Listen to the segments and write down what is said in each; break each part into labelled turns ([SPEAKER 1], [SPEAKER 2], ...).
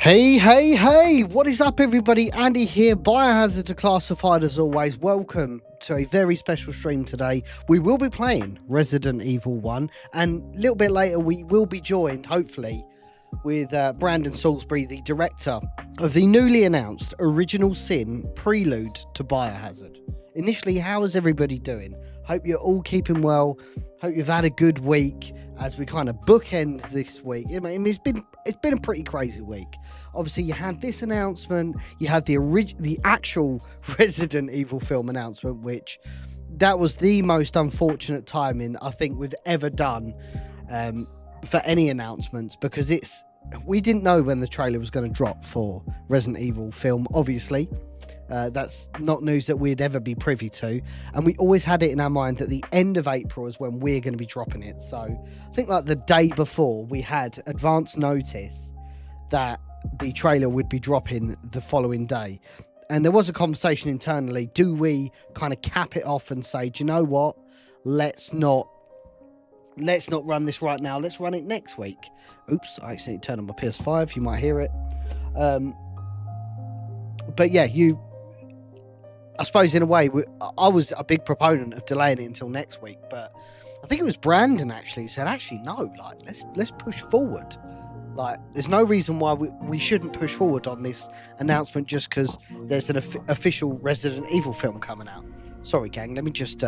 [SPEAKER 1] Hey, what is up everybody? Andy here, Biohazard Declassified as always. Welcome to a very special stream today. We will be playing Resident Evil 1 and a little bit later we will be joined, hopefully, with Brandon Salsbury, the director of the newly announced Original Sin Prelude to Biohazard. Initially, how is everybody doing? Hope you're all keeping well. Hope you've had a good week as we kind of bookend this week. I mean, it's been a pretty crazy week. Obviously, you had this announcement. You had the actual Resident Evil film announcement, which that was the most unfortunate timing I think we've ever done for any announcements, because we didn't know when the trailer was going to drop for Resident Evil film, obviously. That's not news that we'd ever be privy to, and we always had it in our mind that the end of April is when we're going to be dropping it. So I think like the day before, we had advance notice that the trailer would be dropping the following day, and there was a conversation internally, do we kind of cap it off and say, do you know what, let's not run this right now, let's run it next week. Oops, I accidentally turned on my PS5, you might hear it. But yeah, I suppose in a way, I was a big proponent of delaying it until next week, but I think it was Brandon actually who said, no, like let's push forward. Like, there's no reason why we shouldn't push forward on this announcement just because there's an official Resident Evil film coming out. Sorry, gang, let me just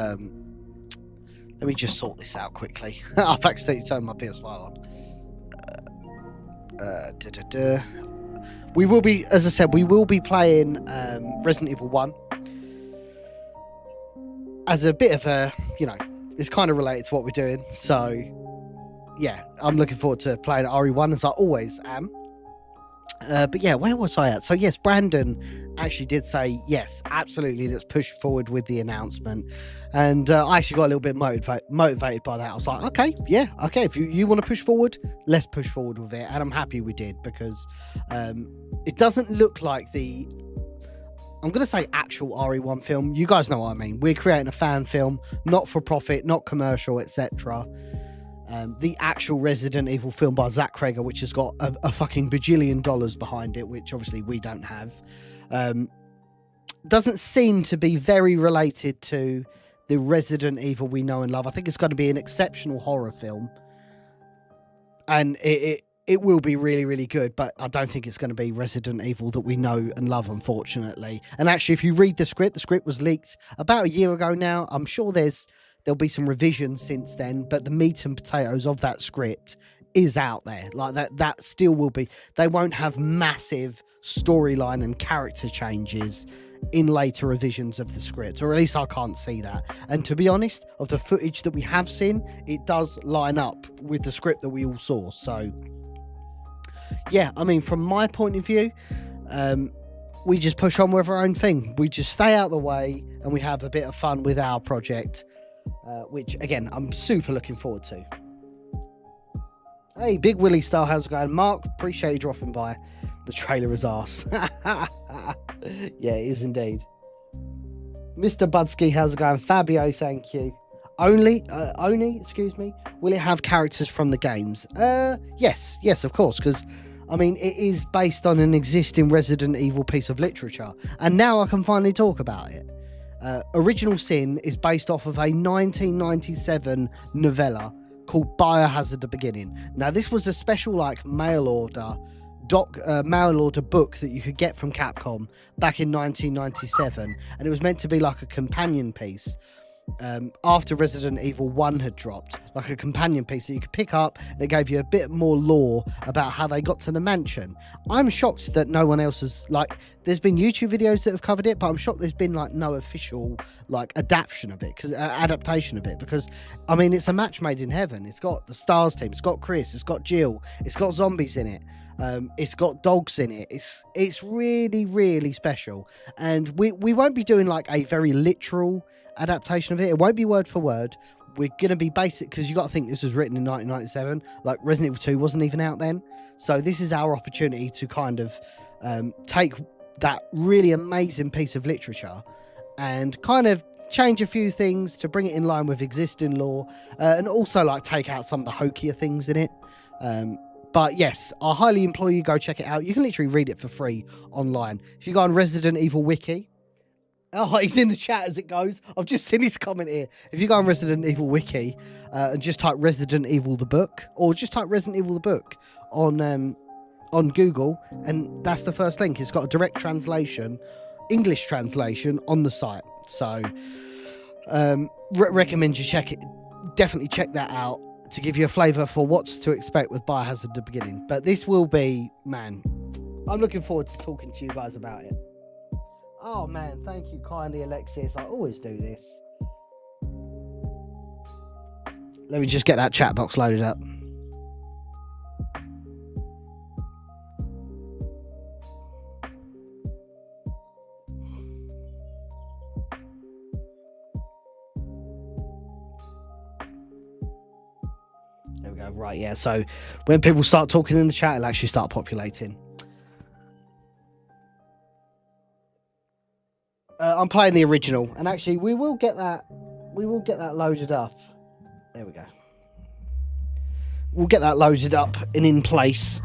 [SPEAKER 1] sort this out quickly. I've accidentally turned my PS5 on. We will be, as I said, we will be playing Resident Evil 1 as a bit of a, it's kind of related to what we're doing. So, yeah, I'm looking forward to playing RE1 as I always am. But yeah, where was I at? So yes, Brandon actually did say, yes, absolutely, let's push forward with the announcement. And I actually got a little bit motivated by that. I was like, okay, if you want to push forward, let's push forward with it. And I'm happy we did, because it doesn't look like I'm going to say actual RE1 film. You guys know what I mean. We're creating a fan film, not for profit, not commercial, etc. The actual Resident Evil film by Zach Kreger, which has got a fucking bajillion dollars behind it, which obviously we don't have, doesn't seem to be very related to the Resident Evil we know and love. I think it's going to be an exceptional horror film, and it will be really, really good, but I don't think it's going to be Resident Evil that we know and love, unfortunately. And actually, if you read the script was leaked about a year ago now. I'm sure there'll be some revisions since then, but the meat and potatoes of that script is out there. Like that still will be. They won't have massive storyline and character changes in later revisions of the script, or at least I can't see that. And to be honest, of the footage that we have seen, it does line up with the script that we all saw. So yeah, I mean, from my point of view, we just push on with our own thing. We just stay out of the way and we have a bit of fun with our project, which again, I'm super looking forward to. Hey, Big Willie style, how's it going? Mark, appreciate you dropping by. The trailer is arse. Yeah, it is indeed. Mr. Budsky, how's it going? Fabio, thank you. Oni, excuse me. Will it have characters from the games? Yes, of course, because I mean, it is based on an existing Resident Evil piece of literature, and now I can finally talk about it. Original Sin is based off of a 1997 novella called Biohazard: The Beginning. Now, this was a special mail order book that you could get from Capcom back in 1997, and it was meant to be like a companion piece after Resident Evil 1 had dropped, like a companion piece that you could pick up, and it gave you a bit more lore about how they got to the mansion. I'm shocked that no one else has, there's been YouTube videos that have covered it, but I'm shocked there's been no official adaptation of it, because I mean, it's a match made in heaven. It's got the S.T.A.R.S team, it's got Chris, it's got Jill, it's got zombies in it, it's got dogs in it. It's really, really special, and we won't be doing a very literal adaptation of it. It won't be word for word. We're gonna be basic, because you got to think this was written in 1997. Resident Evil 2 wasn't even out then, so this is our opportunity to kind of take that really amazing piece of literature and kind of change a few things to bring it in line with existing lore, and also take out some of the hokier things in it. But yes, I highly implore you go check it out. You can literally read it for free online. If you go on Resident Evil Wiki, oh, he's in the chat as it goes. I've just seen his comment here. If you go on Resident Evil Wiki and just type Resident Evil the book, or just type Resident Evil the book on Google, and that's the first link. It's got a direct translation, English translation on the site. So recommend you check it. Definitely check that out to give you a flavour for what's to expect with Biohazard at the beginning. But this will be, man, I'm looking forward to talking to you guys about it. Oh man, thank you kindly, Alexis. I always do this. Let me just get that chat box loaded up. There we go. Right, yeah. So when people start talking in the chat, it'll actually start populating. I'm playing the original, and actually we will get that loaded up. There we go. We'll get that loaded up and in place.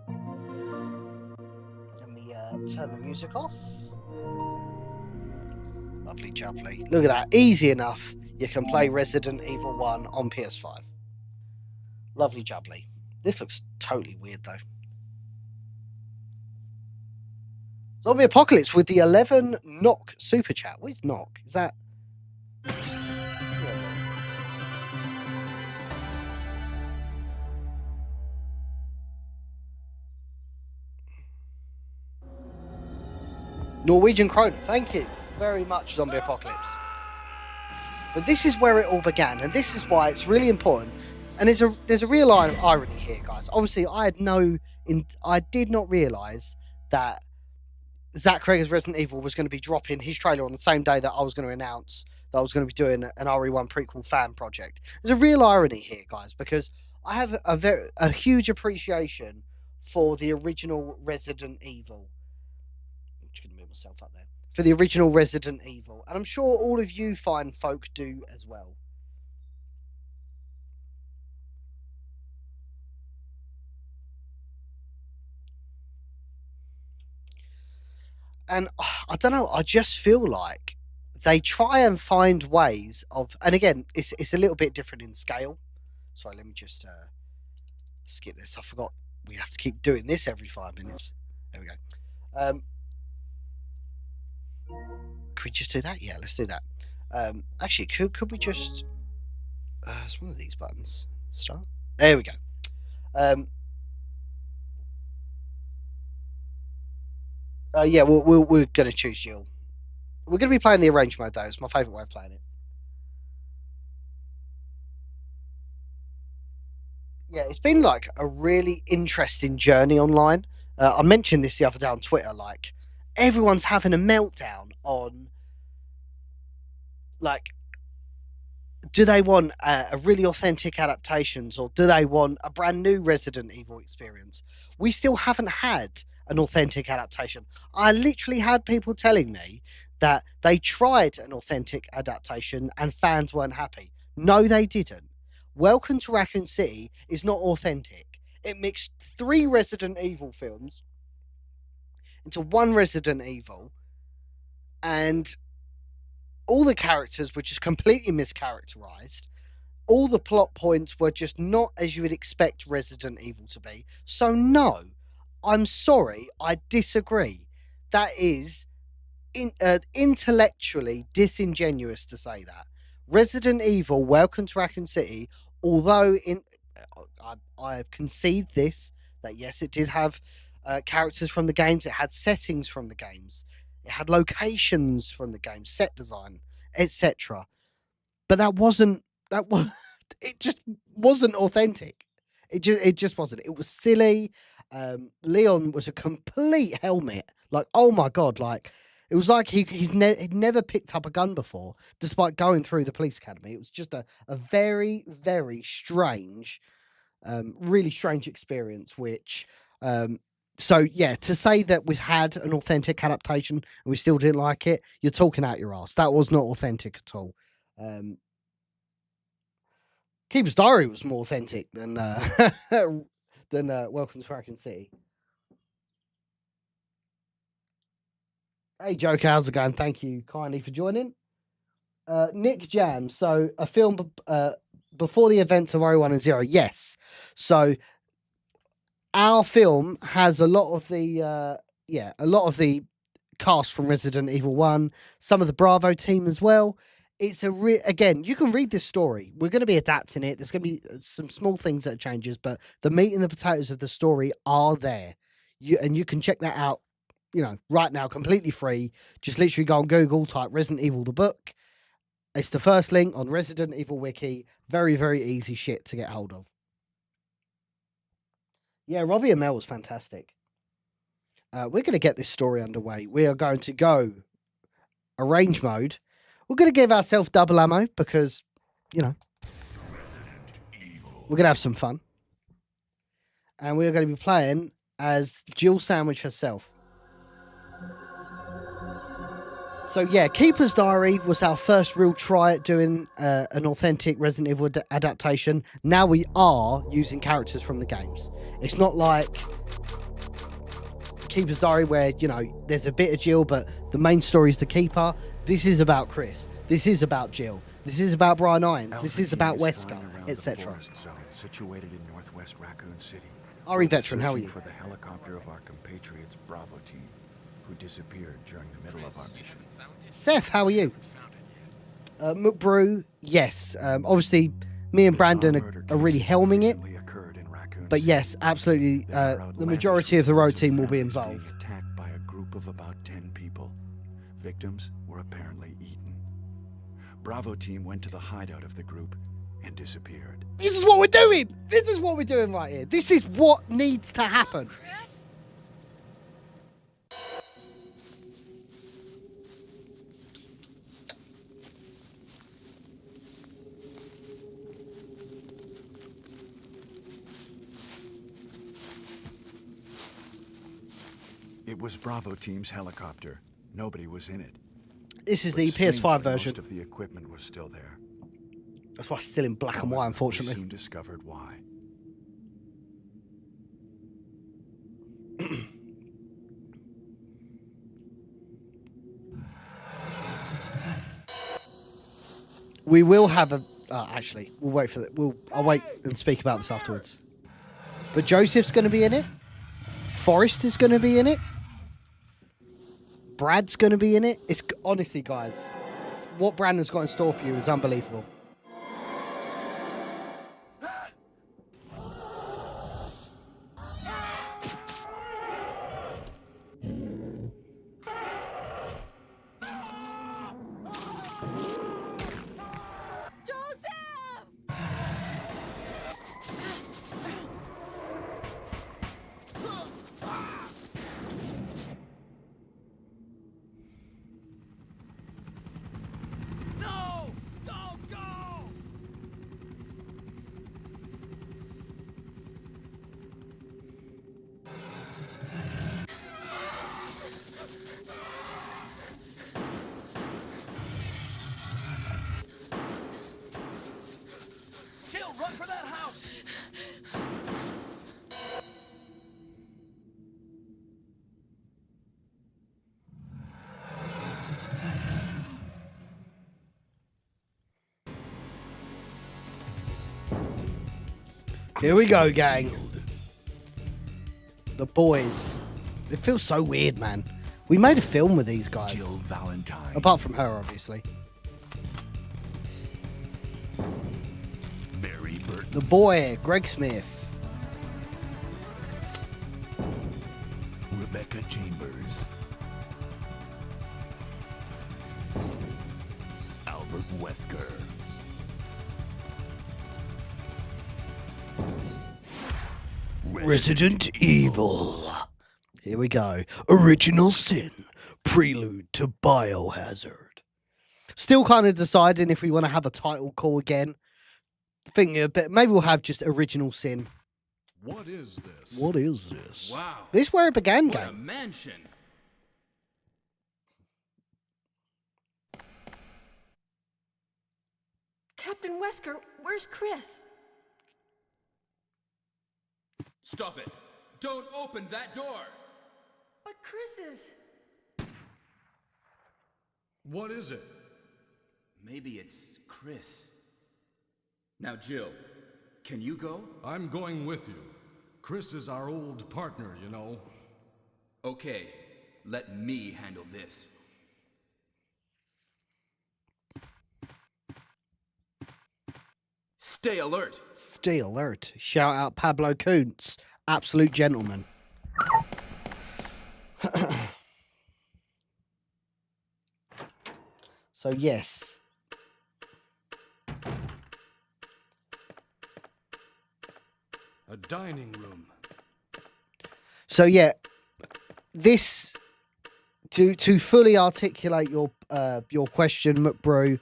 [SPEAKER 1] Let me turn the music off. Lovely jubbly. Look at that. Easy enough. You can play Resident Evil 1 on PS5. Lovely jubbly. This looks totally weird though. Zombie Apocalypse with the 11 knock super chat. What is knock? Is that? Norwegian Crone. Thank you very much, Zombie Apocalypse. But this is where it all began, and this is why it's really important. And there's a real irony here, guys. Obviously, I did not realise that Zach Cregger's Resident Evil was going to be dropping his trailer on the same day that I was going to announce that I was going to be doing an RE1 prequel fan project. There's a real irony here, guys, because I have a huge appreciation for the original Resident Evil. I'm just going to move myself up there. For the original Resident Evil. And I'm sure all of you fine folk do as well. And I don't know, I just feel like they try and find ways of, and again, it's a little bit different in scale. Sorry, let me just skip this. I forgot we have to keep doing this every 5 minutes. There we go. Could we just do that? Yeah, let's do that. Actually, could we just... it's one of these buttons. Start. There we go. Yeah, we're going to choose Jill. We're going to be playing the arranged mode, though. It's my favourite way of playing it. Yeah, it's been like a really interesting journey online. I mentioned this the other day on Twitter. Like, everyone's having a meltdown on, like, do they want a really authentic adaptations, or do they want a brand new Resident Evil experience? We still haven't had an authentic adaptation. I literally had people telling me that they tried an authentic adaptation and fans weren't happy. No, they didn't. Welcome to Raccoon City is not authentic. It mixed 3 Resident Evil films into one Resident Evil, and all the characters were just completely mischaracterized. All the plot points were just not as you would expect Resident Evil to be. So no, I'm sorry, I disagree. That is intellectually disingenuous to say that. Resident Evil Welcome to Raccoon City, although I concede this, that yes, it did have characters from the games, it had settings from the games, it had locations from the game, set design, etc. But it just wasn't authentic. It just wasn't. It was silly. Leon was a complete helmet. Like, oh my god, like it was like he'd never picked up a gun before, despite going through the police academy. It was just a very, very strange, really strange experience, which so yeah, to say that we've had an authentic adaptation and we still didn't like it, you're talking out your ass. That was not authentic at all. Keeper's Diary was more authentic than Welcome to Raccoon City. Hey, Joker, how's it going? Thank you kindly for joining. Nick Jam. So, a film before the events of 01 and 0. Yes. So, our film has a lot of the cast from Resident Evil 1, some of the Bravo team as well. It's again, you can read this story. We're going to be adapting it. There's going to be some small things that changes, but the meat and the potatoes of the story are there. You can check that out, right now, completely free. Just literally go on Google, type Resident Evil the book. It's the first link on Resident Evil Wiki. Very, very easy shit to get hold of. Yeah, Robbie and Mel was fantastic. We're going to get this story underway. We are going to go arrange mode. We're going to give ourselves double ammo because, we're going to have some fun. And we're going to be playing as Jill Sandwich herself. So, yeah, Keeper's Diary was our first real try at doing an authentic Resident Evil adaptation. Now we are using characters from the games. It's not like Keeper's Diary where, there's a bit of Jill, but the main story is the Keeper. This is about Chris. This is about Jill. This is about Brian Irons. This is about Wesker, etc.
[SPEAKER 2] Situated in northwest Raccoon City.
[SPEAKER 1] Ari Veteran, how are you?
[SPEAKER 2] For the helicopter of our compatriots Bravo team, who disappeared during the middle of our mission.
[SPEAKER 1] Seth, how are you? McBrew, yes. Obviously, me and Brandon are really helming it. But yes, absolutely. The majority of the road team will be involved.
[SPEAKER 2] Attacked by a group of about 10 people. Victims were apparently eaten. Bravo team went to the hideout of the group and disappeared.
[SPEAKER 1] This is what we're doing. This is what we're doing right here. This is what needs to happen.
[SPEAKER 2] It was Bravo team's helicopter. Nobody was in it.
[SPEAKER 1] This is the PS5 version.
[SPEAKER 2] Most of the equipment was still there.
[SPEAKER 1] That's why it's still in black and white, unfortunately.
[SPEAKER 2] We soon discovered why.
[SPEAKER 1] We will have a... actually, we'll wait for that. I'll wait and speak about this afterwards. But Joseph's going to be in it. Forrest is going to be in it. Brad's going to be in it. It's honestly, guys, what Brandon's got in store for you is unbelievable.
[SPEAKER 3] Run for that house!
[SPEAKER 1] Here we go, gang. The boys. It feels so weird, man. We made a film with these guys.
[SPEAKER 2] Jill Valentine.
[SPEAKER 1] Apart from her, obviously. The boy, Greg Smith.
[SPEAKER 2] Rebecca Chambers. Albert Wesker.
[SPEAKER 1] Resident Evil. Here we go. Original Sin. Prelude to Biohazard. Still kind of deciding if we want to have a title call again. Thinking a bit, maybe we'll have just Original Sin.
[SPEAKER 4] What is this?
[SPEAKER 1] What is this?
[SPEAKER 4] Wow.
[SPEAKER 1] This is where it began,
[SPEAKER 4] What a
[SPEAKER 1] gang.
[SPEAKER 4] mansion.
[SPEAKER 5] Captain Wesker, where's Chris?
[SPEAKER 4] Stop it! Don't open that door!
[SPEAKER 5] But Chris is...
[SPEAKER 4] What is it?
[SPEAKER 6] Maybe it's Chris. Now, Jill, can you go?
[SPEAKER 4] I'm going with you. Chris is our old partner, you know.
[SPEAKER 6] Okay, let me handle this. Stay alert!
[SPEAKER 1] Stay alert. Shout out Pablo Kuntz. Absolute gentleman. So, yes.
[SPEAKER 4] A dining room.
[SPEAKER 1] So, yeah. This... To fully articulate your question, McBrew,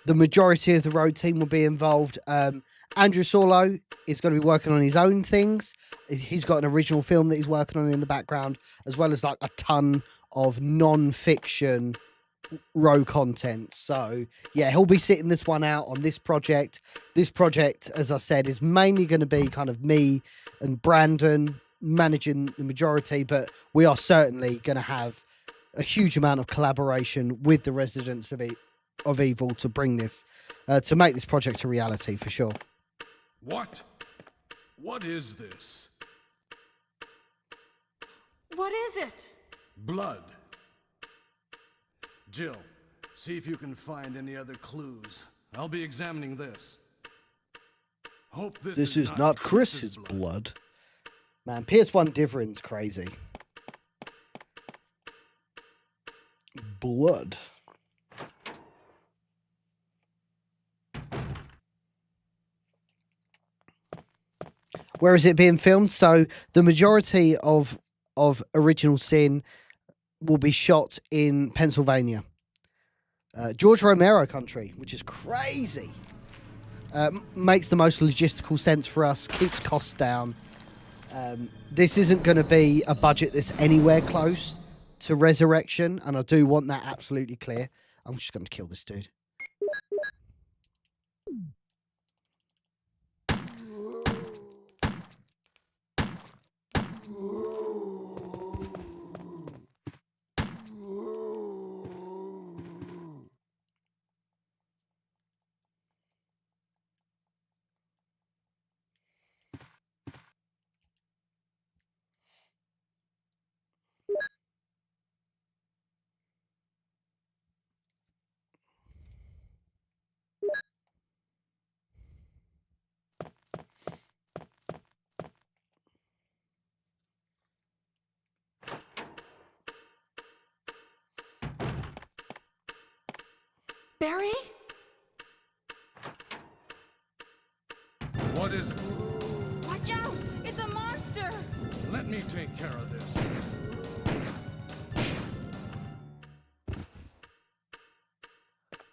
[SPEAKER 1] the majority of the road team will be involved. Andrew Sorlo is going to be working on his own things. He's got an original film that he's working on in the background, as well as like a ton of non-fiction row content. So yeah, he'll be sitting this one out on this project. This project, as I said, is mainly going to be kind of me and Brandon managing the majority, but we are certainly going to have a huge amount of collaboration with the residents of Evil to bring this, to make this project a reality for sure.
[SPEAKER 4] What? What is this?
[SPEAKER 5] What is it?
[SPEAKER 4] Blood. Jill, see if you can find any other clues. I'll be examining this. Hope this
[SPEAKER 1] is not Chris's blood. Man, PS1 Differin's crazy. Blood. Where is it being filmed? So the majority of Original Sin will be shot in Pennsylvania. George Romero country, which is crazy. Makes the most logistical sense for us, keeps costs down. This isn't going to be a budget that's anywhere close to Resurrection, and I do want that absolutely clear. I'm just going to kill this dude.
[SPEAKER 5] Barry?
[SPEAKER 4] What is it?
[SPEAKER 5] Watch out! It's a monster!
[SPEAKER 4] Let me take care of this.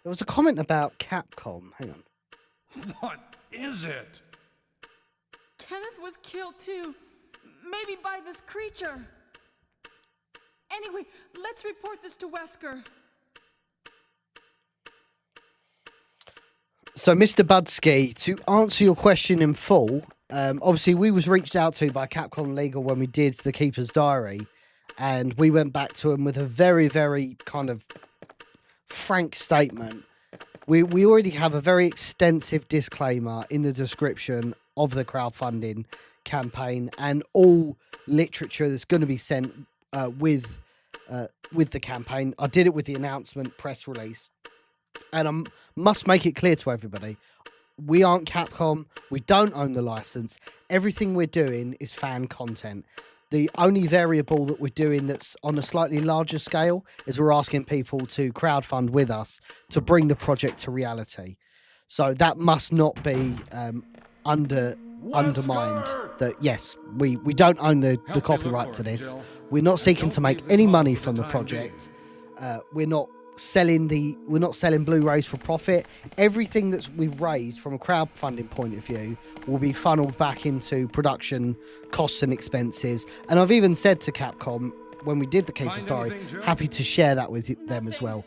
[SPEAKER 1] There was a comment about Capcom. Hang on.
[SPEAKER 4] What is it?
[SPEAKER 5] Kenneth was killed too. Maybe by this creature. Anyway, let's report this to Wesker.
[SPEAKER 1] So, Mr. Budsky, to answer your question in full, obviously we was reached out to by Capcom Legal when we did The Keeper's Diary, and we went back to him with a very, very kind of frank statement. We already have a very extensive disclaimer in the description of the crowdfunding campaign and all literature that's going to be sent with the campaign. I did it with the announcement press release. And I must make it clear to everybody, we aren't Capcom, we don't own the license, everything we're doing is fan content. The only variable that we're doing that's on a slightly larger scale is we're asking people to crowdfund with us to bring the project to reality. So that must not be undermined, that yes, we don't own the copyright to this. We're not seeking to make any money from the project. We're not selling Blu-rays for profit. Everything that we've raised from a crowdfunding point of view will be funneled back into production costs and expenses. And I've even said to Capcom when we did The Keeper's Diary, happy to share that with them as well.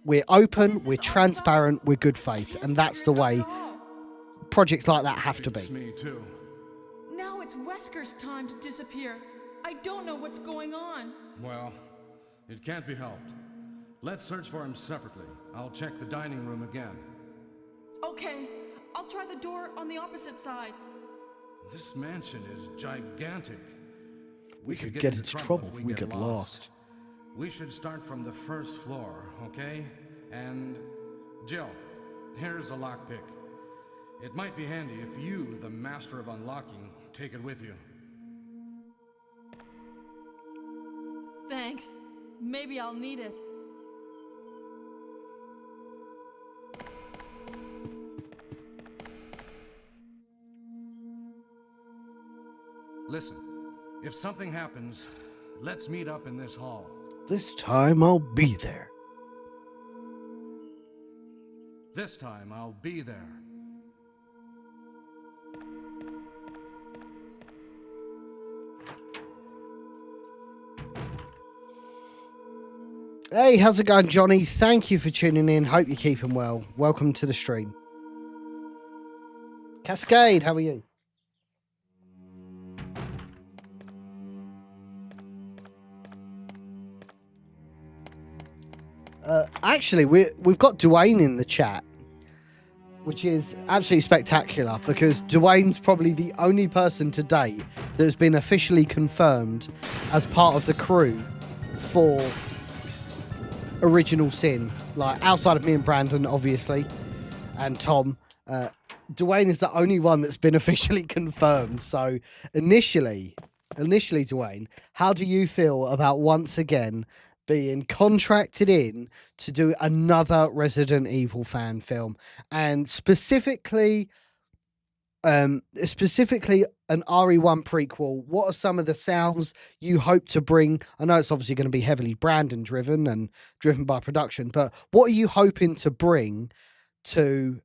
[SPEAKER 1] We're open, we're transparent, we're good faith, and that's the way projects like that have to be.
[SPEAKER 4] It's me too.
[SPEAKER 5] Now it's Wesker's time to disappear. I don't know what's going on.
[SPEAKER 4] Well, it can't be helped. Let's search for him separately. I'll check the dining room again.
[SPEAKER 5] Okay, I'll try the door on the opposite side.
[SPEAKER 4] This mansion is gigantic.
[SPEAKER 1] We could get into trouble if we get lost.
[SPEAKER 4] We should start from the first floor, okay? And Jill, here's a lockpick. It might be handy if you, the master of unlocking, take it with you.
[SPEAKER 5] Thanks. Maybe I'll need it.
[SPEAKER 4] Listen, if something happens, let's meet up in this hall.
[SPEAKER 1] This time I'll be there.
[SPEAKER 4] This time I'll be there.
[SPEAKER 1] Hey, how's it going, Johnny? Thank you for tuning in. Hope you're keeping well. Welcome to the stream. Cascade, how are you? Actually, we've got Dwayne in the chat, which is absolutely spectacular because Dwayne's probably the only person to date that has been officially confirmed as part of the crew for Original Sin, like outside of me and Brandon, obviously, and Tom. Dwayne is the only one that's been officially confirmed. So initially, Dwayne, how do you feel about once again being contracted in to do another Resident Evil fan film, and specifically an RE1 prequel? What are some of the sounds you hope to bring? I know it's obviously going to be heavily Brandon driven and driven by production, but what are you hoping to bring to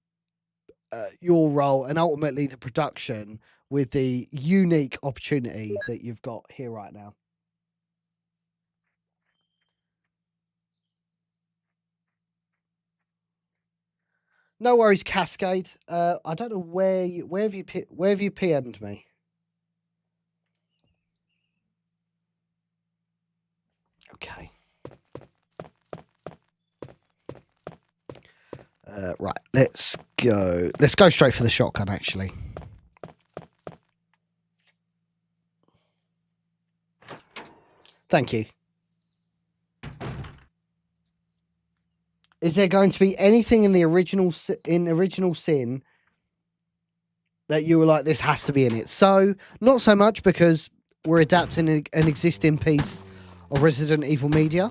[SPEAKER 1] your role and ultimately the production with the unique opportunity that you've got here right now? No worries, Cascade. I don't know where have you PM'd me? Okay. Right, let's go. Let's go straight for the shotgun, actually. Thank you. Is there going to be anything in the original Sin that you were like, this has to be in it? So, not so much, because we're adapting an existing piece of Resident Evil media.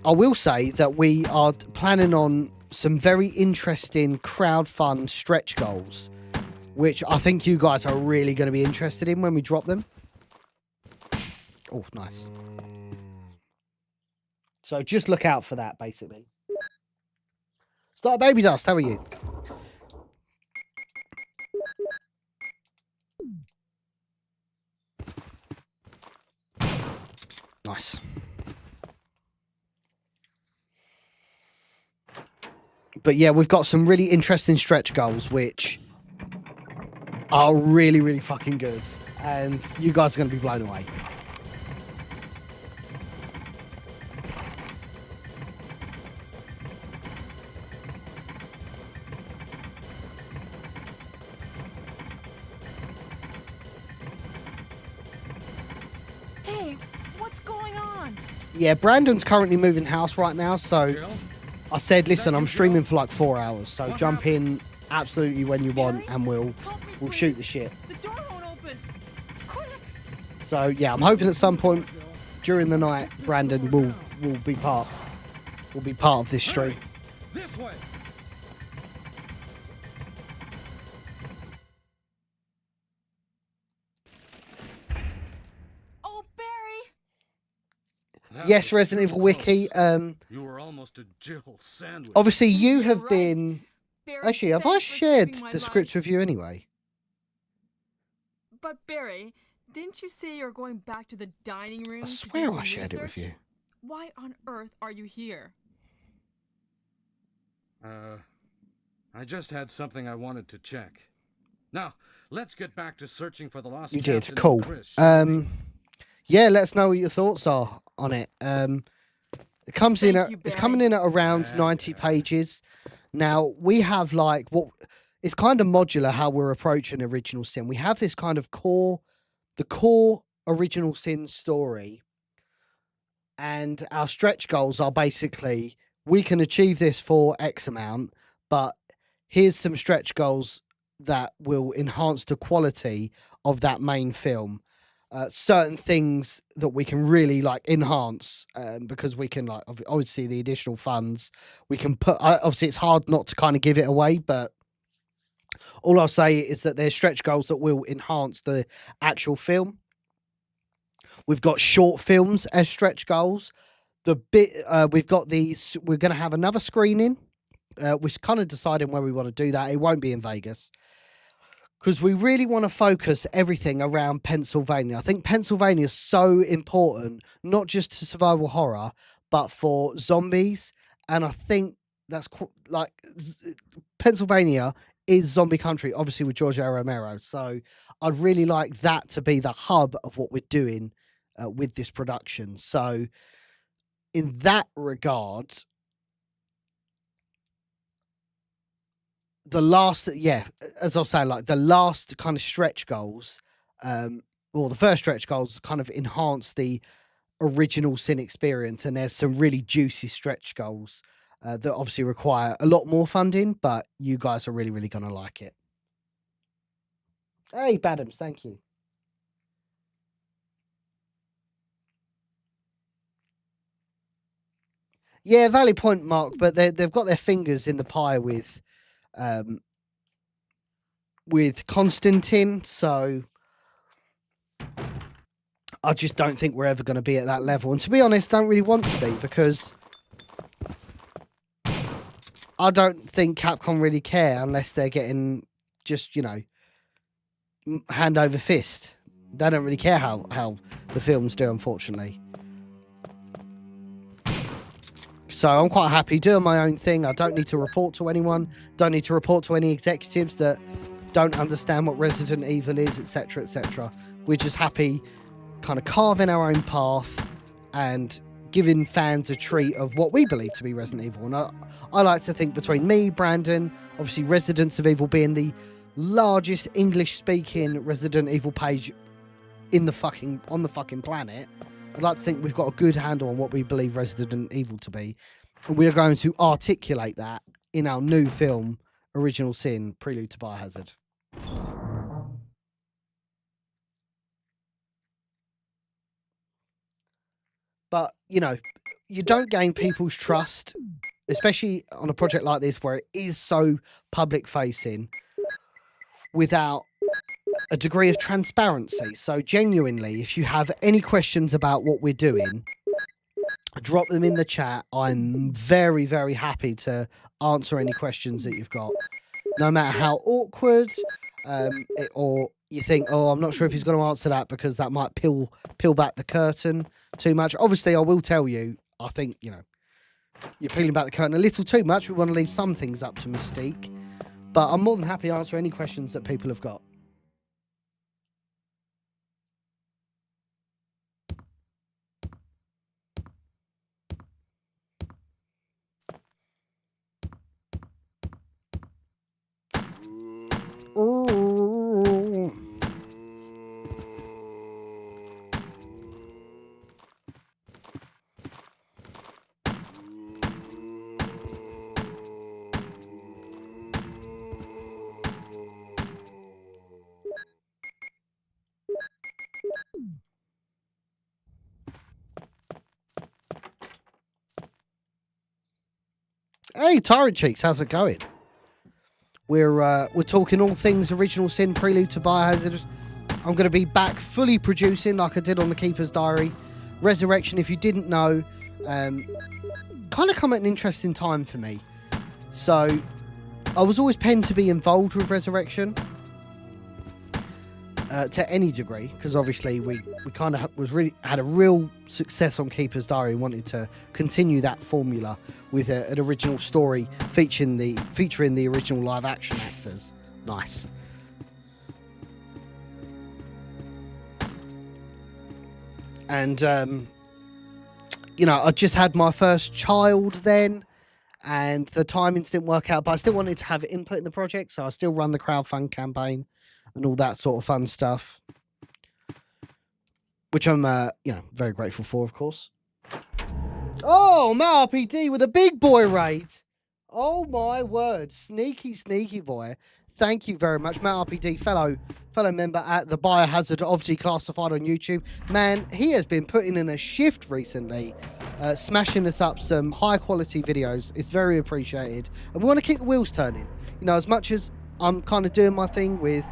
[SPEAKER 1] I will say that we are planning on some very interesting crowdfund stretch goals, which I think you guys are really going to be interested in when we drop them. Oh, nice. So just look out for that, basically. Start Baby Dust, how are you? Nice. But yeah, we've got some really interesting stretch goals, which are really, really fucking good. And you guys are going to be blown away.
[SPEAKER 5] Hey, what's going on?
[SPEAKER 1] Yeah, Brandon's currently moving house right now, so
[SPEAKER 4] Jill?
[SPEAKER 1] I said, listen, I'm streaming for like 4 hours, so jump in absolutely when you want, and we'll shoot the shit.
[SPEAKER 5] The door won't open. Quick!
[SPEAKER 1] So yeah, I'm hoping at some point during the night, Brandon will be part of this stream.
[SPEAKER 4] This way.
[SPEAKER 5] Oh, Barry!
[SPEAKER 4] That
[SPEAKER 1] Yes,
[SPEAKER 4] was
[SPEAKER 1] Resident
[SPEAKER 4] too
[SPEAKER 1] Evil Wiki.
[SPEAKER 4] close. You were almost a Jill sandwich.
[SPEAKER 1] Obviously, you
[SPEAKER 5] You're
[SPEAKER 1] have
[SPEAKER 5] right.
[SPEAKER 1] been.
[SPEAKER 5] Barry,
[SPEAKER 1] Actually, have I
[SPEAKER 5] thanks for
[SPEAKER 1] shared
[SPEAKER 5] saving my
[SPEAKER 1] the
[SPEAKER 5] life.
[SPEAKER 1] script with you anyway?
[SPEAKER 5] But Barry, Didn't you say you're going back to the dining room
[SPEAKER 1] I
[SPEAKER 5] to do
[SPEAKER 1] swear
[SPEAKER 5] some
[SPEAKER 1] I shared it with
[SPEAKER 5] research?
[SPEAKER 1] you.
[SPEAKER 5] Why on earth are you here?
[SPEAKER 4] I just had something I wanted to check. Now, let's get back to searching for the lost
[SPEAKER 1] You did.
[SPEAKER 4] captain
[SPEAKER 1] Cool.
[SPEAKER 4] and Chris, shall we?
[SPEAKER 1] Yeah, let us know what your thoughts are on it. It comes in
[SPEAKER 5] Thank
[SPEAKER 1] at,
[SPEAKER 5] you,
[SPEAKER 1] it's
[SPEAKER 5] Barry.
[SPEAKER 1] coming in at around
[SPEAKER 4] Yeah,
[SPEAKER 1] 90
[SPEAKER 4] yeah.
[SPEAKER 1] pages. Now, we have like what it's kind of modular how we're approaching Original Sin. We have this kind of the core Original Sin story. And our stretch goals are basically we can achieve this for X amount, but here's some stretch goals that will enhance the quality of that main film. Certain things that we can really like enhance because we can like obviously the additional funds we can put. Obviously, it's hard not to kind of give it away, but all I'll say is that there's stretch goals that will enhance the actual film. We've got short films as stretch goals. We've got these. We're going to have another screening. We're kind of deciding where we want to do that. It won't be in Vegas because we really want to focus everything around Pennsylvania. I think Pennsylvania is so important, not just to survival horror, but for zombies. And I think that's Pennsylvania is zombie country, obviously with George Romero. So I'd really like that to be the hub of what we're doing with this production. So in that regard, the last, as I was saying, like the last kind of stretch goals, or the first stretch goals kind of enhance the Original Sin experience. And there's some really juicy stretch goals that obviously require a lot more funding, but you guys are really, really going to like it. Hey, Badams, thank you. Yeah, valid point, Mark, but they've got their fingers in the pie with Constantine, so I just don't think we're ever going to be at that level. And to be honest, don't really want to be, because I don't think Capcom really care unless they're getting just, hand over fist. They don't really care how the films do, unfortunately. So I'm quite happy doing my own thing. I don't need to report to anyone. Don't need to report to any executives that don't understand what Resident Evil is, etc., etc. We're just happy kind of carving our own path and giving fans a treat of what we believe to be Resident Evil. And I like to think between me, Brandon, obviously Residents of Evil being the largest English-speaking Resident Evil page on the fucking planet, I'd like to think we've got a good handle on what we believe Resident Evil to be. And we are going to articulate that in our new film, Original Sin, Prelude to Biohazard. But, you don't gain people's trust, especially on a project like this where it is so public-facing, without a degree of transparency. So genuinely, if you have any questions about what we're doing, drop them in the chat. I'm very, very happy to answer any questions that you've got, no matter how awkward or you think, oh, I'm not sure if he's going to answer that because that might peel back the curtain too much. Obviously, I will tell you, I think, you're peeling back the curtain a little too much. We want to leave some things up to mystique, but I'm more than happy to answer any questions that people have got. Ooh. Hey, Tyrant Cheeks, how's it going? We're talking all things Original Sin, Prelude to Biohazard. I'm going to be back fully producing like I did on The Keeper's Diary. Resurrection, if you didn't know, kind of come at an interesting time for me. So, I was always penned to be involved with Resurrection. to any degree, because obviously we kind of had a real success on Keeper's Diary and wanted to continue that formula with an original story featuring the original live action actors. Nice. And you know, I just had my first child then, and the timings didn't work out, but I still wanted to have input in the project, so I still run the crowdfund campaign and all that sort of fun stuff, which I'm, you know, very grateful for, of course. Oh, Matt RPD with a big boy raid. Oh my word, sneaky boy. Thank you very much, Matt RPD, fellow member at the Biohazard of Declassified on YouTube. Man, he has been putting in a shift recently, smashing us up some high quality videos. It's very appreciated, and we want to keep the wheels turning. You know, as much as I'm kind of doing my thing with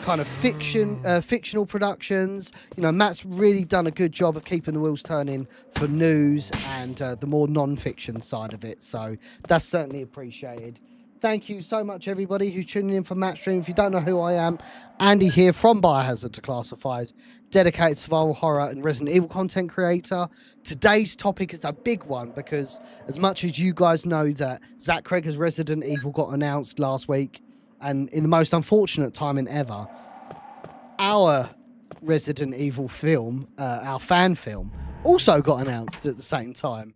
[SPEAKER 1] kind of fictional productions, you know, Matt's really done a good job of keeping the wheels turning for news and the more non-fiction side of it. So that's certainly appreciated. Thank you so much, everybody who's tuning in for Matt Stream. If you don't know who I am, Andy here from Biohazard Declassified, dedicated survival horror and Resident Evil content creator. Today's topic is a big one because as much as you guys know that Zach Cregger's Resident Evil got announced last week, and in the most unfortunate timing ever, our Resident Evil film, our fan film, also got announced at the same time.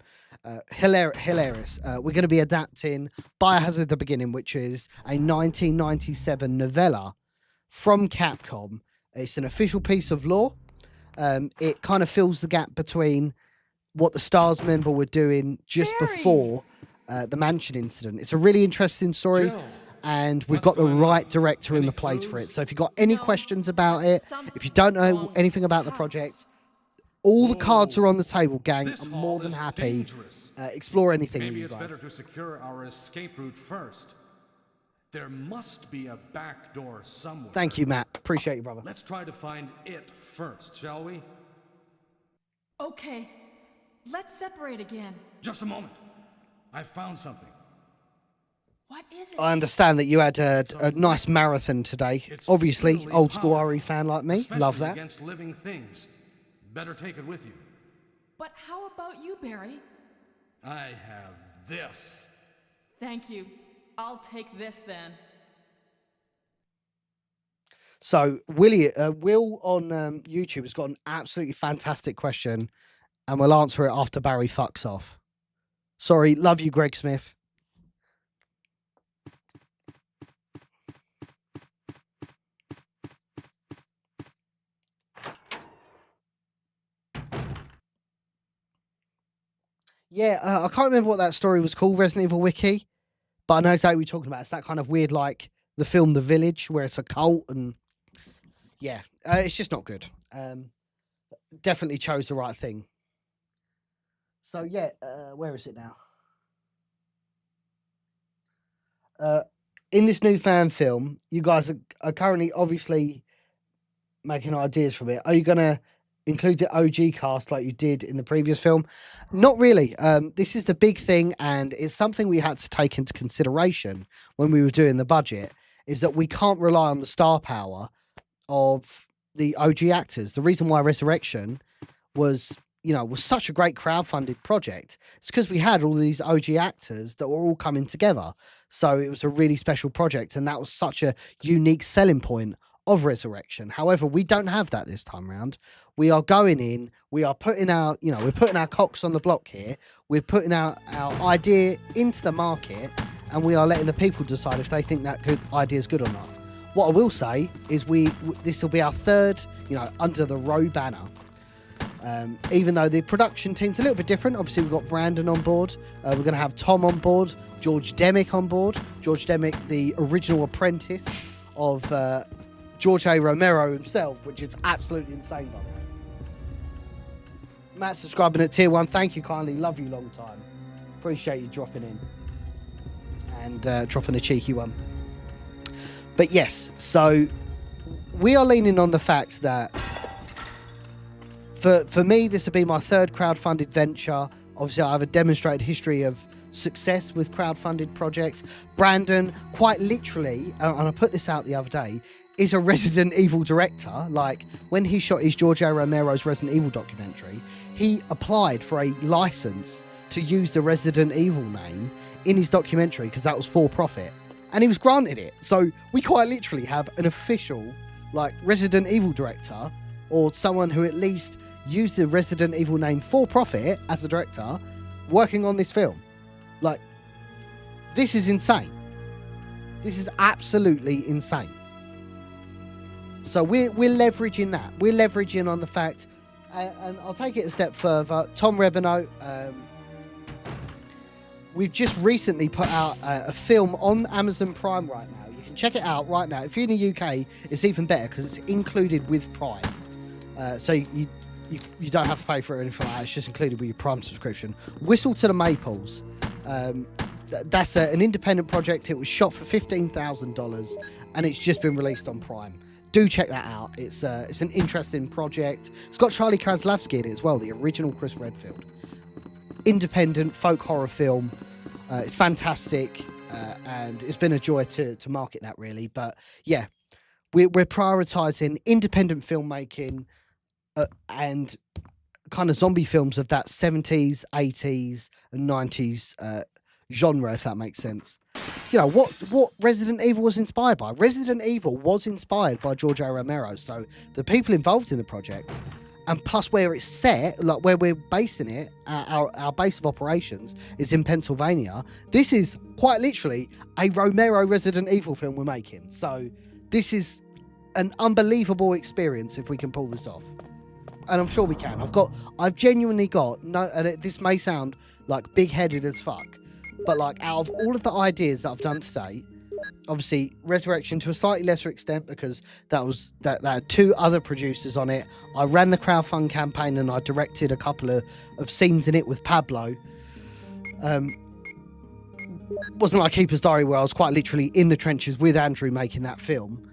[SPEAKER 1] Hilarious. We're going to be adapting Biohazard The Beginning, which is a 1997 novella from Capcom. It's an official piece of lore. It kind of fills the gap between what the S.T.A.R.S member were doing just before the mansion incident. It's a really interesting story.
[SPEAKER 4] Jill,
[SPEAKER 1] and we've got the right director in the place for it. So if you've got any questions about it, if you don't know anything about the project, all the cards are on the table, gang. I'm more than happy. Explore anything with
[SPEAKER 4] Maybe
[SPEAKER 1] you
[SPEAKER 4] it's
[SPEAKER 1] guys.
[SPEAKER 4] better to secure our escape route first. There must be a back door somewhere.
[SPEAKER 1] Thank you, Matt. Appreciate you, brother.
[SPEAKER 4] Let's try to find it first, shall we?
[SPEAKER 5] Okay, let's separate again.
[SPEAKER 4] Just a moment. I found something.
[SPEAKER 5] What is it?
[SPEAKER 1] I understand that you had a nice marathon today.
[SPEAKER 4] It's
[SPEAKER 1] Obviously,
[SPEAKER 4] really
[SPEAKER 1] old school
[SPEAKER 4] powerful,
[SPEAKER 1] RE fan like me.
[SPEAKER 4] especially
[SPEAKER 1] Love that.
[SPEAKER 4] Against living things. Better take it with you.
[SPEAKER 5] But how about you, Barry?
[SPEAKER 4] I have this.
[SPEAKER 5] Thank you. I'll take this then.
[SPEAKER 1] So, Will on YouTube has got an absolutely fantastic question, and we'll answer it after Barry fucks off. Sorry, love you, Greg Smith. Yeah, I can't remember what that story was called, Resident Evil Wiki, but I know exactly what you're talking about. It's that kind of weird, like the film The Village, where it's a cult, and yeah, it's just not good. Definitely chose the right thing. So yeah, where is it now? In this new fan film, you guys are currently obviously making ideas from it. Are you going to include the OG cast like you did in the previous film? Not really. This is the big thing, and it's something we had to take into consideration when we were doing the budget, is that we can't rely on the star power of the OG actors. The reason why Resurrection was such a great crowdfunded project, it's because we had all these OG actors that were all coming together. So it was a really special project, and that was such a unique selling point of Resurrection. However, we don't have that this time around. We are going in, we are putting our, we're putting our cocks on the block here. We're putting our idea into the market, and we are letting the people decide if they think that good idea is good or not. What I will say is this will be our third, under the Row banner. Even though the production team's a little bit different. Obviously, we've got Brandon on board. We're going to have Tom on board, George Demick on board. George Demick, the original apprentice of George A. Romero himself, which is absolutely insane, by the way. Matt subscribing at tier 1. Thank you kindly. Love you long time. Appreciate you dropping in and dropping a cheeky one. But yes, so we are leaning on the fact that for me, this will be my third crowdfunded venture. Obviously, I have a demonstrated history of success with crowdfunded projects. Brandon, quite literally, and I put this out the other day, is a Resident Evil director. Like, when he shot his George A. Romero's Resident Evil documentary, he applied for a license to use the Resident Evil name in his documentary because that was for profit. And he was granted it. So we quite literally have an official, like, Resident Evil director, or someone who at least used the Resident Evil name for profit as a director, working on this film. Like, this is insane. This is absolutely insane. So we're leveraging that. We're leveraging on the fact, and I'll take it a step further. Tom Rebino, we've just recently put out a film on Amazon Prime right now. You can check it out right now. If you're in the UK, it's even better because it's included with Prime. So you don't have to pay for it or anything like that. It's just included with your Prime subscription. Whistle to the Maples. That's an independent project. It was shot for $15,000 and it's just been released on Prime. Do check that out. It's an interesting project. It's got Charlie Kraslavsky in it as well, the original Chris Redfield. Independent folk horror film. It's fantastic, and it's been a joy to market that, really. But yeah, we're prioritizing independent filmmaking and kind of zombie films of that 70s, 80s, and 90s genre, if that makes sense. You know, what Resident Evil was inspired by. Resident Evil was inspired by George A. Romero. So the people involved in the project, and plus where it's set, like where we're basing it, our base of operations is in Pennsylvania. This is quite literally a Romero Resident Evil film we're making. So this is an unbelievable experience if we can pull this off. And I'm sure we can. I've genuinely got no, and this may sound like big-headed as fuck, but like out of all of the ideas that I've done today, obviously Resurrection to a slightly lesser extent because that had two other producers on it. I ran the crowdfund campaign and I directed a couple of scenes in it with Pablo. Wasn't like Keeper's Diary where I was quite literally in the trenches with Andrew making that film.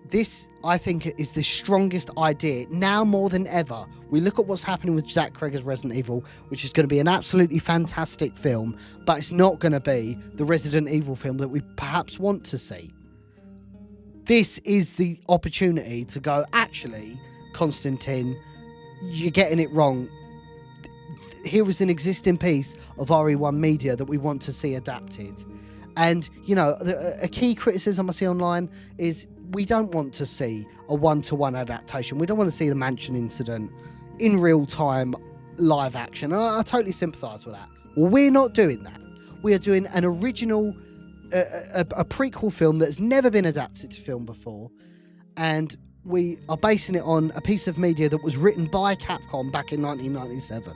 [SPEAKER 1] This, I think, is the strongest idea now more than ever. We look at what's happening with Zach Cregger's Resident Evil, which is going to be an absolutely fantastic film, but it's not going to be the Resident Evil film that we perhaps want to see. This is the opportunity to go, actually, Constantine, you're getting it wrong. Here is an existing piece of RE1 media that we want to see adapted. And, you know, a key criticism I see online is we don't want to see a one-to-one adaptation. We don't want to see the Mansion incident in real time, live action. I totally sympathise with that. Well, we're not doing that. We are doing an original, a prequel film that's never been adapted to film before. And we are basing it on a piece of media that was written by Capcom back in 1997.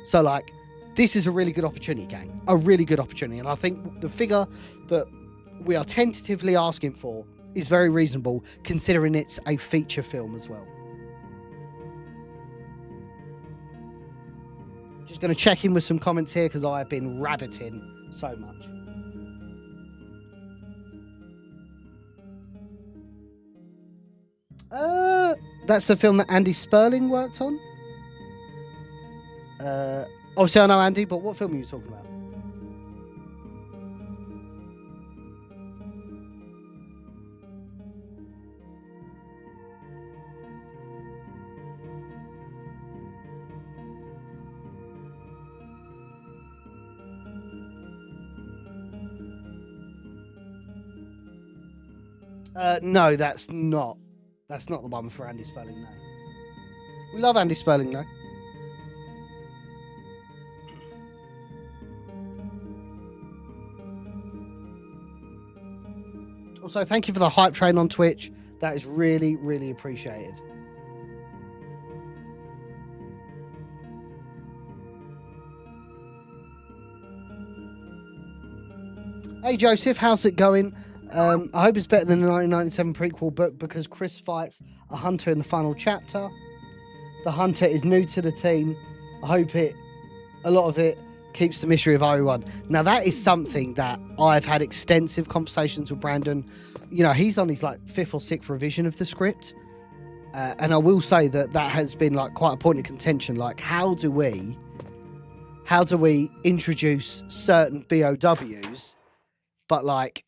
[SPEAKER 1] So, like, this is a really good opportunity, gang. A really good opportunity. And I think the figure that we are tentatively asking for is very reasonable, considering it's a feature film as well. Just going to check in with some comments here because I have been rabbiting so much. That's the film that Andy Sperling worked on. Obviously I know Andy, but what film are you talking about? No, that's not the one for Andy Sperling, no. We love Andy Sperling, though. Also, thank you for the hype train on Twitch. That is really, really appreciated. Hey, Joseph, how's it going? I hope it's better than the 1997 prequel book because Chris fights a hunter in the final chapter. The hunter is new to the team. I hope a lot of it keeps the mystery of RE1. Now, that is something that I've had extensive conversations with Brandon. You know, he's on his like 5th or 6th revision of the script. And I will say that has been like quite a point of contention. Like, how do we introduce certain BOWs, but like,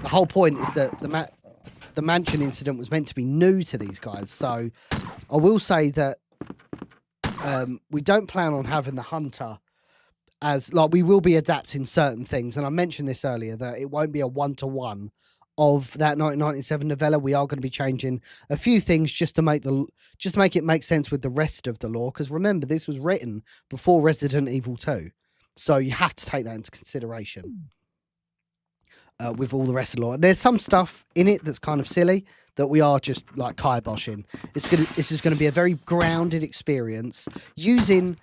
[SPEAKER 1] the whole point is that the mansion incident was meant to be new to these guys. So I will say that we don't plan on having the hunter as, like, we will be adapting certain things. And I mentioned this earlier, that it won't be a one-to-one of that 1997 novella. We are going to be changing a few things just to make it make sense with the rest of the lore. Because remember, this was written before Resident Evil 2. So you have to take that into consideration. With all the rest of the lore. There's some stuff in it that's kind of silly that we are just like kiboshing. This is going to be a very grounded experience using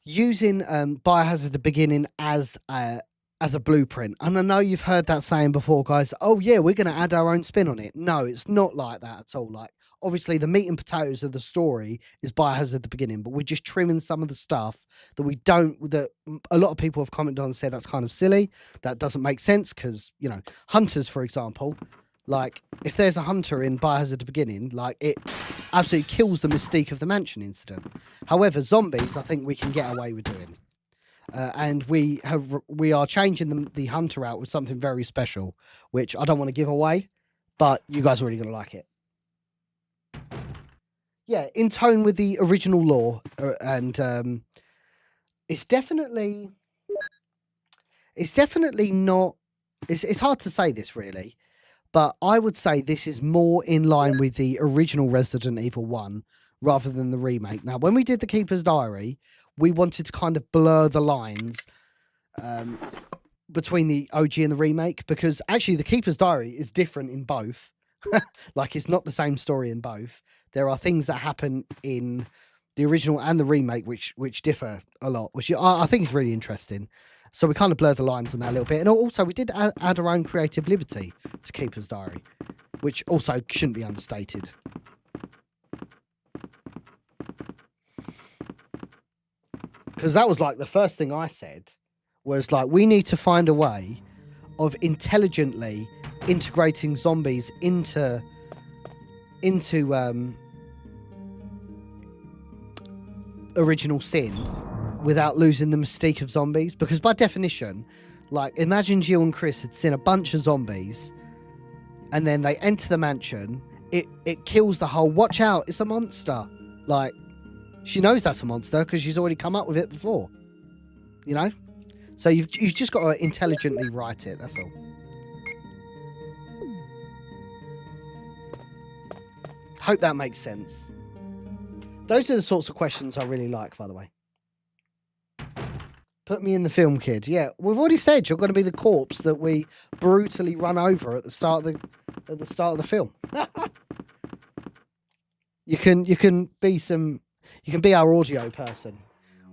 [SPEAKER 1] Biohazard at the beginning as a blueprint. And I know you've heard that saying before, guys. Oh yeah, we're going to add our own spin on it. No, it's not like that at all. Like, obviously the meat and potatoes of the story is Biohazard at the beginning, but we're just trimming some of the stuff that a lot of people have commented on and said that's kind of silly. That doesn't make sense because, you know, hunters, for example, like if there's a hunter in Biohazard at the beginning, like it absolutely kills the mystique of the mansion incident. However, zombies, I think we can get away with doing. And we are changing the hunter out with something very special, which I don't want to give away, but you guys are really going to like it. Yeah, in tone with the original lore, and it's definitely not. It's hard to say this really, but I would say this is more in line with the original Resident Evil 1 rather than the remake. Now, when we did The Keeper's Diary, we wanted to kind of blur the lines between the OG and the remake, because actually The Keeper's Diary is different in both. Like, it's not the same story in both. There are things that happen in the original and the remake which differ a lot, which I think is really interesting. So we kind of blurred the lines on that a little bit. And also we did add our own creative liberty to Keeper's Diary, which also shouldn't be understated. Because that was like the first thing I said was like, we need to find a way of intelligently integrating zombies into original sin without losing the mystique of zombies. Because by definition, like, imagine Jill and Chris had seen a bunch of zombies and then they enter the mansion, it kills the whole, watch out, it's a monster. Like, she knows that's a monster because she's already come up with it before, you know. So you've just got to intelligently write it, that's all. Hope that makes sense. Those are the sorts of questions I really like, by the way. Put me in the film, kid. Yeah, we've already said you're going to be the corpse that we brutally run over at the start of the film. You can be our audio person.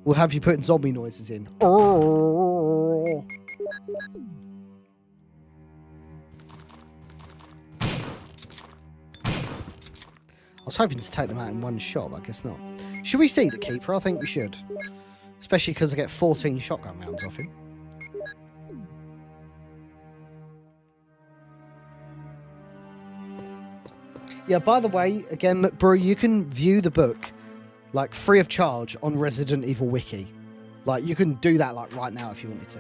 [SPEAKER 1] We'll have you putting zombie noises in. Oh. I was hoping to take them out in one shot, but I guess not. Should we see the Keeper? I think we should. Especially because I get 14 shotgun rounds off him. Yeah, by the way, again, McBrew, you can view the book, like, free of charge on Resident Evil Wiki. Like, you can do that, like, right now if you wanted to.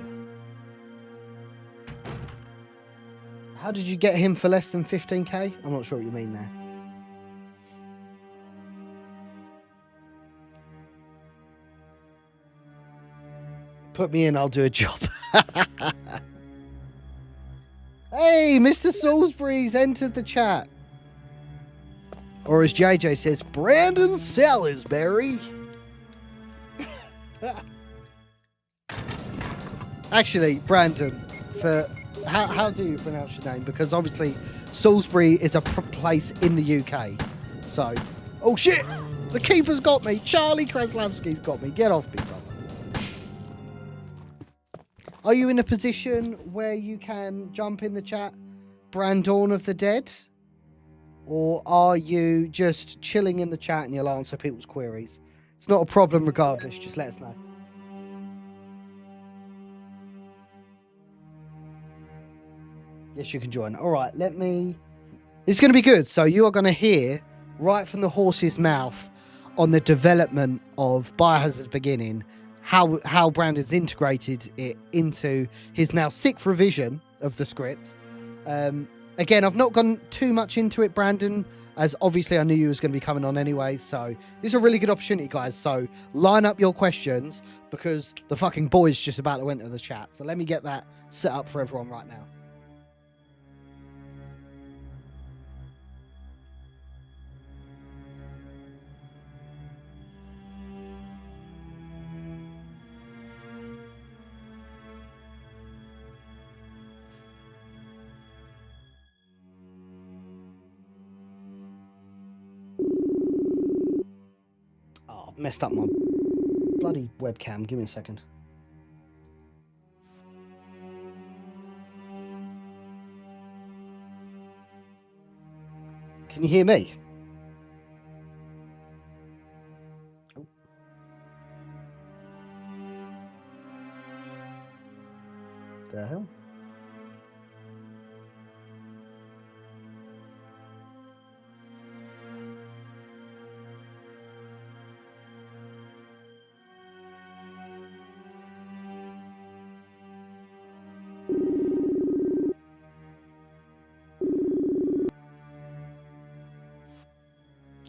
[SPEAKER 1] How did you get him for less than 15k? I'm not sure what you mean there. Put me in, I'll do a job. Hey, Mr. Salsbury's entered the chat. Or as JJ says, Brandon Salisbury. Actually, Brandon, for how do you pronounce your name? Because obviously Salisbury is a place in the UK. So, oh shit, the Keeper's got me. Charlie Kraslavsky's got me. Get off me, brother. Are you in a position where you can jump in the chat, Brandon of the Dead? Or are you just chilling in the chat and you'll answer people's queries? It's not a problem regardless, just let us know. Yes, you can join. All right, it's going to be good. So you are going to hear right from the horse's mouth on the development of Biohazard's beginning, how Brandon's integrated it into his now 6th revision of the script. Again, I've not gone too much into it, Brandon, as obviously I knew you was going to be coming on anyway. So this is a really good opportunity, guys. So line up your questions because the fucking boy's just about to enter the chat. So let me get that set up for everyone right now. Oh, I've messed up my bloody webcam. Give me a second. Can you hear me? Oh. The hell?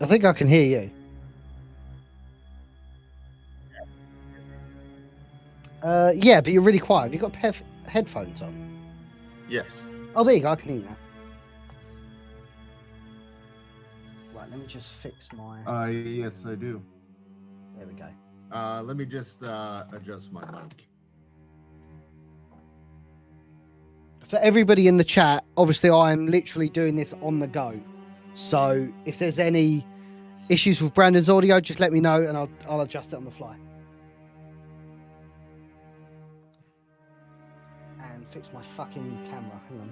[SPEAKER 1] I think I can hear you. Yeah, but you're really quiet. Have you got headphones on?
[SPEAKER 7] Yes.
[SPEAKER 1] Oh, there you go. I can hear you now. Right, let me just fix my...
[SPEAKER 7] Yes, I do.
[SPEAKER 1] There we go.
[SPEAKER 7] Let me just adjust my mic.
[SPEAKER 1] For everybody in the chat, obviously I'm literally doing this on the go. So if there's any issues with Brandon's audio, just let me know and I'll adjust it on the fly. And fix my fucking camera. Hang on.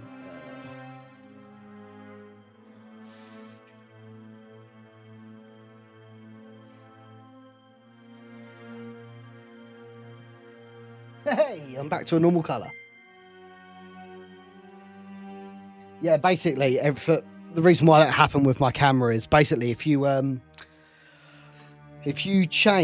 [SPEAKER 1] Hey, I'm back to a normal color. Yeah, basically, the reason why that happened with my camera is basically if you try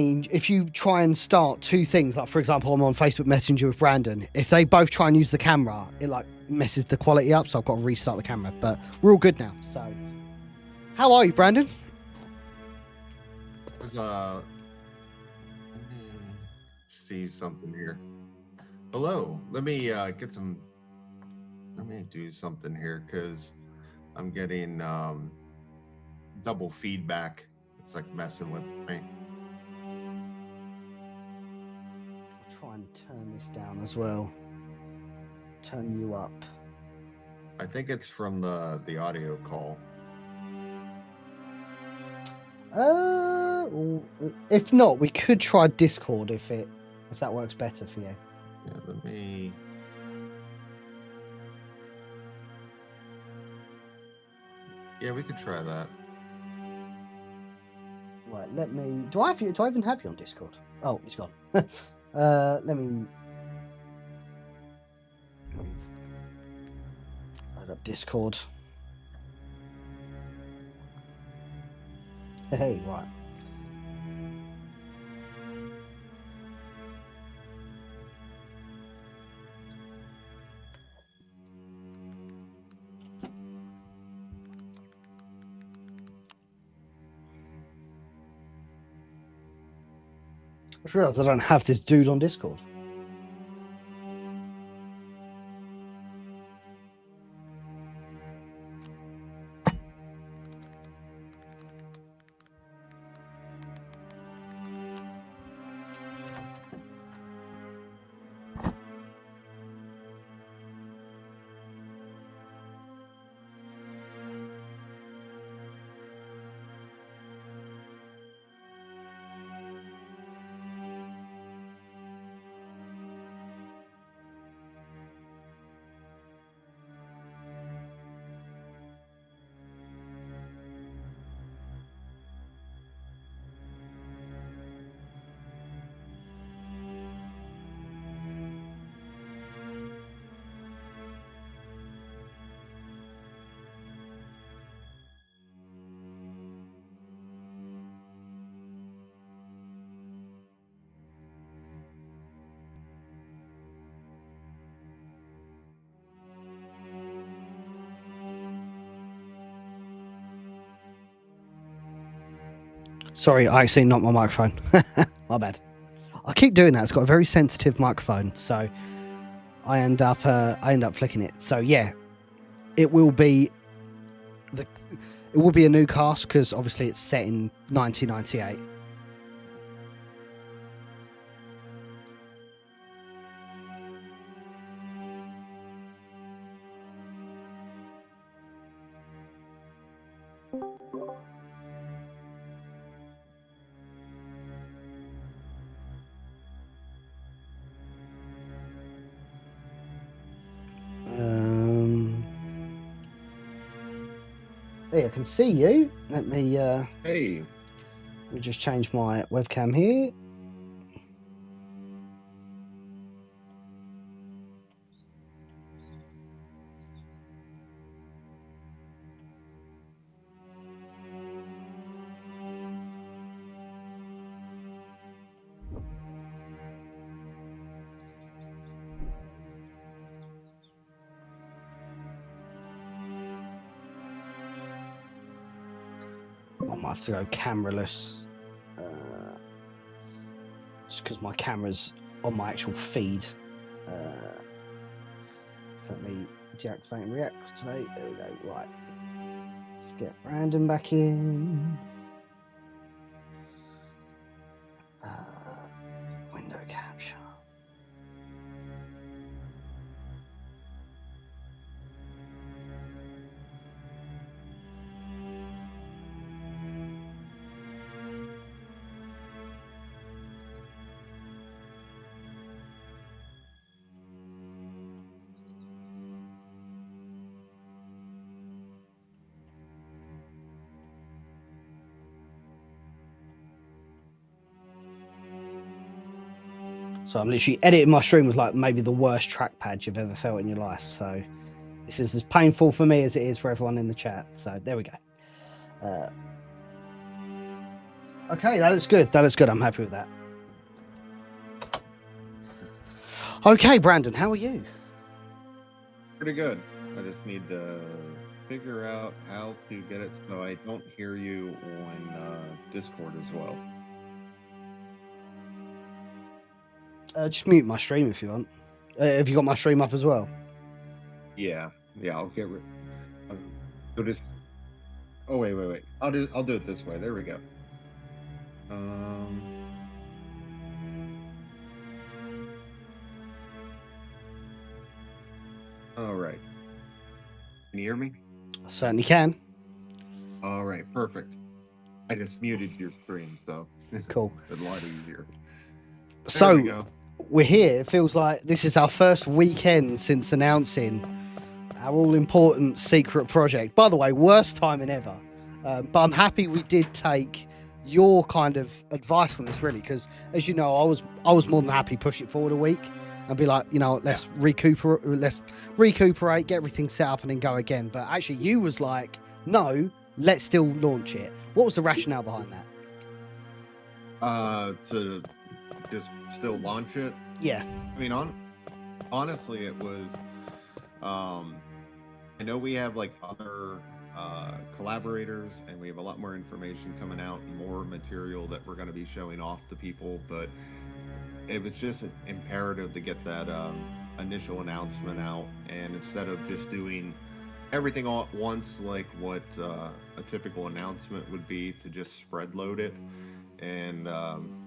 [SPEAKER 1] and start two things, like for example, I'm on Facebook Messenger with Brandon. If they both try and use the camera, it like messes the quality up. So I've got to restart the camera. But we're all good now. So, how are you, Brandon?
[SPEAKER 7] Let me see something here. Hello. Let me get some. Let me do something here because I'm getting double feedback. It's like messing with me.
[SPEAKER 1] I'll try and turn this down as well. Turn you up.
[SPEAKER 7] I think it's from the audio call.
[SPEAKER 1] If not, we could try Discord if that works better for you.
[SPEAKER 7] Yeah, let me. Yeah, we could try that.
[SPEAKER 1] Right, let me. Do I even have you on Discord? Oh, it's gone. Let me load up Discord. Hey, right. I just realised I don't have this dude on Discord. Sorry, I actually knocked my microphone. My bad. I keep doing that. It's got a very sensitive microphone, so I end up flicking it. So yeah, it will be a new cast because obviously it's set in 1998. Hey, I can see you. Let me
[SPEAKER 7] Hey.
[SPEAKER 1] let me just change my webcam here. I might have to go cameraless. Just because my camera's on my actual feed. Let me deactivate and reactivate. There we go. Right. Let's get Brandon back in. Window capture. So I'm literally editing my stream with like maybe the worst trackpad you've ever felt in your life. So this is as painful for me as it is for everyone in the chat. So there we go. Okay, that looks good. That looks good. I'm happy with that. Okay, Brandon, how are you?
[SPEAKER 7] Pretty good. I just need to figure out how to get it so I don't hear you on Discord as well.
[SPEAKER 1] Just mute my stream if you want. Have you got my stream up as well?
[SPEAKER 7] Yeah, I'll get rid. So just. Oh wait. I'll do it this way. There we go. All right. Can you hear me?
[SPEAKER 1] I certainly can.
[SPEAKER 7] All right, perfect. I just muted your stream, so
[SPEAKER 1] Cool.
[SPEAKER 7] a lot easier.
[SPEAKER 1] So
[SPEAKER 7] we go.
[SPEAKER 1] We're here. It feels like this is our first weekend since announcing our all-important secret project. By the way, worst timing ever. But I'm happy we did take your kind of advice on this, really, because as you know, I was more than happy to push it forward a week and be like, you know, let's recuperate, get everything set up, and then go again. But actually, you was like, no, let's still launch it. What was the rationale behind that?
[SPEAKER 7] To just still launch it.
[SPEAKER 1] Yeah.
[SPEAKER 7] I mean, honestly, it was. I know we have like other collaborators, and we have a lot more information coming out and more material that we're going to be showing off to people. But it was just imperative to get that initial announcement out, and instead of just doing everything all at once, like what a typical announcement would be, to just spread load it and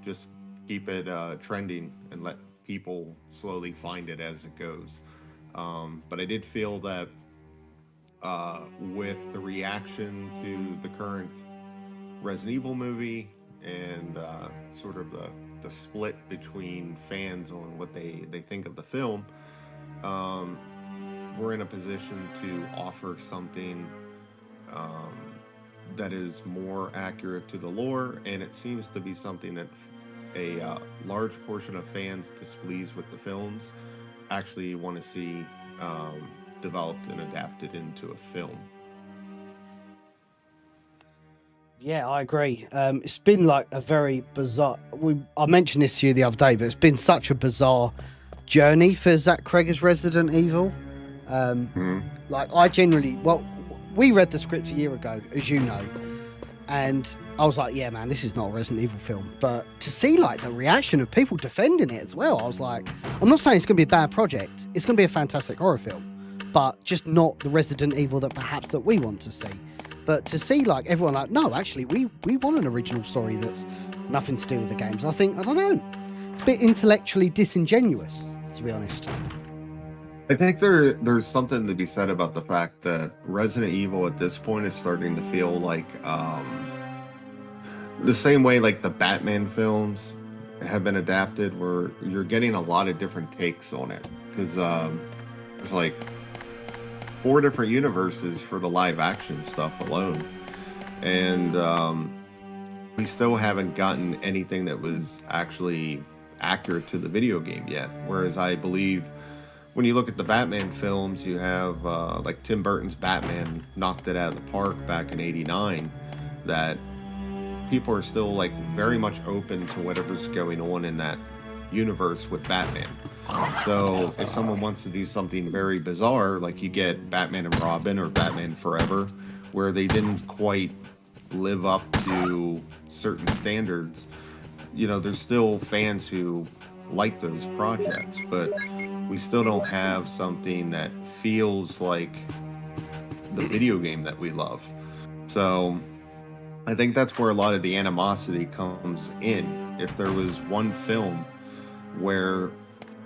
[SPEAKER 7] just keep it trending and let people slowly find it as it goes. But I did feel that with the reaction to the current Resident Evil movie and sort of the split between fans on what they think of the film, we're in a position to offer something that is more accurate to the lore, and it seems to be something that a large portion of fans displeased with the films actually want to see developed and adapted into a film.
[SPEAKER 1] Yeah, I agree. It's been like a very bizarre. I mentioned this to you the other day, but it's been such a bizarre journey for Zach Cregger's Resident Evil. Like, I genuinely, we read the script a year ago, as you know, and I was like, yeah, man, this is not a Resident Evil film. But to see like the reaction of people defending it as well, I was like, I'm not saying it's going to be a bad project. It's going to be a fantastic horror film, but just not the Resident Evil that perhaps that we want to see. But to see like everyone like, no, actually, we want an original story that's nothing to do with the games. I think, I don't know, it's a bit intellectually disingenuous, to be honest.
[SPEAKER 7] I think there's something to be said about the fact that Resident Evil at this point is starting to feel like the same way like the Batman films have been adapted, where you're getting a lot of different takes on it, because there's like 4 different universes for the live action stuff alone, and we still haven't gotten anything that was actually accurate to the video game yet. Whereas I believe when you look at the Batman films, you have like Tim Burton's Batman knocked it out of the park back in '89, that people are still like very much open to whatever's going on in that universe with Batman. So if someone wants to do something very bizarre, like you get Batman and Robin or Batman Forever, where they didn't quite live up to certain standards, you know, there's still fans who like those projects, but we still don't have something that feels like the video game that we love. So I think that's where a lot of the animosity comes in. If there was one film where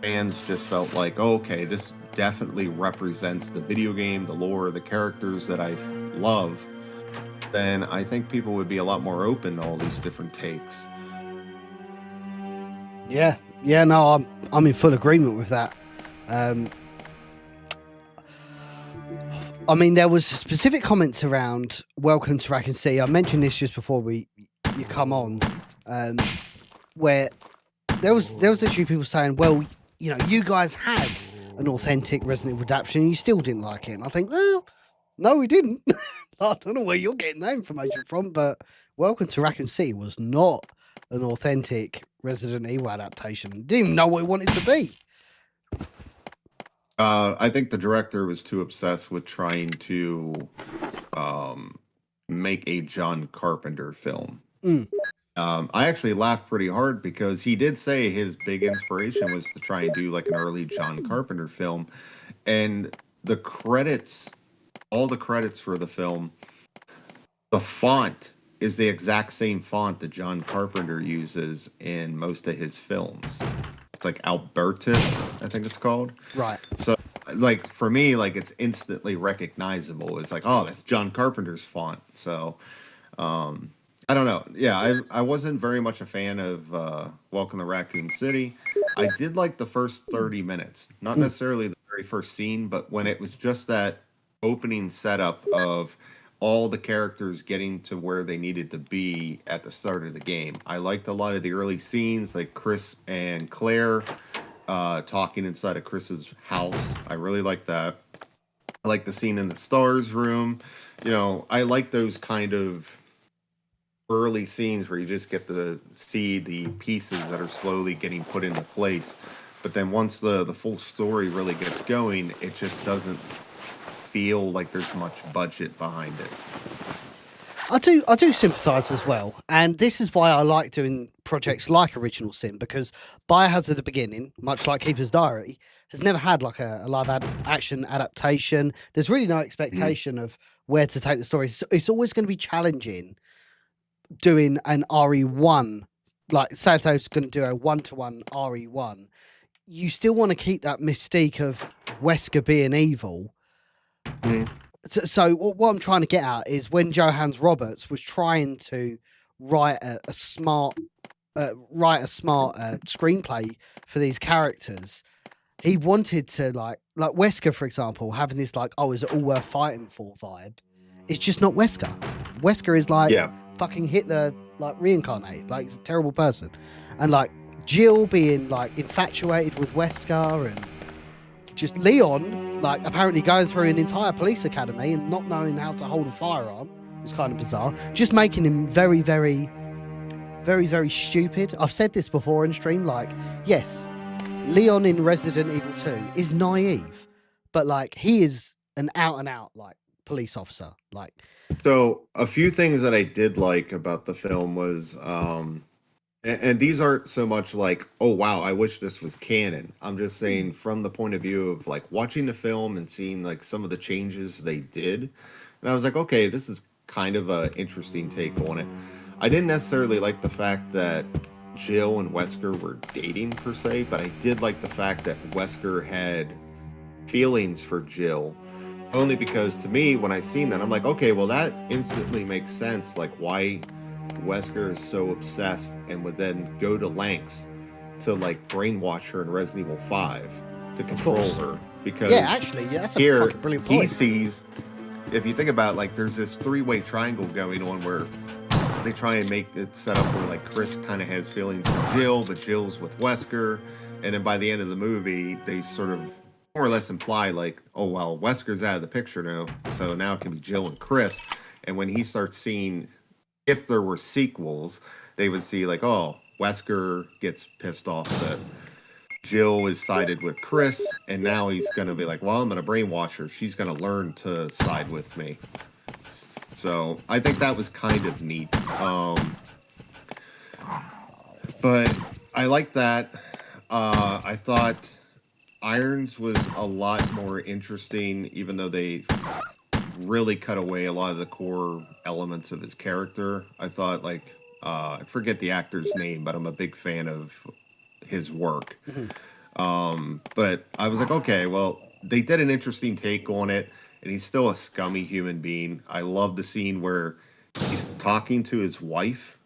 [SPEAKER 7] fans just felt like, oh, okay, this definitely represents the video game, the lore, the characters that I love, then I think people would be a lot more open to all these different takes.
[SPEAKER 1] Yeah, no, I'm in full agreement with that. I mean, there was specific comments around Welcome to Raccoon City. I mentioned this just before you come on, where there was literally people saying, well, you know, you guys had an authentic Resident Evil adaptation and you still didn't like it. And I think, well, no, we didn't. I don't know where you're getting that information from, but Welcome to Raccoon City was not an authentic Resident Evil adaptation. Didn't even know what it wanted to be.
[SPEAKER 7] I think the director was too obsessed with trying to make a John Carpenter film. I actually laughed pretty hard because he did say his big inspiration was to try and do like an early John Carpenter film. And the credits, all the credits for the film, the font is the exact same font that John Carpenter uses in most of his films. It's like Albertus, I think it's called.
[SPEAKER 1] Right.
[SPEAKER 7] So like for me, like it's instantly recognizable. It's like, oh, that's John Carpenter's font. So I don't know. Yeah, I wasn't very much a fan of Welcome to Raccoon City. I did like the first 30 minutes. Not necessarily the very first scene, but when it was just that opening setup of all the characters getting to where they needed to be at the start of the game. I liked a lot of the early scenes, like Chris and Claire talking inside of Chris's house. I really like that. I like the scene in the S.T.A.R.S room. You know, I like those kind of early scenes where you just get to see the pieces that are slowly getting put into place. But then once the full story really gets going, it just doesn't feel like there's much budget behind it.
[SPEAKER 1] I do sympathise as well, and this is why I like doing projects like Original Sin, because Biohazard at the beginning, much like Keeper's Diary, has never had like a live action adaptation. There's really no expectation of where to take the story. It's always going to be challenging doing an RE1, like say if they was going to do a 1-to-1 RE1, you still want to keep that mystique of Wesker being evil. So what I'm trying to get at is when Johannes Roberts was trying to write a smart screenplay for these characters, he wanted to like Wesker, for example, having this like, oh, is it all worth fighting for vibe. It's just not Wesker. Wesker is like fucking Hitler, like reincarnated, like he's a terrible person. And like Jill being like infatuated with Wesker, and just Leon like apparently going through an entire police academy and not knowing how to hold a firearm was kind of bizarre. Just making him very, very, very, very stupid. I've said this before in stream, like, yes, Leon in Resident Evil 2 is naive, but like he is an out and out like police officer. Like,
[SPEAKER 7] So a few things that I did like about the film was, and these aren't so much like, oh wow, I wish this was canon. I'm just saying from the point of view of like watching the film and seeing like some of the changes they did, and I was like, okay, this is kind of a interesting take on it. I didn't necessarily like the fact that Jill and Wesker were dating per se, but I did like the fact that Wesker had feelings for Jill. Only because to me, when I seen that, I'm like, okay, well, that instantly makes sense. Like, why Wesker is so obsessed and would then go to lengths to like brainwash her in Resident Evil 5 to control her. Because
[SPEAKER 1] yeah, actually, yeah, that's a
[SPEAKER 7] here
[SPEAKER 1] fucking brilliant
[SPEAKER 7] he
[SPEAKER 1] point.
[SPEAKER 7] sees, if you think about it, like, there's this three-way triangle going on where they try and make it set up where like Chris kind of has feelings for Jill, but Jill's with Wesker, and then by the end of the movie, they sort of more or less imply like, oh well, Wesker's out of the picture now, so now it can be Jill and Chris. And when he starts seeing, if there were sequels, they would see like, oh, Wesker gets pissed off that Jill is sided with Chris, and now he's gonna be like, well, I'm gonna brainwash her. She's gonna learn to side with me. So I think that was kind of neat. But I like that. I thought Irons was a lot more interesting, even though they really cut away a lot of the core elements of his character. I thought, like, I forget the actor's name, but I'm a big fan of his work. But I was like, okay, well, they did an interesting take on it, and he's still a scummy human being. I love the scene where he's talking to his wife,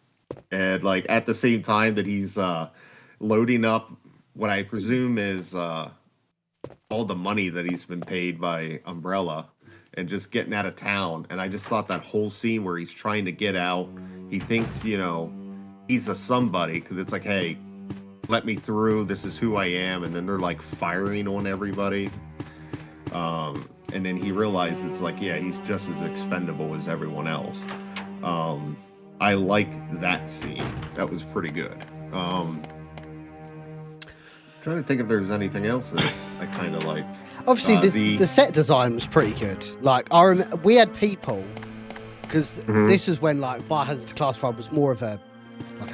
[SPEAKER 7] and, like, at the same time that he's loading up what I presume is all the money that he's been paid by Umbrella and just getting out of town. And I just thought that whole scene where he's trying to get out, he thinks, you know, he's a somebody, because it's like, hey, let me through, this is who I am. And then they're like firing on everybody. And then he realizes, like, yeah, he's just as expendable as everyone else. I liked that scene. That was pretty good. Trying to think if there was anything else that I kind of liked.
[SPEAKER 1] Obviously, the set design was pretty good. Like, I remember we had people, because this was when like Biohazard Declassified was more of a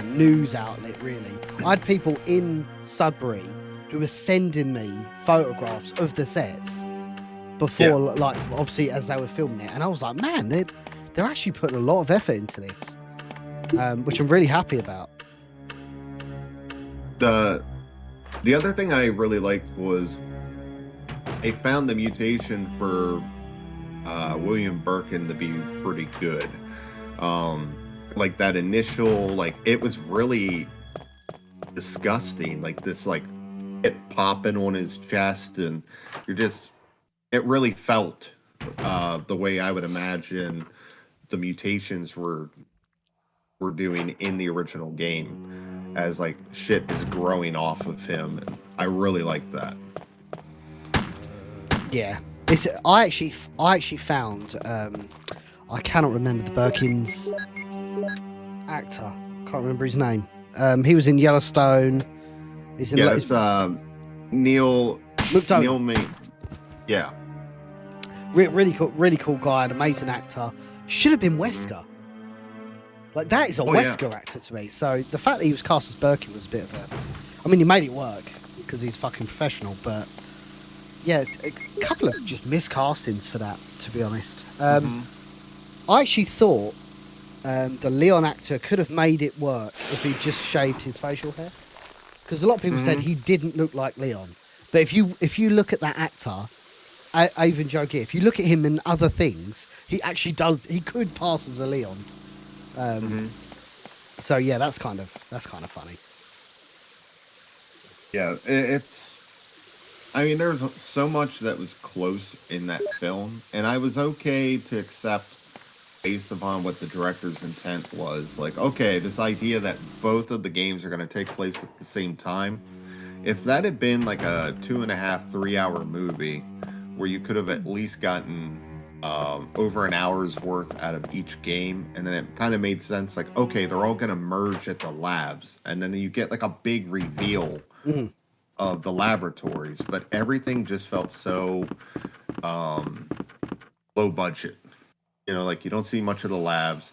[SPEAKER 1] news outlet, really. I had people in Sudbury who were sending me photographs of the sets before, like, obviously as they were filming it, and I was like, man, they're actually putting a lot of effort into this, which I'm really happy about.
[SPEAKER 7] The other thing I really liked was I found the mutation for William Birkin to be pretty good. Like that initial, like, it was really disgusting, like this like it popping on his chest, and it really felt the way I would imagine the mutations were doing in the original game, as like shit is growing off of him, and I really liked that.
[SPEAKER 1] Yeah, I actually found I cannot remember the Birkin's actor. Can't remember his name. He was in Yellowstone. He's in
[SPEAKER 7] it's Neil
[SPEAKER 1] McDonough.
[SPEAKER 7] Neil May. Yeah.
[SPEAKER 1] Really cool guy, an amazing actor. Should have been Wesker. Like, that is a Wesker actor to me. So the fact that he was cast as Birkin was a bit of a... I mean, he made it work because he's fucking professional, but yeah, a couple of just miscastings for that, to be honest. I actually thought the Leon actor could have made it work if he just shaved his facial hair, because a lot of people said he didn't look like Leon. But if you look at that actor, I even joke here, if you look at him in other things, he actually does. He could pass as a Leon. So yeah, that's kind of funny.
[SPEAKER 7] Yeah, I mean, there was so much that was close in that film, and I was okay to accept based upon what the director's intent was. Like, okay, this idea that both of the games are going to take place at the same time. If that had been like a 2.5, 3 hour movie where you could have at least gotten over an hour's worth out of each game, and then it kind of made sense, like, okay, they're all going to merge at the labs, and then you get like a big reveal of the laboratories, but everything just felt so low budget. You know, like you don't see much of the labs,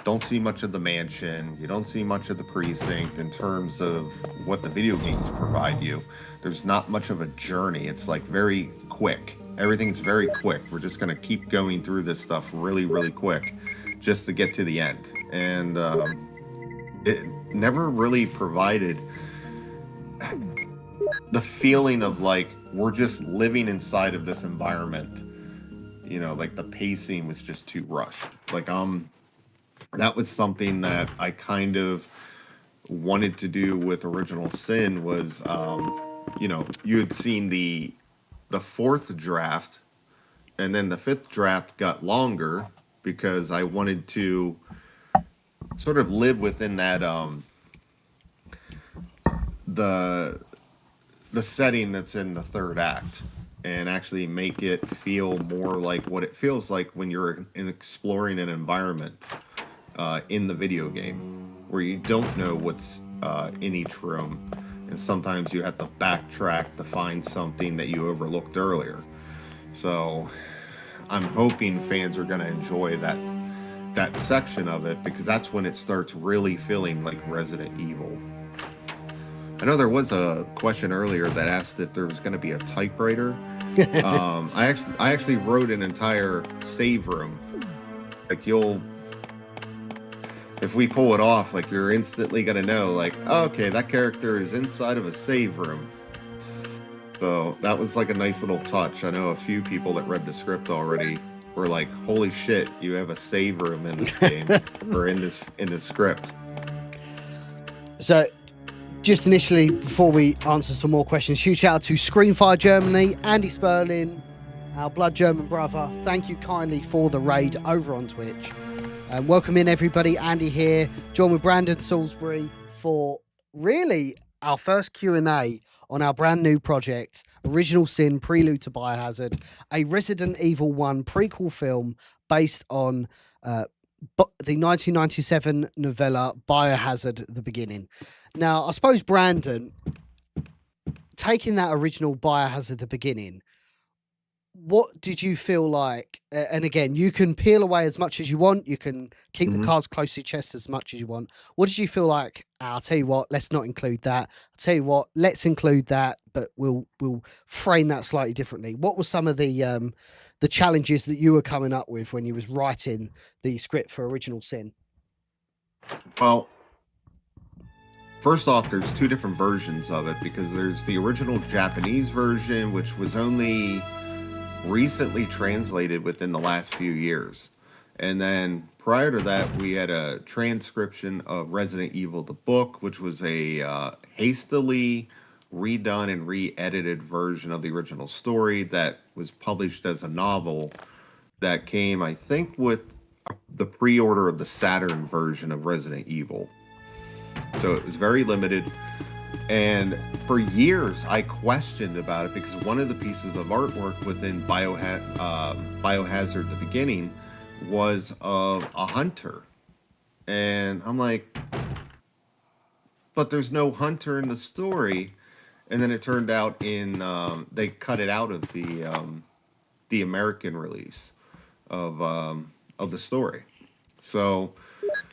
[SPEAKER 7] don't see much of the mansion, you don't see much of the precinct in terms of what the video games provide you. There's not much of a journey. It's like very quick. Everything's very quick. We're just going to keep going through this stuff really, really quick just to get to the end. And it never really provided the feeling of like we're just living inside of this environment. You know, like the pacing was just too rushed. Like that was something that I kind of wanted to do with Original Sin was you know, you had seen the fourth draft, and then the fifth draft got longer because I wanted to sort of live within that the setting that's in the third act and actually make it feel more like what it feels like when you're exploring an environment in the video game where you don't know what's in each room, and sometimes you have to backtrack to find something that you overlooked earlier. So I'm hoping fans are going to enjoy that section of it, because that's when it starts really feeling like Resident Evil. I know there was a question earlier that asked if there was going to be a typewriter. I actually wrote an entire save room. Like if we pull it off, like you're instantly going to know, like, oh, okay, that character is inside of a save room. So that was like a nice little touch. I know a few people that read the script already were like, holy shit, you have a save room in this game or in this script.
[SPEAKER 1] So just initially, before we answer some more questions, huge shout out to Screenfire Germany, Andy Sperling, our blood German brother. Thank you kindly for the raid over on Twitch. Welcome in everybody. Andy here, joined with Brandon Salsbury for really our first Q&A on our brand new project, Original Sin, Prelude to Biohazard, a Resident Evil 1 prequel film based on the 1997 novella Biohazard: The Beginning. Now, I suppose, Brandon, taking that original Biohazard: The Beginning, what did you feel like? And again, you can peel away as much as you want. You can keep the cards close to your chest as much as you want. What did you feel like? I'll tell you what, let's not include that. I'll tell you what, let's include that, but we'll frame that slightly differently. What were some of the challenges that you were coming up with when you was writing the script for Original Sin?
[SPEAKER 7] Well, first off, there's two different versions of it, because there's the original Japanese version, which was only recently translated within the last few years. And then prior to that, we had a transcription of Resident Evil, the book, which was a hastily redone and re-edited version of the original story that was published as a novel that came, I think, with the pre-order of the Saturn version of Resident Evil. So it was very limited. And for years, I questioned about it, because one of the pieces of artwork within Biohazard: The Beginning was of a hunter. And I'm like, but there's no hunter in the story. And then it turned out they cut it out of the American release of the story. So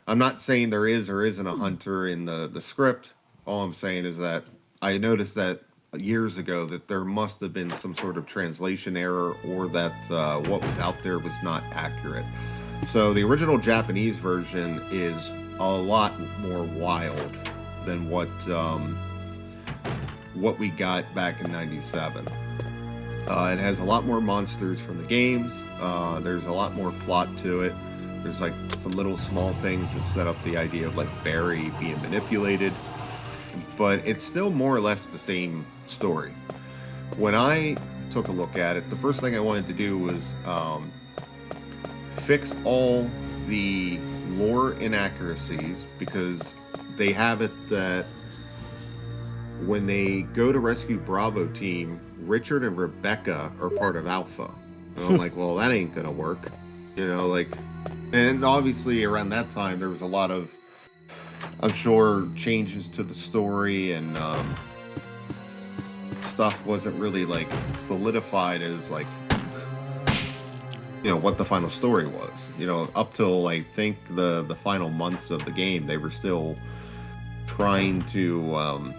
[SPEAKER 7] I'm not saying there is or isn't a hunter in the script. All I'm saying is that I noticed that years ago that there must have been some sort of translation error, or that what was out there was not accurate. So the original Japanese version is a lot more wild than what we got back in '97. It has a lot more monsters from the games. There's a lot more plot to it. There's like some little small things that set up the idea of like Barry being manipulated. But it's still more or less the same story. When I took a look at it, the first thing I wanted to do was fix all the lore inaccuracies, because they have it that when they go to rescue Bravo team, Richard and Rebecca are part of Alpha. And I'm like, well, that ain't gonna work. You know, like, and obviously around that time there was a lot of, I'm sure, changes to the story, and stuff wasn't really like solidified as like what the final story was. Up till I think the final months of the game, they were still trying to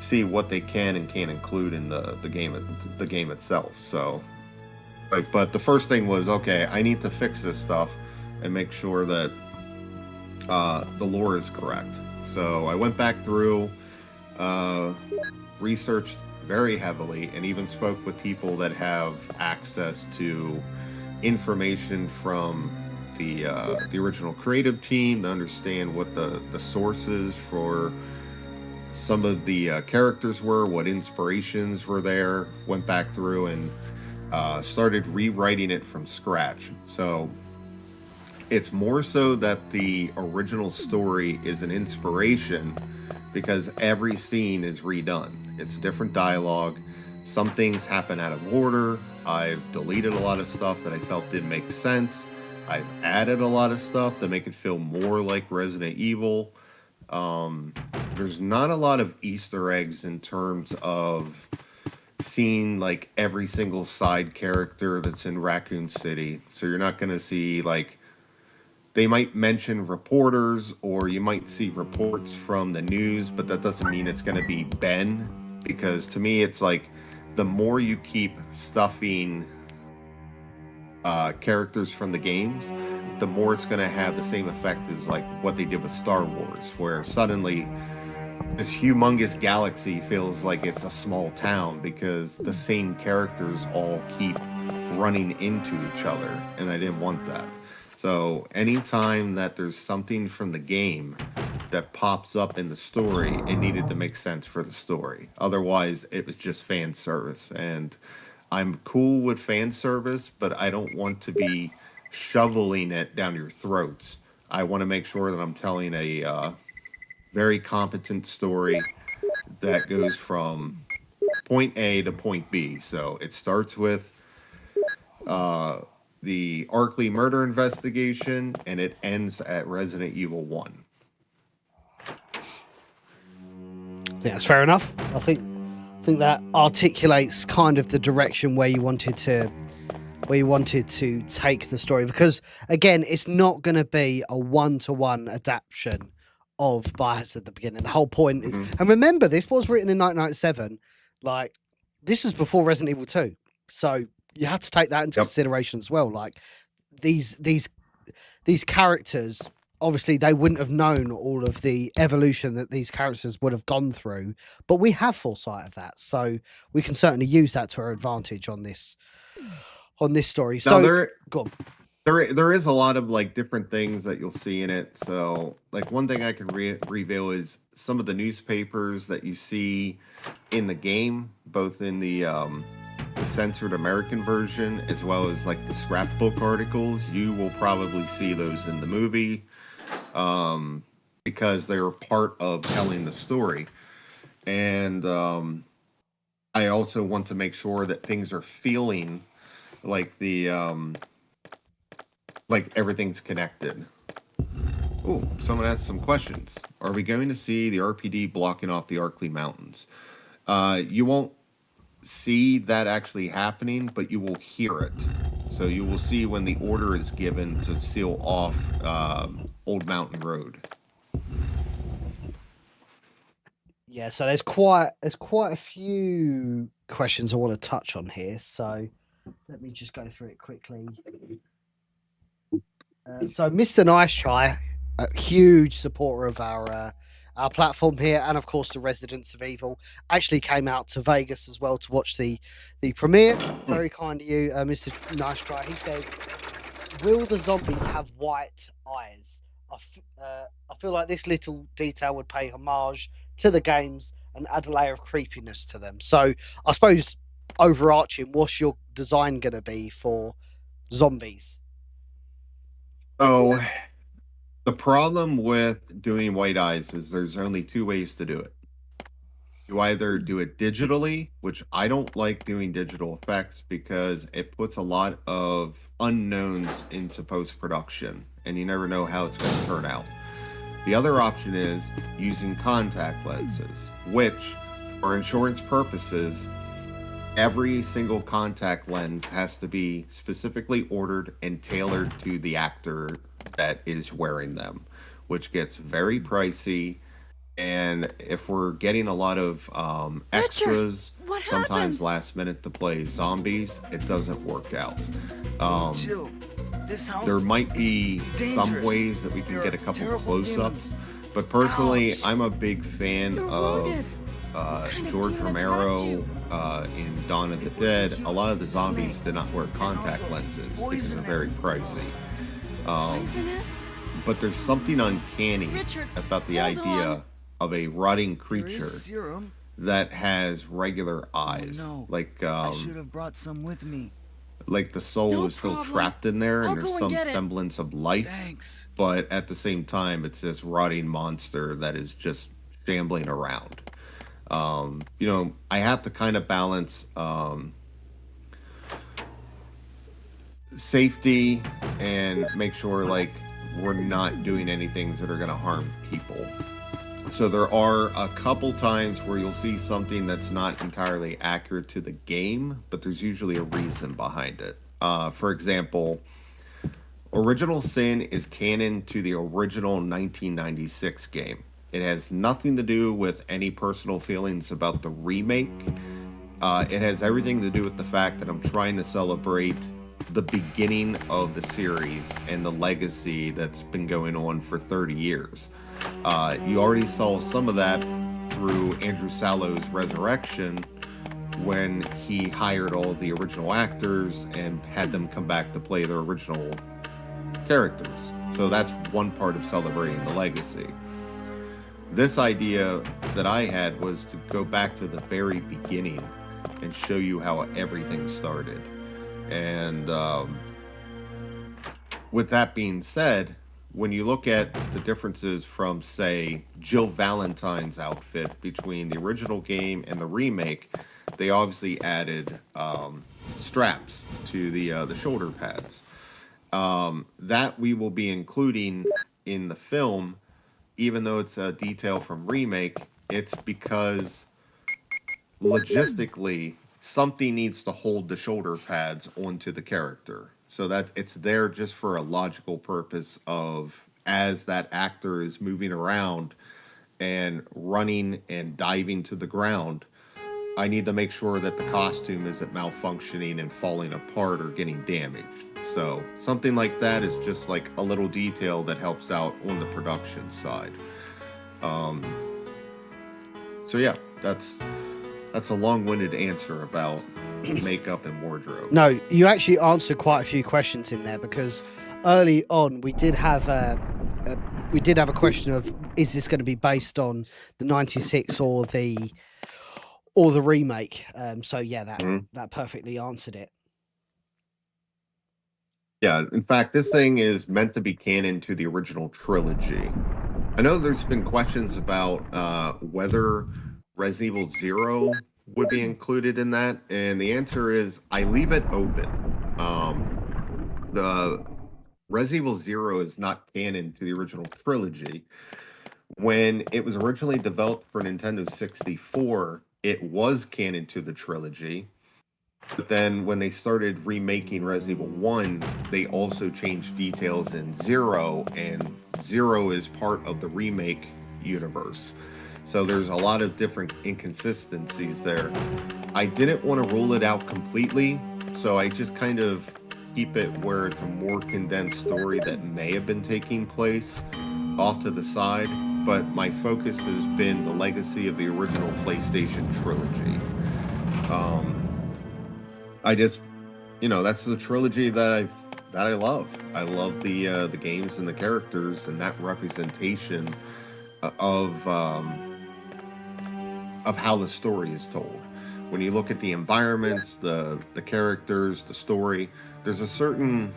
[SPEAKER 7] see what they can and can't include in the game itself. So, but the first thing was, okay, I need to fix this stuff and make sure that the lore is correct. So I went back through, researched very heavily, and even spoke with people that have access to information from the original creative team to understand what the sources for some of the characters were, what inspirations were there. Went back through and started rewriting it from scratch. So it's more so that the original story is an inspiration because every scene is redone. It's different dialogue. Some things happen out of order. I've deleted a lot of stuff that I felt didn't make sense. I've added a lot of stuff to make it feel more like Resident Evil. There's not a lot of Easter eggs in terms of seeing like every single side character that's in Raccoon City. So you're not going to see like, they might mention reporters or you might see reports from the news, but that doesn't mean it's going to be Ben, because to me it's like the more you keep stuffing characters from the games, the more it's going to have the same effect as like what they did with Star Wars, where suddenly this humongous galaxy feels like it's a small town because the same characters all keep running into each other, and I didn't want that. So anytime that there's something from the game that pops up in the story, it needed to make sense for the story. Otherwise, it was just fan service. And I'm cool with fan service, but I don't want to be shoveling it down your throats. I want to make sure that I'm telling a very competent story that goes from point A to point B. So it starts with the Arklay murder investigation, and it ends at Resident Evil 1.
[SPEAKER 1] I think that's fair enough. I think that articulates kind of the direction where you wanted to take the story, because again, it's not going to be a one-to-one adaptation of Biohazard at the beginning. The whole point is, and remember, this was written in 1997. Like, this was before Resident Evil 2, so you have to take that into consideration as well. Like, these characters, obviously they wouldn't have known all of the evolution that these characters would have gone through, but we have foresight of that, so we can certainly use that to our advantage on this story.
[SPEAKER 7] Now,
[SPEAKER 1] So go on.
[SPEAKER 7] there is a lot of like different things that you'll see in it. So like one thing I can reveal is some of the newspapers that you see in the game, both in the censored American version as well as like the scrapbook articles. You will probably see those in the movie because they're part of telling the story. And I also want to make sure that things are feeling like the like everything's connected. Oh, someone asked some questions. Are we going to see the RPD blocking off the Arklay Mountains? You won't see that actually happening, but you will hear it. So you will see when the order is given to seal off Old Mountain Road.
[SPEAKER 1] Yeah, so there's quite a few questions I want to touch on here. So let me just go through it quickly. So Mr. Nice Try, a huge supporter of our platform here, and of course the Residents of Evil, actually came out to Vegas as well to watch the premiere. Very kind of you, Mr. Nice Try. He says, "Will the zombies have white eyes? I feel like this little detail would pay homage to the games and add a layer of creepiness to them." So I suppose overarching, what's your design going to be for zombies?
[SPEAKER 7] So the problem with doing white eyes is there's only two ways to do it. You either do it digitally, which I don't like doing digital effects because it puts a lot of unknowns into post-production and you never know how it's going to turn out. The other option is using contact lenses, which for insurance purposes every single contact lens has to be specifically ordered and tailored to the actor that is wearing them, which gets very pricey. And if we're getting a lot of extras,
[SPEAKER 5] what
[SPEAKER 7] sometimes
[SPEAKER 5] happened?
[SPEAKER 7] last minute to play zombies, it doesn't work out.
[SPEAKER 3] Jill, this house
[SPEAKER 7] There might be
[SPEAKER 3] is
[SPEAKER 7] some
[SPEAKER 3] dangerous.
[SPEAKER 7] ways that we can
[SPEAKER 3] There
[SPEAKER 7] get
[SPEAKER 3] are
[SPEAKER 7] a couple
[SPEAKER 3] terrible
[SPEAKER 7] close-ups,
[SPEAKER 3] demons.
[SPEAKER 7] but personally,
[SPEAKER 3] Ouch.
[SPEAKER 7] I'm a big fan
[SPEAKER 5] You're
[SPEAKER 7] of
[SPEAKER 5] wounded. Kind of
[SPEAKER 7] George
[SPEAKER 5] demon attacked
[SPEAKER 7] Romero
[SPEAKER 5] you.
[SPEAKER 7] in Dawn of the
[SPEAKER 3] It was a
[SPEAKER 7] Dead. A
[SPEAKER 3] huge
[SPEAKER 7] lot of the zombies
[SPEAKER 3] snake,
[SPEAKER 7] did not wear
[SPEAKER 3] and
[SPEAKER 7] contact
[SPEAKER 3] also
[SPEAKER 7] lenses because they're very
[SPEAKER 3] poisonous.
[SPEAKER 7] pricey.
[SPEAKER 5] Poisonous?
[SPEAKER 7] But there's something uncanny
[SPEAKER 5] Richard,
[SPEAKER 7] about the
[SPEAKER 5] hold
[SPEAKER 7] idea
[SPEAKER 5] on.
[SPEAKER 7] of a rotting
[SPEAKER 3] There
[SPEAKER 7] creature
[SPEAKER 3] is serum.
[SPEAKER 7] that has regular eyes,
[SPEAKER 3] Oh, no.
[SPEAKER 7] like
[SPEAKER 3] I should have brought some with me.
[SPEAKER 7] like the soul
[SPEAKER 5] No
[SPEAKER 7] is still
[SPEAKER 5] problem.
[SPEAKER 7] trapped in there,
[SPEAKER 5] I'll
[SPEAKER 7] and there's
[SPEAKER 5] go and
[SPEAKER 7] some
[SPEAKER 5] get it.
[SPEAKER 7] semblance of life.
[SPEAKER 3] Thanks.
[SPEAKER 7] But at the same time, it's this rotting monster that is just shambling around. I have to kind of balance safety and make sure like we're not doing any things that are going to harm people. So there are a couple times where you'll see something that's not entirely accurate to the game, but there's usually a reason behind it. For example, Original Sin is canon to the original 1996 game. It has nothing to do with any personal feelings about the remake. It has everything to do with the fact that I'm trying to celebrate the beginning of the series and the legacy that's been going on for 30 years. You already saw some of that through Andrew Sallow's Resurrection, when he hired all of the original actors and had them come back to play their original characters. So that's one part of celebrating the legacy. This idea that I had was to go back to the very beginning and show you how everything started. And with that being said, when you look at the differences from, say, Jill Valentine's outfit between the original game and the remake, they obviously added straps to the shoulder pads. That we will be including in the film, even though it's a detail from remake. It's because logistically something needs to hold the shoulder pads onto the character, so that it's there just for a logical purpose of, as that actor is moving around and running and diving to the ground, I need to make sure that the costume isn't malfunctioning and falling apart or getting damaged. So something like that is just like a little detail that helps out on the production side. So yeah, that's a long-winded answer about makeup and wardrobe.
[SPEAKER 1] No, you actually answered quite a few questions in there, because early on we did have a question of, is this going to be based on the 96 or the remake? So yeah, that perfectly answered it.
[SPEAKER 7] Yeah, in fact, this thing is meant to be canon to the original trilogy. I know there's been questions about whether Resident Evil 0 would be included in that, and the answer is I leave it open. The Resident Evil 0 is not canon to the original trilogy. When it was originally developed for Nintendo 64, it was canon to the trilogy. But then when they started remaking Resident Evil 1, they also changed details in 0, and 0 is part of the remake universe. So there's a lot of different inconsistencies there. I didn't want to rule it out completely, so I just kind of keep it where it's a more condensed story that may have been taking place off to the side, but my focus has been the legacy of the original PlayStation trilogy. I just, that's the trilogy that I love. I love the games and the characters and that representation of how the story is told. When you look at the environments, the characters, the story, there's a certain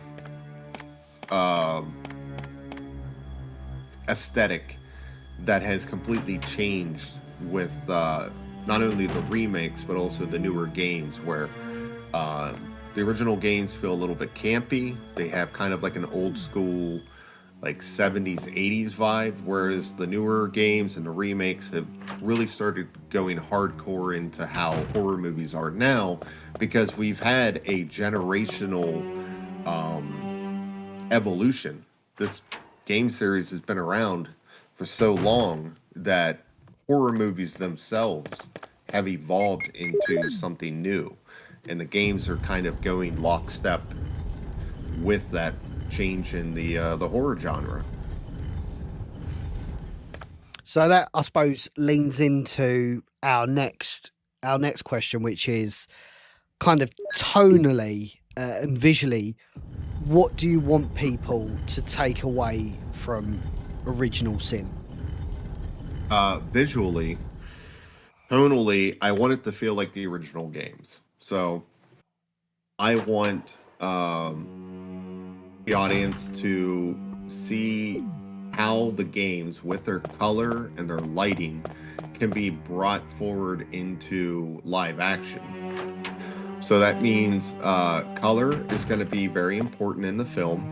[SPEAKER 7] aesthetic that has completely changed with not only the remakes but also the newer games, where the original games feel a little bit campy. They have kind of like an old school, like 70s, 80s vibe, whereas the newer games and the remakes have really started going hardcore into how horror movies are now, because we've had a generational evolution. This game series has been around for so long that horror movies themselves have evolved into something new, and the games are kind of going lockstep with that change in the horror genre.
[SPEAKER 1] So that, I suppose, leans into our next question, which is kind of tonally and visually, what do you want people to take away from Original Sin?
[SPEAKER 7] Visually, tonally, I want it to feel like the original games. So I want the audience to see how the games, with their color and their lighting, can be brought forward into live action. So that means color is going to be very important in the film.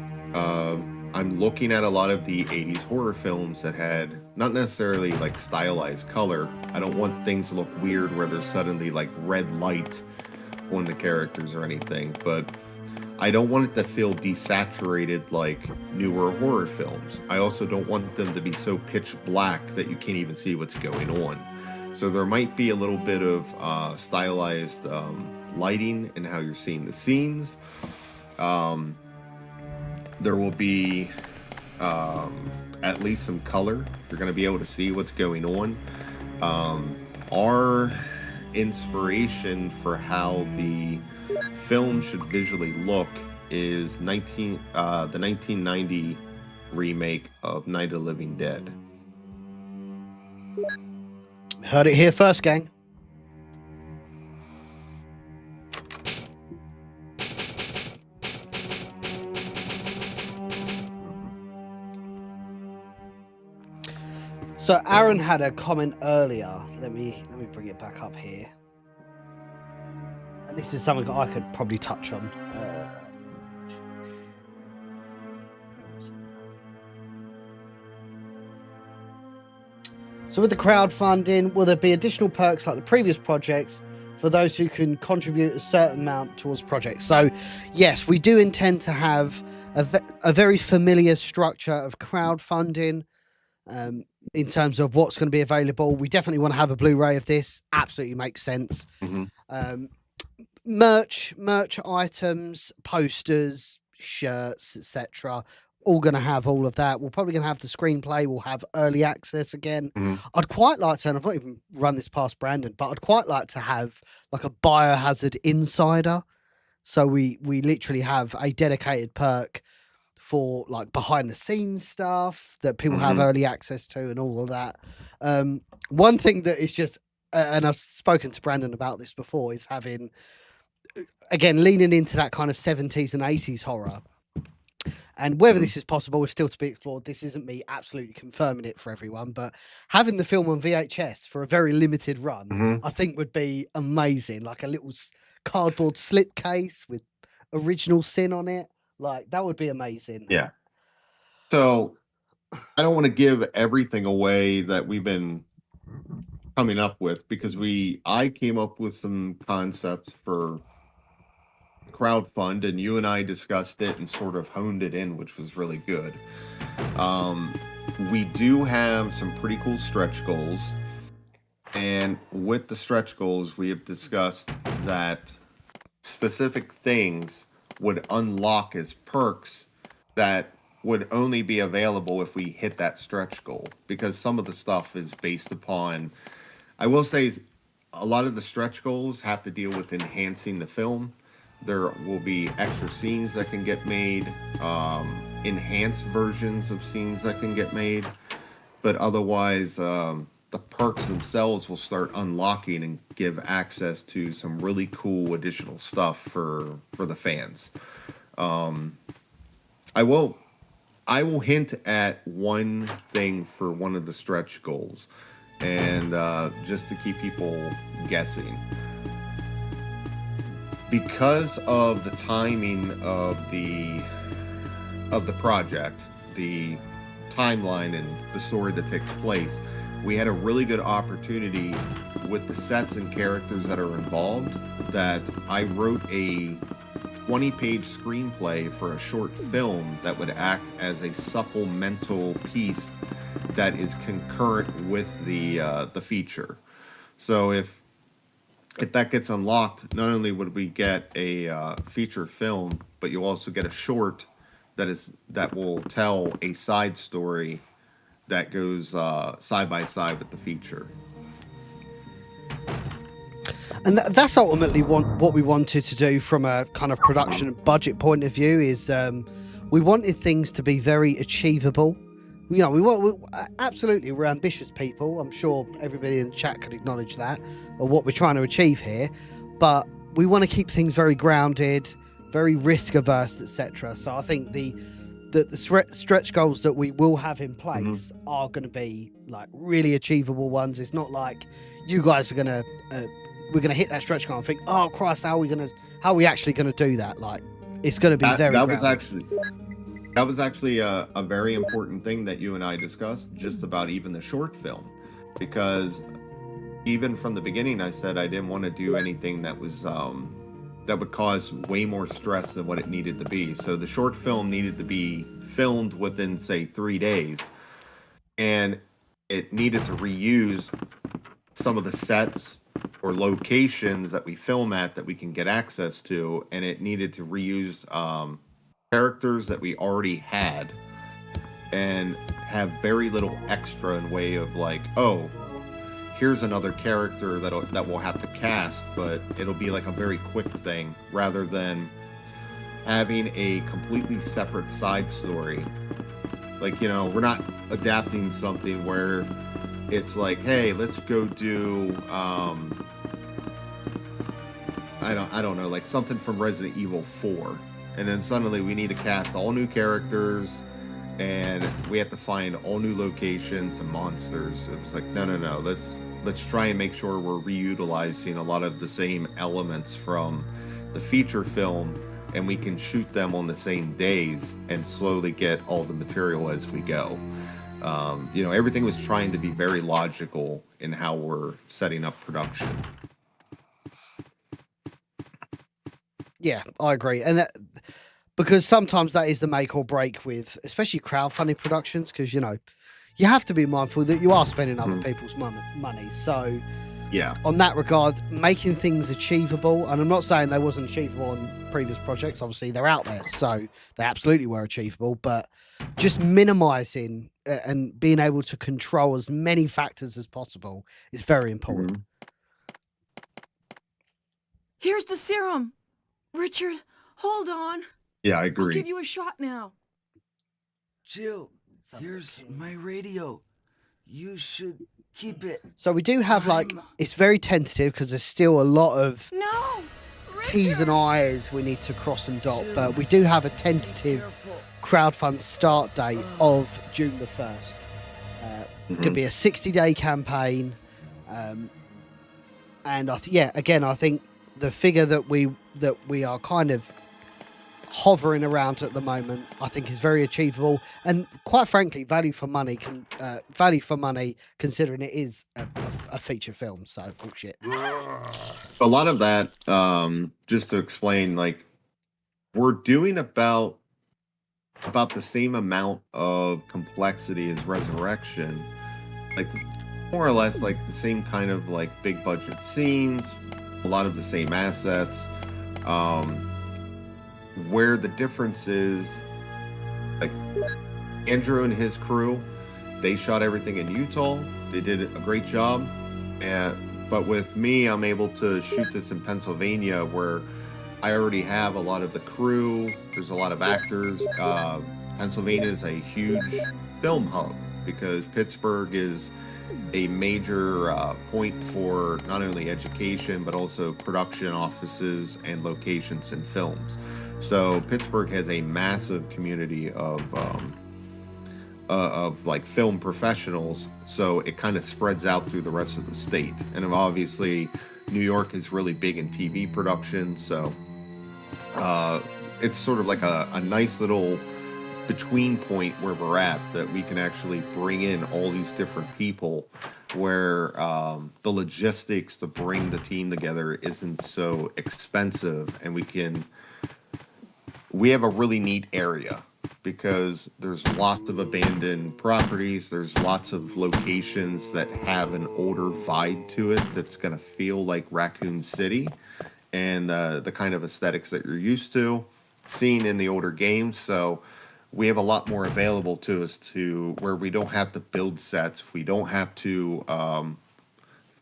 [SPEAKER 7] I'm looking at a lot of the 80s horror films that had not necessarily like stylized color. I don't want things to look weird where there's suddenly like red light on the characters or anything, but I don't want it to feel desaturated like newer horror films. I also don't want them to be so pitch black that you can't even see what's going on. So there might be a little bit of stylized lighting in how you're seeing the scenes. There will be at least some color. You're going to be able to see what's going on. Our inspiration for how the film should visually look is the 1990 remake of Night of the Living Dead.
[SPEAKER 1] Heard it here first, gang. So Aaron had a comment earlier. Let me bring it back up here. And this is something that I could probably touch on. So with the crowdfunding, will there be additional perks like the previous projects for those who can contribute a certain amount towards projects? So yes, we do intend to have a very familiar structure of crowdfunding in terms of what's going to be available. We definitely want to have a Blu-ray of this. Absolutely makes sense. Mm-hmm. Merch items, posters, shirts, etc. All going to have all of that. We're probably going to have the screenplay. We'll have early access again. Mm-hmm. I'd quite like to, and I've not even run this past Brandon, but I'd quite like to have like a Biohazard insider. So we literally have a dedicated perk for like behind the scenes stuff that people have early access to and all of that. One thing that is just, and I've spoken to Brandon about this before, is having, again, leaning into that kind of 70s and 80s horror. And whether this is possible is still to be explored. This isn't me absolutely confirming it for everyone, but having the film on VHS for a very limited run, I think would be amazing. Like a little cardboard slipcase with Original Sin on it. Like, that would be amazing.
[SPEAKER 7] Yeah. So I don't want to give everything away that we've been coming up with, because I came up with some concepts for crowdfund, and you and I discussed it and sort of honed it in, which was really good. We do have some pretty cool stretch goals, and with the stretch goals, we have discussed that specific things would unlock as perks that would only be available if we hit that stretch goal, because some of the stuff is based upon, I will say, a lot of the stretch goals have to deal with enhancing the film. There will be extra scenes that can get made, enhanced versions of scenes that can get made, but otherwise the perks themselves will start unlocking and give access to some really cool additional stuff for the fans. I will hint at one thing for one of the stretch goals, and just to keep people guessing. Because of the timing of the project, the timeline and the story that takes place, we had a really good opportunity with the sets and characters that are involved, that I wrote a 20-page screenplay for a short film that would act as a supplemental piece that is concurrent with the feature. So if that gets unlocked, not only would we get a feature film, but you'll also get a short that will tell a side story that goes side by side with the feature.
[SPEAKER 1] And that's ultimately what we wanted to do from a kind of production and budget point of view. Is we wanted things to be very achievable. You know, absolutely, we're ambitious people. I'm sure everybody in the chat could acknowledge that, or what we're trying to achieve here. But we want to keep things very grounded, very risk averse, etc. So I think the stretch goals that we will have in place are going to be like really achievable ones. It's not like you guys are going to we're going to hit that stretch goal and think, oh Christ, how are we actually going to do that? Like, it's going to be very grounded.
[SPEAKER 7] That was actually a very important thing that you and I discussed, just about even the short film, because even from the beginning I said I didn't want to do anything that was that would cause way more stress than what it needed to be. So the short film needed to be filmed within, say, 3 days, and it needed to reuse some of the sets or locations that we film at that we can get access to, and it needed to reuse characters that we already had and have very little extra in way of like, oh, here's another character that we'll have to cast, but it'll be like a very quick thing rather than having a completely separate side story. Like, you know, we're not adapting something where it's like, hey, let's go do I don't know, like something from Resident Evil 4, and then suddenly we need to cast all new characters and we have to find all new locations and monsters. It was like, no, let's try and make sure we're reutilizing a lot of the same elements from the feature film, and we can shoot them on the same days and slowly get all the material as we go. You know, everything was trying to be very logical in how we're setting up production.
[SPEAKER 1] Yeah, I agree. And that, because sometimes that is the make or break with, especially crowdfunding productions, because, you know, you have to be mindful that you are spending other people's money. So,
[SPEAKER 7] yeah,
[SPEAKER 1] on that regard, making things achievable, and I'm not saying they wasn't achievable on previous projects, obviously they're out there, so they absolutely were achievable, but just minimizing and being able to control as many factors as possible is very important.
[SPEAKER 5] Here's the serum. Richard, hold on.
[SPEAKER 7] Yeah, I agree.
[SPEAKER 5] I'll give you a shot now.
[SPEAKER 3] Jill, here's my radio. You should keep it.
[SPEAKER 1] So we do have, like, it's very tentative because there's still a lot of
[SPEAKER 5] No,
[SPEAKER 1] T's and I's we need to cross and dot, but we do have a tentative crowdfund start date of June the 1st. It could be a 60-day campaign, and I think the figure that we are kind of hovering around at the moment, I think, is very achievable, and quite frankly, value for money, considering it is a feature film. So bullshit.
[SPEAKER 7] A lot of that, just to explain, like, we're doing about the same amount of complexity as Resurrection, like more or less like the same kind of like big budget scenes, a lot of the same assets. Where the difference is, like, Andrew and his crew, they shot everything in Utah. They did a great job. But with me, I'm able to shoot this in Pennsylvania, where I already have a lot of the crew. There's a lot of actors. Pennsylvania is a huge film hub because Pittsburgh is a major point for not only education, but also production offices and locations in films. So Pittsburgh has a massive community of like film professionals. So it kind of spreads out through the rest of the state. And obviously New York is really big in TV production. So it's sort of like a nice little between point where we're at, that we can actually bring in all these different people, where the logistics to bring the team together isn't so expensive, and we have a really neat area because there's lots of abandoned properties. There's lots of locations that have an older vibe to it that's going to feel like Raccoon City, and the kind of aesthetics that you're used to seeing in the older games. So we have a lot more available to us, to where we don't have to build sets. We don't have to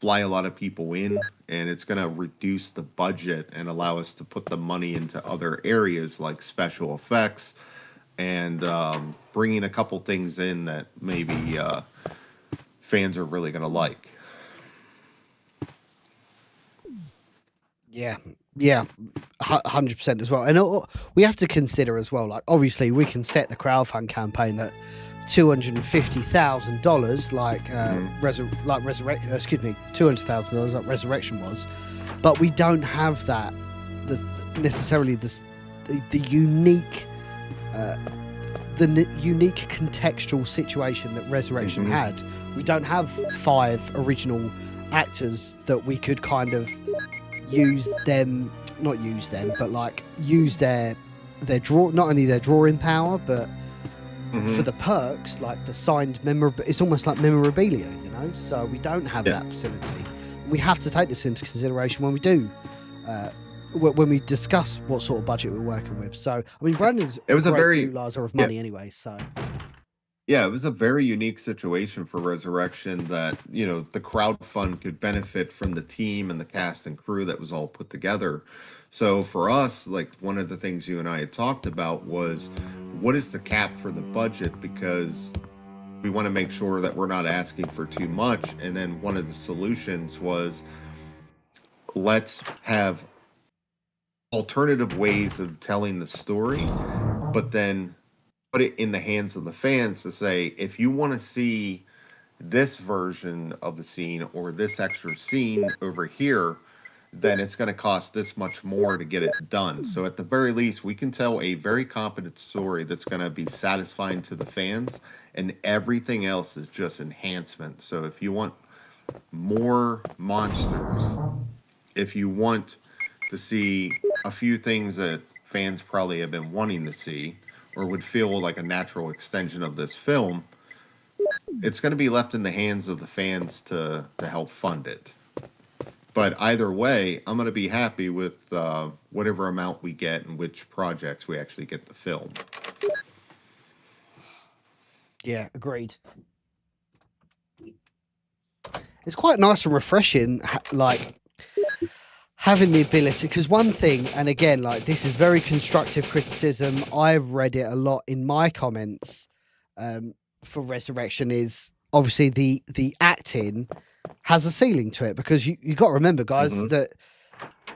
[SPEAKER 7] fly a lot of people in, and it's going to reduce the budget and allow us to put the money into other areas like special effects, and bringing a couple things in that maybe fans are really going to like.
[SPEAKER 1] Yeah, 100% as well. And we have to consider as well, like, obviously we can set the crowdfund campaign at $250,000, like $200,000 like Resurrection was, but we don't have that necessarily the unique unique contextual situation that Resurrection had. We don't have 5 original actors that we could kind of use their draw, not only their drawing power, but for the perks, like the signed it's almost like memorabilia, you know. So we don't have that facility. We have to take this into consideration when we do when we discuss what sort of budget we're working with. So I mean, Brandon's
[SPEAKER 7] it was a very
[SPEAKER 1] Laza of money anyway, so
[SPEAKER 7] yeah, it was a very unique situation for Resurrection, that, you know, the crowdfund could benefit from the team and the cast and crew that was all put together. So for us, like, one of the things you and I had talked about was, what is the cap for the budget? Because we want to make sure that we're not asking for too much. And then one of the solutions was, let's have alternative ways of telling the story, but then put it in the hands of the fans to say, if you want to see this version of the scene or this extra scene over here, then it's going to cost this much more to get it done. So at the very least, we can tell a very competent story that's going to be satisfying to the fans, and everything else is just enhancement. So if you want more monsters, if you want to see a few things that fans probably have been wanting to see, or would feel like a natural extension of this film, it's going to be left in the hands of the fans to help fund it. But either way, I'm going to be happy with whatever amount we get and which projects we actually get to film.
[SPEAKER 1] Yeah, agreed. It's quite nice and refreshing, like, having the ability, because one thing, and again, like, this is very constructive criticism, I've read it a lot in my comments for Resurrection, is obviously the acting has a ceiling to it, because you got to remember, guys, that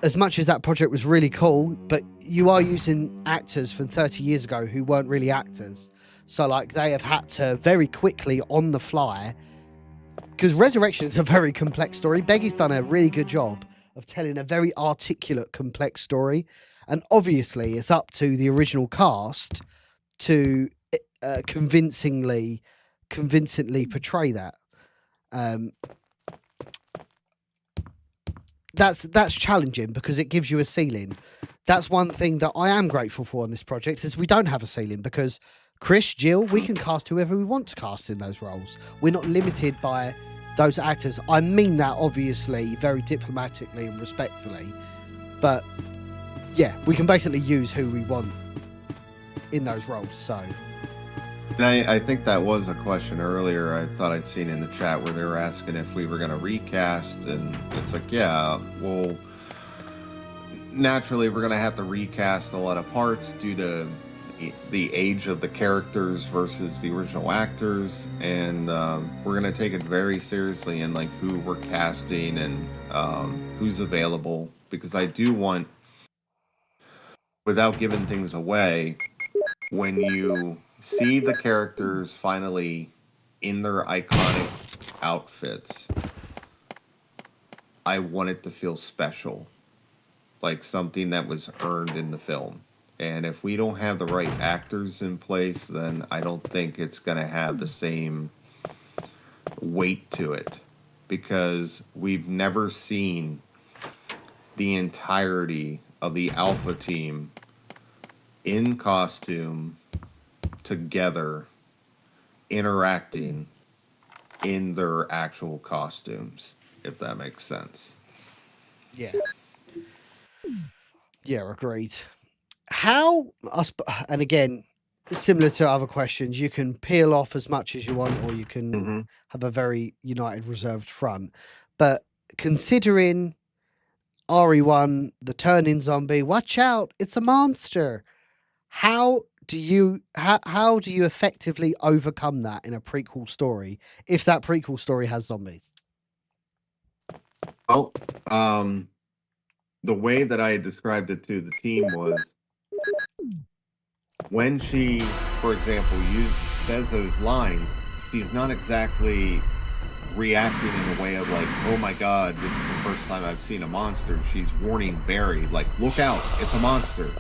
[SPEAKER 1] as much as that project was really cool, but you are using actors from 30 years ago who weren't really actors. So, like, they have had to very quickly, on the fly, because Resurrection is a very complex story. Beggy's done a really good job of telling a very articulate, complex story. And obviously it's up to the original cast to convincingly portray that. That's challenging, because it gives you a ceiling. That's one thing that I am grateful for on this project, is we don't have a ceiling, because Chris, Jill, we can cast whoever we want to cast in those roles. We're not limited by those actors. I mean that obviously very diplomatically and respectfully, but yeah, we can basically use who we want in those roles. So,
[SPEAKER 7] and I think that was a question earlier I thought I'd seen in the chat, where they were asking if we were going to recast, and it's like, yeah, well, naturally we're going to have to recast a lot of parts due to the age of the characters versus the original actors, and we're going to take it very seriously in, like, who we're casting and who's available, because I do want, without giving things away, when you see the characters finally in their iconic outfits, I want it to feel special, like something that was earned in the film. And if we don't have the right actors in place, then I don't think it's going to have the same weight to it, because we've never seen the entirety of the Alpha team in costume together interacting in their actual costumes, if that makes sense.
[SPEAKER 1] Yeah. Yeah, agreed. How, and again, similar to other questions, you can peel off as much as you want, or you can have a very united, reserved front. But considering RE1, the turn-in zombie, watch out, it's a monster. How do you effectively overcome that in a prequel story if that prequel story has zombies?
[SPEAKER 7] Well, the way that I described it to the team was when she, for example, says those lines, she's not exactly reacting in a way of like, oh my god, this is the first time I've seen a monster. She's warning Barry, like, look out, it's a monster.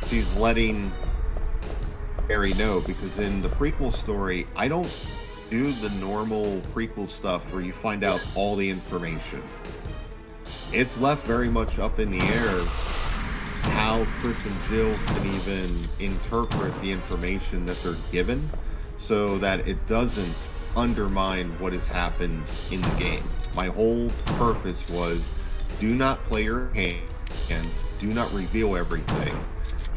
[SPEAKER 7] She's letting Barry know, because in the prequel story, I don't do the normal prequel stuff where you find out all the information. It's left very much up in the air how Chris and Jill can even interpret the information that they're given so that it doesn't undermine what has happened in the game. My whole purpose was, do not play your hand and do not reveal everything.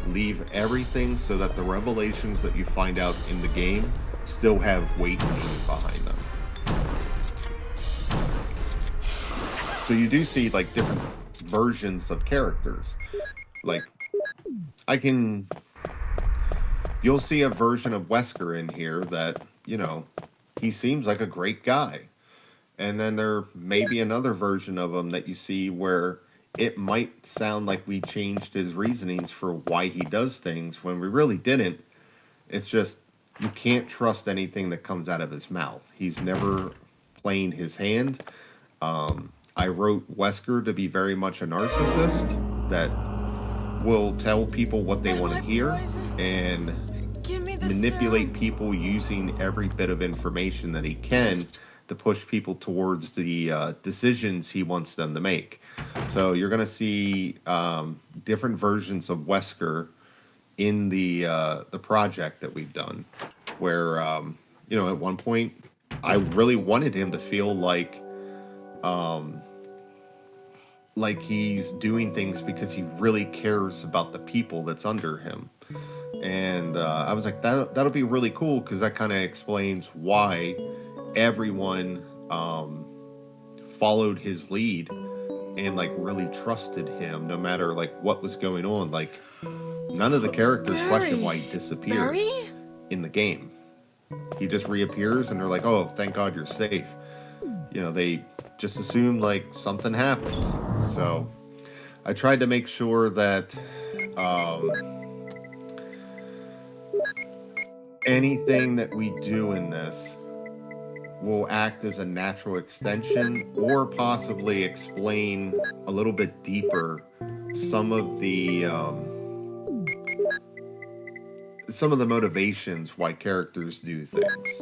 [SPEAKER 7] Leave everything so that the revelations that you find out in the game still have weight and meaning behind them. So you do see like different versions of characters. Like, you'll see a version of Wesker in here that, you know, he seems like a great guy. And then there may be another version of him that you see where it might sound like we changed his reasonings for why he does things when we really didn't. It's just, you can't trust anything that comes out of his mouth. He's never playing his hand. I wrote Wesker to be very much a narcissist that will tell people what they want to hear and manipulate people using every bit of information that he can to push people towards the decisions he wants them to make. So you're going to see different versions of Wesker in the project that we've done, where you know, at one point I really wanted him to feel like he's doing things because he really cares about the people that's under him. And I was like, that'll be really cool, because that kind of explains why everyone followed his lead and like really trusted him no matter like what was going on. Like, none of the characters question why he disappeared in the game. He just reappears and they're like, oh, thank God you're safe. You know, they just assumed like something happened. So I tried to make sure that anything that we do in this will act as a natural extension or possibly explain a little bit deeper some of the motivations why characters do things.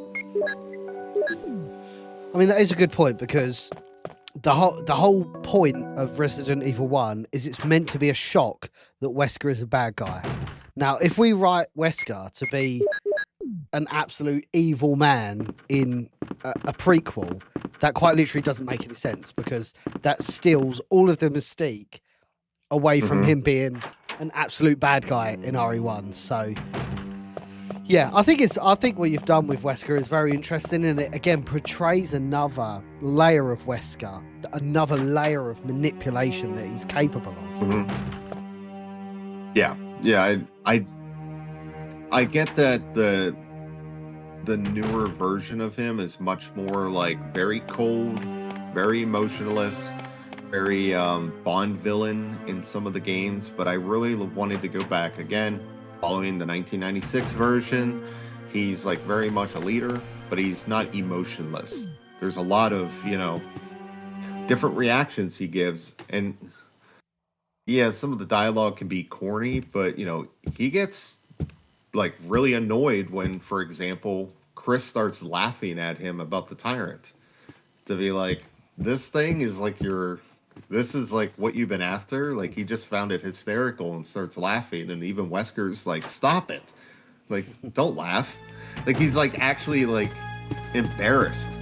[SPEAKER 1] I mean, that is a good point, because the whole point of Resident Evil 1 is it's meant to be a shock that Wesker is a bad guy. Now, if we write Wesker to be an absolute evil man in a prequel, that quite literally doesn't make any sense, because that steals all of the mystique away from him being an absolute bad guy in RE1. So yeah, I think what you've done with Wesker is very interesting, and it again portrays another layer of Wesker, another layer of manipulation that he's capable of.
[SPEAKER 7] Yeah, I get that the newer version of him is much more like very cold, very emotionless, very Bond villain in some of the games, but I really wanted to go back again. Following the 1996 version, he's like very much a leader, but he's not emotionless. There's a lot of, you know, different reactions he gives, and yeah, some of the dialogue can be corny, but he gets like really annoyed when, for example, Chris starts laughing at him about the tyrant. To be like, this thing is like this is like what you've been after. Like he just found it hysterical and starts laughing, and even Wesker's like, stop it, like don't laugh. Like he's like actually like embarrassed.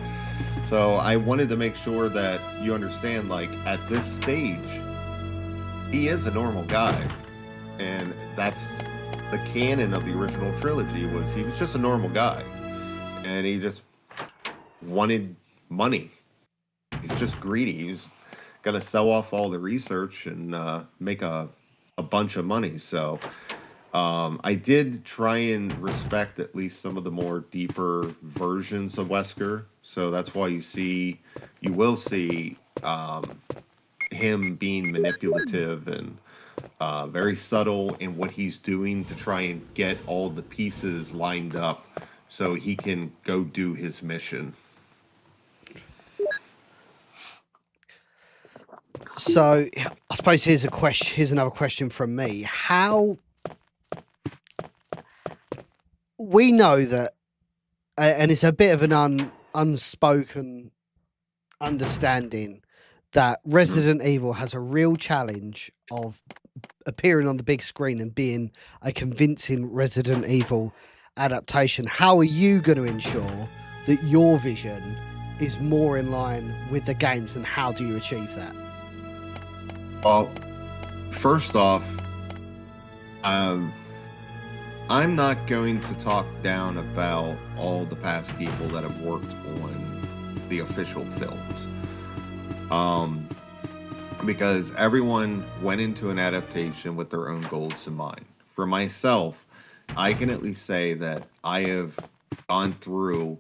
[SPEAKER 7] So I wanted to make sure that you understand, like at this stage, he is a normal guy, and that's the canon of the original trilogy. Was he was just a normal guy, and he just wanted money. He's just greedy. He was gonna sell off all the research and make a bunch of money. So I did try and respect at least some of the more deeper versions of Wesker. So that's why you will see him being manipulative and very subtle in what he's doing to try and get all the pieces lined up so he can go do his mission.
[SPEAKER 1] So I suppose here's another question from me. How we know that, and it's a bit of an unspoken understanding that Resident Evil has a real challenge of appearing on the big screen and being a convincing Resident Evil adaptation. How are you going to ensure that your vision is more in line with the games, and how do you achieve that?
[SPEAKER 7] Well, first off, I'm not going to talk down about all the past people that have worked on the official films. Because everyone went into an adaptation with their own goals in mind. For myself, I can at least say that I have gone through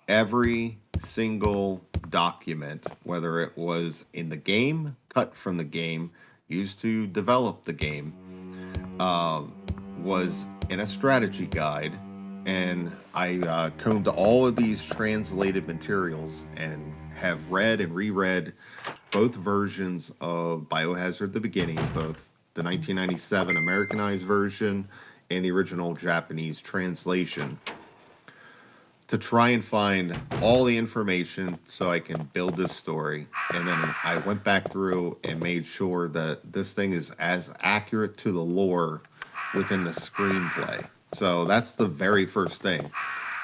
[SPEAKER 7] every single document, whether it was in the game, cut from the game, used to develop the game, was in a strategy guide, and I combed all of these translated materials and have read and reread both versions of Biohazard: The Beginning, both the 1997 Americanized version and the original Japanese translation, to try and find all the information so I can build this story. And then I went back through and made sure that this thing is as accurate to the lore within the screenplay. So that's the very first thing.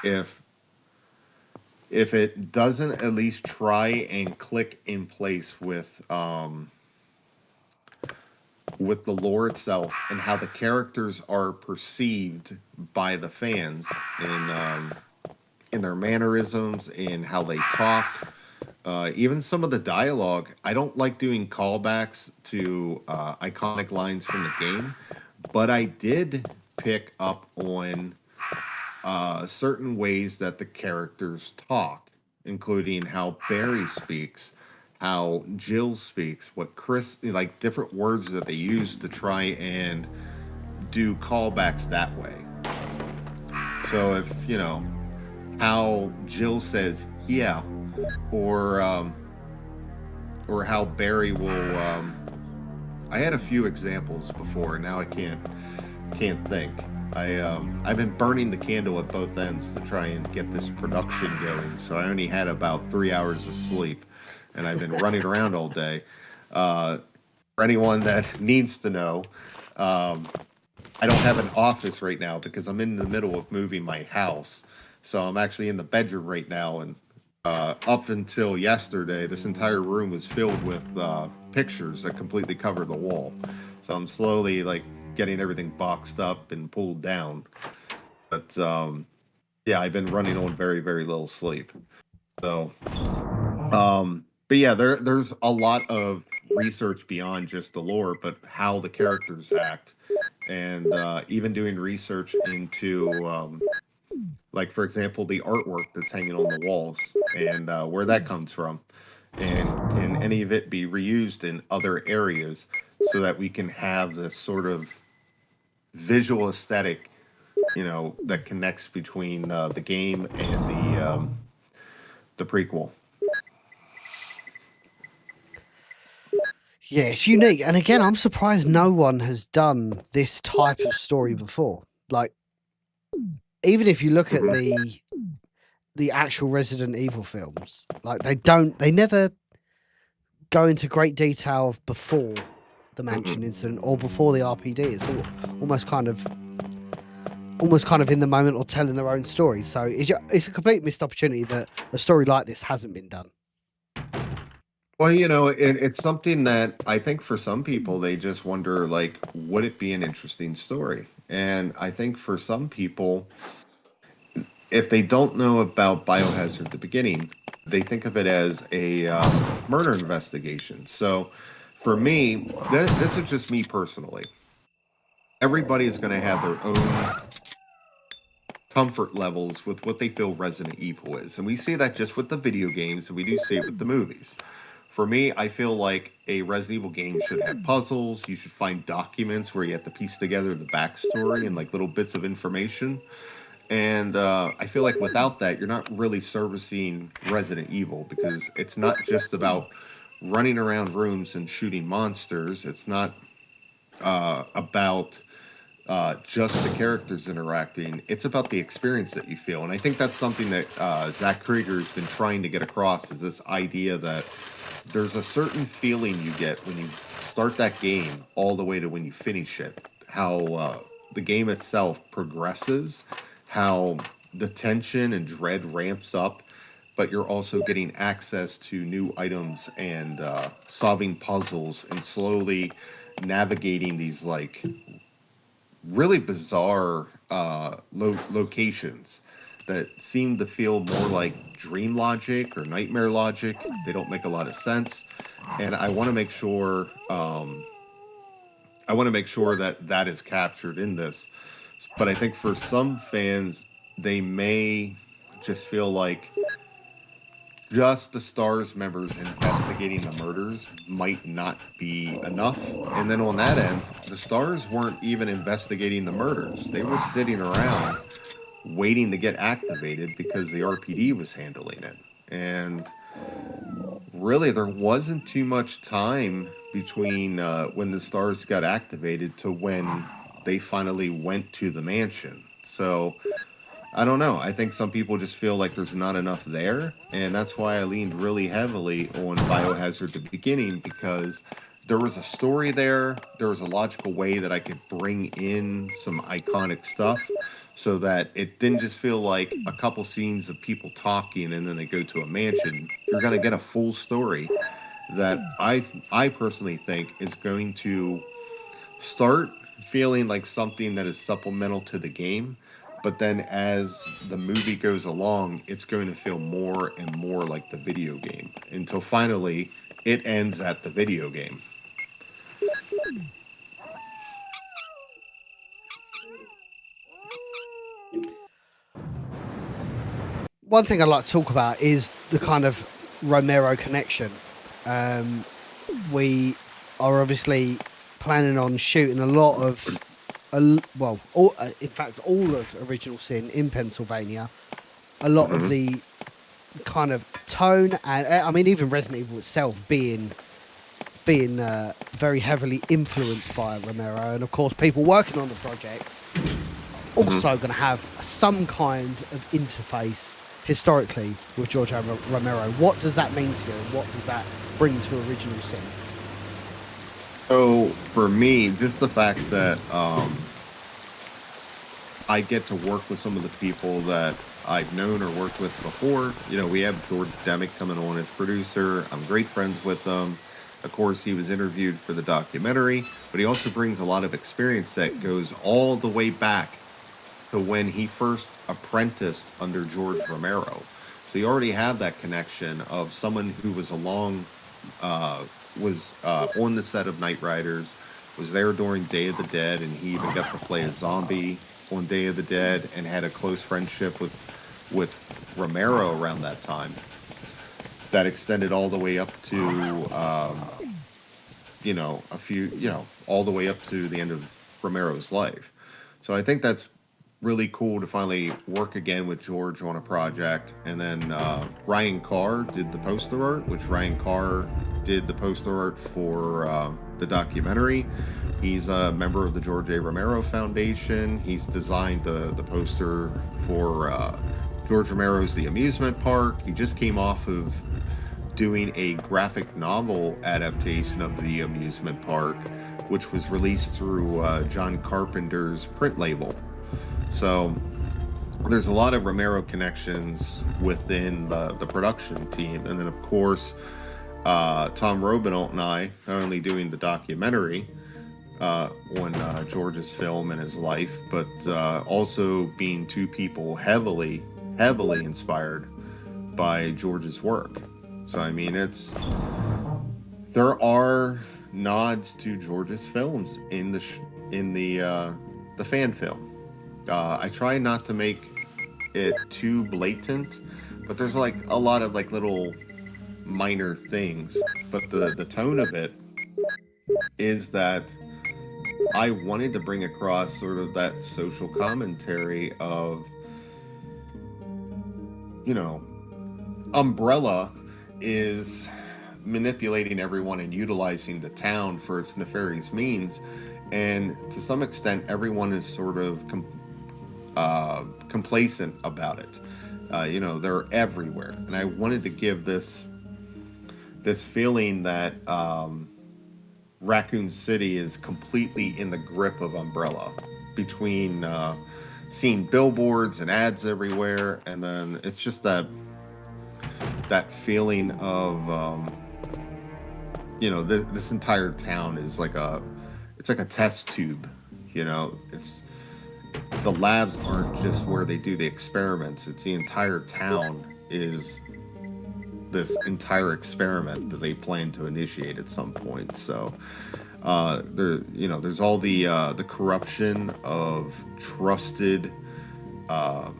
[SPEAKER 7] If it doesn't at least try and click in place with the lore itself and how the characters are perceived by the fans in their mannerisms, in how they talk, even some of the dialogue. I don't like doing callbacks to iconic lines from the game, but I did pick up on certain ways that the characters talk, including how Barry speaks, how Jill speaks, what Chris, like different words that they use to try and do callbacks that way. So if, how Jill says, yeah, or how Barry will, I had a few examples before, now I can't think. I've been burning the candle at both ends to try and get this production going, so I only had about 3 hours of sleep, and I've been running around all day. For anyone that needs to know, I don't have an office right now because I'm in the middle of moving my house. So I'm actually in the bedroom right now, and up until yesterday, this entire room was filled with pictures that completely cover the wall. So I'm slowly getting everything boxed up and pulled down. But yeah, I've been running on very, very little sleep. So, but yeah, there's a lot of research beyond just the lore, but how the characters act, and even doing research into for example, the artwork that's hanging on the walls and where that comes from, and can any of it be reused in other areas so that we can have this sort of visual aesthetic, that connects between the game and the prequel.
[SPEAKER 1] Yeah, it's unique. And again, I'm surprised no one has done this type of story before. Like, even if you look at the actual Resident Evil films, like they never go into great detail of before the mansion incident or before the RPD. It's almost kind of in the moment or telling their own story. So it's a complete missed opportunity that a story like this hasn't been done.
[SPEAKER 7] Well, it's something that I think for some people, they just wonder, like, would it be an interesting story? And I think for some people, if they don't know about Biohazard at the beginning, they think of it as a murder investigation. So for me, this is just me personally. Everybody is going to have their own comfort levels with what they feel Resident Evil is. And we see that just with the video games, and we do see it with the movies. For me, I feel like a Resident Evil game should have puzzles. You should find documents where you have to piece together the backstory and like little bits of information. And I feel like without that, you're not really servicing Resident Evil, because it's not just about running around rooms and shooting monsters. It's not about just the characters interacting. It's about the experience that you feel. And I think that's something that Zach Krieger's been trying to get across, is this idea that there's a certain feeling you get when you start that game all the way to when you finish it. How the game itself progresses, how the tension and dread ramps up, but you're also getting access to new items and solving puzzles and slowly navigating these like really bizarre locations that seem to feel more like dream logic or nightmare logic. They don't make a lot of sense, and I want to make sure that that is captured in this. But I think for some fans, they may just feel like just the S.T.A.R.S members investigating the murders might not be enough. And then on that end, the S.T.A.R.S weren't even investigating the murders. They were sitting around waiting to get activated because the RPD was handling it. And really, there wasn't too much time between when the S.T.A.R.S got activated to when they finally went to the mansion. So I don't know. I think some people just feel like there's not enough there, and that's why I leaned really heavily on Biohazard at the beginning, because there was a story there. There was a logical way that I could bring in some iconic stuff so that it didn't just feel like a couple scenes of people talking and then they go to a mansion. You're going to get a full story that I personally think is going to start feeling like something that is supplemental to the game, but then as the movie goes along, it's going to feel more and more like the video game until finally it ends at the video game.
[SPEAKER 1] One thing I'd like to talk about is the kind of Romero connection. We are obviously planning on shooting a lot of, in fact, all of Original Sin in Pennsylvania. A lot of the kind of tone, and I mean, even Resident Evil itself being very heavily influenced by Romero, and of course, people working on the project also going to have some kind of interface historically with George Romero. What does that mean to you? What does that bring to Original Sin?
[SPEAKER 7] So for me, just the fact that I get to work with some of the people that I've known or worked with before. We have George Demick coming on as producer. I'm great friends with him. Of course, he was interviewed for the documentary, but he also brings a lot of experience that goes all the way back to when he first apprenticed under George Romero. So you already have that connection of someone who was on the set of Night Riders, was there during Day of the Dead, and he even got to play a zombie on Day of the Dead, and had a close friendship with Romero around that time. That extended all the way up to, all the way up to the end of Romero's life. So I think that's really cool to finally work again with George on a project. And then Ryan Carr did the poster art, which Ryan Carr did the poster art for the documentary. He's a member of the George A. Romero Foundation. He's designed the poster for George Romero's The Amusement Park. He just came off of doing a graphic novel adaptation of The Amusement Park, which was released through John Carpenter's print label. So there's a lot of Romero connections within the production team. And then, of course, Tom Robinault and I, not only doing the documentary on George's film and his life, but also being two people heavily inspired by George's work. So, I mean, there are nods to George's films in the fan film. I try not to make it too blatant, but there's like a lot of like little minor things. But the tone of it is that I wanted to bring across sort of that social commentary of, you know, Umbrella is manipulating everyone and utilizing the town for its nefarious means, and to some extent everyone is sort of complacent about it. You know, they're everywhere, and I wanted to give this feeling that Raccoon City is completely in the grip of Umbrella, between seeing billboards and ads everywhere, and then it's just that feeling of you know, this entire town is like it's like a test tube. You know, the labs aren't just where they do the experiments. It's the entire town is this entire experiment that they plan to initiate at some point. So there's all the corruption of trusted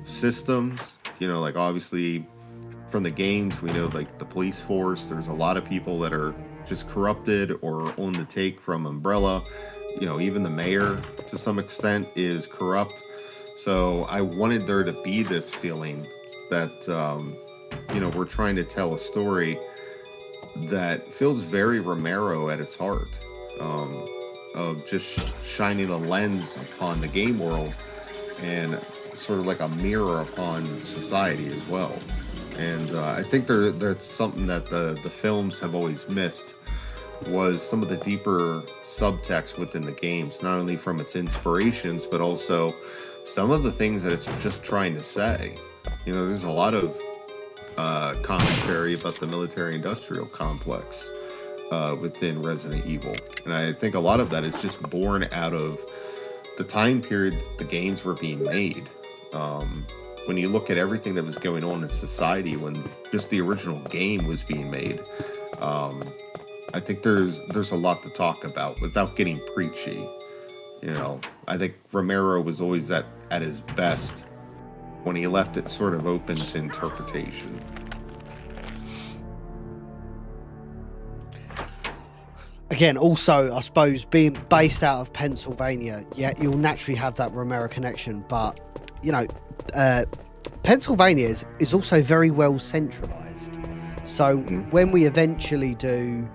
[SPEAKER 7] systems. You know, like obviously from the games, we know like the police force, there's a lot of people that are just corrupted or on the take from Umbrella. You know, even the mayor to some extent is corrupt. So I wanted there to be this feeling that you know, we're trying to tell a story that feels very Romero at its heart, of just shining a lens upon the game world and sort of like a mirror upon society as well. And I think that's something that the films have always missed, was some of the deeper subtext within the games, not only from its inspirations, but also some of the things that it's just trying to say. You know, there's a lot of commentary about the military-industrial complex within Resident Evil. And I think a lot of that is just born out of the time period the games were being made. When you look at everything that was going on in society when just the original game was being made, I think there's a lot to talk about without getting preachy. You know, I think Romero was always at his best when he left it sort of open to interpretation.
[SPEAKER 1] Again, also, I suppose, being based out of Pennsylvania, yeah, you'll naturally have that Romero connection, but, you know, Pennsylvania is also very well centralized. So when we eventually do,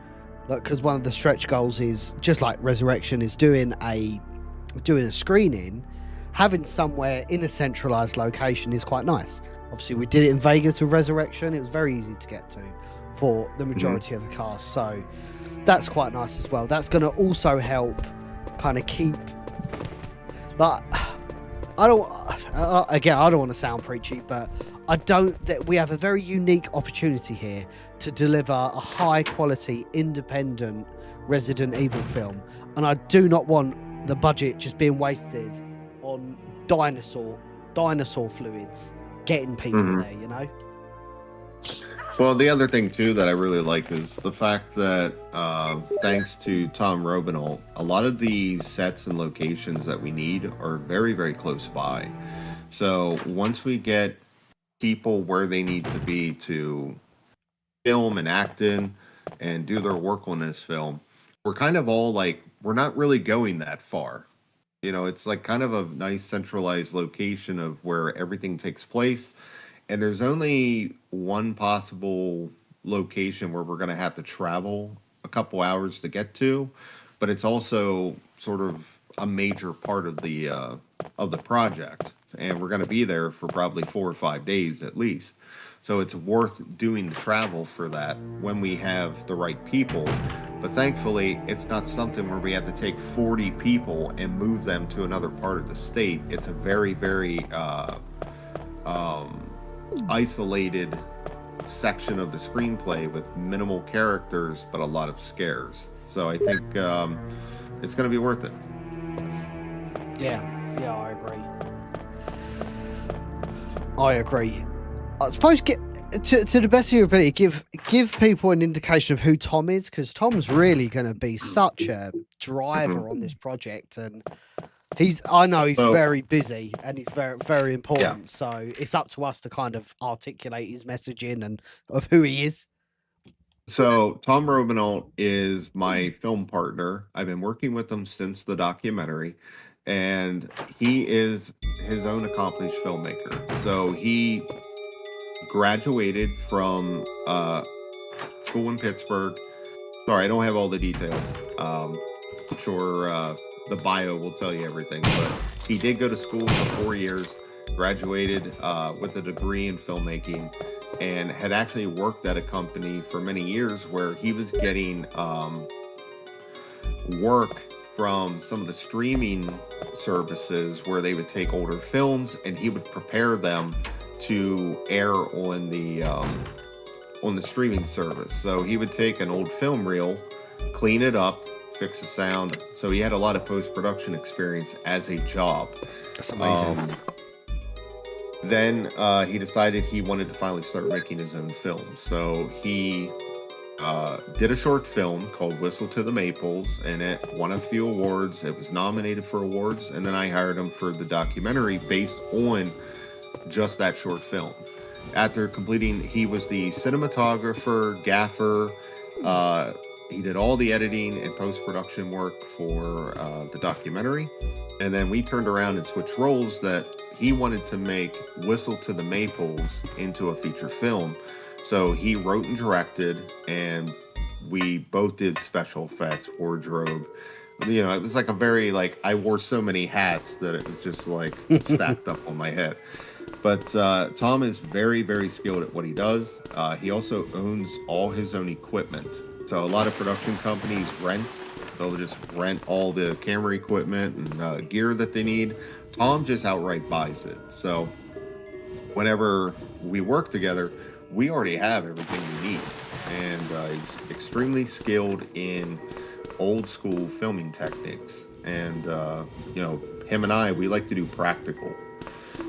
[SPEAKER 1] because one of the stretch goals is, just like Resurrection, is doing a screening, having somewhere in a centralized location is quite nice. Obviously, we did it in Vegas with Resurrection. It was very easy to get to for the majority of the cast. So that's quite nice as well. That's going to also help kind of keep, like, I don't want to sound preachy, but we have a very unique opportunity here to deliver a high quality, independent Resident Evil film. And I do not want the budget just being wasted on dinosaur fluids getting people there, you know?
[SPEAKER 7] Well, the other thing too that I really like is the fact that thanks to Tom Robinault, a lot of the sets and locations that we need are very, very close by. So once we get people where they need to be to film and act in and do their work on this film, we're kind of all like, we're not really going that far. You know, it's like kind of a nice centralized location of where everything takes place. And there's only one possible location where we're going to have to travel a couple hours to get to, but it's also sort of a major part of the project, and we're going to be there for probably 4 or 5 days at least. So it's worth doing the travel for that when we have the right people. But thankfully, it's not something where we have to take 40 people and move them to another part of the state. It's a very, very isolated section of the screenplay with minimal characters, but a lot of scares. So I think it's going to be worth it.
[SPEAKER 1] Yeah, I agree. I suppose get to the best of your ability, give people an indication of who Tom is, because Tom's really going to be such a driver on this project, and I know he's
[SPEAKER 7] So-
[SPEAKER 1] very busy and he's very, very important.
[SPEAKER 7] Yeah.
[SPEAKER 1] So it's up to us to kind of articulate his messaging and of who he is.
[SPEAKER 7] So Tom Robinault is my film partner. I've been working with him since the documentary, and he is his own accomplished filmmaker. So he graduated from school in Pittsburgh. Sorry, I don't have all the details. I'm sure the bio will tell you everything, but he did go to school for 4 years, graduated with a degree in filmmaking, and had actually worked at a company for many years where he was getting work from some of the streaming services where they would take older films and he would prepare them to air on the streaming service. So he would take an old film reel, clean it up, fix the sound. So he had a lot of post-production experience as a job.
[SPEAKER 1] That's amazing.
[SPEAKER 7] Then he decided he wanted to finally start making his own films. So he did a short film called Whistle to the Maples, and it won a few awards. It was nominated for awards, and then I hired him for the documentary based on just that short film. After completing, he was the cinematographer, gaffer. He did all the editing and post-production work for the documentary. And then we turned around and switched roles that he wanted to make Whistle to the Maples into a feature film. So he wrote and directed, and we both did special effects, wardrobe. You know, it was like a very, like, I wore so many hats that it was just like stacked up on my head. But Tom is very, very skilled at what he does. He also owns all his own equipment. So a lot of production companies rent. They'll just rent all the camera equipment and gear that they need. Tom just outright buys it. So whenever we work together, we already have everything we need. And he's extremely skilled in old school filming techniques. And, you know, him and I, we like to do practical.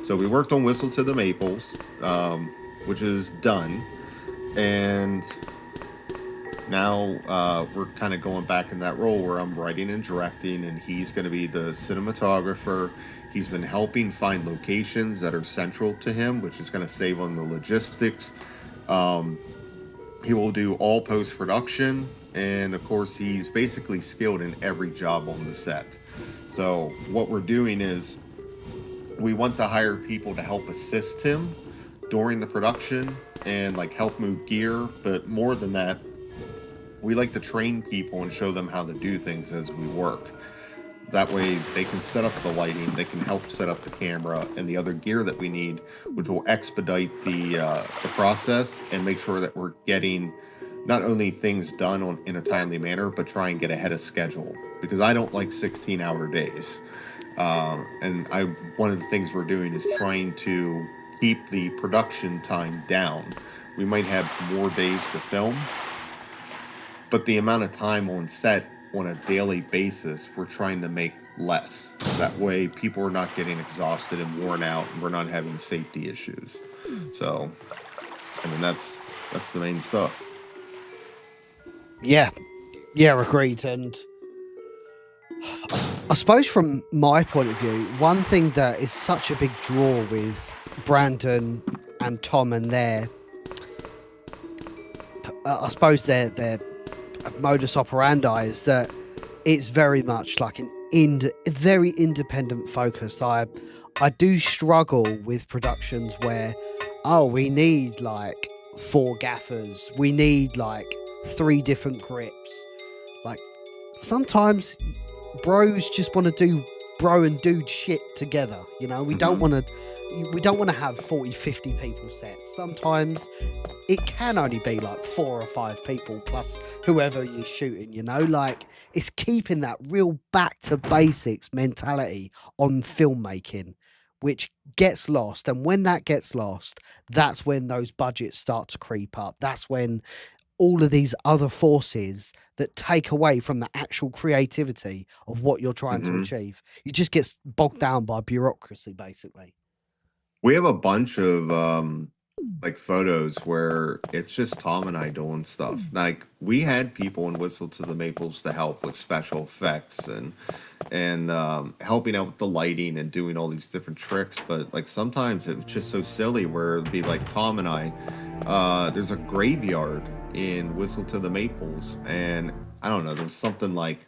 [SPEAKER 7] So we worked on Whistle to the Maples, which is done. And now we're kind of going back in that role where I'm writing and directing, and he's going to be the cinematographer. He's been helping find locations that are central to him, which is going to save on the logistics. He will do all post-production, and of course he's basically skilled in every job on the set. So what we're doing is we want to hire people to help assist him during the production and like help move gear, but more than that, we like to train people and show them how to do things as we work. That way they can set up the lighting, they can help set up the camera and the other gear that we need, which will expedite the process and make sure that we're getting not only things done in a timely manner, but try and get ahead of schedule. Because I don't like 16-hour days. And one of the things we're doing is trying to keep the production time down. We might have more days to film, but the amount of time on set on a daily basis, we're trying to make less. That way people are not getting exhausted and worn out, and we're not having safety issues. So, I mean, that's the main stuff.
[SPEAKER 1] Yeah, agreed. And I suppose from my point of view, one thing that is such a big draw with Brandon and Tom and their modus operandi is that it's very much like very independent focus. I do struggle with productions where we need like 4 gaffers. We need like 3 different grips. Like sometimes bros just want to do bro and dude shit together, you know. We don't want to have 40, 50 people sets. Sometimes it can only be like 4 or 5 people plus whoever you're shooting, you know. Like it's keeping that real back to basics mentality on filmmaking, which gets lost. And when that gets lost, that's when those budgets start to creep up. That's when all of these other forces that take away from the actual creativity of what you're trying to achieve, you just get bogged down by bureaucracy, basically.
[SPEAKER 7] We have a bunch of like photos where it's just Tom and I doing stuff. Like we had people in Whistle to the Maples to help with special effects and helping out with the lighting and doing all these different tricks. But like sometimes it was just so silly where it'd be like Tom and I, there's a graveyard in Whistle to the Maples, and I don't know, there's something like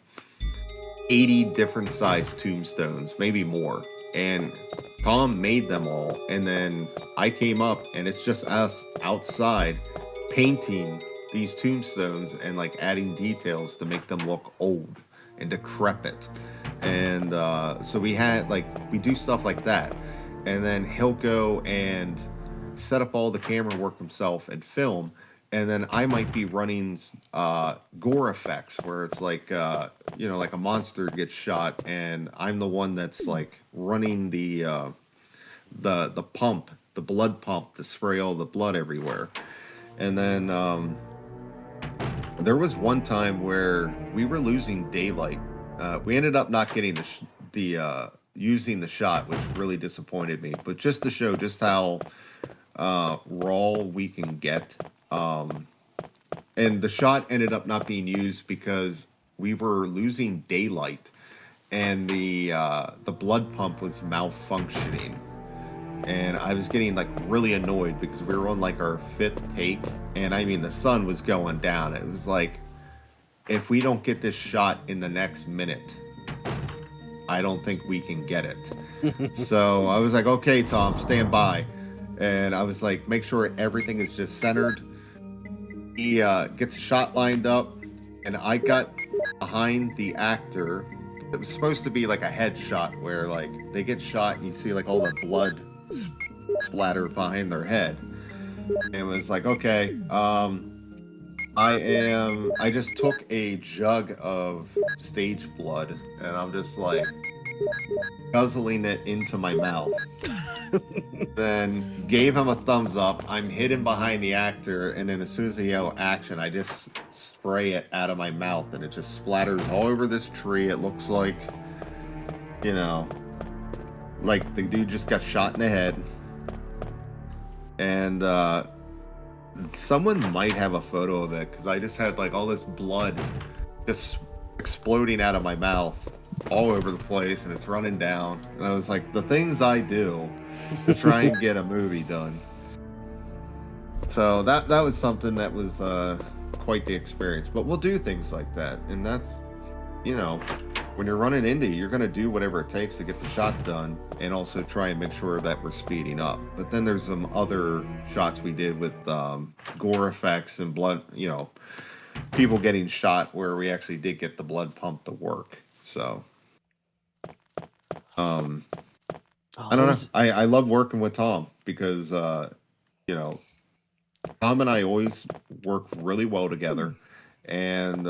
[SPEAKER 7] 80 different sized tombstones, maybe more. And Tom made them all, and then I came up and it's just us outside painting these tombstones and like adding details to make them look old and decrepit. And so we do stuff like that, and then he'll go and set up all the camera work himself and film. And then I might be running gore effects where it's like, like a monster gets shot, and I'm the one that's like running the pump, the blood pump, to spray all the blood everywhere. And then there was one time where we were losing daylight. We ended up not getting using the shot, which really disappointed me. But just to show just how raw we can get. And the shot ended up not being used because we were losing daylight, and the blood pump was malfunctioning, and I was getting like really annoyed because we were on like our 5th take, and I mean the sun was going down. It was like, if we don't get this shot in the next minute, I don't think we can get it. So I was like, okay, Tom, stand by. And I was like, make sure everything is just centered. He gets a shot lined up, and I got behind the actor. It was supposed to be like a headshot where like they get shot and you see like all the blood splatter behind their head. And it was like, okay, I just took a jug of stage blood and I'm just like guzzling it into my mouth. Then gave him a thumbs up. I'm hidden behind the actor, and then as soon as they yell action, I just spray it out of my mouth, and it just splatters all over this tree. It looks like, like the dude just got shot in the head. And someone might have a photo of it, because I just had like all this blood just exploding out of my mouth all over the place, and it's running down. And I was like, the things I do to try and get a movie done. So that was something that was quite the experience. But we'll do things like that, and that's, when you're running indie, you're going to do whatever it takes to get the shot done, and also try and make sure that we're speeding up. But then there's some other shots we did with gore effects and blood, people getting shot, where we actually did get the blood pump to work. So I don't know. I love working with Tom because Tom and I always work really well together. And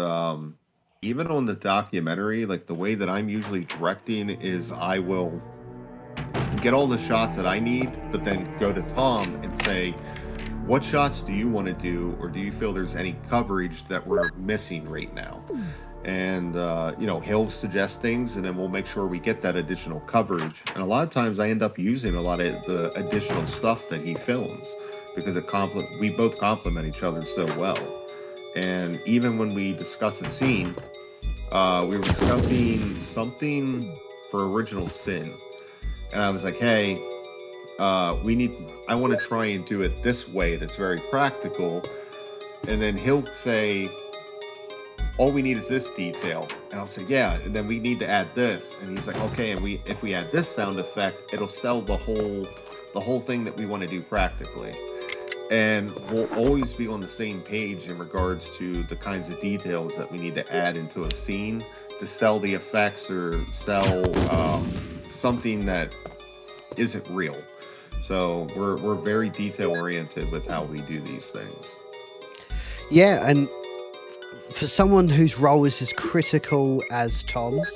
[SPEAKER 7] even on the documentary, like the way that I'm usually directing is I will get all the shots that I need, but then go to Tom and say, what shots do you want to do, or do you feel there's any coverage that we're missing right now? And he'll suggest things, and then we'll make sure we get that additional coverage. And a lot of times I end up using a lot of the additional stuff that he films, because we both complement each other so well. And even when we discuss a scene, we were discussing something for Original Sin, and I was like, hey, I want to try and do it this way that's very practical. And then he'll say, all we need is this detail. And I'll say, yeah, and then we need to add this. And he's like, okay, and if we add this sound effect, it'll sell the whole thing that we want to do practically. and we'll always be on the same page in regards to the kinds of details that we need to add into a scene to sell the effects or sell something that isn't real. So we're very detail oriented with how we do these things.
[SPEAKER 1] Yeah, and for someone whose role is as critical as Tom's,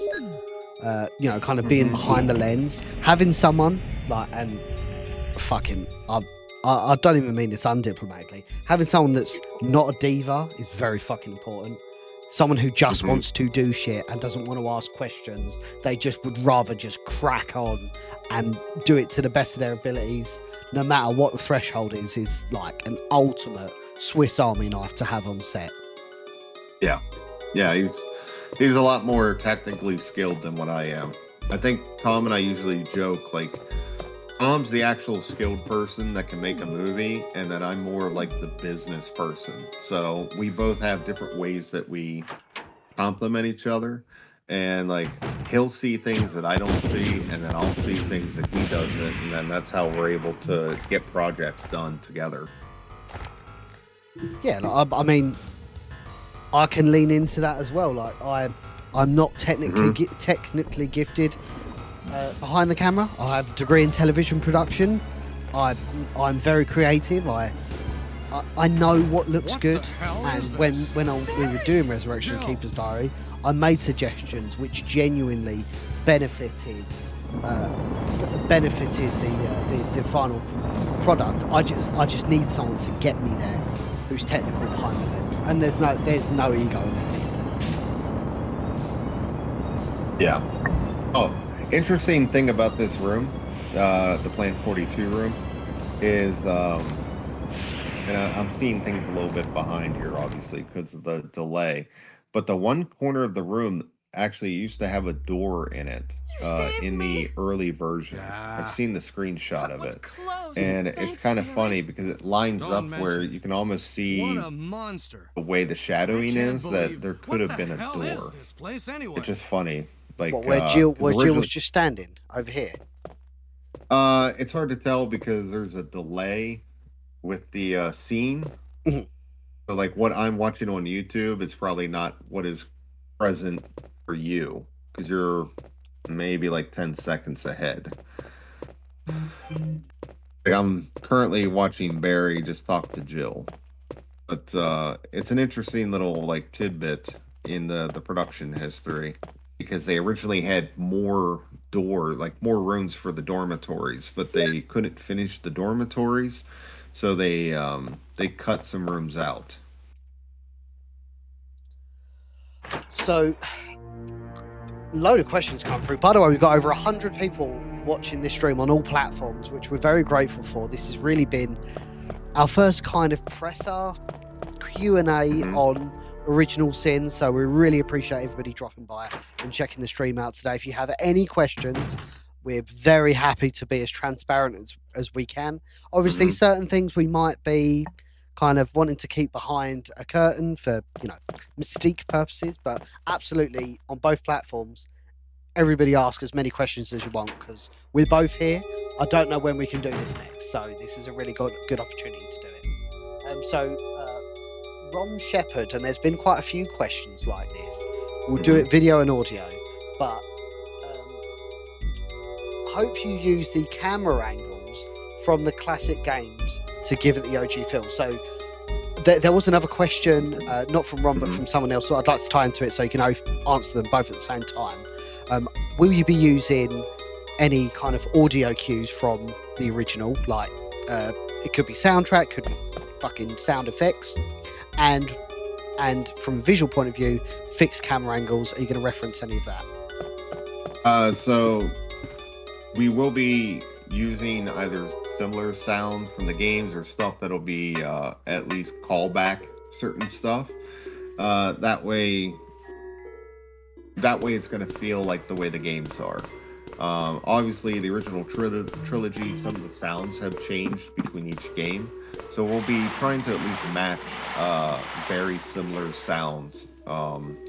[SPEAKER 1] you know, kind of being behind the lens, having someone like, and fucking, I don't even mean this undiplomatically, having someone that's not a diva is very fucking important. Someone who just wants to do shit and doesn't want to ask questions. They just would rather just crack on and do it to the best of their abilities, no matter what the threshold is like an ultimate Swiss Army knife to have on set.
[SPEAKER 7] Yeah, he's a lot more technically skilled than what I am. I think Tom and I usually joke, like, Tom's the actual skilled person that can make a movie, and then I'm more like the business person. So we both have different ways that we complement each other, and like he'll see things that I don't see, and then I'll see things that he doesn't, and then that's how we're able to get projects done together.
[SPEAKER 1] Yeah, like, I mean, I can lean into that as well. Like I'm not technically technically gifted behind the camera. I have a degree in television production. I'm very creative. I know what looks good, and when we were doing Resurrection Keeper's Diary, I made suggestions which genuinely benefited the final product. I just need someone to get me there who's technical behind the lens, and there's no ego in it.
[SPEAKER 7] Yeah. Oh, interesting thing about this room, the Plan 42 room, is, and I'm seeing things a little bit behind here, obviously, because of the delay, but the one corner of the room actually used to have a door in it in the early versions. I've seen the screenshot of it, and it's kind of funny because it lines up where you can almost see the way the shadowing is, that there could have been a door. It's just funny. Like,
[SPEAKER 1] where Jill was just standing over here.
[SPEAKER 7] It's hard to tell because there's a delay with the scene. So like what I'm watching on YouTube is probably not what is present for you, because you're maybe like 10 seconds ahead. Like, I'm currently watching Barry just talk to Jill, but it's an interesting little like tidbit in the production history, because they originally had more rooms for the dormitories, but they couldn't finish the dormitories, so they cut some rooms out.
[SPEAKER 1] So, load of questions come through. By the way, we've got over 100 people watching this stream on all platforms, which we're very grateful for. This has really been our first kind of presser Q&A on Original Sin, so we really appreciate everybody dropping by and checking the stream out today. If you have any questions, we're very happy to be as transparent as we can. Obviously, certain things we might be kind of wanting to keep behind a curtain for, you know, mystique purposes, but absolutely on both platforms, everybody ask as many questions as you want, because we're both here. I don't know when we can do this next, so this is a really good opportunity to do it. So Ron Shepherd, and there's been quite a few questions like this. We'll do it video and audio, but hope you use the camera angles from the classic games to give it the OG feel. So there was another question, not from Ron, but from someone else, so I'd like to tie into it so you can answer them both at the same time. Will you be using any kind of audio cues from the original? Like, it could be soundtrack, could be fucking sound effects, and from a visual point of view, fixed camera angles. Are you going to reference any of that?
[SPEAKER 7] So we will be using either similar sounds from the games or stuff that'll be at least call back certain stuff. That way it's going to feel like the way the games are. Obviously, the original trilogy, some of the sounds have changed between each game, so we'll be trying to at least match very similar sounds.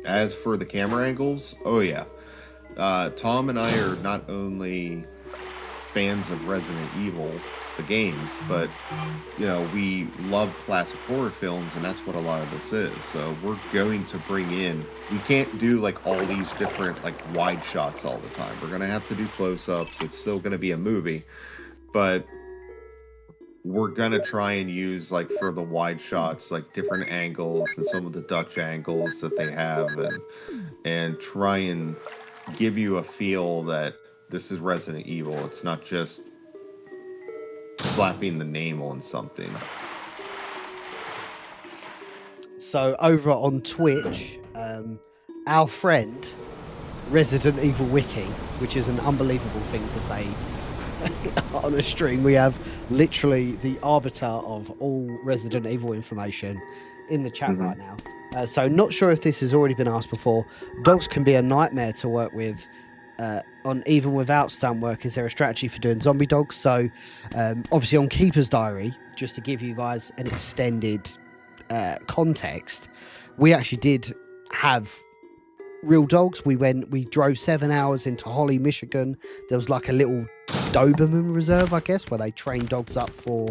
[SPEAKER 7] As for the camera angles, oh yeah, Tom and I are not only fans of Resident Evil, the games, but you know, we love classic horror films, and that's what a lot of this is. So we're going to bring in, we can't do like all these different like wide shots all the time. We're gonna have to do close-ups. It's still gonna be a movie, but we're gonna try and use, like, for the wide shots, like different angles and some of the Dutch angles that they have, and try and give you a feel that this is Resident Evil. It's not just slapping the name on something.
[SPEAKER 1] So over on Twitch, our friend Resident Evil Wiki, which is an unbelievable thing to say on a stream, we have literally the arbiter of all Resident Evil information in the chat right now. So not sure if this has already been asked before. Dogs can be a nightmare to work with on even without stunt work. Is there a strategy for doing zombie dogs? So obviously on Keeper's Diary, just to give you guys an extended context, we actually did have real dogs. We drove 7 hours into Holly, Michigan. There was like a little Doberman reserve, I guess, where they train dogs up for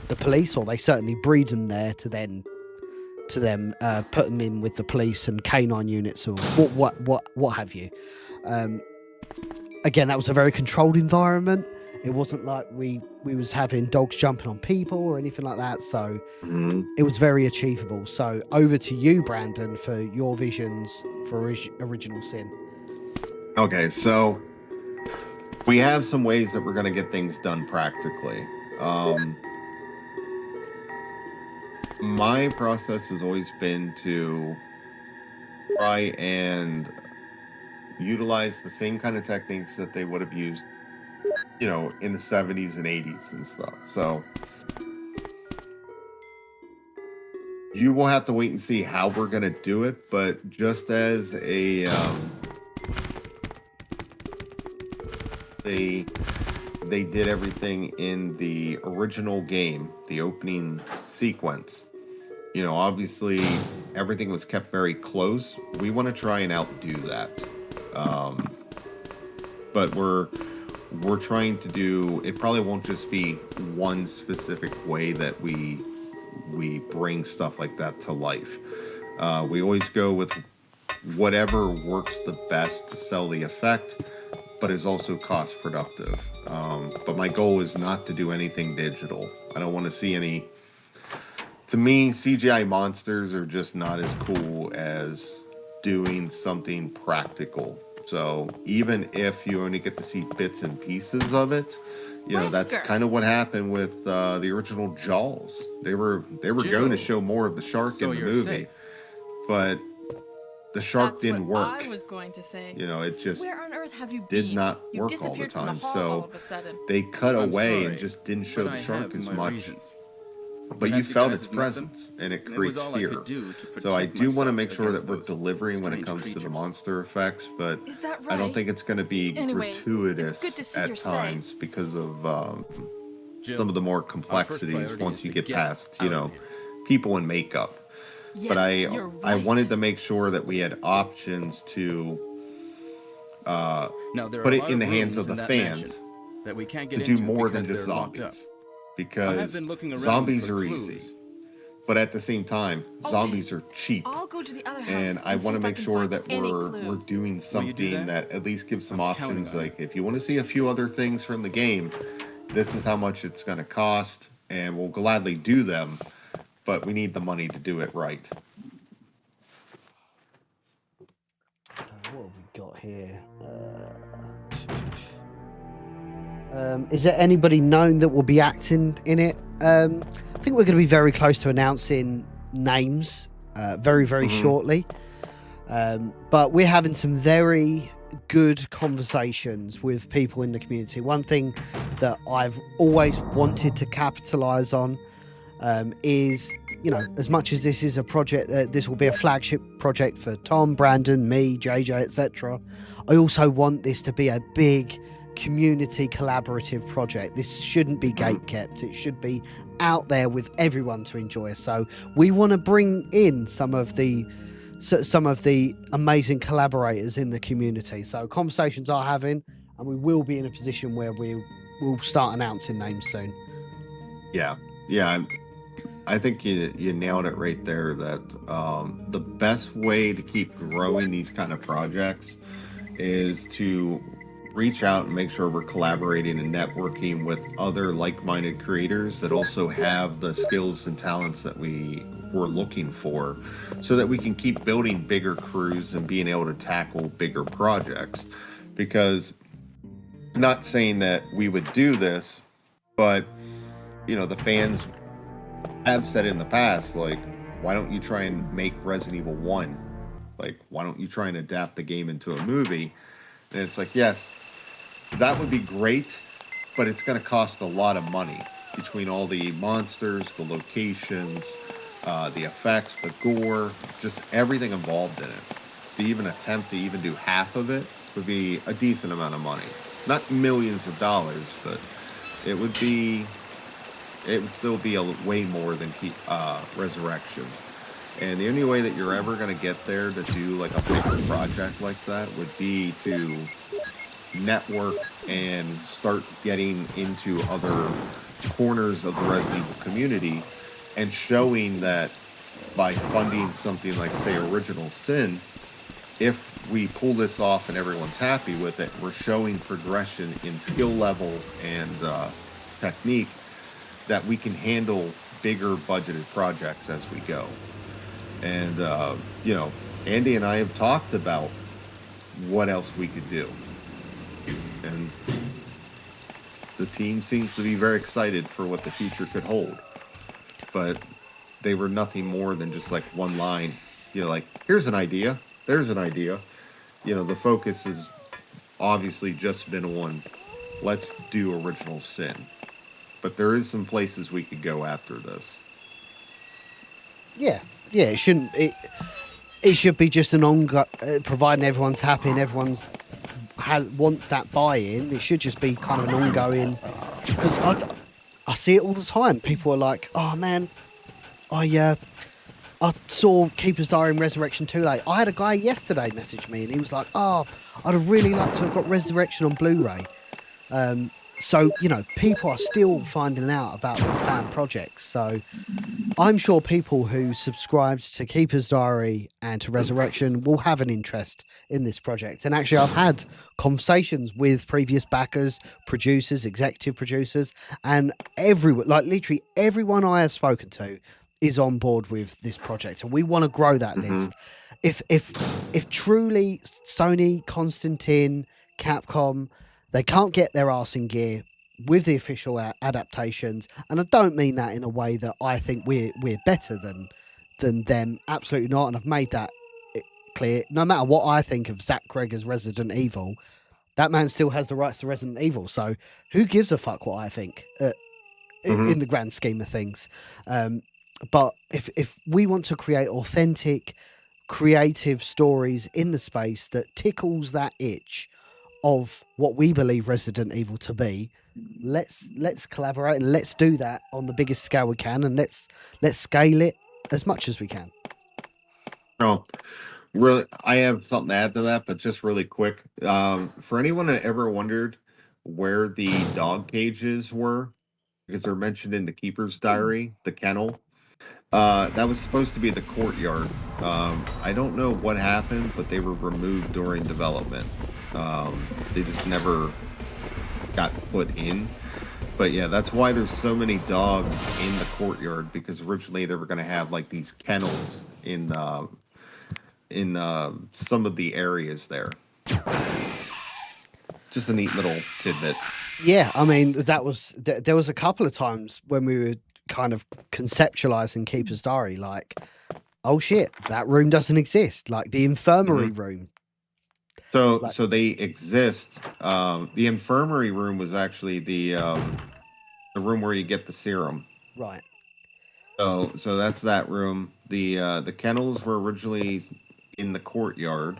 [SPEAKER 1] the police, or they certainly breed them there to then put them in with the police and canine units or what have you. Again, that was a very controlled environment. It wasn't like we was having dogs jumping on people or anything like that. So it was very achievable. So over to you, Brandon, for your visions for Original Sin.
[SPEAKER 7] Okay, so we have some ways that we're going to get things done practically. My process has always been to try and utilize the same kind of techniques that they would have used, you know, in the 70s and 80s and stuff. So you will have to wait and see how we're going to do it, but just as a they did everything in the original game, the opening sequence. You know, obviously everything was kept very close. We want to try and outdo that. But we're trying to do, it probably won't just be one specific way that we bring stuff like that to life. We always go with whatever works the best to sell the effect, but is also cost productive. But my goal is not to do anything digital. I don't want to see any, to me, CGI monsters are just not as cool as doing something practical. So even if you only get to see bits and pieces of it, you know, that's kind of what happened with the original Jaws. They were going to show more of the shark in the movie, but the shark didn't work.
[SPEAKER 5] I was going to say.
[SPEAKER 7] You know, it just
[SPEAKER 5] Where on earth have you
[SPEAKER 7] did
[SPEAKER 5] been?
[SPEAKER 7] not
[SPEAKER 5] You
[SPEAKER 7] work all the
[SPEAKER 5] disappeared from
[SPEAKER 7] time.
[SPEAKER 5] hall all
[SPEAKER 7] So
[SPEAKER 5] of a sudden.
[SPEAKER 7] they cut
[SPEAKER 6] I'm
[SPEAKER 7] away
[SPEAKER 6] sorry,
[SPEAKER 7] and just didn't show
[SPEAKER 6] but
[SPEAKER 7] the
[SPEAKER 6] I
[SPEAKER 7] shark
[SPEAKER 6] have
[SPEAKER 7] as
[SPEAKER 6] my
[SPEAKER 7] much.
[SPEAKER 6] reasons.
[SPEAKER 7] But you
[SPEAKER 6] As you
[SPEAKER 7] felt
[SPEAKER 6] guys
[SPEAKER 7] its
[SPEAKER 6] have met them,
[SPEAKER 7] presence, and it
[SPEAKER 6] and it
[SPEAKER 7] creates
[SPEAKER 6] was all I
[SPEAKER 7] fear.
[SPEAKER 6] could do to
[SPEAKER 7] So I
[SPEAKER 6] protect
[SPEAKER 7] do want to
[SPEAKER 6] myself
[SPEAKER 7] make sure that
[SPEAKER 6] against
[SPEAKER 7] we're
[SPEAKER 6] those
[SPEAKER 7] delivering when it
[SPEAKER 6] strange
[SPEAKER 7] comes to the
[SPEAKER 6] creatures.
[SPEAKER 7] monster effects, but
[SPEAKER 5] Is that
[SPEAKER 7] I don't
[SPEAKER 5] right?
[SPEAKER 7] think it's going to be
[SPEAKER 5] Anyway, it's
[SPEAKER 7] gratuitous
[SPEAKER 5] good to see
[SPEAKER 7] at
[SPEAKER 5] you're safe.
[SPEAKER 7] times because of
[SPEAKER 6] Jill,
[SPEAKER 7] some of the more
[SPEAKER 6] our first
[SPEAKER 7] complexities
[SPEAKER 6] priority
[SPEAKER 7] once
[SPEAKER 6] is
[SPEAKER 7] you
[SPEAKER 6] to
[SPEAKER 7] get
[SPEAKER 6] get
[SPEAKER 7] past, you
[SPEAKER 6] out of
[SPEAKER 7] know,
[SPEAKER 6] here.
[SPEAKER 7] people in makeup.
[SPEAKER 5] Yes,
[SPEAKER 7] But
[SPEAKER 5] you're
[SPEAKER 7] I
[SPEAKER 5] right.
[SPEAKER 7] wanted to make sure that we had options to
[SPEAKER 6] Now, there
[SPEAKER 7] put
[SPEAKER 6] are a
[SPEAKER 7] it
[SPEAKER 6] lot
[SPEAKER 7] in the
[SPEAKER 6] of
[SPEAKER 7] hands
[SPEAKER 6] rooms
[SPEAKER 7] of
[SPEAKER 6] in
[SPEAKER 7] the
[SPEAKER 6] that
[SPEAKER 7] fans
[SPEAKER 6] mansion that we can't get
[SPEAKER 7] to do
[SPEAKER 6] into
[SPEAKER 7] more than
[SPEAKER 6] because
[SPEAKER 7] just
[SPEAKER 6] they're locked up.
[SPEAKER 7] zombies.
[SPEAKER 6] I have
[SPEAKER 7] Because
[SPEAKER 6] been looking around
[SPEAKER 7] zombies
[SPEAKER 6] for
[SPEAKER 7] are
[SPEAKER 6] clues.
[SPEAKER 7] easy. But at the same time, zombies are cheap.
[SPEAKER 5] I'll go to the other house
[SPEAKER 7] And I
[SPEAKER 5] see
[SPEAKER 7] want to
[SPEAKER 5] if I
[SPEAKER 7] make
[SPEAKER 5] can
[SPEAKER 7] sure
[SPEAKER 5] find
[SPEAKER 7] that
[SPEAKER 5] any
[SPEAKER 7] we're
[SPEAKER 5] clues.
[SPEAKER 7] doing
[SPEAKER 6] Will you do
[SPEAKER 7] something
[SPEAKER 6] that?
[SPEAKER 7] that at least gives some
[SPEAKER 6] I'm counting
[SPEAKER 7] options.
[SPEAKER 6] on
[SPEAKER 7] Like, if you want to see a few other things from the game, this is how much it's going to cost, and we'll gladly do them, but we need the money to do it right.
[SPEAKER 1] What have we got here? Is there anybody known that will be acting in it? I think we're going to be very close to announcing names very shortly. But we're having some very good conversations with people in the community. One thing that I've always wanted to capitalize on is, you know, as much as this is a project, this will be a flagship project for Tom, Brandon, me, JJ, etc. I also want this to be a big community collaborative project. This shouldn't be gate kept. It should be out there with everyone to enjoy. So we want to bring in some of the amazing collaborators in the community. So conversations are having, and we will be in a position where we we'll start announcing names soon.
[SPEAKER 7] Yeah, I think you nailed it right there. That the best way to keep growing these kind of projects is to reach out and make sure we're collaborating and networking with other like-minded creators that also have the skills and talents that we're looking for, so that we can keep building bigger crews and being able to tackle bigger projects. Because, not saying that we would do this, but the fans have said in the past, like, why don't you try and make Resident Evil 1? Like, why don't you try and adapt the game into a movie? And it's like, yes, that would be great, but it's going to cost a lot of money between all the monsters, the locations, the effects, the gore, just everything involved in it. To even attempt to even do half of it would be a decent amount of money. Not millions of dollars, but it would still be way more than Resurrection. And the only way that you're ever going to get there to do like a bigger project like that would be to network and start getting into other corners of the Resident Evil community, and showing that by funding something like, say, Original Sin, if we pull this off and everyone's happy with it, we're showing progression in skill level and technique, that we can handle bigger budgeted projects as we go. And, Andy and I have talked about what else we could do. And the team seems to be very excited for what the future could hold. But they were nothing more than just like one line, like, here's an idea, there's an idea. The focus has obviously just been on, let's do Original Sin. But there is some places we could go after this.
[SPEAKER 1] Yeah, it shouldn't. It should be just an ongoing, providing everyone's happy and everyone's wants that buy-in. It should just be kind of an ongoing. Because I see it all the time. People are like, "Oh man, I saw Keeper's Diary and Resurrection too late." I had a guy yesterday message me and he was like, "Oh, I'd have really liked to have got Resurrection on Blu-ray." So, people are still finding out about these fan projects. So I'm sure people who subscribed to Keeper's Diary and to Resurrection will have an interest in this project. And actually, I've had conversations with previous backers, producers, executive producers, and everyone, like literally everyone I have spoken to is on board with this project. And we want to grow that list. If truly Sony, Constantine, Capcom, they can't get their arse in gear with the official adaptations, and I don't mean that in a way that I think we're better than them. Absolutely not. And I've made that clear. No matter what I think of Zach Gregor's Resident Evil, that man still has the rights to Resident Evil. So who gives a fuck what I think in the grand scheme of things? But if we want to create authentic, creative stories in the space that tickles that itch of what we believe Resident Evil to be, let's collaborate and let's do that on the biggest scale we can, and let's scale it as much as we can.
[SPEAKER 7] Oh, really, I have something to add to that, but just really quick. For anyone that ever wondered where the dog cages were, because they're mentioned in the Keeper's Diary, the kennel, that was supposed to be the courtyard. I don't know what happened, but they were removed during development. They just never got put in. But yeah, that's why there's so many dogs in the courtyard, because originally they were going to have like these kennels in some of the areas there. Just a neat little tidbit.
[SPEAKER 1] Yeah, I mean, there was a couple of times when we were kind of conceptualizing Keeper's Diary, like, oh shit, that room doesn't exist, like the infirmary room.
[SPEAKER 7] So they exist. The infirmary room was actually the room where you get the serum.
[SPEAKER 1] Right.
[SPEAKER 7] So that's that room. The kennels were originally in the courtyard,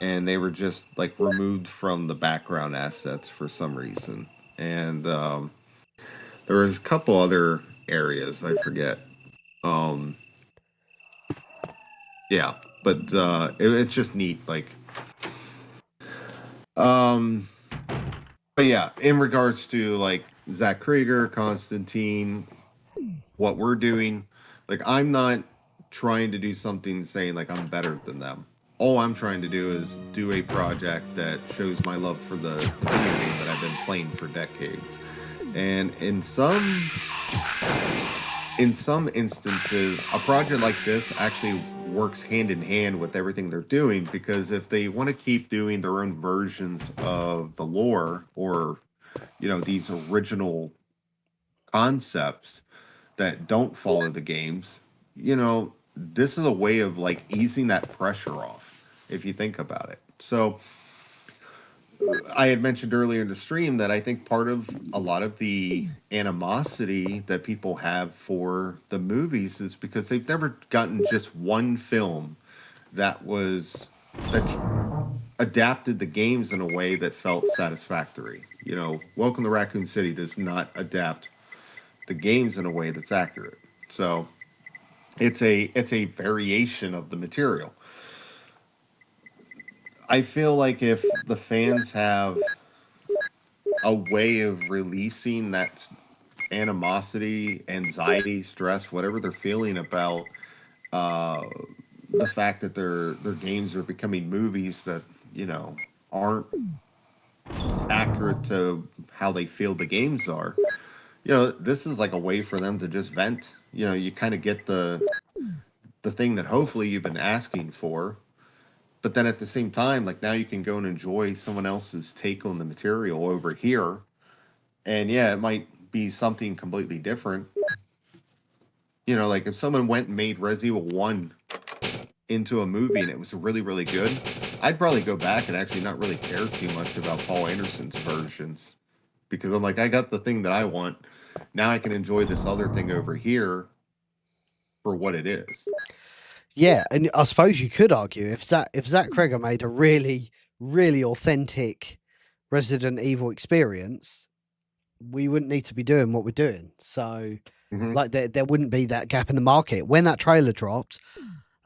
[SPEAKER 7] and they were just like removed from the background assets for some reason. And there was a couple other areas I forget. Yeah, but it's just neat, like. But yeah, in regards to like Zach Krieger, Constantine, what we're doing, like I'm not trying to do something saying like I'm better than them. All I'm trying to do is do a project that shows my love for the video game that I've been playing for decades. And in some instances, a project like this actually works hand in hand with everything they're doing, because if they want to keep doing their own versions of the lore, or these original concepts that don't follow the games, this is a way of like easing that pressure off, if you think about it. So I had mentioned earlier in the stream that I think part of a lot of the animosity that people have for the movies is because they've never gotten just one film that adapted the games in a way that felt satisfactory. Welcome to Raccoon City does not adapt the games in a way that's accurate. So it's a variation of the material. I feel like if the fans have a way of releasing that animosity, anxiety, stress, whatever they're feeling about uh, the fact that their games are becoming movies that aren't accurate to how they feel the games are. This is like a way for them to just vent. You kind of get the thing that hopefully you've been asking for, but then at the same time, like now you can go and enjoy someone else's take on the material over here. And yeah, it might be something completely different. Like if someone went and made Resident Evil 1 into a movie and it was really, really good, I'd probably go back and actually not really care too much about Paul Anderson's versions, because I'm like, I got the thing that I want. Now I can enjoy this other thing over here for what it is.
[SPEAKER 1] Yeah, and I suppose you could argue if Zach Krieger made a really, really authentic Resident Evil experience, we wouldn't need to be doing what we're doing. So,
[SPEAKER 7] Mm-hmm.
[SPEAKER 1] like, there wouldn't be that gap in the market. When that trailer dropped,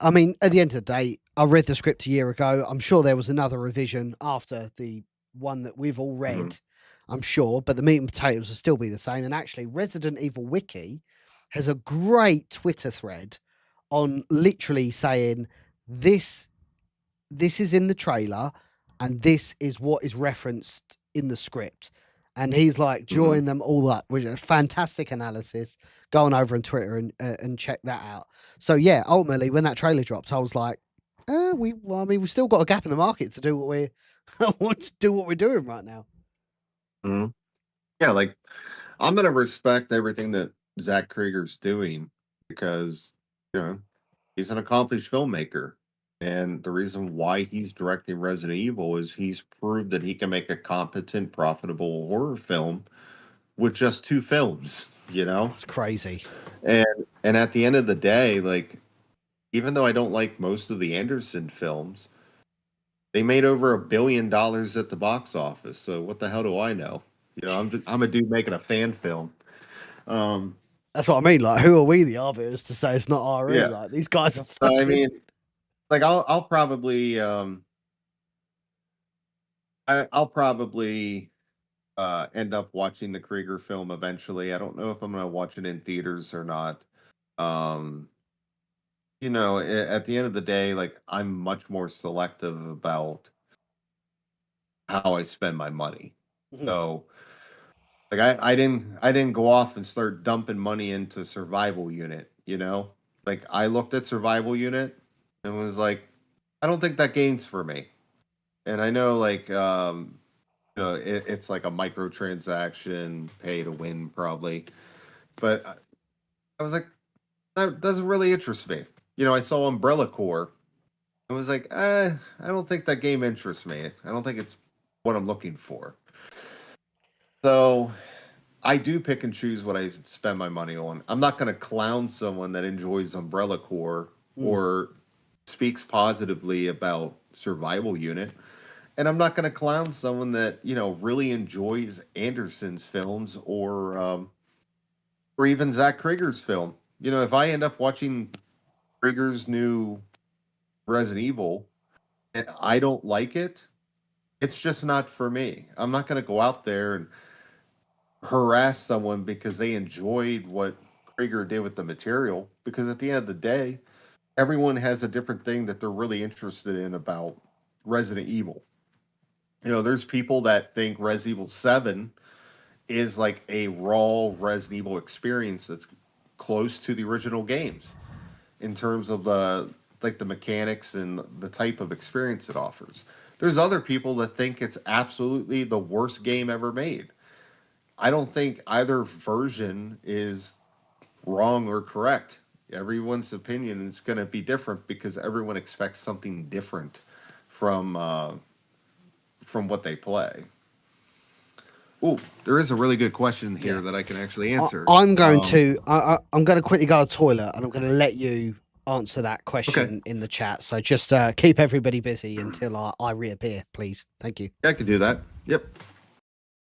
[SPEAKER 1] I mean, at the end of the day, I read the script a year ago. I'm sure there was another revision after the one that we've all read. Mm-hmm. I'm sure, but the meat and potatoes will still be the same. And actually, Resident Evil Wiki has a great Twitter thread on literally saying this is in the trailer and this is what is referenced in the script. And he's like drawing them all up, which is a fantastic analysis. Go on over on Twitter and check that out. So yeah, ultimately when that trailer dropped, I was like, we've still got a gap in the market to do what we're doing right now.
[SPEAKER 7] Mm-hmm. Yeah, like I'm gonna respect everything that Zach Krieger's doing, because he's an accomplished filmmaker. And the reason why he's directing Resident Evil is he's proved that he can make a competent, profitable horror film with just 2 films,
[SPEAKER 1] It's crazy.
[SPEAKER 7] And at the end of the day, like, even though I don't like most of the Anderson films, they made over $1 billion at the box office. So what the hell do I know? I'm a dude making a fan film.
[SPEAKER 1] That's what I mean. Like, who are we, the arbiters, to say it's not RE?
[SPEAKER 7] Yeah.
[SPEAKER 1] Like, these guys are
[SPEAKER 7] So,
[SPEAKER 1] fucking...
[SPEAKER 7] I mean, like I'll probably end up watching the Krieger film eventually. I don't know if I'm gonna watch it in theaters or not. At the end of the day, like I'm much more selective about how I spend my money.
[SPEAKER 1] Mhm.
[SPEAKER 7] So like I didn't go off and start dumping money into Survival Unit, Like I looked at Survival Unit and was like, I don't think that game's for me. And I know like it's like a microtransaction, pay to win probably. But I was like, that doesn't really interest me. I saw Umbrella Corps. I was like, I don't think that game interests me. I don't think it's what I'm looking for. So I do pick and choose what I spend my money on. I'm not going to clown someone that enjoys Umbrella Corps or speaks positively about Survival Unit. And I'm not going to clown someone that, really enjoys Anderson's films or even Zach Krieger's film. If I end up watching Krieger's new Resident Evil and I don't like it, It's just not for me. I'm not going to go out there and harass someone because they enjoyed what Krieger did with the material. Because at the end of the day, everyone has a different thing that they're really interested in about Resident Evil. You know, there's people that think Resident Evil 7 is like a raw Resident Evil experience that's close to the original games in terms of the mechanics and the type of experience it offers. There's other people that think it's absolutely the worst game ever made. I don't think either version is wrong or correct. Everyone's opinion is going to be different because everyone expects something different from what they play. Oh, there is a really good question here
[SPEAKER 1] Yeah.
[SPEAKER 7] that I can actually answer.
[SPEAKER 1] I'm going to I'm going to quickly go to the toilet, and I'm going to let you answer that
[SPEAKER 7] Okay.
[SPEAKER 1] question in the chat. So just keep everybody busy until I reappear, please. Thank you.
[SPEAKER 7] Yeah, I can do that. Yep.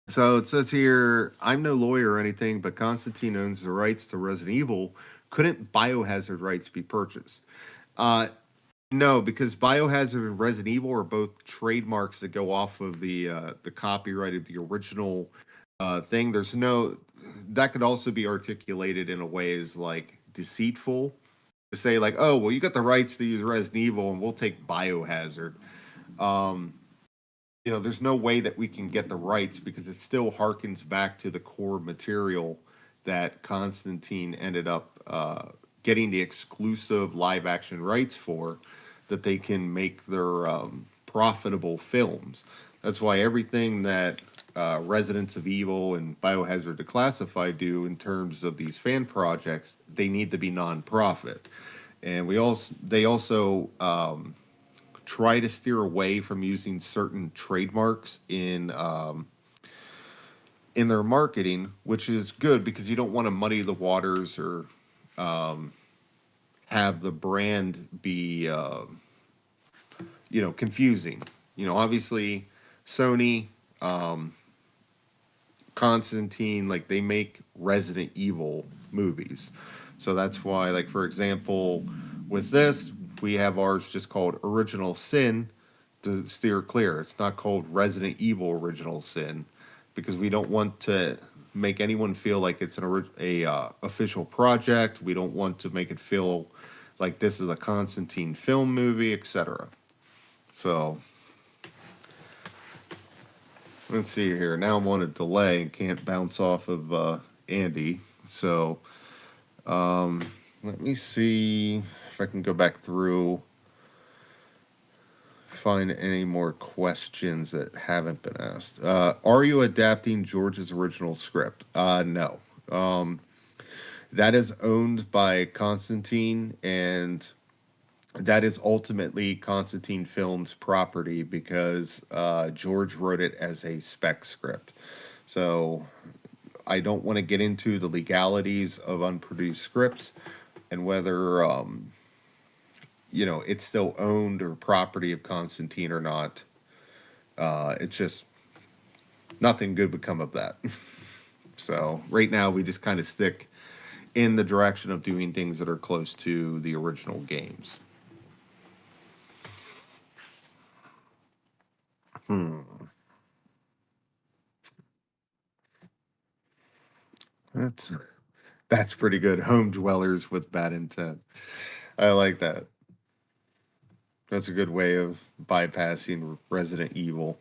[SPEAKER 7] So it says here, I'm no lawyer or anything, but Constantine owns the rights to Resident Evil. Couldn't Biohazard rights be purchased? No, because Biohazard and Resident Evil are both trademarks that go off of the copyright of the original thing. There's no that could also be articulated in a way as like deceitful to say like, oh, well, you got the rights to use Resident Evil, and we'll take Biohazard. Um, you know, there's no way that we can get the rights because it still harkens back to the core material that Constantine ended up getting the exclusive live action rights for, that they can make their profitable films. That's why everything that Residents of Evil and Biohazard Declassified do in terms of these fan projects, they need to be nonprofit. And they also try to steer away from using certain trademarks in their marketing, which is good because you don't want to muddy the waters or have the brand be confusing. You know, obviously Sony, Constantine, like they make Resident Evil movies. So that's why, like, for example, with this, we have ours just called Original Sin to steer clear. It's not called Resident Evil Original Sin because we don't want to make anyone feel like it's official project. We don't want to make it feel like this is a Constantine film movie, etc. So let's see here. Now I'm on a delay and can't bounce off of Andy. So let me see if I can go back through, find any more questions that haven't been asked. Are you adapting George's original script? No. That is owned by Constantine, and that is ultimately Constantine Films' property because George wrote it as a spec script. So I don't want to get into the legalities of unproduced scripts and whether it's still owned or property of Constantine or not. It's just nothing good would come of that. So right now we just kind of stick in the direction of doing things that are close to the original games. That's pretty good. Home dwellers with bad intent. I like that. That's a good way of bypassing Resident Evil.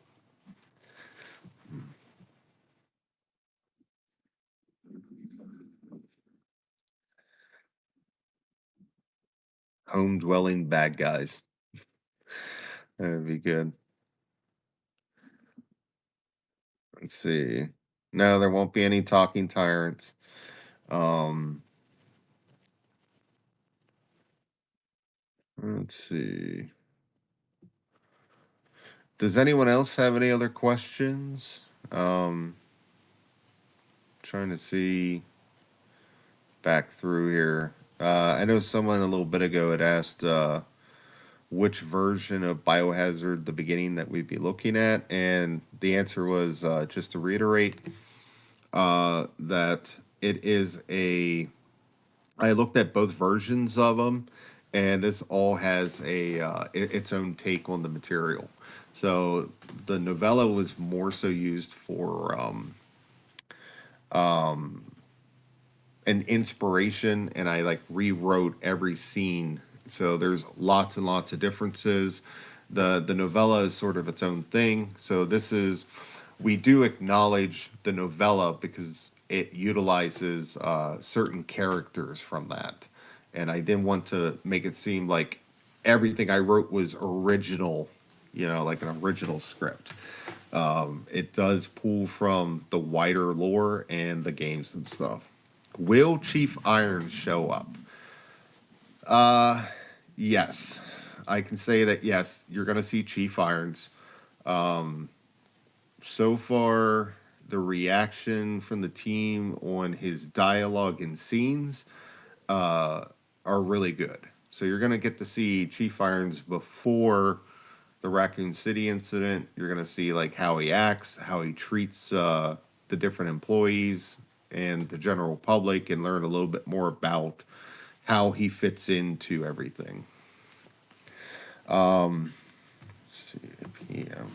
[SPEAKER 7] Home dwelling bad guys. That'd be good. Let's see. No, there won't be any talking tyrants. Let's see. Does anyone else have any other questions? Trying to see back through here. I know someone a little bit ago had asked which version of Biohazard the beginning that we'd be looking at, and the answer was just to reiterate that it is I looked at both versions of them, and this all has its own take on the material. So the novella was more so used for an inspiration, and I like rewrote every scene. So there's lots and lots of differences. The novella is sort of its own thing. So we do acknowledge the novella because it utilizes certain characters from that, and I didn't want to make it seem like everything I wrote was original, like an original script. It does pull from the wider lore and the games and stuff. Will Chief Irons show up? Yes. I can say that, yes, you're going to see Chief Irons. So far, the reaction from the team on his dialogue and scenes are really good. So you're going to get to see Chief Irons before the Raccoon City incident. You're going to see like how he acts, how he treats the different employees and the general public, and learn a little bit more about how he fits into everything. Let's see, PM.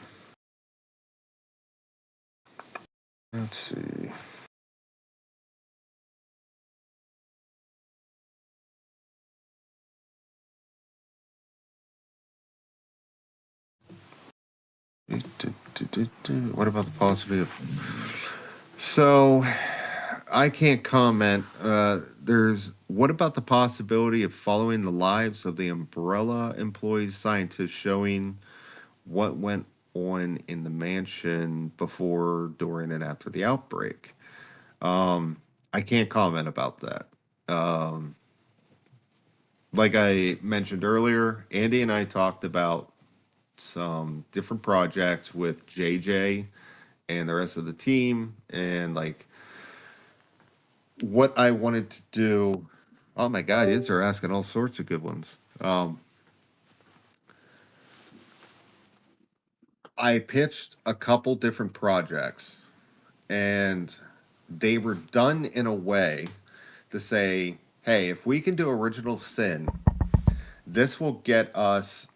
[SPEAKER 7] Let's see. What about the possibility of... So, I can't comment. What about the possibility of following the lives of the Umbrella employees, scientists, showing what went on in the mansion before, during, and after the outbreak? I can't comment about that. Like I mentioned earlier, Andy and I talked about some different projects with JJ and the rest of the team, and like what I wanted to do. Oh my God, kids are asking all sorts of good ones. I pitched a couple different projects, and they were done in a way to say, hey, if we can do Original Sin, this will get us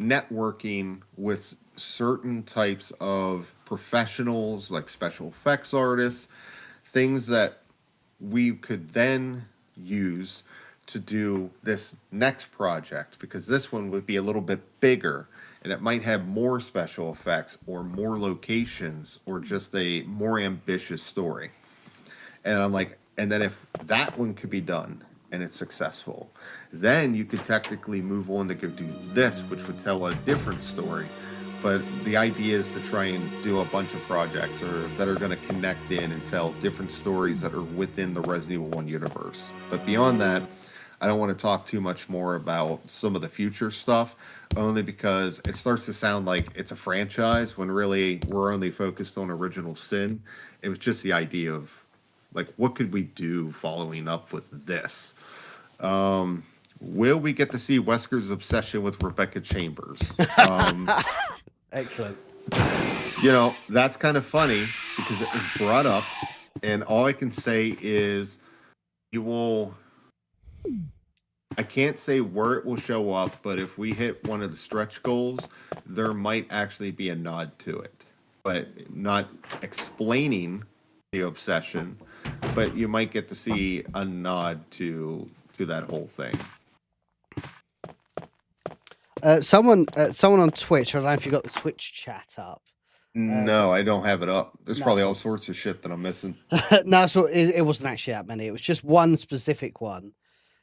[SPEAKER 7] networking with certain types of professionals, like special effects artists, things that we could then use to do this next project, because this one would be a little bit bigger and it might have more special effects or more locations or just a more ambitious story. And I'm like, and then if that one could be done and it's successful, then you could technically move on to go do this, which would tell a different story. But the idea is to try and do a bunch of projects that are going to connect in and tell different stories that are within the Resident Evil 1 universe. But beyond that, I don't want to talk too much more about some of the future stuff, only because it starts to sound like it's a franchise when really we're only focused on Original Sin. It was just the idea of, like, what could we do following up with this? Will we get to see Wesker's obsession with Rebecca Chambers?
[SPEAKER 1] Excellent.
[SPEAKER 7] That's kind of funny because it was brought up, and all I can say is I can't say where it will show up, but if we hit one of the stretch goals, there might actually be a nod to it. But not explaining the obsession, but you might get to see a nod to that whole thing.
[SPEAKER 1] Someone on Twitch, I don't know if you got the Twitch chat up.
[SPEAKER 7] No, I don't have it up. There's probably
[SPEAKER 1] cool.
[SPEAKER 7] all sorts of shit that I'm missing.
[SPEAKER 1] No, so it wasn't actually that many. It was just one specific one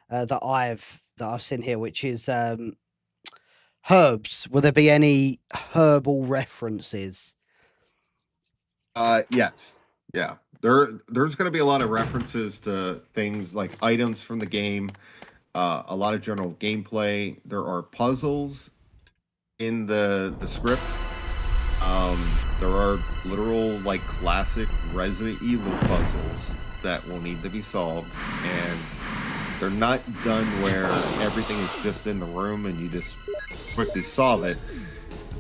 [SPEAKER 1] that I've seen here, which is herbs. Will there be any herbal references?
[SPEAKER 7] Yes. Yeah. There's going to be a lot of references to things like items from the game, a lot of general gameplay. There are puzzles in the script. There are literal, like, classic Resident Evil puzzles that will need to be solved, and they're not done where everything is just in the room and you just quickly solve it.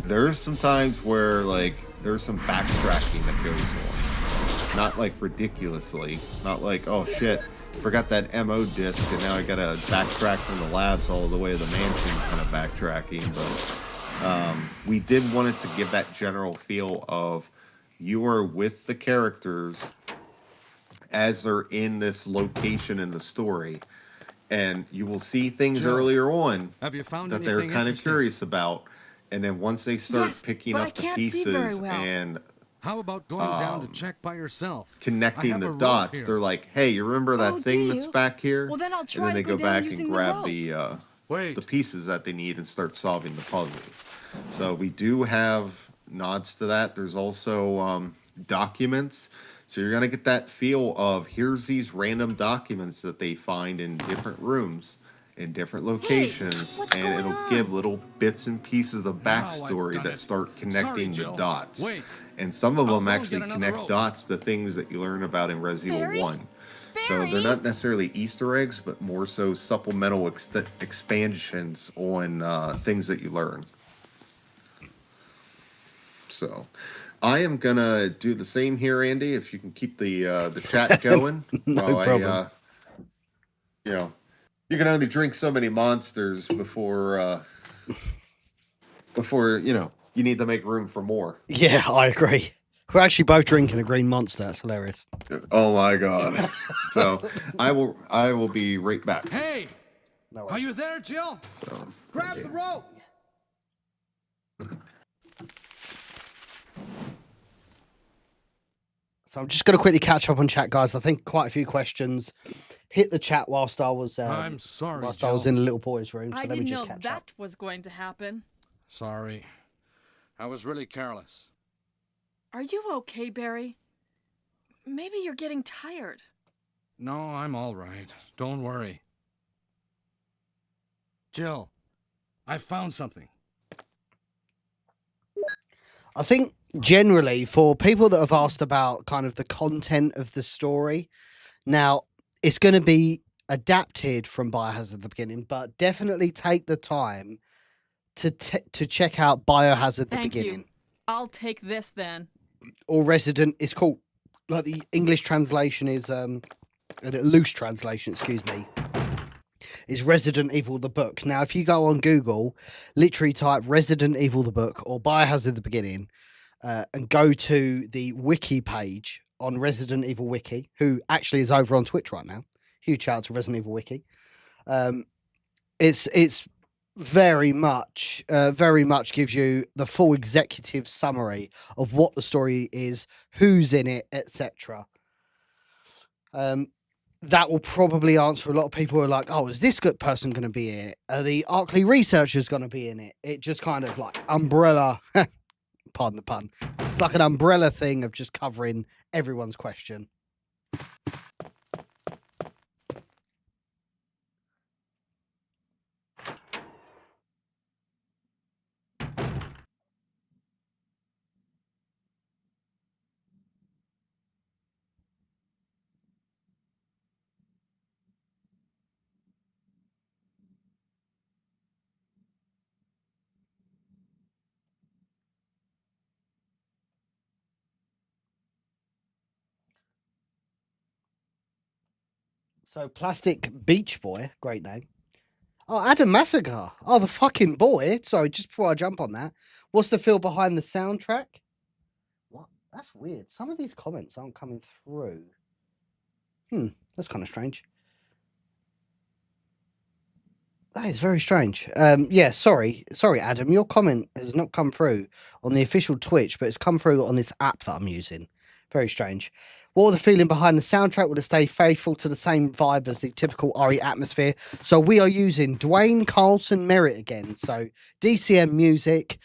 [SPEAKER 7] There's some times where, like, there's some backtracking that goes on. Not, like, ridiculously. Not like, oh, shit, forgot that MO disc, and now I gotta backtrack from the labs all the way to the mansion kind of backtracking, but We did want it to give that general feel of you are with the characters as they're in this location in the story, and you will see things
[SPEAKER 4] Jill,
[SPEAKER 7] earlier on
[SPEAKER 4] have you found
[SPEAKER 7] that they're
[SPEAKER 4] anything
[SPEAKER 7] kind of
[SPEAKER 4] interesting?
[SPEAKER 7] curious about, and then once they start
[SPEAKER 5] Yes,
[SPEAKER 7] picking
[SPEAKER 5] but I
[SPEAKER 7] up the
[SPEAKER 5] can't see very
[SPEAKER 7] pieces
[SPEAKER 5] well.
[SPEAKER 7] and
[SPEAKER 4] How about going down to check by yourself? I
[SPEAKER 7] connecting
[SPEAKER 4] have a
[SPEAKER 7] the
[SPEAKER 4] rope
[SPEAKER 7] dots,
[SPEAKER 4] here.
[SPEAKER 7] they're like, hey, you remember that
[SPEAKER 5] Oh,
[SPEAKER 7] thing
[SPEAKER 5] do
[SPEAKER 7] that's
[SPEAKER 5] you?
[SPEAKER 7] back here?
[SPEAKER 5] Well, then I'll
[SPEAKER 7] And
[SPEAKER 5] try
[SPEAKER 7] then
[SPEAKER 5] to
[SPEAKER 7] they
[SPEAKER 5] go
[SPEAKER 7] go
[SPEAKER 5] down
[SPEAKER 7] back
[SPEAKER 5] using
[SPEAKER 7] and
[SPEAKER 5] the
[SPEAKER 7] grab
[SPEAKER 5] rope.
[SPEAKER 7] the
[SPEAKER 4] Wait.
[SPEAKER 7] pieces that they need and start solving the puzzles. So we do have nods to that. There's also documents. So you're gonna get that feel of here's these random documents that they find in different rooms, in different locations,
[SPEAKER 5] what's
[SPEAKER 7] and
[SPEAKER 5] going
[SPEAKER 7] it'll
[SPEAKER 5] on?
[SPEAKER 7] give little bits and pieces of
[SPEAKER 4] Now I've
[SPEAKER 7] backstory
[SPEAKER 4] done
[SPEAKER 7] that
[SPEAKER 4] it.
[SPEAKER 7] start
[SPEAKER 4] Sorry,
[SPEAKER 7] connecting the
[SPEAKER 4] Jill.
[SPEAKER 7] dots.
[SPEAKER 4] Wait.
[SPEAKER 7] And some of
[SPEAKER 4] I'll
[SPEAKER 7] them
[SPEAKER 4] go and
[SPEAKER 7] actually
[SPEAKER 4] get another
[SPEAKER 7] connect
[SPEAKER 4] rope.
[SPEAKER 7] dots to things that you learn about in Resident
[SPEAKER 5] Barry?
[SPEAKER 7] Evil 1. So
[SPEAKER 5] Barry?
[SPEAKER 7] they're not necessarily Easter eggs, but more so supplemental expansions on things that you learn. So I am gonna do the same here, Andy. If you can keep the chat going,
[SPEAKER 1] No
[SPEAKER 7] while
[SPEAKER 1] problem.
[SPEAKER 7] you know, you can only drink so many monsters before you need to make room for more.
[SPEAKER 1] Yeah, I agree. We're actually both drinking a green monster. That's hilarious.
[SPEAKER 7] Oh my god! So I will be right back.
[SPEAKER 4] Hey,
[SPEAKER 1] No
[SPEAKER 4] are
[SPEAKER 1] worries.
[SPEAKER 4] you there, Jill?
[SPEAKER 7] So,
[SPEAKER 4] Grab the rope.
[SPEAKER 1] So I'm just going to quickly catch up on chat, guys. I think quite a few questions hit the chat whilst I was
[SPEAKER 4] I'm sorry,
[SPEAKER 1] whilst
[SPEAKER 4] Jill.
[SPEAKER 1] I was in the little boy's room. So
[SPEAKER 5] I
[SPEAKER 1] let me
[SPEAKER 5] didn't
[SPEAKER 1] just
[SPEAKER 5] know
[SPEAKER 1] catch
[SPEAKER 5] that
[SPEAKER 1] up.
[SPEAKER 5] was going to happen.
[SPEAKER 4] Sorry. I was really careless.
[SPEAKER 5] Are you okay, Barry? Maybe you're getting tired.
[SPEAKER 4] No, I'm all right. Don't worry. Jill, I found something.
[SPEAKER 1] I think generally for people that have asked about kind of the content of the story, now it's going to be adapted from Biohazard at the beginning, but definitely take the time to check out Biohazard at the
[SPEAKER 5] Thank
[SPEAKER 1] beginning.
[SPEAKER 5] you. I'll take this then.
[SPEAKER 1] Or Resident. It's called, like, the English translation is a loose translation, excuse me, is Resident Evil the book. Now, if you go on Google, literally type Resident Evil the book or Biohazard at the beginning, and go to the wiki page on Resident Evil Wiki, who actually is over on Twitch right now. Huge shout out to Resident Evil Wiki. It's very much gives you the full executive summary of what the story is, who's in it, etc. That will probably answer a lot of people who are like, oh, is this good person going to be in it? Are the Arklay researchers going to be in it? It just kind of like umbrella, pardon the pun. It's like an umbrella thing of just covering everyone's question. So, Plastic Beach Boy, great name. Oh, Adam Massacre. Oh, the fucking boy. Sorry, just before I jump on that, what's the feel behind the soundtrack? What? That's weird. Some of these comments aren't coming through. That's kind of strange. That is very strange. Yeah, sorry, Adam. Your comment has not come through on the official Twitch, but it's come through on this app that I'm using. Very strange. What was the feeling behind the soundtrack? Will it stay faithful to the same vibe as the typical RE atmosphere? So we are using Dwayne Carlton Merritt again. So DCM Music.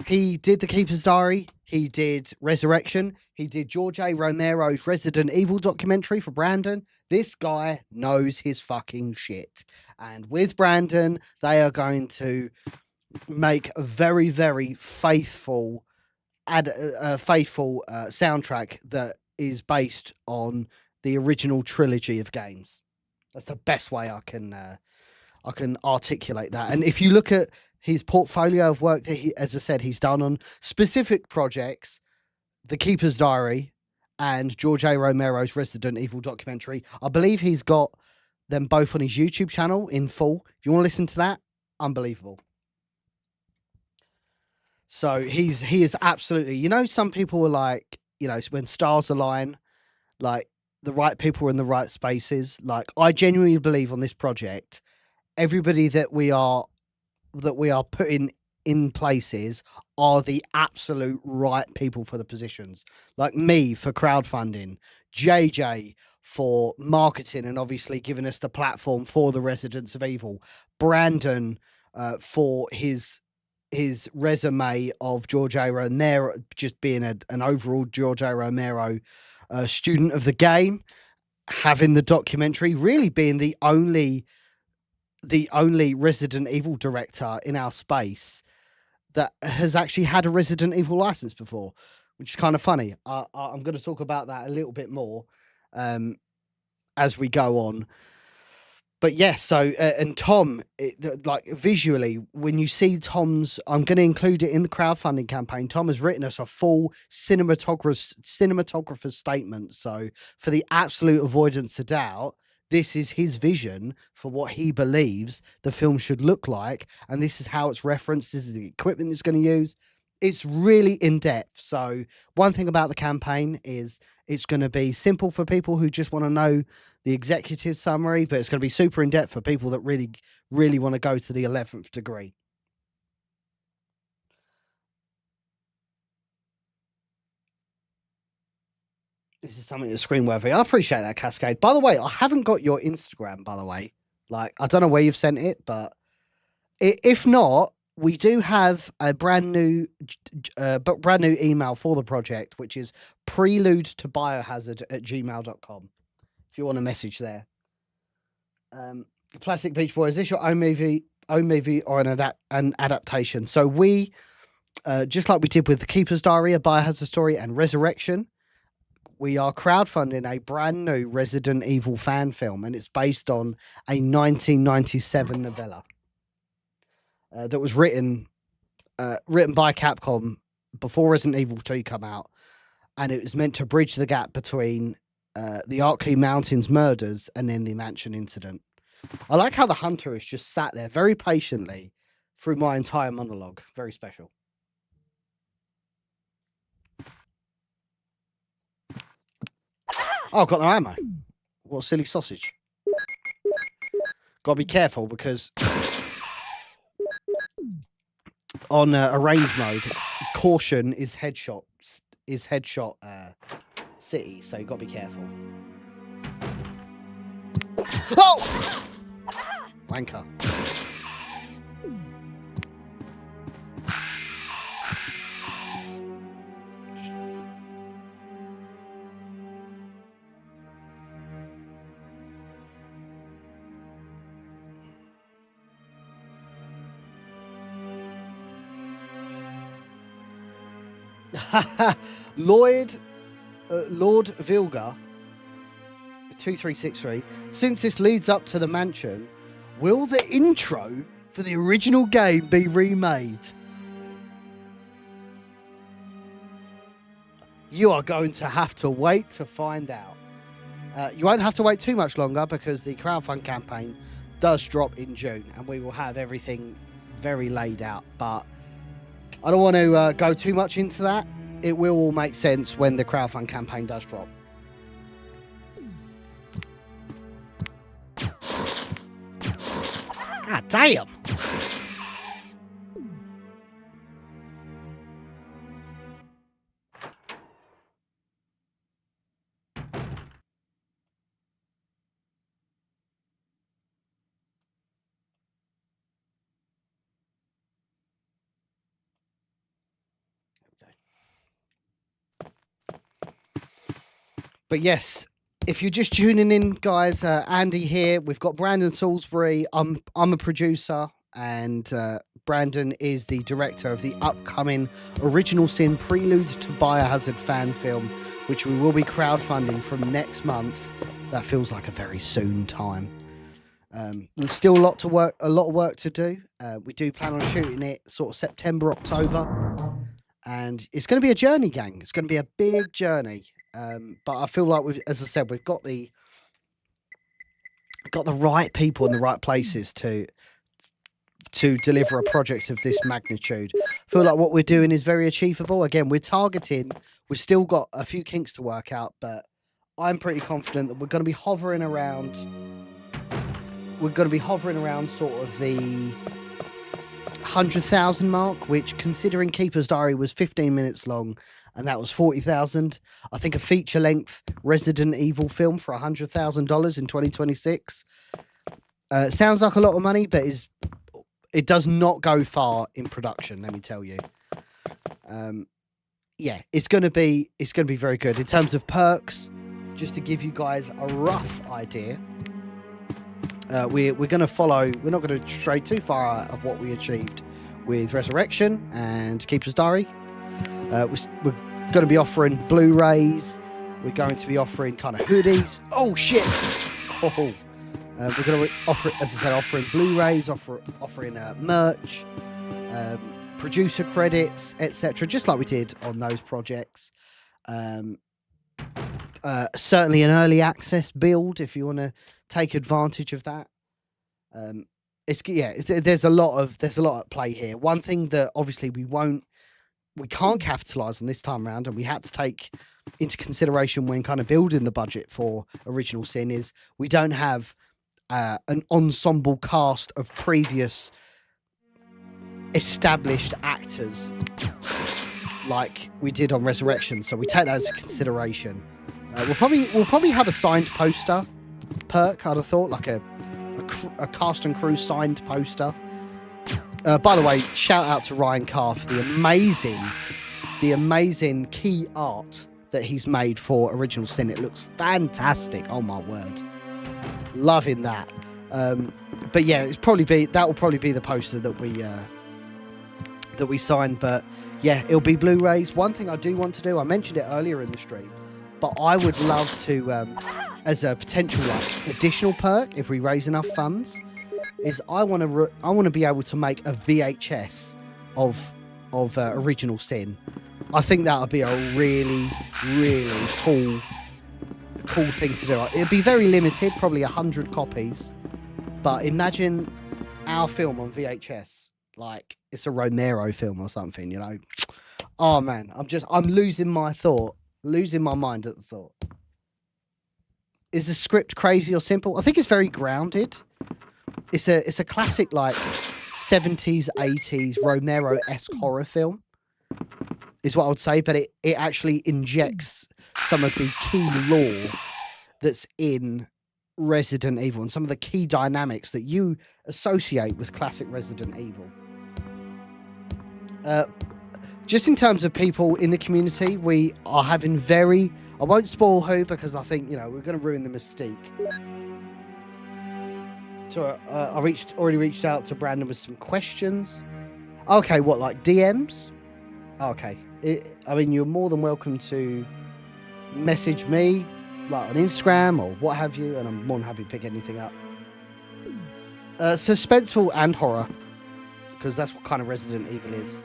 [SPEAKER 1] He did The Keeper's Diary. He did Resurrection. He did George A. Romero's Resident Evil documentary for Brandon. This guy knows his fucking shit. And with Brandon, they are going to make a very, very faithful soundtrack that is based on the original trilogy of games. That's the best way I can articulate that. And if you look at his portfolio of work that he, as I said, he's done on specific projects, The Keeper's Diary and George A. Romero's Resident Evil documentary, I believe he's got them both on his YouTube channel in full. If you want to listen to that, unbelievable. So he is absolutely, you know, some people are like, you know, when stars align, like the right people are in the right spaces. Like I genuinely believe on this project, everybody that we are putting in places are the absolute right people for the positions. Like me for crowdfunding, JJ for marketing and obviously giving us the platform for the Residents of Evil, Brandon for his resume of George A. Romero, just being an overall George A. Romero student of the game, having the documentary, really being the only Resident Evil director in our space that has actually had a Resident Evil license before, which is kind of funny. I'm going to talk about that a little bit more as we go on. But yes, so and Tom, like visually, when you see Tom's, I'm going to include it in the crowdfunding campaign. Tom has written us a full cinematographer's statement. So for the absolute avoidance of doubt, this is his vision for what he believes the film should look like, and this is how it's referenced. This is the equipment it's going to use. It's really in depth. So one thing about the campaign is it's going to be simple for people who just want to know the executive summary, but it's going to be super in depth for people that really, really want to go to the 11th degree. This is something that's screen worthy. I appreciate that, Cascade. By the way, I haven't got your Instagram, by the way. Like, I don't know where you've sent it, but if not, we do have a brand new email for the project, which is prelude to biohazard@gmail.com. If you want a message there. Plastic Beach Boy, is this your own movie or an adaptation? So we, just like we did with The Keeper's Diary, A Biohazard Story, and Resurrection, we are crowdfunding a brand new Resident Evil fan film, and it's based on a 1997 novella that was written by Capcom before Resident Evil 2 come out, and it was meant to bridge the gap between the Arklay Mountains murders and then the mansion incident. I like how the hunter has just sat there very patiently through my entire monologue. Very special. Oh, I've got no ammo. What a silly sausage. Gotta be careful because on arrange mode, caution is headshot city, so you gotta be careful. Oh! Wanker. Lord Vilga 2363. Since this leads up to the mansion, will the intro for the original game be remade? You are going to have to wait to find out. You won't have to wait too much longer because the crowdfund campaign does drop in June and we will have everything very laid out. But I don't want to go too much into that. It will all make sense when the crowdfund campaign does drop. God damn. But yes, if you're just tuning in, guys, Andy here. We've got Brandon Salsbury. I'm a producer, and Brandon is the director of the upcoming Original Sin Prelude to Biohazard fan film, which we will be crowdfunding from next month. That feels like a very soon time. There's still a lot of work to do. We do plan on shooting it sort of September, October. And it's going to be a journey, gang. It's going to be a big journey. But I feel like, as I said, we've got the right people in the right places to to deliver a project of this magnitude. I feel like what we're doing is very achievable. Again, we've still got a few kinks to work out, but I'm pretty confident that we're going to be hovering around sort of the 100,000 mark, which, considering Keeper's Diary was 15 minutes long and that was 40,000, I think a feature length Resident Evil film for $100,000 in 2026 sounds like a lot of money, but it does not go far in production, let me tell you. Yeah, it's going to be very good in terms of perks. Just to give you guys a rough idea, we're going to follow. We're not going to stray too far out of what we achieved with Resurrection and Keeper's Diary. We're going to be offering Blu-rays. We're going to be offering kind of hoodies. Oh shit! Oh. We're going to offer, as I said, offering Blu-rays, offering merch, producer credits, etc., just like we did on those projects. Certainly an early access build if you want to take advantage of that. There's a lot at play here. One thing that obviously we can't capitalize on this time around, and we had to take into consideration when kind of building the budget for Original Sin, is we don't have an ensemble cast of previous established actors like we did on Resurrection, so we take that into consideration. We'll probably have a signed poster perk. I'd have thought, like a cast and crew signed poster. By the way, shout out to Ryan Carr for the amazing key art that he's made for Original Sin. It looks fantastic. Oh my word, loving that. But yeah, that will probably be the poster that we sign. But yeah, it'll be Blu-rays. One thing I do want to do, I mentioned it earlier in the stream, but I would love to, as a potential additional perk, if we raise enough funds, is I want to be able to make a VHS of Original Sin. I think that would be a really, really cool thing to do. It'd be very limited, probably 100 copies. But imagine our film on VHS, like it's a Romero film or something, you know. Oh man, I'm losing my mind at the thought. Is the script crazy or simple? I think it's very grounded. It's a classic, like 70s, 80s Romero-esque horror film, is what I would say, but it actually injects some of the key lore that's in Resident Evil and some of the key dynamics that you associate with classic Resident Evil. Just in terms of people in the community, we are having I won't spoil who, because I think, we're going to ruin the mystique. So I already reached out to Brandon with some questions. Okay, what, like DMs? Okay. You're more than welcome to message me, like on Instagram or what have you, and I'm more than happy to pick anything up. Suspenseful and horror, because that's what kind of Resident Evil is.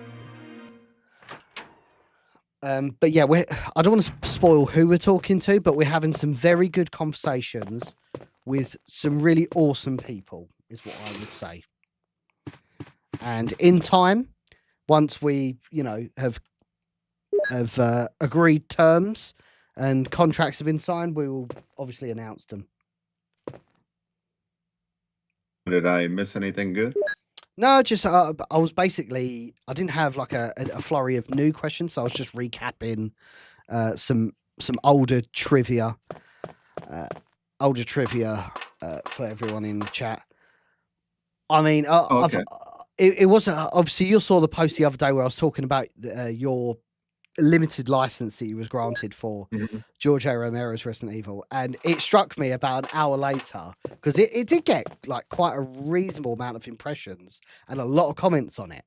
[SPEAKER 1] But yeah, I don't want to spoil who we're talking to, but we're having some very good conversations with some really awesome people, is what I would say. And in time, once we, have agreed terms and contracts have been signed, we will obviously announce them.
[SPEAKER 7] Did I miss anything good?
[SPEAKER 1] No, just I didn't have like a flurry of new questions, so I was just recapping some older trivia for everyone in the chat.
[SPEAKER 7] Okay.
[SPEAKER 1] It was obviously, you saw the post the other day where I was talking about your limited license that you was granted for George A. Romero's Resident Evil, and it struck me about an hour later, because it did get like quite a reasonable amount of impressions and a lot of comments on it,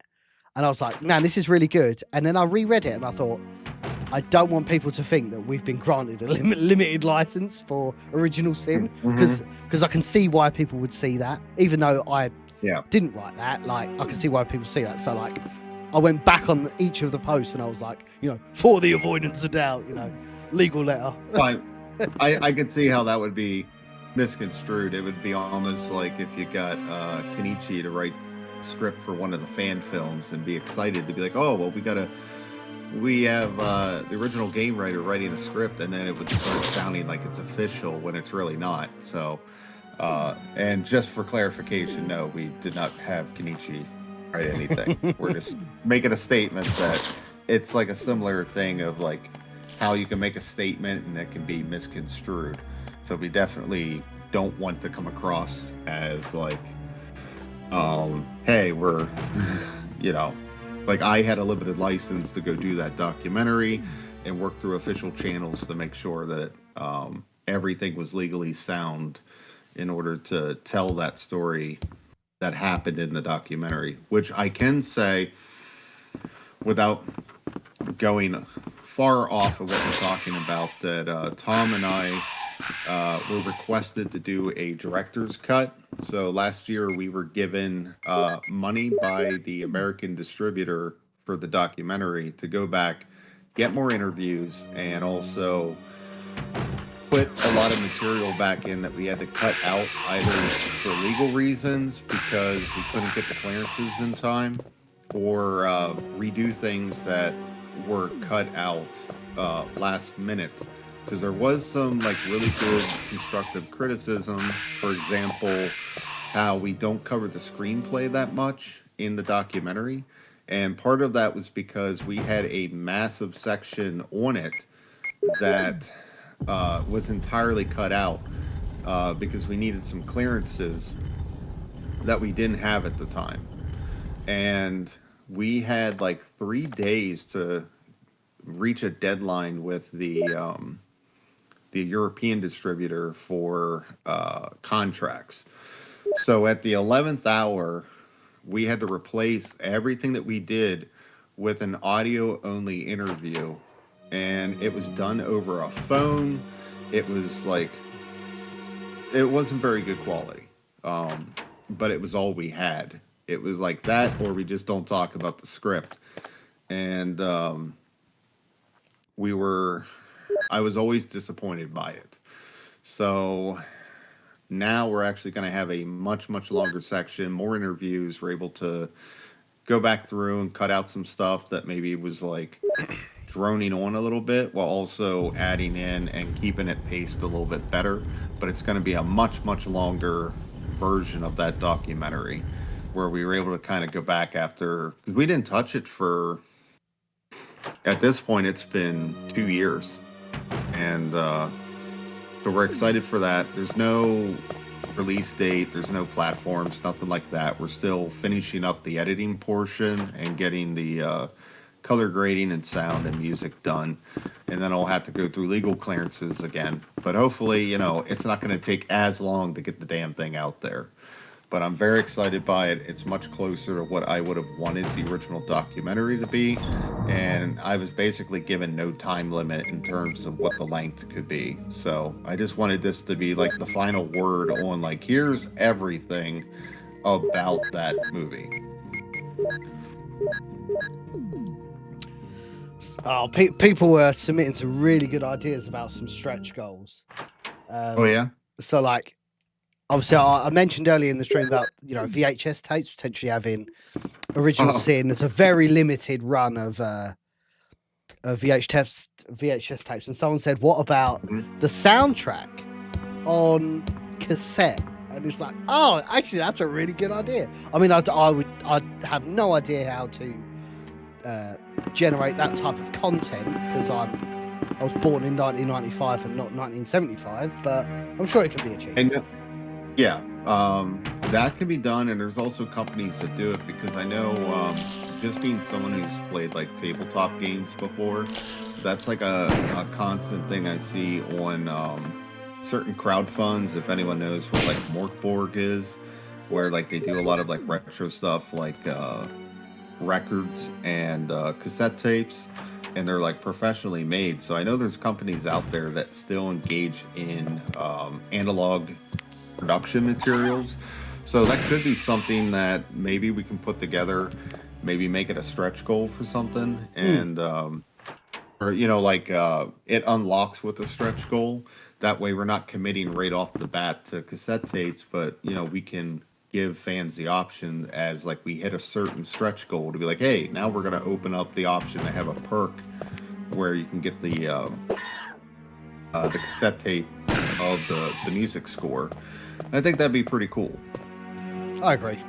[SPEAKER 1] and I was like, man, this is really good. And then I reread it and I thought, I don't want people to think that we've been granted a limited license for Original Sin, because I can see why people would see that, even though I didn't write that. Like, I can see why people see that. So like, I went back on each of the posts and I was like, for the avoidance of doubt, legal letter.
[SPEAKER 7] I could see how that would be misconstrued. It would be almost like if you got Kenichi to write
[SPEAKER 8] script for one of the fan films and be excited to be like, oh, well, we have the original game writer writing a script, and then it would start sounding like it's official when it's really not. So, and just for clarification, no, we did not have Kenichi write anything. We're just making a statement that it's like a similar thing of like how you can make a statement and it can be misconstrued. So we definitely don't want to come across as like, hey, we're, you know, like I had a limited license to go do that documentary and work through official channels to make sure that everything was legally sound in order to tell that story that happened in the documentary, which I can say without going far off of what we're talking about, that Tom and I were requested to do a director's cut. So last year we were given money by the American distributor for the documentary to go back, get more interviews, and also put a lot of material back in that we had to cut out either for legal reasons because we couldn't get the clearances in time, or redo things that were cut out last minute. Because there was some like really good constructive criticism. For example, how we don't cover the screenplay that much in the documentary. And part of that was because we had a massive section on it that was entirely cut out because we needed some clearances that we didn't have at the time. And we had like 3 days to reach a deadline with the European distributor for contracts. So at the 11th hour, we had to replace everything that we did with an audio-only interview. And it was done over a phone. It was like, it wasn't very good quality. But it was all we had. It was like that, or we just don't talk about the script. And I was always disappointed by it. So now we're actually going to have a much, much longer section, more interviews. We're able to go back through and cut out some stuff that maybe was like droning on a little bit, while also adding in and keeping it paced a little bit better. But it's going to be a much, much longer version of that documentary where we were able to kind of go back after, because we didn't touch it for, at this point, it's been 2 years. And so we're excited for that. There's no release date, there's no platforms, nothing like that. We're still finishing up the editing portion and getting the color grading and sound and music done. And then I'll have to go through legal clearances again. But hopefully, you know, it's not going to take as long to get the damn thing out there. But I'm very excited by it. It's much closer to what I would have wanted the original documentary to be. And I was basically given no time limit in terms of what the length could be. So I just wanted this to be like the final word on like, here's everything about that movie.
[SPEAKER 1] Oh, people were submitting some really good ideas about some stretch goals.
[SPEAKER 8] Oh, yeah?
[SPEAKER 1] So like, obviously, I mentioned earlier in the stream about, you know, VHS tapes potentially having original sin. There's a very limited run of VHS tapes, and someone said, "What about the soundtrack on cassette?" And it's like, oh, actually, that's a really good idea. I mean, I'd have no idea how to generate that type of content because I was born in 1995 and not 1975, but I'm sure it can be achieved.
[SPEAKER 8] And yeah, that can be done, and there's also companies that do it, because I know, just being someone who's played like tabletop games before, that's like a constant thing I see on certain crowdfunds. If anyone knows what like Morkborg is, where like they do a lot of like retro stuff, like records and cassette tapes, and they're like professionally made. So I know there's companies out there that still engage in analog production materials. So that could be something that maybe we can put together, maybe make it a stretch goal for something, and or, you know, like it unlocks with a stretch goal. That way we're not committing right off the bat to cassette tapes, but, you know, we can give fans the option as like we hit a certain stretch goal to be like, hey, now we're going to open up the option to have a perk where you can get the cassette tape of the music score. And I think that'd be pretty cool.
[SPEAKER 1] I agree.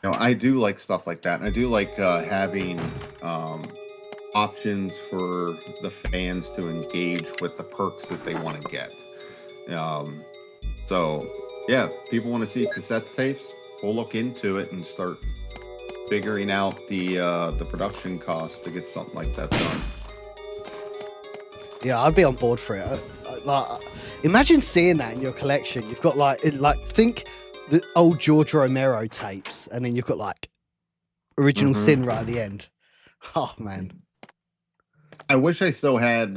[SPEAKER 8] You know, I do like stuff like that. And I do like having options for the fans to engage with the perks that they want to get. So, yeah, people want to see cassette tapes, we'll look into it and start figuring out the production cost to get something like that done.
[SPEAKER 1] Yeah, I'd be on board for it. Like, imagine seeing that in your collection. You've got think the old George Romero tapes, and then you've got like Original Sin right at the end. Oh man,
[SPEAKER 8] I wish I still had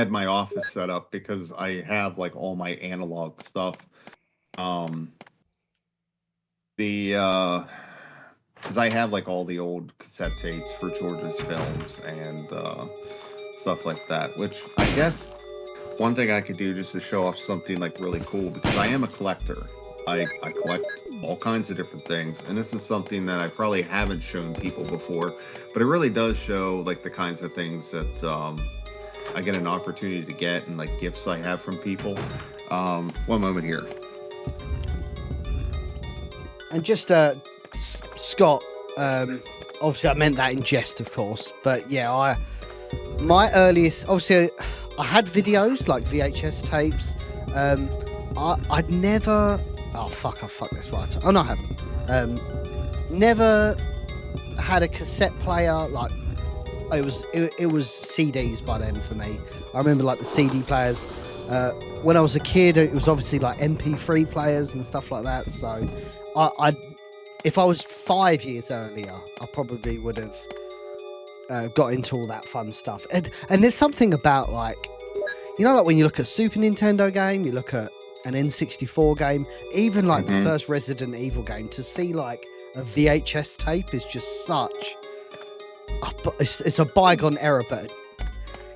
[SPEAKER 8] my office set up because I have like all my analog stuff. Because I have like all the old cassette tapes for George's films and stuff like that, which I guess one thing I could do just to show off something like really cool, because I am a collector. I collect all kinds of different things, and this is something that I probably haven't shown people before, but it really does show like the kinds of things that I get an opportunity to get and like gifts I have from people. One moment here.
[SPEAKER 1] And just Scott, obviously I meant that in jest, of course, but yeah, my earliest, obviously I had videos like VHS tapes. I'd never, I fucked this right. Oh no, I haven't. Never had a cassette player. Like it was CDs by then for me. I remember like the CD players. When I was a kid, it was obviously like MP3 players and stuff like that. So if I was 5 years earlier, I probably would have got into all that fun stuff. And there's something about like, you know, like when you look at a Super Nintendo game, you look at an N64 game, even like the first Resident Evil game, to see like a VHS tape is just such. It's a bygone era, but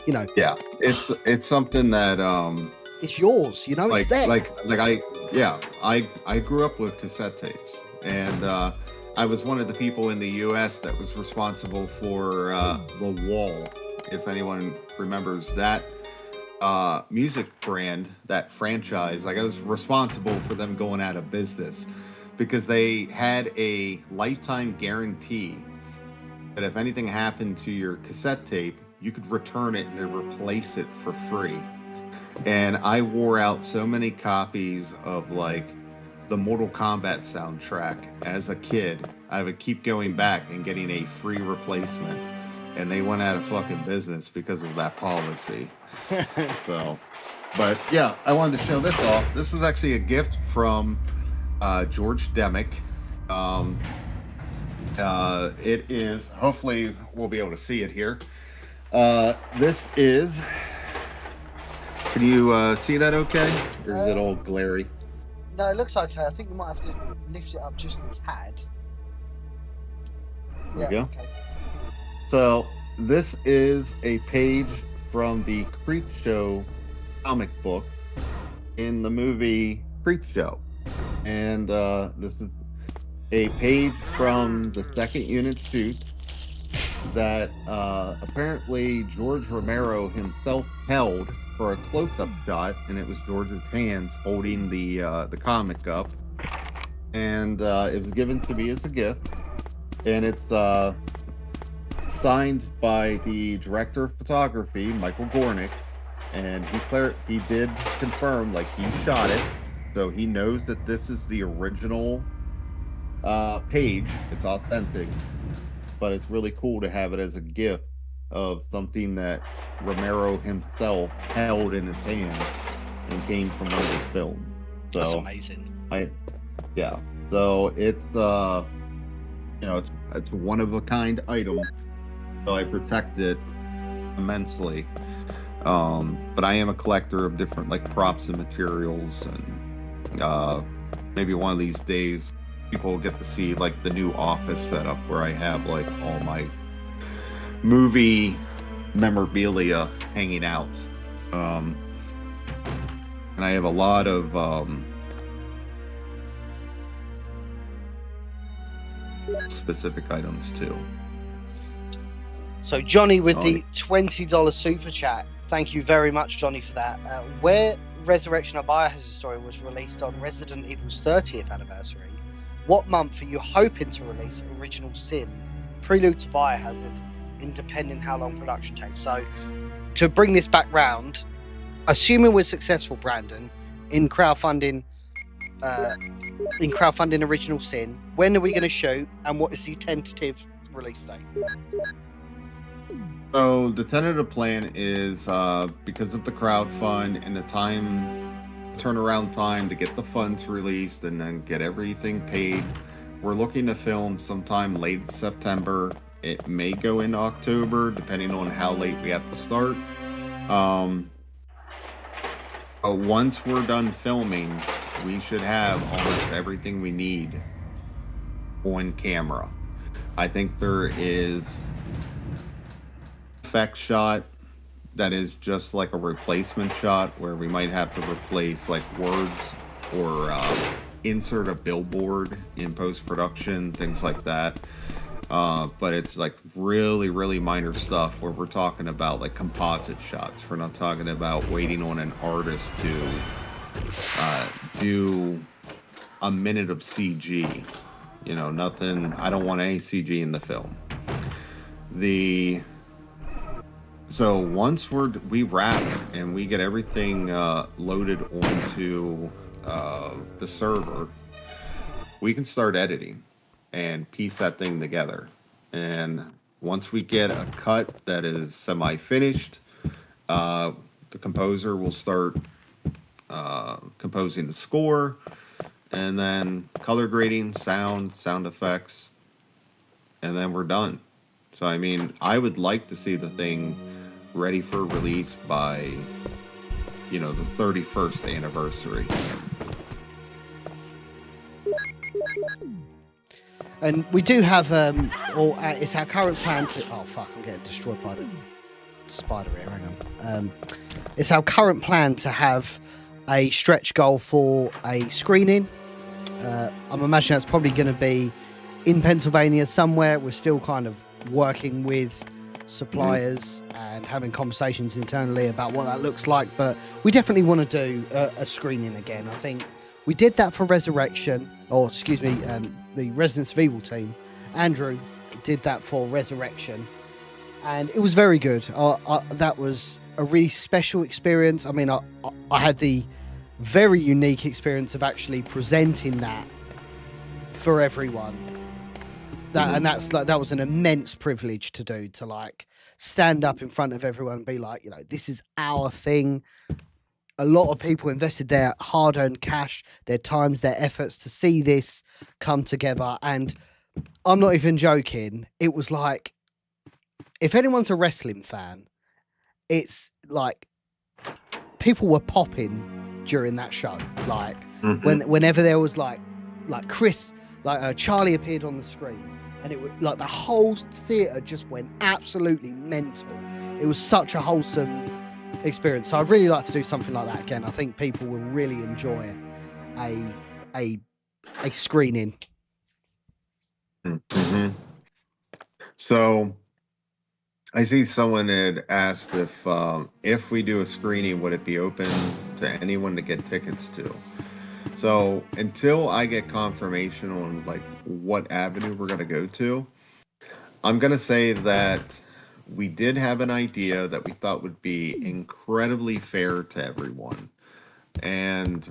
[SPEAKER 1] you know. Yeah,
[SPEAKER 8] it's something that
[SPEAKER 1] it's yours. You know,
[SPEAKER 8] like,
[SPEAKER 1] it's there.
[SPEAKER 8] I grew up with cassette tapes, and I was one of the people in the U.S. that was responsible for The Wall, if anyone remembers that music brand, that franchise. Like I was responsible for them going out of business because they had a lifetime guarantee that if anything happened to your cassette tape, you could return it and they replace it for free. And I wore out so many copies of like the Mortal Kombat soundtrack as a kid. I would keep going back and getting a free replacement, and they went out of fucking business because of that policy. So, but yeah, I wanted to show this off. This was actually a gift from George Demick. It is, hopefully we'll be able to see it here. This is, can you see that okay? Or is it all glary?
[SPEAKER 1] No, it looks okay. I think you might have to lift it up just a tad.
[SPEAKER 8] There we go. Okay. So this is a page from the Creepshow comic book in the movie Creepshow. And this is a page from the second unit shoot that apparently George Romero himself held for a close-up shot, and it was George's hands holding the comic up, and it was given to me as a gift, and it's signed by the director of photography, Michael Gornick, and he did confirm, like, he shot it, so he knows that this is the original page. It's authentic, but it's really cool to have it as a gift of something that Romero himself held in his hand and came from one of his films. So,
[SPEAKER 1] that's amazing.
[SPEAKER 8] So it's it's a one of a kind item, so I protect it immensely. But I am a collector of different like props and materials, and maybe one of these days people will get to see like the new office setup where I have like all my movie memorabilia hanging out. And I have a lot of specific items too.
[SPEAKER 1] So Johnny with the $20 super chat. Thank you very much, Johnny, for that. Where Resurrection of Biohazard Story was released on Resident Evil's 30th anniversary, what month are you hoping to release Original Sin, Prelude to Biohazard, depending how long production takes? So to bring this back round, assuming we're successful, Brandon, in crowdfunding Original Sin, when are we going to shoot, and what is the tentative release date?
[SPEAKER 8] So the tentative plan is because of the crowdfund and the turnaround time to get the funds released and then get everything paid, we're looking to film sometime late September. It may go into October, depending on how late we have to start. But once we're done filming, we should have almost everything we need on camera. I think there is effect shot that is just like a replacement shot where we might have to replace like words or insert a billboard in post-production, things like that. But it's like really minor stuff where we're talking about like composite shots. We're not talking about waiting on an artist to do a minute of CG. You know, nothing. I don't want any CG in the film. So once we wrap and we get everything loaded onto the server, we can start editing and piece that thing together. And once we get a cut that is semi-finished, the composer will start composing the score, and then color grading, sound effects, and then we're done. So, I mean, I would like to see the thing ready for release by, the 31st anniversary.
[SPEAKER 1] And we do have, it's our current plan to... Oh, fuck, I'm getting destroyed by the spider here, hang on. It's our current plan to have a stretch goal for a screening. I'm imagining that's probably going to be in Pennsylvania somewhere. We're still kind of working with suppliers and having conversations internally about what that looks like, but we definitely want to do a screening again. I think we did that for Resurrection, the Residence of Evil team. Andrew did that for Resurrection, and it was very good. That was a really special experience. I mean, I had the very unique experience of actually presenting that for everyone. That was an immense privilege to do, to like stand up in front of everyone and be like, this is our thing. A lot of people invested their hard-earned cash, their times, their efforts to see this come together. And I'm not even joking. It was like, if anyone's a wrestling fan, it's like people were popping during that show. Like whenever there was like Chris, Charlie appeared on the screen. And it was like the whole theatre just went absolutely mental. It was such a wholesome experience. So I'd really like to do something like that again. I think people will really enjoy a screening.
[SPEAKER 8] Mm-hmm. So I see someone had asked if we do a screening, would it be open to anyone to get tickets to? So until I get confirmation on like what avenue we're going to go to, I'm going to say that we did have an idea that we thought would be incredibly fair to everyone. And,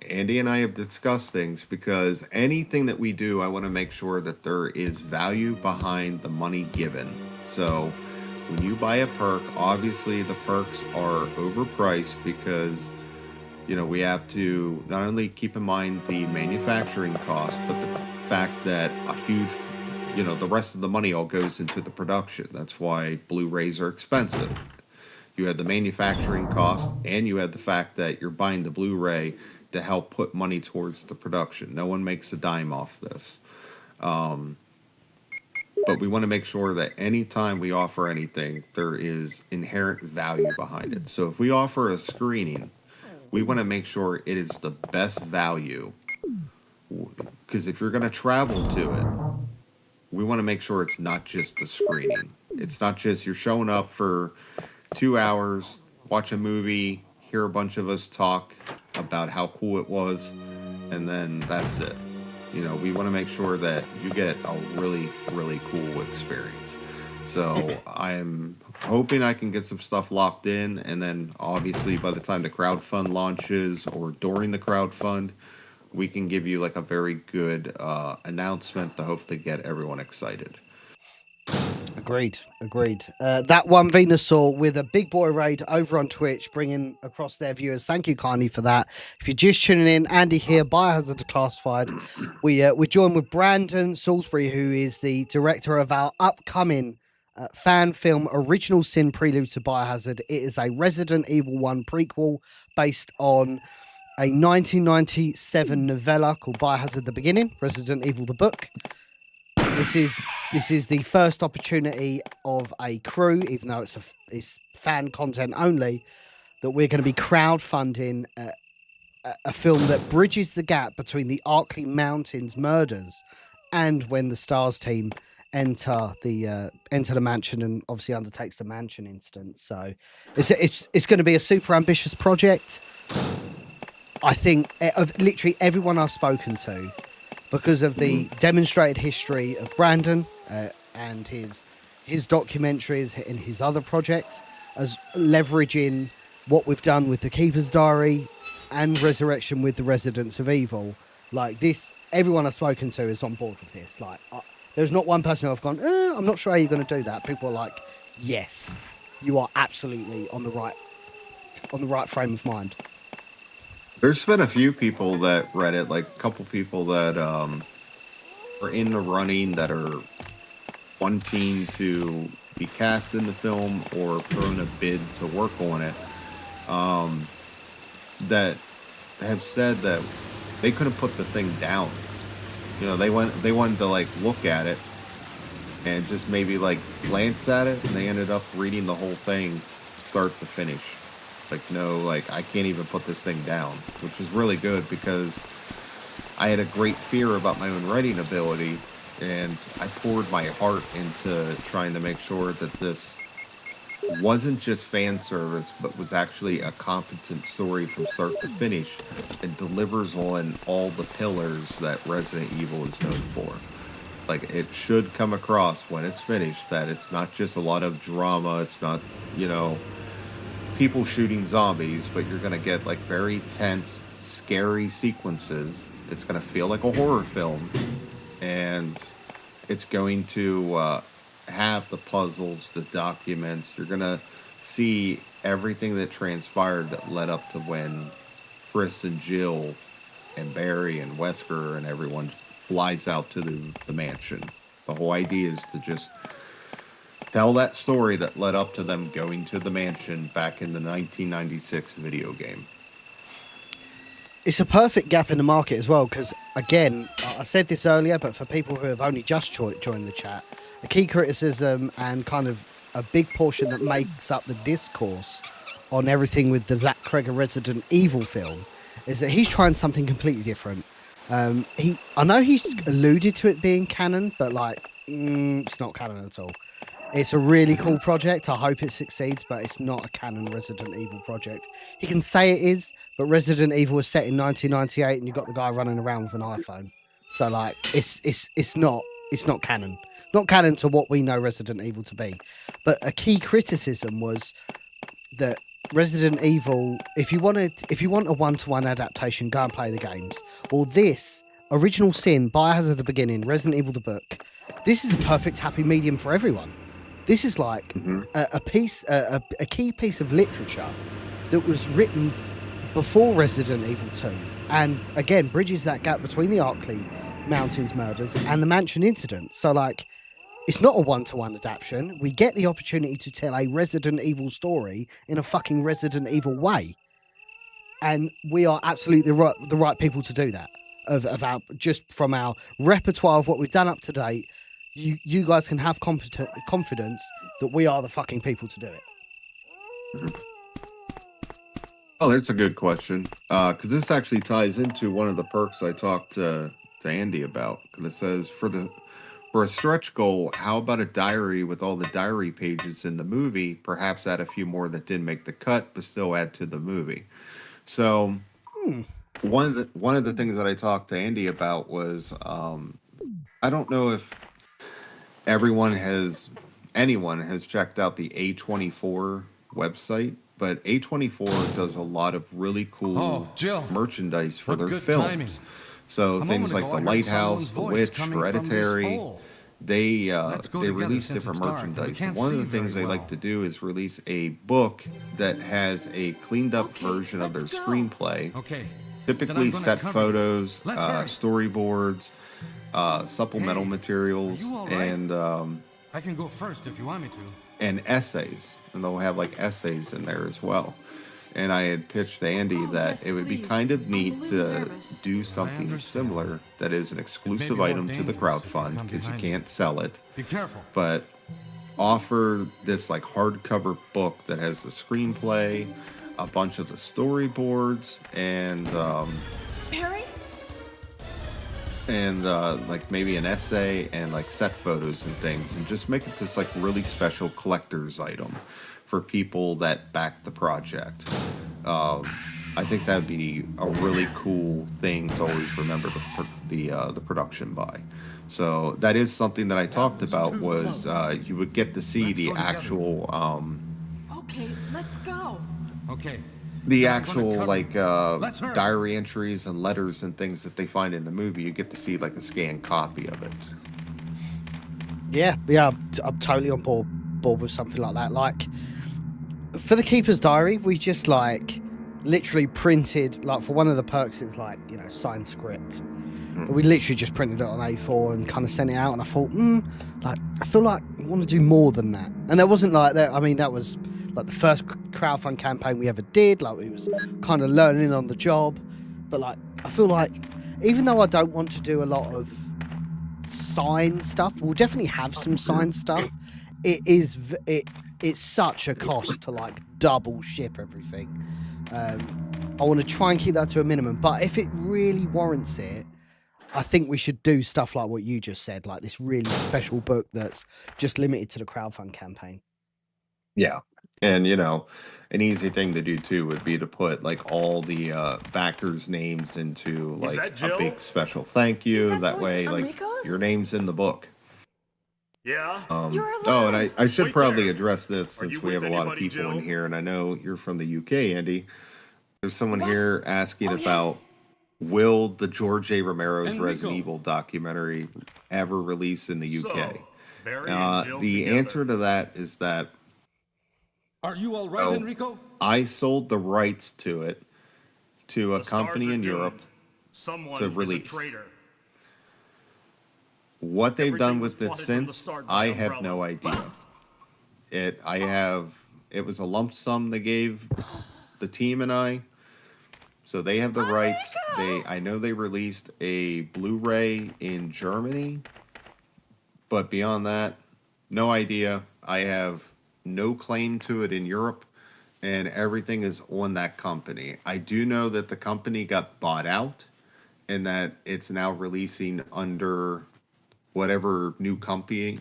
[SPEAKER 8] Andy and I have discussed things because anything that we do, I want to make sure that there is value behind the money given. So when you buy a perk, obviously the perks are overpriced because we have to not only keep in mind the manufacturing cost, but the fact that a huge, the rest of the money all goes into the production. That's why Blu-rays are expensive. You have the manufacturing cost, and you have the fact that you're buying the Blu-ray to help put money towards the production. No one makes a dime off this. but we want to make sure that anytime we offer anything, there is inherent value behind it. So if we offer a screening, we want to make sure it is the best value, because if you're going to travel to it, we want to make sure it's not just the screening. It's not just you're showing up for 2 hours, watch a movie, hear a bunch of us talk about how cool it was, and then that's it. You know, we want to make sure that you get a really, really cool experience. So I'm hoping I can get some stuff locked in, and then obviously by the time the crowdfund launches or during the crowdfund, we can give you like a very good announcement to hopefully get everyone excited.
[SPEAKER 1] Agreed. That one Venusaur with a big boy raid over on Twitch, bringing across their viewers. Thank you kindly for that. If you're just tuning in, Andy here, Biohazard Declassified. We join with Brandon Salsbury, who is the director of our upcoming fan film Original Sin Prelude to Biohazard. It is a Resident Evil 1 prequel based on a 1997 novella called Biohazard: The Beginning, Resident Evil the book. This is the first opportunity of a crew, even though it's fan content only, that we're going to be crowdfunding a film that bridges the gap between the Arklay Mountains murders and when the S.T.A.R.S team enter the mansion and obviously undertakes the mansion incident. So it's going to be a super ambitious project. I think of literally everyone I've spoken to, because of the demonstrated history of Brandon and his documentaries and his other projects, as leveraging what we've done with the Keeper's Diary and Resurrection with the Residents of Evil. Like this, everyone I've spoken to is on board with this. Like there's not one person I've gone, I'm not sure how you're going to do that. People are like, yes, you are absolutely on the right frame of mind.
[SPEAKER 8] There's been a few people that read it, like a couple people that are in the running that are wanting to be cast in the film or thrown a bid to work on it, that have said that they couldn't put the thing down. You know, they wanted to like look at it and just maybe like glance at it, and they ended up reading the whole thing start to finish. Like, no, like, I can't even put this thing down, which is really good because I had a great fear about my own writing ability, and I poured my heart into trying to make sure that this wasn't just fan service, but was actually a competent story from start to finish and delivers on all the pillars that Resident Evil is known for. Like, it should come across when it's finished that it's not just a lot of drama, it's not, you know, people shooting zombies, but you're going to get like very tense, scary sequences. It's going to feel like a horror film, and it's going to have the puzzles, the documents. You're going to see everything that transpired that led up to when Chris and Jill and Barry and Wesker and everyone flies out to the mansion. The whole idea is to just tell that story that led up to them going to the mansion back in the 1996 video game.
[SPEAKER 1] It's a perfect gap in the market as well, because, again, I said this earlier, but for people who have only just joined the chat, a key criticism and kind of a big portion that makes up the discourse on everything with the Zach Cregger Resident Evil film is that he's trying something completely different. I know he's alluded to it being canon, but, like, it's not canon at all. It's a really cool project. I hope it succeeds, but it's not a canon Resident Evil project. He can say it is, but Resident Evil was set in 1998, and you've got the guy running around with an iPhone. So like, it's not canon. Not canon to what we know Resident Evil to be. But a key criticism was that Resident Evil, if you want a one-to-one adaptation, go and play the games. Or this Original Sin, Biohazard: The Beginning, Resident Evil the book. This is a perfect happy medium for everyone. This is like a key piece of literature that was written before Resident Evil 2, and again bridges that gap between the Arklay Mountains murders and the mansion incident. So like, it's not a one-to-one adaptation. We get the opportunity to tell a Resident Evil story in a fucking Resident Evil way, and we are absolutely the right people to do that. Just from our repertoire of what we've done up to date, you guys can have confidence that we are the fucking people to do it.
[SPEAKER 8] Oh, that's a good question. Because this actually ties into one of the perks I talked to Andy about. Because it says for a stretch goal, how about a diary with all the diary pages in the movie? Perhaps add a few more that didn't make the cut, but still add to the movie. So one of the things that I talked to Andy about was I don't know if anyone has checked out the A24 website, but A24 does a lot of really cool merchandise for their films. So things like The Lighthouse, The Witch, Hereditary, they release different merchandise. And one of the things they like to do is release a book that has a cleaned up version of their screenplay. Typically set photos, storyboards, supplemental materials, and
[SPEAKER 4] I can go first if you want me to.
[SPEAKER 8] And essays, and they'll have like essays in there as well. And I had pitched to Andy that it would be kind of neat to do something similar that is an exclusive item to the crowdfund, because you can't sell it.
[SPEAKER 4] Be careful.
[SPEAKER 8] But offer this like hardcover book that has the screenplay, a bunch of the storyboards, and
[SPEAKER 5] Perry?
[SPEAKER 8] and like maybe an essay and like set photos and things, and just make it this like really special collector's item for people that back the project. I think that'd be a really cool thing to always remember the production by. So that is something that I talked about was you would get to see the actual
[SPEAKER 5] Okay, let's go.
[SPEAKER 4] Okay.
[SPEAKER 8] the actual like diary entries and letters and things that they find in the movie. You get to see like a scanned copy of it.
[SPEAKER 1] Yeah, I'm totally on board with something like that. Like for the Keeper's Diary, we just like literally printed, like for one of the perks, it's like, you know, signed script. We literally just printed it on A4 and kind of sent it out, and I thought, like I feel like I want to do more than that. And that wasn't like that. I mean, that was like the first crowdfund campaign we ever did. Like we was kind of learning on the job, but like I feel like even though I don't want to do a lot of signed stuff, we'll definitely have some signed stuff. It's such a cost to like double ship everything. I want to try and keep that to a minimum, but if it really warrants it, I think we should do stuff like what you just said, like this really special book that's just limited to the crowdfund campaign.
[SPEAKER 8] Yeah. And, you know, an easy thing to do too would be to put like all the backers' names into like a big special thank you. That way, like your name's in the book.
[SPEAKER 9] Yeah.
[SPEAKER 8] Oh, and I should probably address this since we have a lot of people in here, and I know you're from the UK, Andy. There's someone here asking about will the George A. Romero's Resident Evil documentary ever release in the UK? The answer to that is that
[SPEAKER 4] are you all right, Enrico?
[SPEAKER 8] I sold the rights to it to a company in Europe to release. What they've done with it since, I have no idea. It was a lump sum they gave the team and I. So they have the rights. I know they released a Blu-ray in Germany, but beyond that, no idea. I have no claim to it in Europe, and everything is on that company. I do know that the company got bought out, and that it's now releasing under whatever new company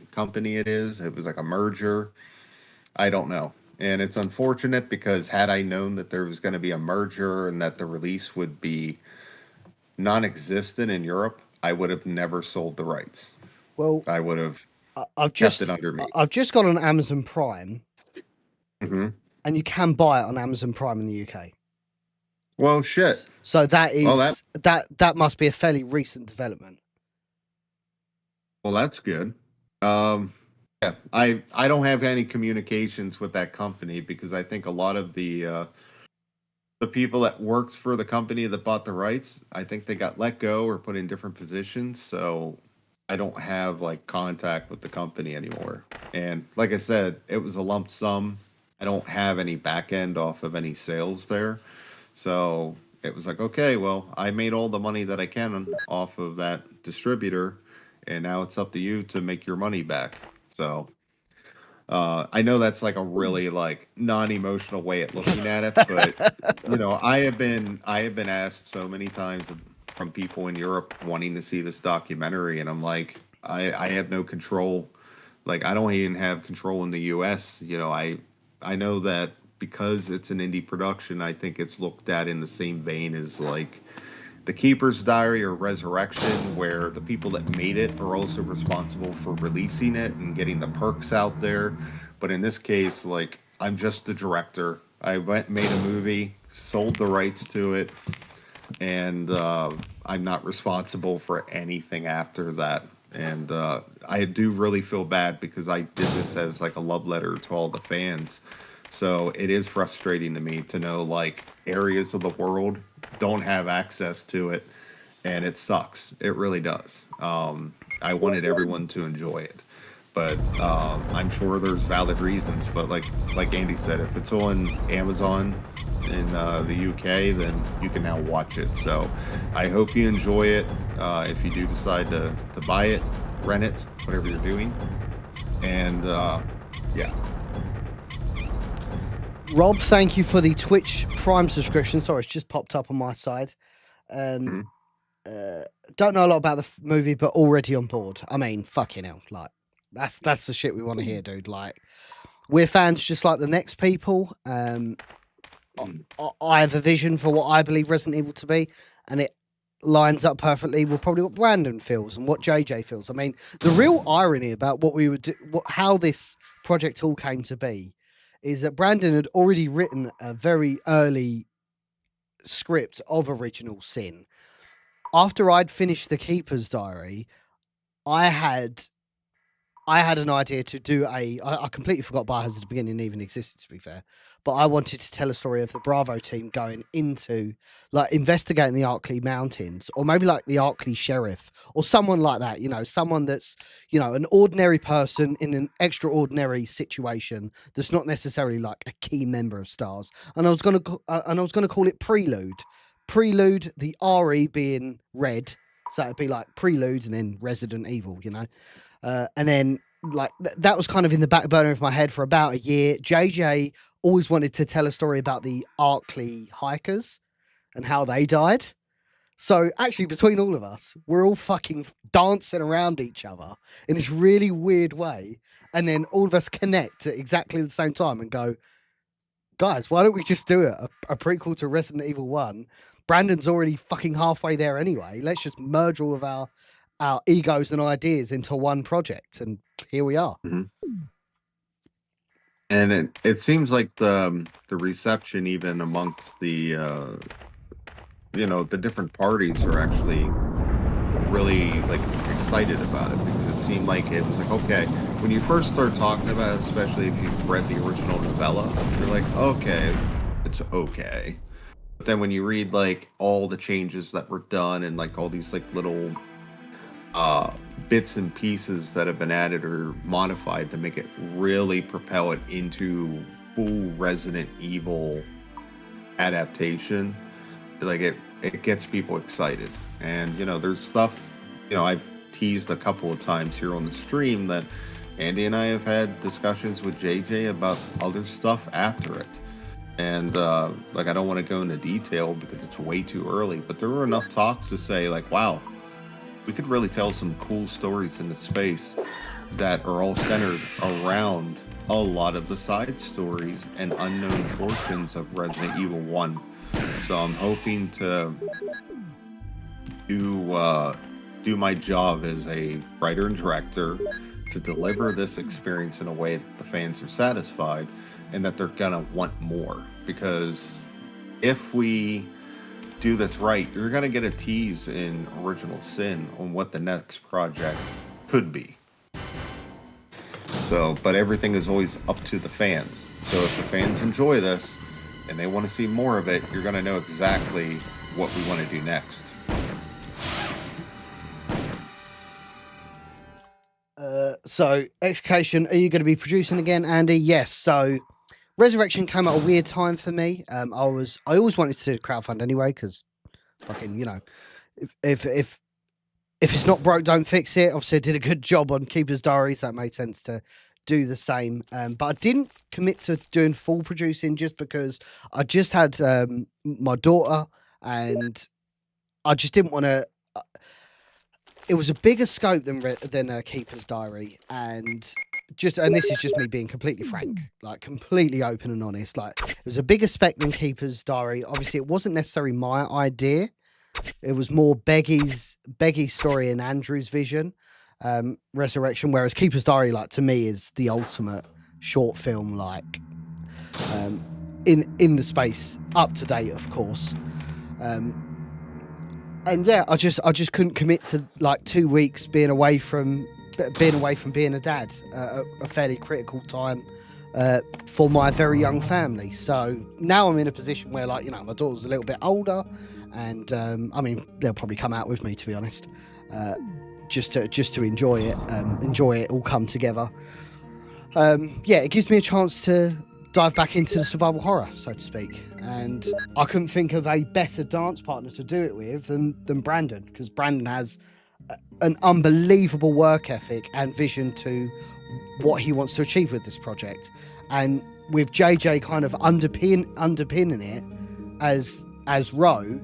[SPEAKER 8] it is. It was like a merger. I don't know. And it's unfortunate because had I known that there was going to be a merger and that the release would be non-existent in Europe, I would have never sold the rights.
[SPEAKER 1] Well,
[SPEAKER 8] I would have
[SPEAKER 1] kept
[SPEAKER 8] it under me.
[SPEAKER 1] I've just got on Amazon Prime,
[SPEAKER 8] and
[SPEAKER 1] you can buy it on Amazon Prime in the UK.
[SPEAKER 8] Well, shit.
[SPEAKER 1] So that is that must be a fairly recent development.
[SPEAKER 8] Well, that's good. Yeah, I don't have any communications with that company because I think a lot of the people that worked for the company that bought the rights, I think they got let go or put in different positions. So I don't have like contact with the company anymore. And like I said, it was a lump sum. I don't have any back end off of any sales there. So it was like, okay, well, I made all the money that I can off of that distributor. and now it's up to you to make your money back. So I know that's like a really like non-emotional way at looking at it, but you know, I have been asked so many times from people in Europe wanting to see this documentary, and I'm like, I have no control. Like I don't even have control in the US. You know, I know that because it's an indie production, I think it's looked at in the same vein as like The Keeper's Diary or Resurrection, where the people that made it are also responsible for releasing it and getting the perks out there. But in this case, like, I'm just the director. I made a movie, sold the rights to it, and I'm not responsible for anything after that. And I do really feel bad because I did this as like a love letter to all the fans. So it is frustrating to me to know like areas of the world don't have access to it, and it sucks. It really does. I wanted everyone to enjoy it, but I'm sure there's valid reasons. But like Andy said, if it's on Amazon in the UK, then you can now watch it. So I hope you enjoy it. If you do decide to buy it, rent it, whatever you're doing, and yeah.
[SPEAKER 1] Rob, thank you for the Twitch Prime subscription. Sorry, it's just popped up on my side. Don't know a lot about the movie, but already on board. I mean, fucking hell, like that's the shit we want to hear, dude. Like, we're fans just like the next people. I have a vision for what I believe Resident Evil to be, and it lines up perfectly with probably what Brandon feels and what JJ feels. I mean, the real irony about what we would do, how this project all came to be, is that Brandon had already written a very early script of Original Sin. After I'd finished The Keeper's Diary, I had an idea to do I completely forgot Biohazard at the beginning even existed, to be fair, but I wanted to tell a story of the Bravo team going into, like, investigating the Arklay Mountains, or maybe like the Arklay Sheriff, or someone like that, you know, someone that's, you know, an ordinary person in an extraordinary situation that's not necessarily like a key member of S.T.A.R.S. And I was gonna call it Prelude, the RE being red, so it'd be like Prelude and then Resident Evil, you know. And then, like, that was kind of in the back burner of my head for about a year. JJ always wanted to tell a story about the Arklay hikers and how they died. So, actually, between all of us, we're all fucking dancing around each other in this really weird way. And then all of us connect at exactly the same time and go, guys, why don't we just do a prequel to Resident Evil 1? Brandon's already fucking halfway there anyway. Let's just merge all of our egos and ideas into one project, and here we are.
[SPEAKER 8] And it seems like the reception even amongst the you know, the different parties are actually really like excited about it, because it seemed like it was like, okay, when you first start talking about it, especially if you've read the original novella, you're like, okay, it's okay. But then when you read like all the changes that were done and like all these like little bits and pieces that have been added or modified to make it really propel it into full Resident Evil adaptation, like it gets people excited. And you know, there's stuff, you know, I've teased a couple of times here on the stream that Andy and I have had discussions with JJ about other stuff after it. And like, I don't want to go into detail because it's way too early, but there were enough talks to say like, wow, we could really tell some cool stories in the space that are all centered around a lot of the side stories and unknown portions of Resident Evil 1. So I'm hoping to do my job as a writer and director to deliver this experience in a way that the fans are satisfied and that they're gonna want more. Because if we do this right, you're gonna get a tease in Original Sin on what the next project could be. So, but everything is always up to the fans. So if the fans enjoy this and they want to see more of it, you're gonna know exactly what we want to do next.
[SPEAKER 1] So, Execution, are you going to be producing again, Andy? Yes. So, Resurrection came at a weird time for me. I always wanted to do crowdfund anyway, because fucking, you know, if if it's not broke, don't fix it. Obviously, I did a good job on Keeper's Diary, so it made sense to do the same. But I didn't commit to doing full producing just because I just had my daughter, and I just didn't want to. It was a bigger scope than Keeper's Diary, and this is just me being completely frank, like completely open and honest. Like, it was a bigger spec than Keeper's Diary. Obviously, it wasn't necessarily my idea. It was more Beggy's story and Andrew's vision, Resurrection. Whereas Keeper's Diary, like, to me, is the ultimate short film, like, in the space, up to date, of course. And yeah, I just couldn't commit to like 2 weeks being away from being a dad, a fairly critical time for my very young family. So now I'm in a position where, like, you know, my daughter's a little bit older, and I mean, they'll probably come out with me, to be honest, just to enjoy it all come together. Yeah, it gives me a chance to dive back into the survival horror, so to speak. And I couldn't think of a better dance partner to do it with than Brandon, because Brandon has an unbelievable work ethic and vision to what he wants to achieve with this project. And with JJ kind of underpinning it as Ro,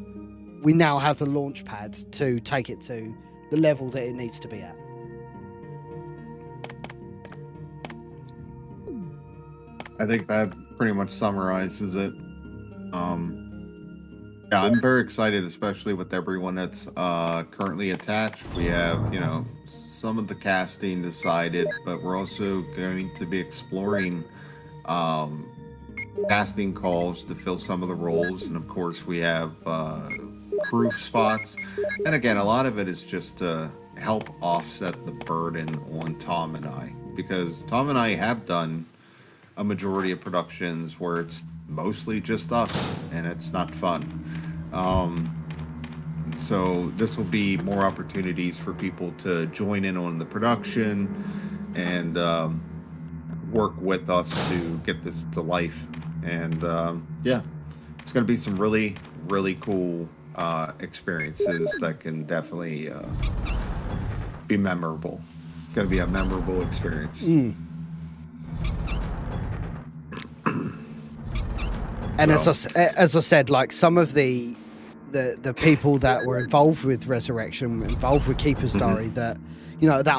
[SPEAKER 1] we now have the launch pad to take it to the level that it needs to be at.
[SPEAKER 8] I think that pretty much summarizes it. Yeah, I'm very excited, especially with everyone that's currently attached. We have, you know, some of the casting decided, but we're also going to be exploring casting calls to fill some of the roles. And of course, we have proof spots. And again, a lot of it is just to help offset the burden on Tom and I, because Tom and I have done a majority of productions where it's mostly just us and it's not fun. So this will be more opportunities for people to join in on the production and work with us to get this to life. And yeah, it's going to be some really, really cool experiences that can definitely be memorable. It's going to be a memorable experience.
[SPEAKER 1] And as I said, like, some of the people that were involved with Resurrection, involved with Keeper's Diary, that, you know, that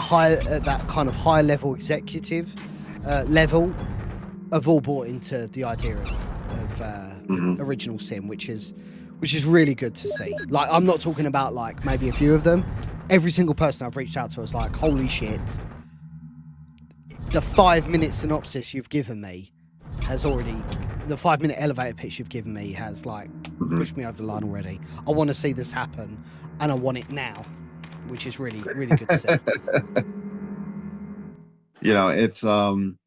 [SPEAKER 1] kind of high level executive level, have all bought into the idea of Original Sin, which is really good to see. Like, I'm not talking about like maybe a few of them. Every single person I've reached out to is like, holy shit, the 5-minute synopsis you've given me has already, the 5-minute elevator pitch you've given me has like pushed me over the line already. I want to see this happen, and I want it now, which is really, really good to see.
[SPEAKER 8] You know, it's I'm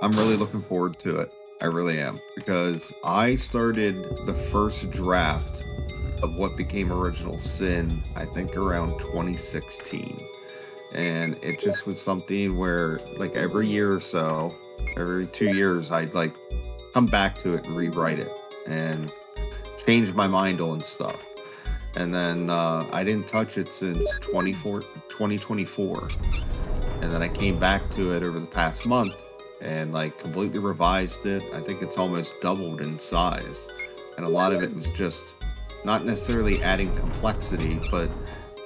[SPEAKER 8] really looking forward to it. I really am, because I started the first draft of what became Original Sin, I think around 2016. And it just was something where, like, every year or so, every 2 years, I'd like come back to it and rewrite it and change my mind on stuff. And then I didn't touch it since 2024. And then I came back to it over the past month and like completely revised it. I think it's almost doubled in size. And a lot of it was just not necessarily adding complexity, but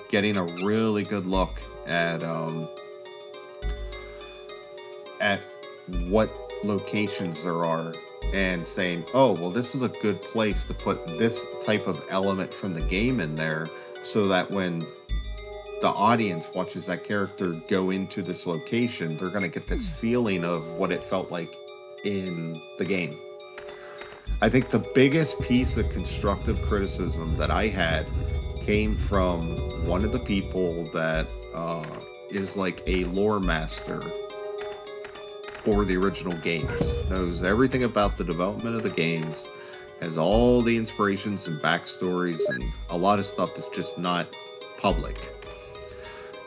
[SPEAKER 8] getting a really good look at what locations there are, and saying, oh, well, this is a good place to put this type of element from the game in there, so that when the audience watches that character go into this location, they're going to get this feeling of what it felt like in the game. I think the biggest piece of constructive criticism that I had came from one of the people that is like a lore master for the original games, knows everything about the development of the games, has all the inspirations and backstories and a lot of stuff that's just not public.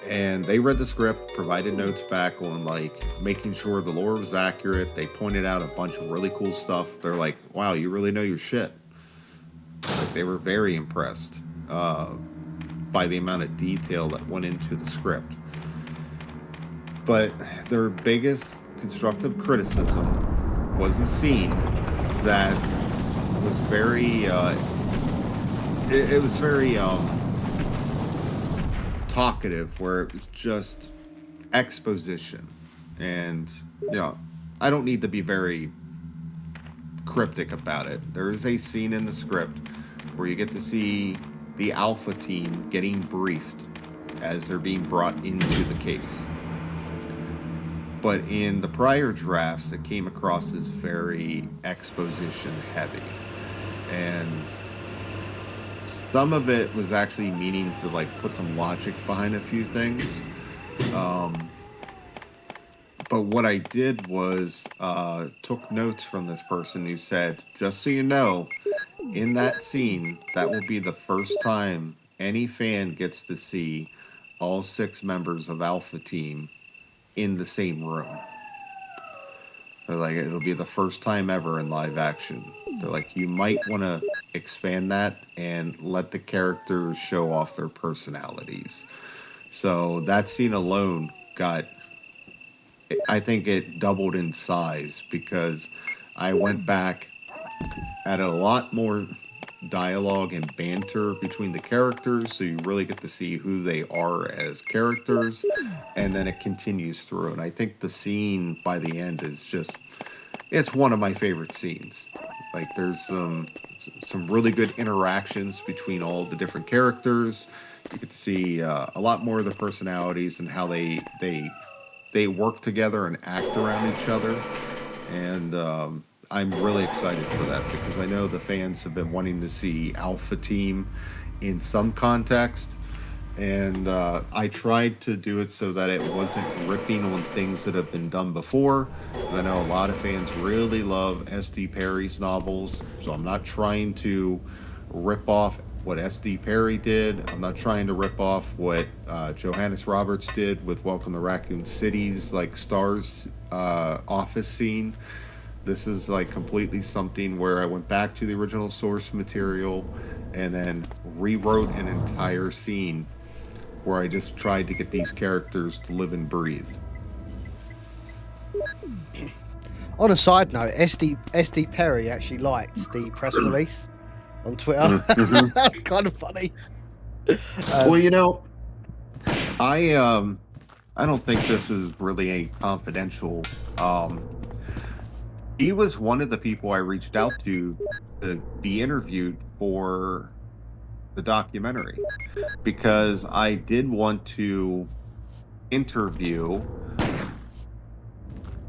[SPEAKER 8] And they read the script, provided notes back on like making sure the lore was accurate. They pointed out a bunch of really cool stuff. They're like, wow, you really know your shit. Like, they were very impressed. by the amount of detail that went into the script. But their biggest constructive criticism was a scene that was very, it was very talkative, where it was just exposition. And, you know, I don't need to be very cryptic about it. There is a scene in the script where you get to see the Alpha team getting briefed as they're being brought into the case. But in the prior drafts, it came across as very exposition heavy. And some of it was actually meaning to like put some logic behind a few things. But what I did was took notes from this person who said, just so you know, in that scene, that will be the first time any fan gets to see all 6 members of Alpha Team in the same room. They're like, it'll be the first time ever in live action. They're like, you might want to expand that and let the characters show off their personalities. So that scene alone got, I think it doubled in size, because I went back, added a lot more dialogue and banter between the characters, so you really get to see who they are as characters, and then it continues through. And I think the scene by the end is just, it's one of my favorite scenes. Like, there's some really good interactions between all the different characters. You get to see a lot more of the personalities and how they work together and act around each other. And I'm really excited for that, because I know the fans have been wanting to see Alpha Team in some context. And I tried to do it so that it wasn't ripping on things that have been done before, because I know a lot of fans really love S.T.A.R.'s novels. So I'm not trying to rip off what S.T.A.R. did. I'm not trying to rip off what Johannes Roberts did with Welcome to Raccoon City's like S.T.A.R.S office scene. This is like completely something where I went back to the original source material and then rewrote an entire scene where I just tried to get these characters to live and breathe.
[SPEAKER 1] On a side note, S.T.A.R. actually liked the press release on Twitter. That's kind of funny.
[SPEAKER 8] Well, you know, I don't think this is really a confidential. He was one of the people I reached out to be interviewed for the documentary, because I did want to interview,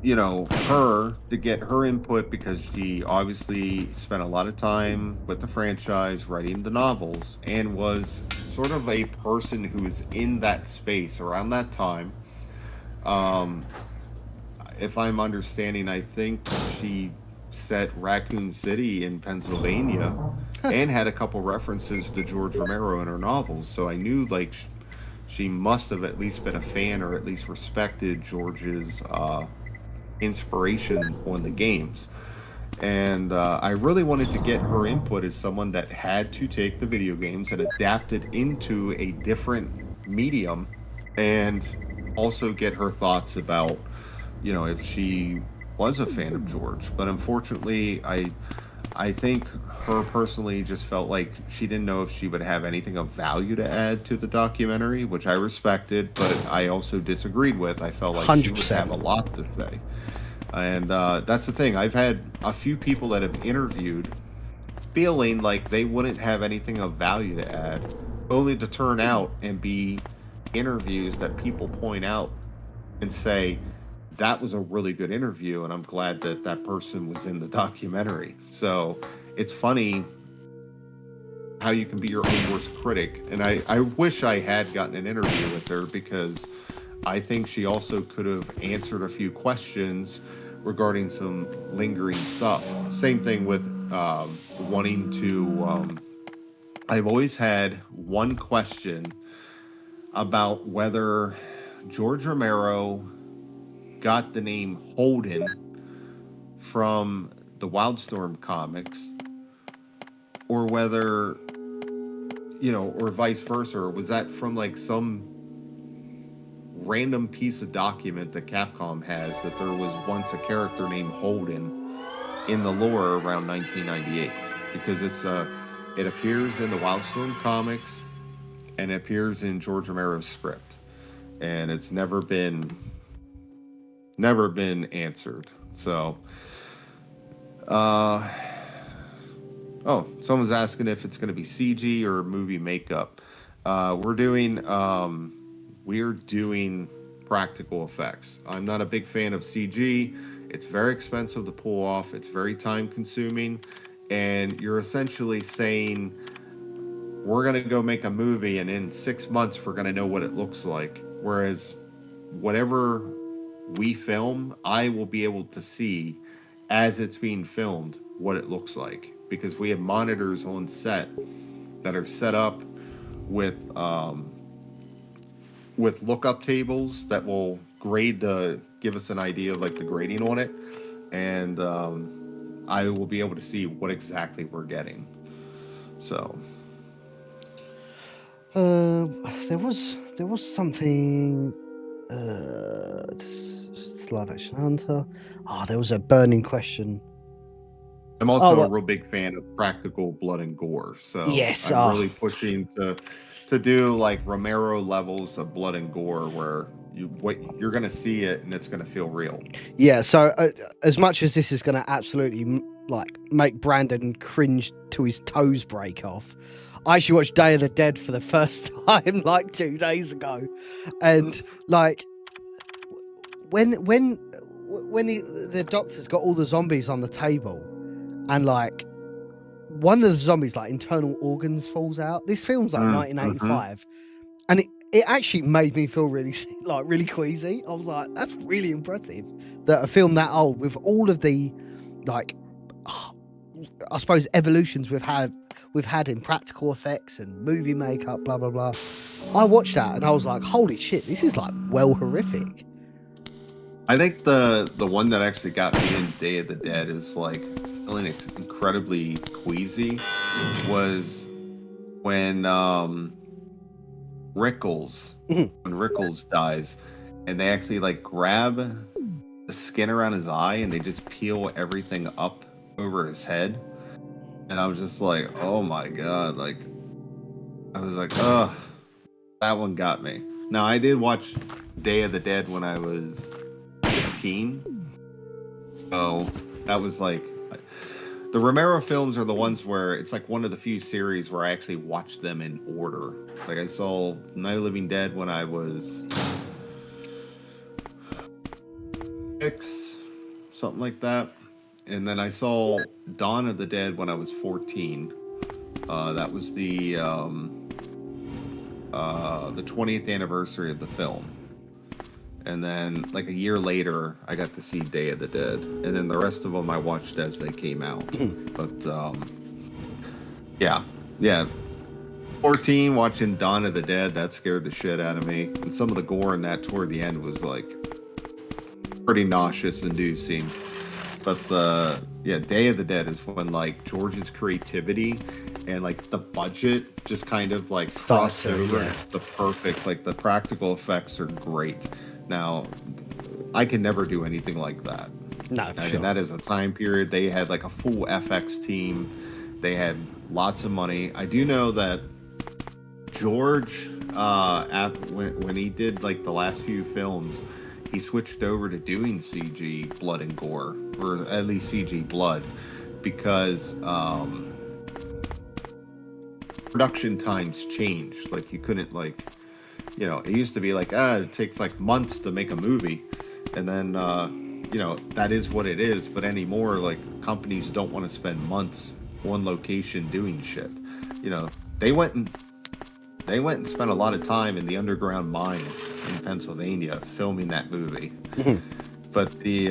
[SPEAKER 8] you know, her to get her input, because she obviously spent a lot of time with the franchise writing the novels and was sort of a person who was in that space around that time. If I'm understanding, I think she set Raccoon City in Pennsylvania and had a couple references to George Romero in her novels. So I knew like she must have at least been a fan, or at least respected George's inspiration on the games. And I really wanted to get her input as someone that had to take the video games and adapt it into a different medium, and also get her thoughts about, you know, if she was a fan of George. But unfortunately, I think her personally just felt like she didn't know if she would have anything of value to add to the documentary, which I respected, but I also disagreed with. I felt like 100%. She would have a lot to say. And that's the thing. I've had a few people that have interviewed feeling like they wouldn't have anything of value to add, only to turn out and be interviews that people point out and say, that was a really good interview, and I'm glad that that person was in the documentary. So it's funny how you can be your own worst critic. And I wish I had gotten an interview with her, because I think she also could have answered a few questions regarding some lingering stuff. Same thing with wanting to... I've always had one question about whether George Romero got the name Holden from the Wildstorm comics, or whether or vice versa? Or was that from like some random piece of document that Capcom has that there was once a character named Holden in the lore around 1998? Because it appears in the Wildstorm comics and it appears in George Romero's script, and it's never been answered. So, someone's asking if it's going to be CG or movie makeup. We're doing practical effects. I'm not a big fan of CG. It's very expensive to pull off. It's very time consuming. And you're essentially saying, we're going to go make a movie and in 6 months, we're going to know what it looks like. Whereas whatever we film, I will be able to see as it's being filmed what it looks like, because we have monitors on set that are set up with lookup tables that will give us an idea of like the grading on it, and I will be able to see what exactly we're getting. So
[SPEAKER 1] there was something live action Hunter. There was a burning question.
[SPEAKER 8] I'm also a real big fan of practical blood and gore. So
[SPEAKER 1] yes,
[SPEAKER 8] I'm really pushing to do like Romero levels of blood and gore where you're going to see it and it's going to feel real.
[SPEAKER 1] Yeah. So as much as this is going to absolutely like make Brandon cringe to his toes break off, I actually watched Day of the Dead for the first time like 2 days ago, and like when the doctor's got all the zombies on the table, and like one of the zombies like internal organs falls out. This film's like 1985, and it actually made me feel really queasy. I was like, that's really impressive that a film that old with all of the like I suppose evolutions we've had in practical effects and movie makeup, blah blah blah. I watched that and I was like, holy shit, this is like well horrific.
[SPEAKER 8] I think the one that actually got me in Day of the Dead is like feeling incredibly queasy was when Rickles dies, and they actually like grab the skin around his eye and they just peel everything up over his head, and I was just like, oh my god, like I was like, ugh, that one got me. Now I did watch Day of the Dead when I was 15, so that was like, the Romero films are the ones where it's like one of the few series where I actually watched them in order. Like I saw Night of the Living Dead when I was 6, something like that. And then I saw Dawn of the Dead when I was 14. That was the 20th anniversary of the film. And then like a year later, I got to see Day of the Dead. And then the rest of them I watched as they came out. But yeah. 14, watching Dawn of the Dead, that scared the shit out of me. And some of the gore in that toward the end was like pretty nauseous inducing. But Day of the Dead is when like George's creativity and like the budget just kind of like crossed over. Yeah. The perfect, like the practical effects are great. Now, I can never do anything like that.
[SPEAKER 1] No,
[SPEAKER 8] I mean, that is a time period. They had like a full FX team. They had lots of money. I do know that George, when he did like the last few films, he switched over to doing CG blood and gore, or at least CG blood, because production times changed. Like you couldn't like, it used to be like, it takes like months to make a movie, and then that is what it is. But anymore, like companies don't want to spend months on location doing shit. They went and spent a lot of time in the underground mines in Pennsylvania filming that movie. But the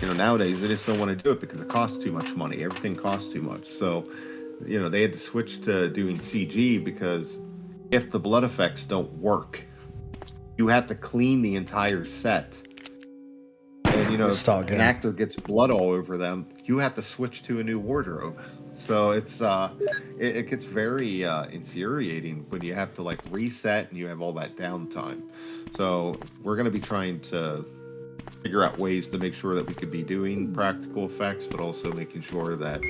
[SPEAKER 8] nowadays they just don't want to do it because it costs too much money. Everything costs too much. So they had to switch to doing CG, because if the blood effects don't work, you have to clean the entire set. And if an actor gets blood all over them, you have to switch to a new wardrobe. So it gets very infuriating when you have to like reset and you have all that downtime. So we're going to be trying to figure out ways to make sure that we could be doing practical effects, but also making sure that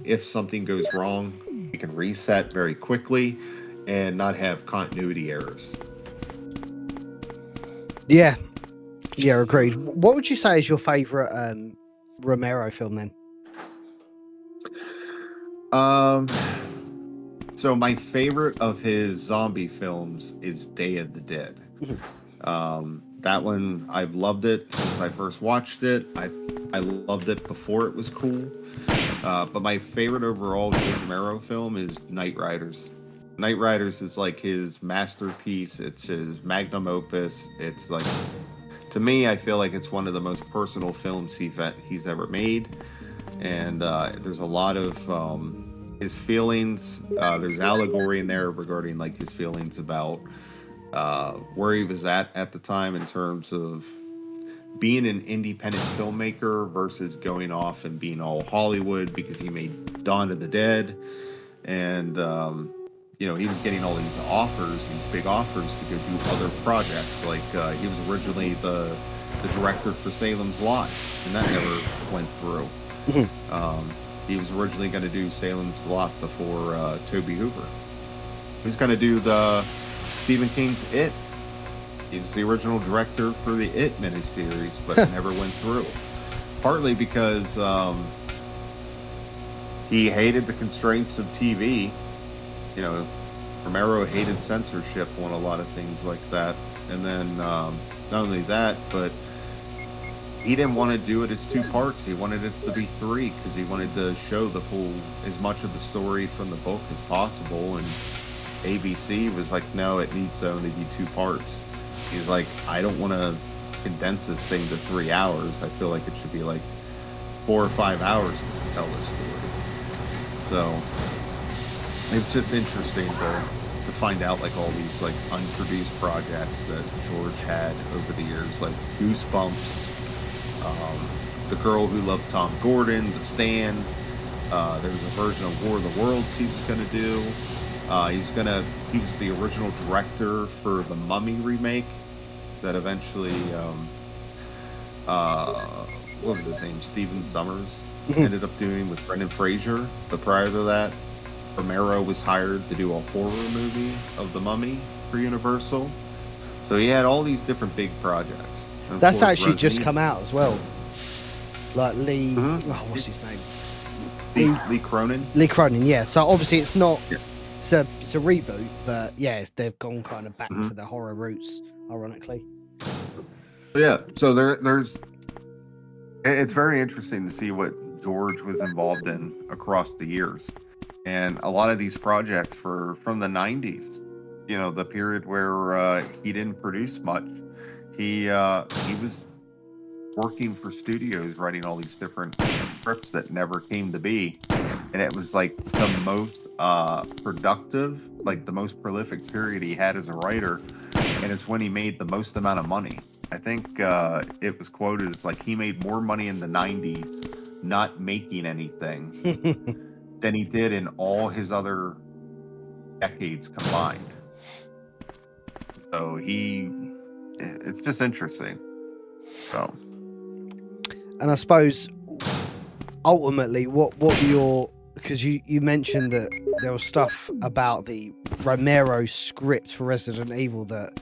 [SPEAKER 8] if something goes wrong, we can reset very quickly and not have continuity errors.
[SPEAKER 1] Yeah, agreed. What would you say is your favorite Romero film then?
[SPEAKER 8] So my favorite of his zombie films is Day of the Dead. That one, I've loved it since I first watched it. I loved it before it was cool. But my favorite overall George Romero film is Night Riders. Night Riders is like his masterpiece. It's his magnum opus. It's like, to me, I feel like it's one of the most personal films he's ever made. And there's a lot of his feelings. There's allegory in there regarding like his feelings about where he was at the time in terms of being an independent filmmaker versus going off and being all Hollywood, because he made Dawn of the Dead. And, he was getting all these offers, these big offers to go do other projects. Like he was originally the director for Salem's Lot, and that never went through. He was originally going to do Salem's Lot before Tobe Hooper. He was going to do the Stephen King's It. He was the original director for the It miniseries, but it never went through. Partly because he hated the constraints of TV. Romero hated censorship on a lot of things like that. And then not only that, but he didn't want to do it as 2 parts. He wanted it to be 3 because he wanted to show the full, as much of the story from the book as possible. And ABC was like, no, it needs to only be 2 parts. He's like, I don't want to condense this thing to 3 hours. I feel like it should be like 4 or 5 hours to tell this story. So it's just interesting to find out like all these like unproduced projects that George had over the years, like Goosebumps, The Girl Who Loved Tom Gordon, The Stand. There was a version of War of the Worlds he was going to do. He was the original director for the Mummy remake that eventually, what was his name? Stephen Sommers ended up doing with Brendan Fraser. But prior to that, Romero was hired to do a horror movie of the Mummy for Universal. So he had all these different big projects.
[SPEAKER 1] That's actually just come out as well. Like Lee, what's his name?
[SPEAKER 8] Lee Cronin.
[SPEAKER 1] Lee Cronin, yeah. So obviously it's not, it's a reboot, but yeah, they've gone kind of back to the horror roots, ironically.
[SPEAKER 8] Yeah, so there's, it's very interesting to see what George was involved in across the years. And a lot of these projects were from the 90s, the period where he didn't produce much. He was working for studios, writing all these different scripts that never came to be. And it was like the most productive, like the most prolific period he had as a writer. And it's when he made the most amount of money. I think it was quoted as like he made more money in the 90s not making anything than he did in all his other decades combined. So it's just interesting. So,
[SPEAKER 1] and I suppose ultimately, what because you mentioned that there was stuff about the Romero script for Resident Evil that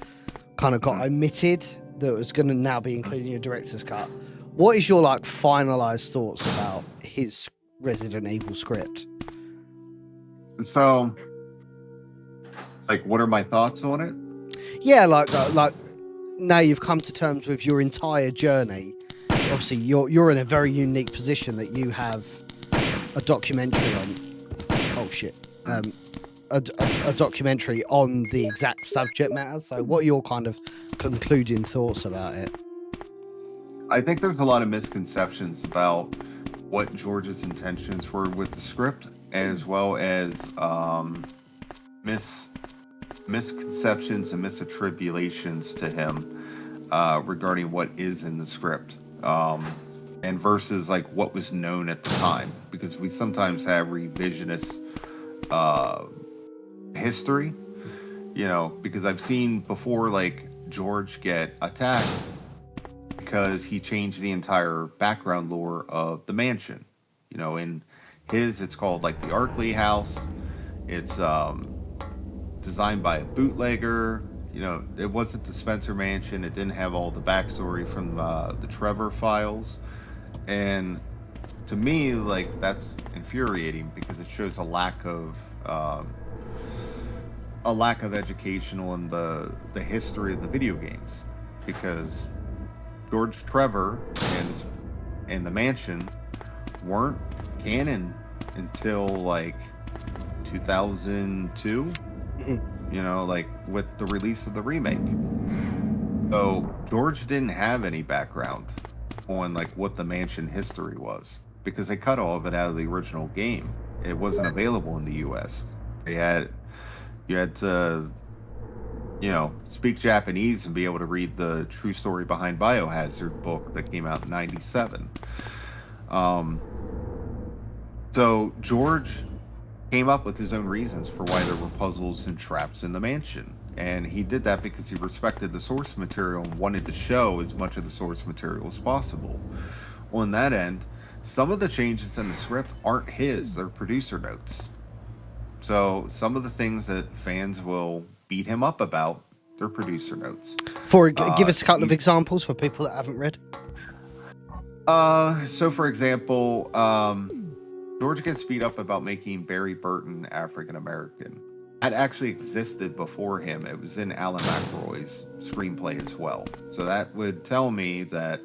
[SPEAKER 1] kind of got omitted, that was going to now be included in your director's cut. What is your like finalized thoughts about his Resident Evil script?
[SPEAKER 8] So, like, what are my thoughts on it?
[SPEAKER 1] Yeah, like now you've come to terms with your entire journey. Obviously, you're in a very unique position that you have a documentary on. Oh shit. A documentary on the exact subject matter. So, what are your kind of concluding thoughts about it?
[SPEAKER 8] I think there's a lot of misconceptions about what George's intentions were with the script, as well as misconceptions and misattribulations to him regarding what is in the script. and versus like what was known at the time, because we sometimes have revisionist history, you know, because I've seen before like George get attacked because he changed the entire background lore of the mansion. You know, in his, it's called like the Arklay house. It's designed by a bootlegger. You know, it wasn't the Spencer mansion. It didn't have all the backstory from the Trevor files. And to me, like, that's infuriating because it shows a lack of education on the history of the video games. Because George Trevor and the mansion weren't canon until like 2002. You know, like with the release of the remake. So George didn't have any background on like what the mansion history was because they cut all of it out of the original game. It wasn't available in the US. You had to, you know, speak Japanese and be able to read the true story behind Biohazard book that came out in '97. So George came up with his own reasons for why there were puzzles and traps in the mansion. And he did that because he respected the source material and wanted to show as much of the source material as possible. On that end, some of the changes in the script aren't his, they're producer notes. So some of the things that fans will beat him up about, they're producer notes.
[SPEAKER 1] Give us a couple of examples for people that haven't read.
[SPEAKER 8] So for example, George gets beat up about making Barry Burton African American. That actually existed before him. It was in Alan McElroy's screenplay as well. So that would tell me that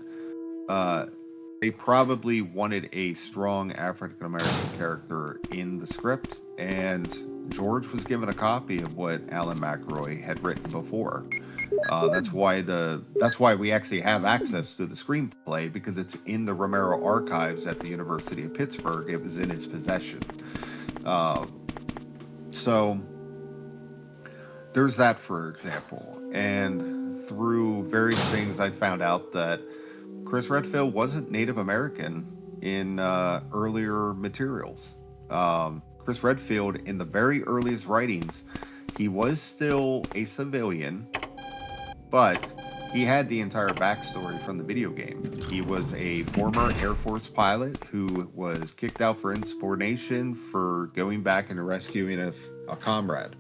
[SPEAKER 8] they probably wanted a strong African American character in the script, and George was given a copy of what Alan McElroy had written before. That's why we actually have access to the screenplay, because it's in the Romero archives at the University of Pittsburgh. It was in his possession. So there's that, for example. And through various things, I found out that Chris Redfield wasn't Native American in earlier materials. Chris Redfield, in the very earliest writings, he was still a civilian, but he had the entire backstory from the video game. He was a former Air Force pilot who was kicked out for insubordination for going back and rescuing a comrade.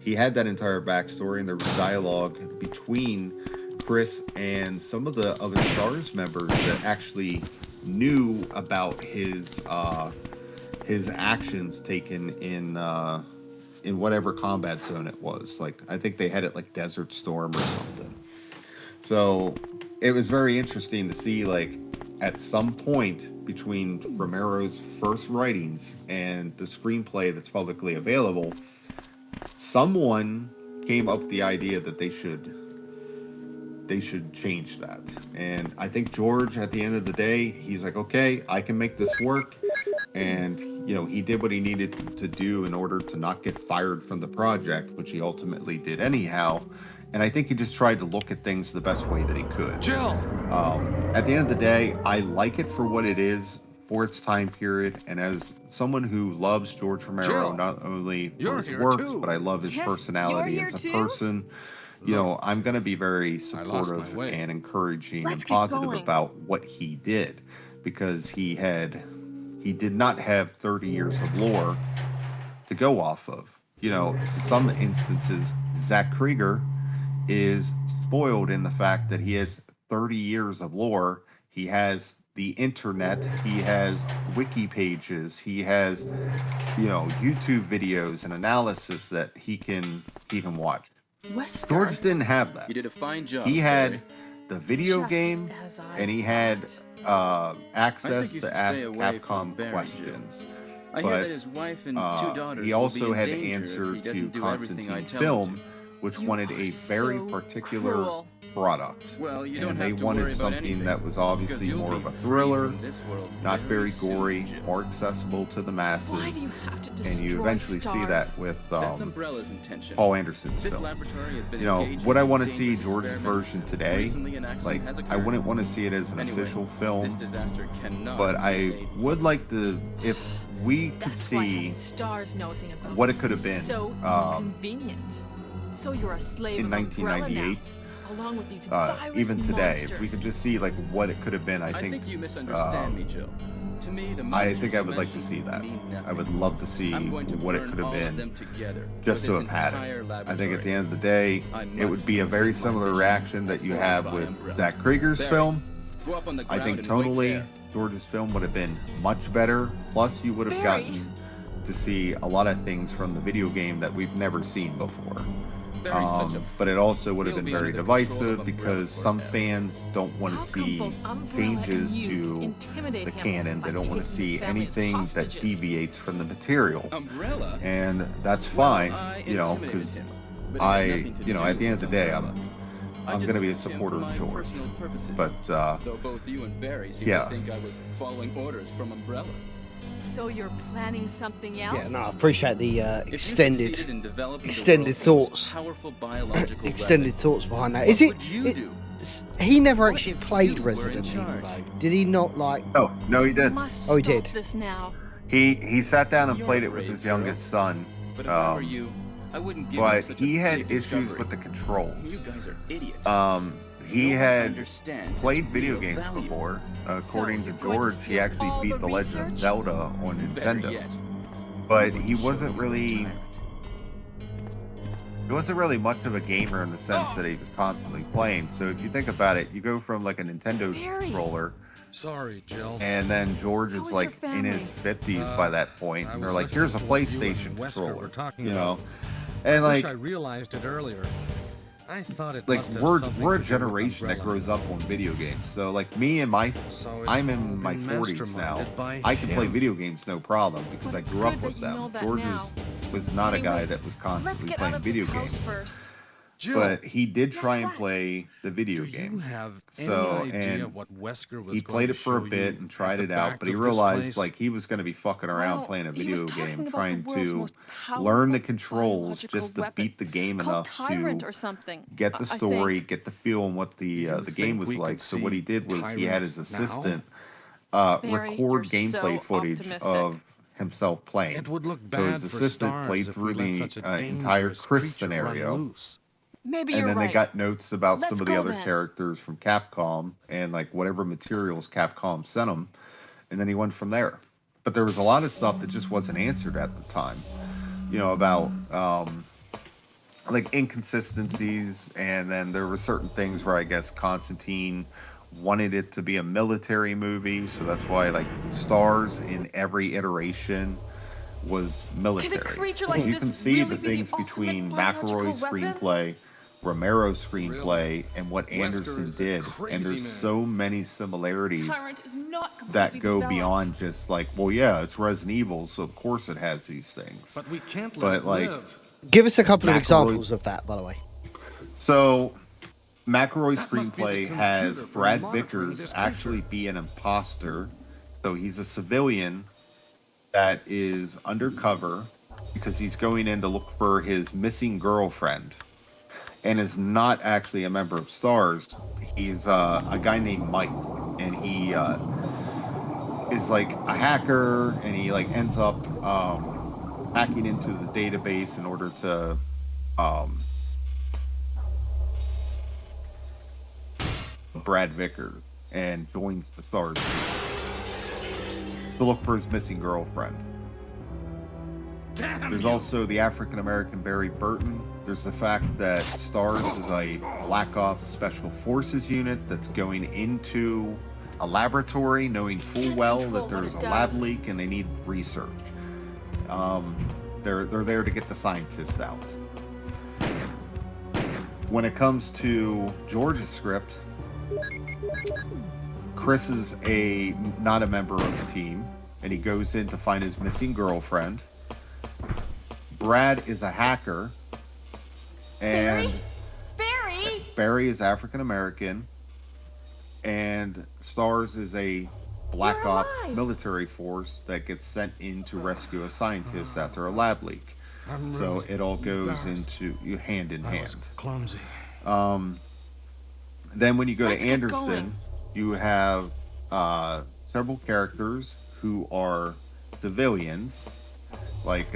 [SPEAKER 8] He had that entire backstory, and there was dialogue between Chris and some of the other S.T.A.R.S members that actually knew about his actions taken in whatever combat zone it was. Like, I think they had it like Desert Storm or something. So it was very interesting to see, like, at some point between Romero's first writings and the screenplay that's publicly available, someone came up with the idea that they should change that. And I think George, at the end of the day, he's like, okay, I can make this work. And, you know, he did what he needed to do in order to not get fired from the project, which he ultimately did anyhow. And I think he just tried to look at things the best way that he could.
[SPEAKER 4] Jill!
[SPEAKER 8] At the end of the day, I like it for what it is, for its time period. And as someone who loves George Romero,
[SPEAKER 4] Jill,
[SPEAKER 8] not only
[SPEAKER 4] you're
[SPEAKER 8] for his
[SPEAKER 4] here
[SPEAKER 8] works,
[SPEAKER 4] too.
[SPEAKER 8] but I love his
[SPEAKER 5] Yes,
[SPEAKER 8] personality
[SPEAKER 5] you're
[SPEAKER 8] as a
[SPEAKER 5] here too.
[SPEAKER 8] person. You know, I'm going to be very
[SPEAKER 4] I lost my
[SPEAKER 8] supportive
[SPEAKER 4] way.
[SPEAKER 8] and encouraging
[SPEAKER 5] Let's
[SPEAKER 8] and
[SPEAKER 5] keep
[SPEAKER 8] positive
[SPEAKER 5] going.
[SPEAKER 8] about what he did, because he did not have 30 years of lore to go off of. You know, to some instances, Zach Krieger is spoiled in the fact that he has 30 years of lore. He has the internet, he has wiki pages, he has, you know, YouTube videos and analysis that he can watch.
[SPEAKER 5] Wesker.
[SPEAKER 8] George didn't have that.
[SPEAKER 6] You did a fine job.
[SPEAKER 8] He had
[SPEAKER 6] Barry.
[SPEAKER 8] the video
[SPEAKER 5] Just
[SPEAKER 8] game,
[SPEAKER 5] as I
[SPEAKER 8] and he had
[SPEAKER 5] thought.
[SPEAKER 8] access
[SPEAKER 6] you
[SPEAKER 8] to
[SPEAKER 6] should
[SPEAKER 8] ask
[SPEAKER 6] stay away from
[SPEAKER 8] Capcom
[SPEAKER 6] Barry,
[SPEAKER 8] questions.
[SPEAKER 6] I hear
[SPEAKER 8] but,
[SPEAKER 6] that his wife and two daughters
[SPEAKER 8] he
[SPEAKER 6] will
[SPEAKER 8] also
[SPEAKER 6] be in
[SPEAKER 8] had to
[SPEAKER 6] danger
[SPEAKER 8] answer
[SPEAKER 6] if he doesn't
[SPEAKER 8] to
[SPEAKER 6] do everything I
[SPEAKER 8] Constantine
[SPEAKER 6] tell
[SPEAKER 8] Film,
[SPEAKER 6] him
[SPEAKER 8] which
[SPEAKER 5] You
[SPEAKER 8] wanted
[SPEAKER 5] are
[SPEAKER 8] a very
[SPEAKER 5] so
[SPEAKER 8] particular
[SPEAKER 5] cruel.
[SPEAKER 8] product.
[SPEAKER 6] Well, you don't
[SPEAKER 8] And
[SPEAKER 6] have
[SPEAKER 8] they
[SPEAKER 6] to
[SPEAKER 8] wanted
[SPEAKER 6] worry about
[SPEAKER 8] something
[SPEAKER 6] anything,
[SPEAKER 8] that was
[SPEAKER 6] because
[SPEAKER 8] obviously
[SPEAKER 6] you'll
[SPEAKER 8] more
[SPEAKER 6] be
[SPEAKER 8] of a
[SPEAKER 6] free
[SPEAKER 8] thriller,
[SPEAKER 6] from this world
[SPEAKER 8] not very
[SPEAKER 6] soon,
[SPEAKER 8] gory,
[SPEAKER 6] Jill.
[SPEAKER 8] more accessible to the masses.
[SPEAKER 5] Why do you have to destroy
[SPEAKER 8] And you eventually see that
[SPEAKER 5] S.T.A.R.S?
[SPEAKER 8] with
[SPEAKER 6] That's Umbrella's intention.
[SPEAKER 8] Paul Anderson's
[SPEAKER 6] This
[SPEAKER 8] film.
[SPEAKER 6] laboratory has been
[SPEAKER 8] You know,
[SPEAKER 6] engaged
[SPEAKER 8] would I
[SPEAKER 6] in
[SPEAKER 8] want to see
[SPEAKER 6] dangerous
[SPEAKER 8] George's
[SPEAKER 6] experiments.
[SPEAKER 8] version today?
[SPEAKER 6] Recently, an accident
[SPEAKER 8] Like,
[SPEAKER 6] has
[SPEAKER 8] I
[SPEAKER 6] occurred.
[SPEAKER 8] wouldn't want to see it as an
[SPEAKER 6] Anyway,
[SPEAKER 8] official film,
[SPEAKER 6] this disaster cannot
[SPEAKER 8] but
[SPEAKER 6] be
[SPEAKER 8] I
[SPEAKER 6] made.
[SPEAKER 8] would like to, if we could
[SPEAKER 5] That's why
[SPEAKER 8] see
[SPEAKER 5] having S.T.A.R.S nosing about
[SPEAKER 8] what it could have been
[SPEAKER 5] so inconvenient. So you're a slave
[SPEAKER 8] in
[SPEAKER 5] of Umbrella
[SPEAKER 8] 1998,
[SPEAKER 5] now, along with these
[SPEAKER 8] even today, if we
[SPEAKER 5] monsters.
[SPEAKER 8] could just see like what it could have been, I think
[SPEAKER 6] you misunderstand me, Jill. To me, the
[SPEAKER 8] I
[SPEAKER 6] monsters
[SPEAKER 8] think I
[SPEAKER 6] you
[SPEAKER 8] would like to
[SPEAKER 6] mentioned
[SPEAKER 8] see that.
[SPEAKER 6] mean nothing.
[SPEAKER 8] I would love to see
[SPEAKER 6] I'm going to
[SPEAKER 8] what it
[SPEAKER 6] burn
[SPEAKER 8] could have
[SPEAKER 6] all of
[SPEAKER 8] been,
[SPEAKER 6] them together
[SPEAKER 8] just
[SPEAKER 6] for
[SPEAKER 8] to
[SPEAKER 6] this
[SPEAKER 8] have had
[SPEAKER 6] entire
[SPEAKER 8] it. I think
[SPEAKER 6] laboratory.
[SPEAKER 8] at the end of the day,
[SPEAKER 6] I
[SPEAKER 8] it
[SPEAKER 6] must
[SPEAKER 8] would be a very
[SPEAKER 6] complete my
[SPEAKER 8] similar
[SPEAKER 6] mission
[SPEAKER 8] reaction that
[SPEAKER 6] as
[SPEAKER 8] you
[SPEAKER 6] ordered
[SPEAKER 8] have
[SPEAKER 6] by
[SPEAKER 8] with
[SPEAKER 6] Umbrella.
[SPEAKER 8] Zach Krieger's
[SPEAKER 6] Barry,
[SPEAKER 8] film.
[SPEAKER 6] go up on the
[SPEAKER 8] I
[SPEAKER 6] ground
[SPEAKER 8] think
[SPEAKER 6] and wait
[SPEAKER 8] tonally,
[SPEAKER 6] there.
[SPEAKER 8] George's film would have been much better. Plus, you would have
[SPEAKER 5] Barry.
[SPEAKER 8] gotten to see a lot of things from the video game that we've never seen before.
[SPEAKER 6] Barry's such a
[SPEAKER 8] But it also would have
[SPEAKER 6] He'll
[SPEAKER 8] been
[SPEAKER 6] be
[SPEAKER 8] very
[SPEAKER 6] under the control of
[SPEAKER 8] divisive
[SPEAKER 6] Umbrella
[SPEAKER 8] because some
[SPEAKER 6] forever.
[SPEAKER 8] fans don't want to
[SPEAKER 5] How come
[SPEAKER 8] see
[SPEAKER 5] both Umbrella
[SPEAKER 8] changes
[SPEAKER 5] and you
[SPEAKER 8] to
[SPEAKER 5] intimidate
[SPEAKER 8] the
[SPEAKER 5] him
[SPEAKER 8] canon.
[SPEAKER 5] by
[SPEAKER 8] They don't want to
[SPEAKER 5] taking his
[SPEAKER 8] see
[SPEAKER 5] family as
[SPEAKER 8] anything that
[SPEAKER 5] hostages?
[SPEAKER 8] deviates from the material.
[SPEAKER 6] Umbrella?
[SPEAKER 8] And that's
[SPEAKER 6] Well,
[SPEAKER 8] fine,
[SPEAKER 6] I
[SPEAKER 8] you know,
[SPEAKER 6] intimidated
[SPEAKER 8] because
[SPEAKER 6] him, but it had nothing to
[SPEAKER 8] you know,
[SPEAKER 6] do
[SPEAKER 8] at the end of the
[SPEAKER 6] with
[SPEAKER 8] day,
[SPEAKER 6] Umbrella. I
[SPEAKER 8] I'm
[SPEAKER 6] just
[SPEAKER 8] going to be a
[SPEAKER 6] used him
[SPEAKER 8] supporter
[SPEAKER 6] for
[SPEAKER 8] of
[SPEAKER 6] my
[SPEAKER 8] George.
[SPEAKER 6] personal purposes.
[SPEAKER 8] But,
[SPEAKER 6] though both you and Barry seem
[SPEAKER 8] yeah.
[SPEAKER 6] to think I was following orders from Umbrella.
[SPEAKER 5] So you're planning something else?
[SPEAKER 1] Yeah, no, I appreciate the
[SPEAKER 6] If you
[SPEAKER 1] extended
[SPEAKER 6] succeeded in developing the
[SPEAKER 1] extended
[SPEAKER 6] world's most
[SPEAKER 1] thoughts.
[SPEAKER 6] powerful biological
[SPEAKER 1] extended
[SPEAKER 6] weapon,
[SPEAKER 1] thoughts behind that.
[SPEAKER 6] what
[SPEAKER 1] Is it?
[SPEAKER 6] would you do?
[SPEAKER 1] He never
[SPEAKER 6] What
[SPEAKER 1] actually
[SPEAKER 6] if
[SPEAKER 1] played
[SPEAKER 6] you were in
[SPEAKER 1] Resident Evil,
[SPEAKER 6] charge?
[SPEAKER 1] though. Did he not like?
[SPEAKER 8] No, he did.
[SPEAKER 5] Must
[SPEAKER 1] Oh, he
[SPEAKER 5] stop
[SPEAKER 1] did.
[SPEAKER 5] this now.
[SPEAKER 8] He sat down and
[SPEAKER 6] You're
[SPEAKER 8] played
[SPEAKER 6] a
[SPEAKER 8] it with
[SPEAKER 6] brave
[SPEAKER 8] his
[SPEAKER 6] girl.
[SPEAKER 8] youngest son.
[SPEAKER 6] But if I were you, I wouldn't give him
[SPEAKER 8] But
[SPEAKER 6] such a
[SPEAKER 8] he had
[SPEAKER 6] big
[SPEAKER 8] issues
[SPEAKER 6] discovery.
[SPEAKER 8] with the controls.
[SPEAKER 6] You guys are idiots.
[SPEAKER 8] He
[SPEAKER 6] No one
[SPEAKER 8] had
[SPEAKER 6] understands
[SPEAKER 8] played
[SPEAKER 6] its
[SPEAKER 8] video
[SPEAKER 6] real
[SPEAKER 8] games
[SPEAKER 6] value.
[SPEAKER 8] before. According
[SPEAKER 5] you're
[SPEAKER 8] to
[SPEAKER 5] going to
[SPEAKER 8] George, he
[SPEAKER 5] steal
[SPEAKER 8] actually
[SPEAKER 5] all
[SPEAKER 8] beat
[SPEAKER 5] the
[SPEAKER 8] The Legend of
[SPEAKER 5] research?
[SPEAKER 8] Zelda on
[SPEAKER 6] Better
[SPEAKER 8] Nintendo.
[SPEAKER 6] yet,
[SPEAKER 8] But
[SPEAKER 6] you
[SPEAKER 8] he
[SPEAKER 6] would
[SPEAKER 8] wasn't
[SPEAKER 6] show him
[SPEAKER 8] really
[SPEAKER 6] the tyrant.
[SPEAKER 8] he wasn't really much of a gamer in the sense that he was constantly playing. So if you think about it, you go from like a Nintendo
[SPEAKER 5] Barry.
[SPEAKER 8] controller,
[SPEAKER 4] Sorry, Jill.
[SPEAKER 8] and then George
[SPEAKER 5] How
[SPEAKER 8] is
[SPEAKER 5] is
[SPEAKER 8] like
[SPEAKER 5] your
[SPEAKER 8] in his
[SPEAKER 5] family?
[SPEAKER 8] 50s by that point,
[SPEAKER 4] I
[SPEAKER 8] and they're
[SPEAKER 4] was
[SPEAKER 8] like, "Here's a
[SPEAKER 4] listening to what you
[SPEAKER 8] PlayStation
[SPEAKER 4] and Wesker
[SPEAKER 8] controller,"
[SPEAKER 4] were talking
[SPEAKER 8] you know,
[SPEAKER 4] about.
[SPEAKER 8] and
[SPEAKER 4] Wish
[SPEAKER 8] like
[SPEAKER 4] I realized it earlier. I thought it
[SPEAKER 8] like
[SPEAKER 4] must have
[SPEAKER 8] we're
[SPEAKER 4] something
[SPEAKER 8] we're a
[SPEAKER 4] to do with
[SPEAKER 8] generation that
[SPEAKER 4] Umbrella.
[SPEAKER 8] grows up on video games. So like me and my
[SPEAKER 4] So it's
[SPEAKER 8] I'm
[SPEAKER 4] all
[SPEAKER 8] in my
[SPEAKER 4] been
[SPEAKER 8] 40s now.
[SPEAKER 4] masterminded by
[SPEAKER 8] I can play
[SPEAKER 4] him.
[SPEAKER 8] video games no problem because
[SPEAKER 5] But
[SPEAKER 8] I
[SPEAKER 5] it's
[SPEAKER 8] grew up
[SPEAKER 5] good that
[SPEAKER 8] with
[SPEAKER 5] you
[SPEAKER 8] them.
[SPEAKER 5] know that
[SPEAKER 8] George
[SPEAKER 5] now.
[SPEAKER 8] was not a guy
[SPEAKER 5] Anyway,
[SPEAKER 8] that was
[SPEAKER 5] Let's
[SPEAKER 8] constantly
[SPEAKER 5] get out
[SPEAKER 8] playing
[SPEAKER 5] of
[SPEAKER 8] video
[SPEAKER 5] this house
[SPEAKER 8] games.
[SPEAKER 5] first.
[SPEAKER 4] Jill,
[SPEAKER 8] But he did
[SPEAKER 5] Guess
[SPEAKER 8] try and
[SPEAKER 5] what?
[SPEAKER 8] play the video
[SPEAKER 4] do
[SPEAKER 8] game.
[SPEAKER 4] you have any
[SPEAKER 8] So,
[SPEAKER 4] idea
[SPEAKER 8] and
[SPEAKER 4] what Wesker was
[SPEAKER 8] He
[SPEAKER 4] going
[SPEAKER 8] played
[SPEAKER 4] to
[SPEAKER 8] it for a
[SPEAKER 4] show
[SPEAKER 8] bit
[SPEAKER 4] you
[SPEAKER 8] and tried
[SPEAKER 4] at
[SPEAKER 8] it
[SPEAKER 4] the
[SPEAKER 8] out,
[SPEAKER 4] back
[SPEAKER 8] but he
[SPEAKER 4] of this
[SPEAKER 8] realized
[SPEAKER 4] place?
[SPEAKER 8] like he was going to be fucking around
[SPEAKER 5] Well,
[SPEAKER 8] playing a
[SPEAKER 5] he was
[SPEAKER 8] video
[SPEAKER 5] talking
[SPEAKER 8] game,
[SPEAKER 5] about
[SPEAKER 8] trying
[SPEAKER 5] the world's
[SPEAKER 8] to
[SPEAKER 5] most
[SPEAKER 8] learn the
[SPEAKER 5] powerful
[SPEAKER 8] controls
[SPEAKER 5] biological
[SPEAKER 8] just to
[SPEAKER 5] weapon
[SPEAKER 8] beat the game
[SPEAKER 5] called
[SPEAKER 8] enough
[SPEAKER 5] Tyrant
[SPEAKER 8] to
[SPEAKER 5] or something.
[SPEAKER 8] get the
[SPEAKER 5] I
[SPEAKER 8] story,
[SPEAKER 5] think.
[SPEAKER 8] get the feel and what the
[SPEAKER 4] You
[SPEAKER 8] game
[SPEAKER 4] think
[SPEAKER 8] was
[SPEAKER 4] we
[SPEAKER 8] like.
[SPEAKER 4] could
[SPEAKER 8] So what he
[SPEAKER 4] see
[SPEAKER 8] did was he had his
[SPEAKER 4] Tyrant now?
[SPEAKER 8] assistant
[SPEAKER 5] Barry,
[SPEAKER 8] record
[SPEAKER 5] you're
[SPEAKER 8] gameplay
[SPEAKER 5] so
[SPEAKER 8] footage
[SPEAKER 5] optimistic.
[SPEAKER 8] of himself playing.
[SPEAKER 4] It would look
[SPEAKER 8] So
[SPEAKER 4] bad
[SPEAKER 8] his
[SPEAKER 4] for
[SPEAKER 8] assistant
[SPEAKER 4] S.T.A.R.S
[SPEAKER 8] played
[SPEAKER 4] if
[SPEAKER 8] through
[SPEAKER 4] we let
[SPEAKER 8] the
[SPEAKER 4] such a
[SPEAKER 8] entire
[SPEAKER 4] dangerous
[SPEAKER 8] Chris
[SPEAKER 4] creature run
[SPEAKER 8] scenario.
[SPEAKER 4] loose.
[SPEAKER 5] Maybe
[SPEAKER 8] And
[SPEAKER 5] you're
[SPEAKER 8] then
[SPEAKER 5] right.
[SPEAKER 8] they got notes about
[SPEAKER 5] Let's
[SPEAKER 8] some of the
[SPEAKER 5] go
[SPEAKER 8] other
[SPEAKER 5] then.
[SPEAKER 8] characters from Capcom and like whatever materials Capcom sent him, and then he went from there. But there was a lot of stuff that just wasn't answered at the time, you know, about like inconsistencies, and then there were certain things where I guess Constantine wanted it to be a military movie, so that's why like S.T.A.R.S in every iteration was military.
[SPEAKER 5] creature like
[SPEAKER 8] You
[SPEAKER 5] this
[SPEAKER 8] can see
[SPEAKER 5] really
[SPEAKER 8] the
[SPEAKER 5] be the
[SPEAKER 8] things between
[SPEAKER 5] ultimate
[SPEAKER 8] McElroy's
[SPEAKER 5] biological weapon?
[SPEAKER 8] screenplay, Romero's screenplay, and what
[SPEAKER 4] Wesker
[SPEAKER 8] Anderson
[SPEAKER 4] is a
[SPEAKER 8] did,
[SPEAKER 4] crazy
[SPEAKER 8] and there's
[SPEAKER 4] man.
[SPEAKER 8] so many similarities
[SPEAKER 5] Tyrant is not
[SPEAKER 8] that
[SPEAKER 5] completely
[SPEAKER 8] go
[SPEAKER 5] developed.
[SPEAKER 8] beyond just like, well, yeah, it's Resident Evil, so of course it has these things.
[SPEAKER 4] But we can't let
[SPEAKER 8] But,
[SPEAKER 4] it
[SPEAKER 8] like,
[SPEAKER 4] live.
[SPEAKER 1] Give us a couple of
[SPEAKER 8] McElroy-
[SPEAKER 1] examples of that, by the way.
[SPEAKER 8] So, McElroy's
[SPEAKER 4] That must be the
[SPEAKER 8] screenplay has
[SPEAKER 4] computer for
[SPEAKER 8] Brad
[SPEAKER 4] monitoring
[SPEAKER 8] Vickers
[SPEAKER 4] this
[SPEAKER 8] actually be an imposter. So he's a civilian that is undercover because he's going in to look for his missing girlfriend, and is not actually a member of S.T.A.R.S. He's a guy named Mike, and he is like a hacker, and he like ends up hacking into the database in order to Brad Vickers, and joins the S.T.A.R.S. to look for his missing girlfriend. There's also the African American Barry Burton. There's the fact that S.T.A.R.S is a Black Ops Special Forces unit that's going into a laboratory knowing full
[SPEAKER 5] can't
[SPEAKER 8] well
[SPEAKER 5] control
[SPEAKER 8] that there's
[SPEAKER 5] what
[SPEAKER 8] a
[SPEAKER 5] it
[SPEAKER 8] lab
[SPEAKER 5] does.
[SPEAKER 8] leak and they need research. They're there to get the scientists out. When it comes to George's script, Chris is not a member of the team, and he goes in to find his missing girlfriend. Brad is a hacker, and
[SPEAKER 5] Barry?
[SPEAKER 8] Barry is African American, and S.T.A.R.S is a Black
[SPEAKER 5] You're
[SPEAKER 8] Ops
[SPEAKER 5] alive!
[SPEAKER 8] military force that gets sent in to rescue a scientist after a lab leak.
[SPEAKER 4] I'm
[SPEAKER 8] So
[SPEAKER 4] really
[SPEAKER 8] it all goes
[SPEAKER 4] embarrassed.
[SPEAKER 8] into you hand in
[SPEAKER 4] I
[SPEAKER 8] hand.
[SPEAKER 4] was clumsy.
[SPEAKER 8] Then when you go
[SPEAKER 5] Let's
[SPEAKER 8] to
[SPEAKER 5] get
[SPEAKER 8] Anderson,
[SPEAKER 5] going.
[SPEAKER 8] you have several characters who are civilians, like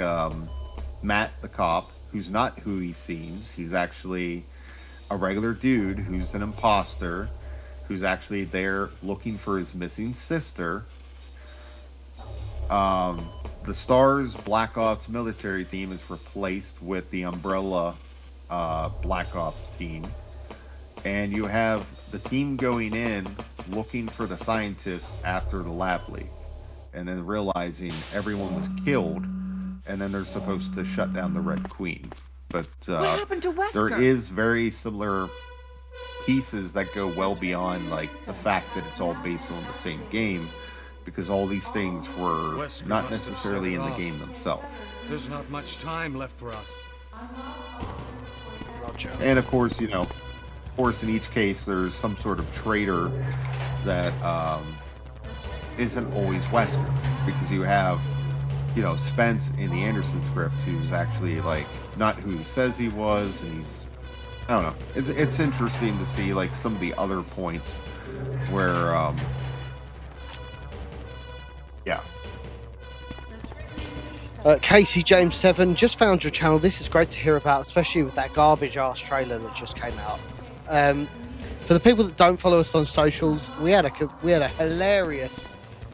[SPEAKER 8] Matt the cop, who's not who he seems. He's actually a regular dude who's an imposter, who's actually there looking for his missing sister. The S.T.A.R.S Black Ops military team is replaced with the Umbrella Black Ops team. And you have the team going in looking for the scientists after the lab leak, and then realizing everyone was killed, and then they're supposed to shut down the Red Queen. But
[SPEAKER 5] What happened to Wesker?
[SPEAKER 8] there is very similar pieces that go well beyond like the fact that it's all based on the same game, because all these things were
[SPEAKER 4] Wesker
[SPEAKER 8] not
[SPEAKER 4] must have
[SPEAKER 8] necessarily
[SPEAKER 4] set
[SPEAKER 8] in
[SPEAKER 4] it
[SPEAKER 8] the
[SPEAKER 4] off.
[SPEAKER 8] game themselves.
[SPEAKER 4] There's not much time left for us.
[SPEAKER 1] Roger.
[SPEAKER 8] And of course, you know, of course, in each case, there's some sort of traitor that isn't always Wesker, because you have, you know, Spence in the Anderson script, who's actually like not who he says he was, and he's, I don't know. It's interesting to see like some of the other points where, yeah.
[SPEAKER 1] Casey James 7, just found your channel. This is great to hear about, especially with that garbage ass trailer that just came out. For the people that don't follow us on socials, we had a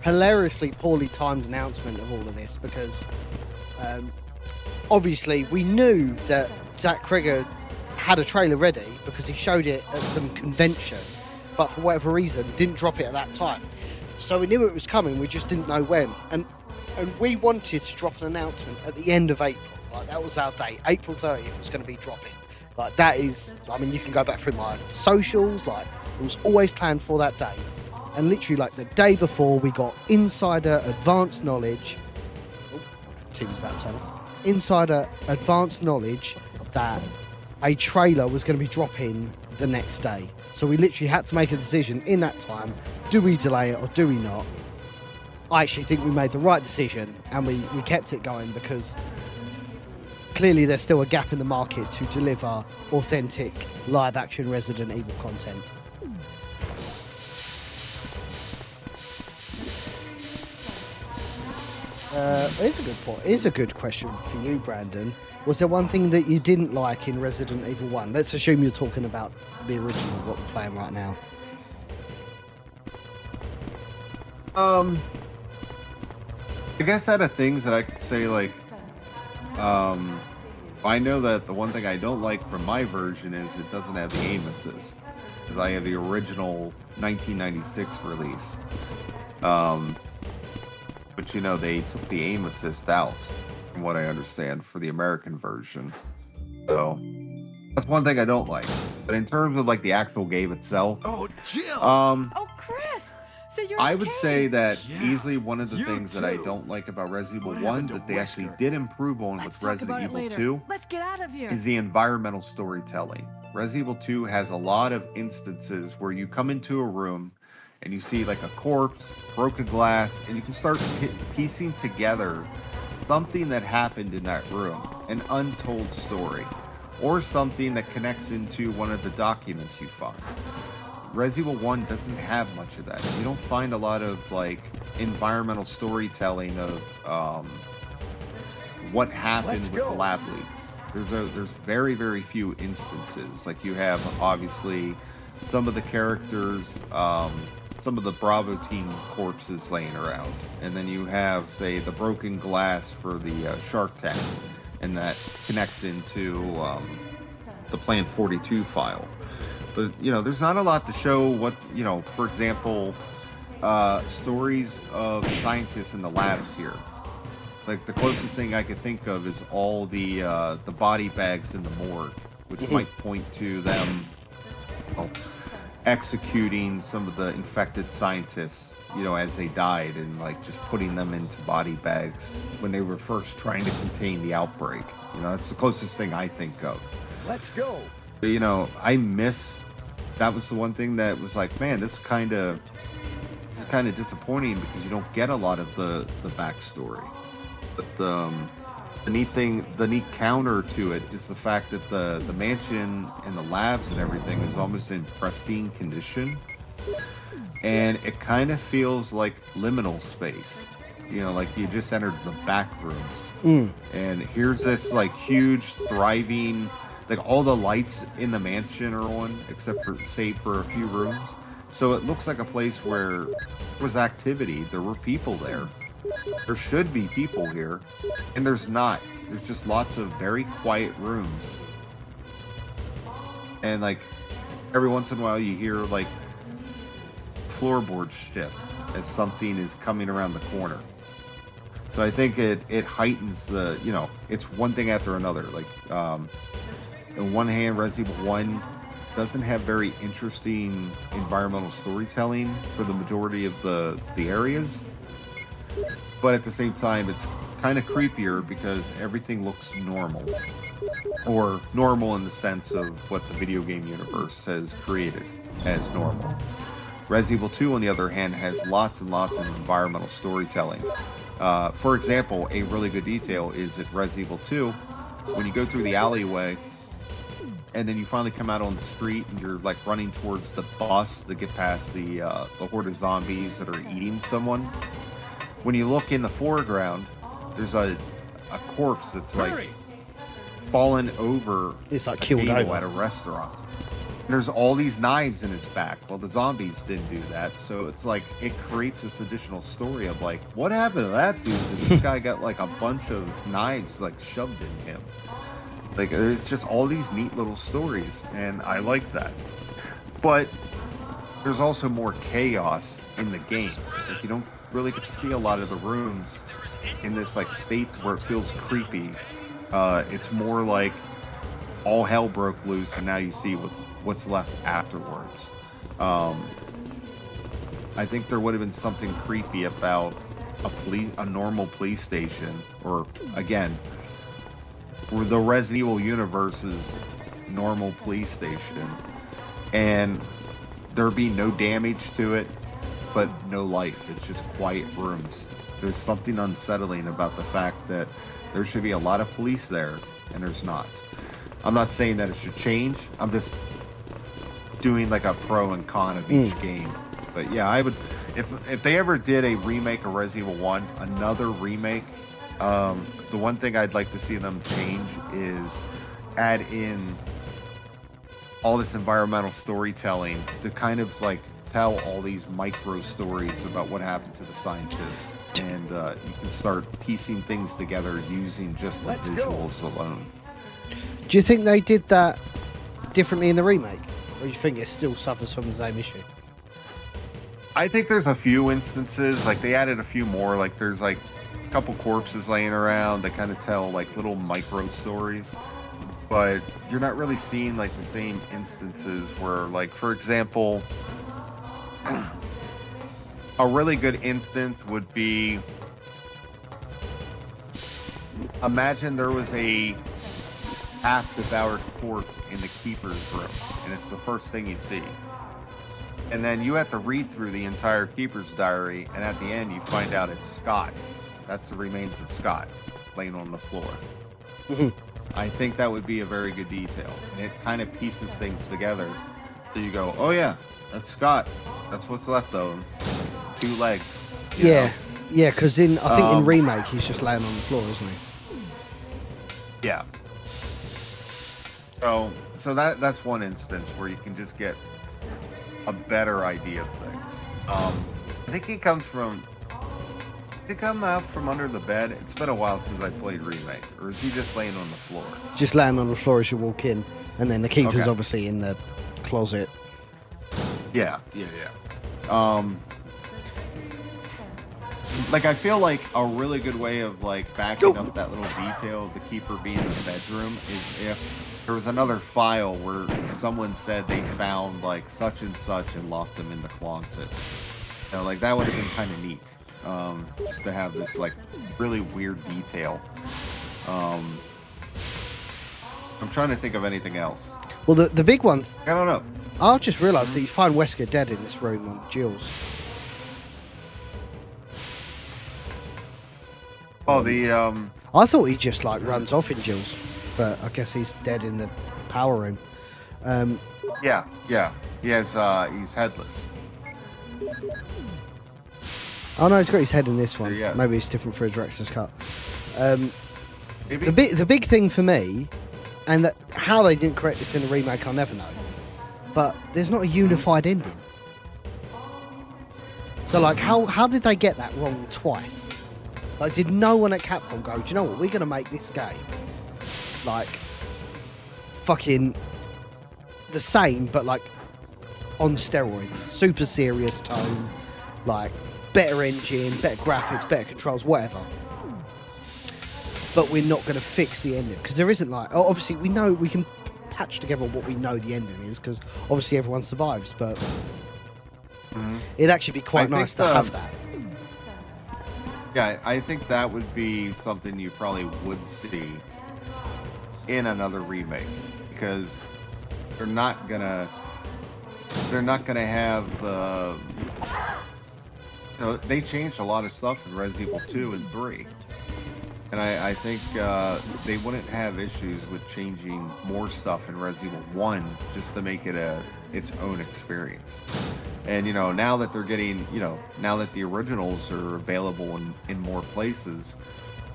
[SPEAKER 1] hilariously poorly timed announcement of all of this, because obviously we knew that Zach Krieger had a trailer ready because he showed it at some convention, but for whatever reason didn't drop it at that time. So we knew it was coming, we just didn't know when. And we wanted to drop an announcement at the end of April. Like, that was our date. April 30th was going to be dropping. Like, that is, I mean, you can go back through my socials. Like, it was always planned for that day. And literally, like, the day before, we got insider advanced knowledge. Oh, TV's about to turn off. Insider advanced knowledge that a trailer was going to be dropping the next day. So we literally had to make a decision in that time. Do we delay it or do we not? I actually think we made the right decision, and we kept it going, because clearly there's still a gap in the market to deliver authentic live-action Resident Evil content. Here's a good point. Here's a good question for you, Brandon. Was there one thing that you didn't like in Resident Evil 1? Let's assume you're talking about the original, what we're playing right now.
[SPEAKER 8] I guess out of things that I could say, like, I know that the one thing I don't like from my version is it doesn't have the aim assist, because I have the original 1996 release. But you know, they took the aim assist out, from what I understand, for the American version. So that's one thing I don't like. But in terms of like the actual game itself,
[SPEAKER 3] Oh, Jill!
[SPEAKER 5] Oh, Chris! So you're
[SPEAKER 8] I would
[SPEAKER 5] okay.
[SPEAKER 8] say that
[SPEAKER 3] Yeah,
[SPEAKER 8] easily one of the
[SPEAKER 3] you
[SPEAKER 8] things that I
[SPEAKER 3] too.
[SPEAKER 8] don't like about Resident Evil
[SPEAKER 3] What
[SPEAKER 8] 1
[SPEAKER 3] happened to
[SPEAKER 8] that they actually
[SPEAKER 3] Wesker?
[SPEAKER 8] did improve on
[SPEAKER 5] Let's
[SPEAKER 8] with
[SPEAKER 5] talk
[SPEAKER 8] Resident
[SPEAKER 5] about it
[SPEAKER 8] Evil
[SPEAKER 5] later.
[SPEAKER 8] 2
[SPEAKER 5] Let's get out of here.
[SPEAKER 8] is the environmental storytelling. Resident Evil 2 has a lot of instances where you come into a room and you see like a corpse, broken glass, and you can start piecing together something that happened in that room, an untold story, or something that connects into one of the documents you find. Resident Evil 1 doesn't have much of that. You don't find a lot of like environmental storytelling of what happened with the lab leaks. There's very, very few instances. Like, you have obviously some of the characters, some of the Bravo team corpses laying around, and then you have, say, the broken glass for the Shark Tank, and that connects into the Plant 42 file. But, you know, there's not a lot to show what, you know, for example, stories of scientists in the labs here. Like, the closest thing I could think of is all the body bags in the morgue, which might point to them executing some of the infected scientists, you know, as they died, and like just putting them into body bags when they were first trying to contain the outbreak. You know, that's the closest thing I think of.
[SPEAKER 3] Let's go.
[SPEAKER 8] But, you know, that was the one thing that was like, man, this is kind of disappointing because you don't get a lot of the backstory. But the neat counter to it is the fact that the mansion and the labs and everything is almost in pristine condition, and it kind of feels like liminal space. You know, like you just entered the back rooms, and here's this like huge, thriving, like all the lights in the mansion are on, except for save for a few rooms. So it looks like a place where there was activity. There were people there. There should be people here, and there's not. There's just lots of very quiet rooms, and like every once in a while you hear like floorboards shift as something is coming around the corner. So I think it heightens the, you know, it's one thing after another. Like, on one hand, Resident Evil 1 doesn't have very interesting environmental storytelling for the majority of the areas. But at the same time, it's kind of creepier because everything looks normal. Or normal in the sense of what the video game universe has created as normal. Resident Evil 2, on the other hand, has lots and lots of environmental storytelling. For example, a really good detail is at Resident Evil 2, when you go through the alleyway, and then you finally come out on the street, and you're like running towards the bus to get past the horde of zombies that are eating someone. When you look in the foreground, there's a corpse that's like fallen over
[SPEAKER 1] it's like
[SPEAKER 8] a
[SPEAKER 1] killed
[SPEAKER 8] table
[SPEAKER 1] over
[SPEAKER 8] at a restaurant. And there's all these knives in its back. Well, the zombies didn't do that, so it's like it creates this additional story of like, what happened to that dude? This guy got like a bunch of knives like shoved in him. Like, there's just all these neat little stories, and I like that. But there's also more chaos in the game. Like, you don't really get to see a lot of the rooms in this like state where it feels creepy. It's more like all hell broke loose, and now you see what's left afterwards. I think there would have been something creepy about a normal police station, or again, where the Resident Evil universe's normal police station, and there be no damage to it, but no life. It's just quiet rooms. There's something unsettling about the fact that there should be a lot of police there, and there's not. I'm not saying that it should change. I'm just doing like a pro and con of each game. But yeah, I would, if they ever did a remake of Resident Evil 1, another remake, the one thing I'd like to see them change is add in all this environmental storytelling to kind of like tell all these micro stories about what happened to the scientists, and you can start piecing things together using just the visuals alone.
[SPEAKER 1] Do you think they did that differently in the remake, or do you think it still suffers from the same issue?
[SPEAKER 8] I think there's a few instances, like they added a few more, like there's like a couple corpses laying around that kind of tell like little micro stories, but you're not really seeing like the same instances where, like, for example, a really good instance would be, imagine there was a half-devoured corpse in the keeper's room, and it's the first thing you see. And then you have to read through the entire keeper's diary, and at the end you find out it's Scott. That's the remains of Scott laying on the floor. I think that would be a very good detail, and it kind of pieces things together. So you go, oh yeah, that's Scott. That's what's left of him. 2 legs.
[SPEAKER 1] Yeah, yeah, because I think in remake he's just laying on the floor, isn't he?
[SPEAKER 8] Yeah. So that's one instance where you can just get a better idea of things. I think he comes from. Did he come out from under the bed? It's been a while since I played remake, or is he just laying on the floor? Just
[SPEAKER 1] laying on the floor as you walk in, and then the keeper's obviously in the closet.
[SPEAKER 8] Yeah. Like, I feel like a really good way of like backing up that little detail of the keeper being in the bedroom is if there was another file where someone said they found like such and such and locked them in the closet. You know, like that would have been kind of neat, just to have this like really weird detail. I'm trying to think of anything else.
[SPEAKER 1] Well, the big one.
[SPEAKER 8] I don't know.
[SPEAKER 1] I just realised that you find Wesker dead in this room on Jill's.
[SPEAKER 8] Oh, the
[SPEAKER 1] I thought he just like runs off in Jill's, but I guess he's dead in the power room.
[SPEAKER 8] yeah. He has he's headless.
[SPEAKER 1] Oh no, he's got his head in this one.
[SPEAKER 8] Yeah.
[SPEAKER 1] Maybe it's different for a director's cut.
[SPEAKER 8] Maybe.
[SPEAKER 1] The big thing for me, and that how they didn't correct this in the remake, I'll never know. But there's not a unified ending. So like, how did they get that wrong twice? Like, did no one at Capcom go, do you know what, we're gonna make this game like fucking the same, but like on steroids, super serious tone, like better engine, better graphics, better controls, whatever. But we're not going to fix the ending because there isn't like, obviously we know we can patch together what we know the ending is because obviously everyone survives, but it'd actually be quite nice to have that.
[SPEAKER 8] Yeah, I think that would be something you probably would see in another remake because they're not gonna have the. You know, they changed a lot of stuff in Resident Evil 2 and 3. And I think they wouldn't have issues with changing more stuff in Resident Evil 1 just to make it its own experience. And, you know, now that they're getting, you know, now that the originals are available in more places,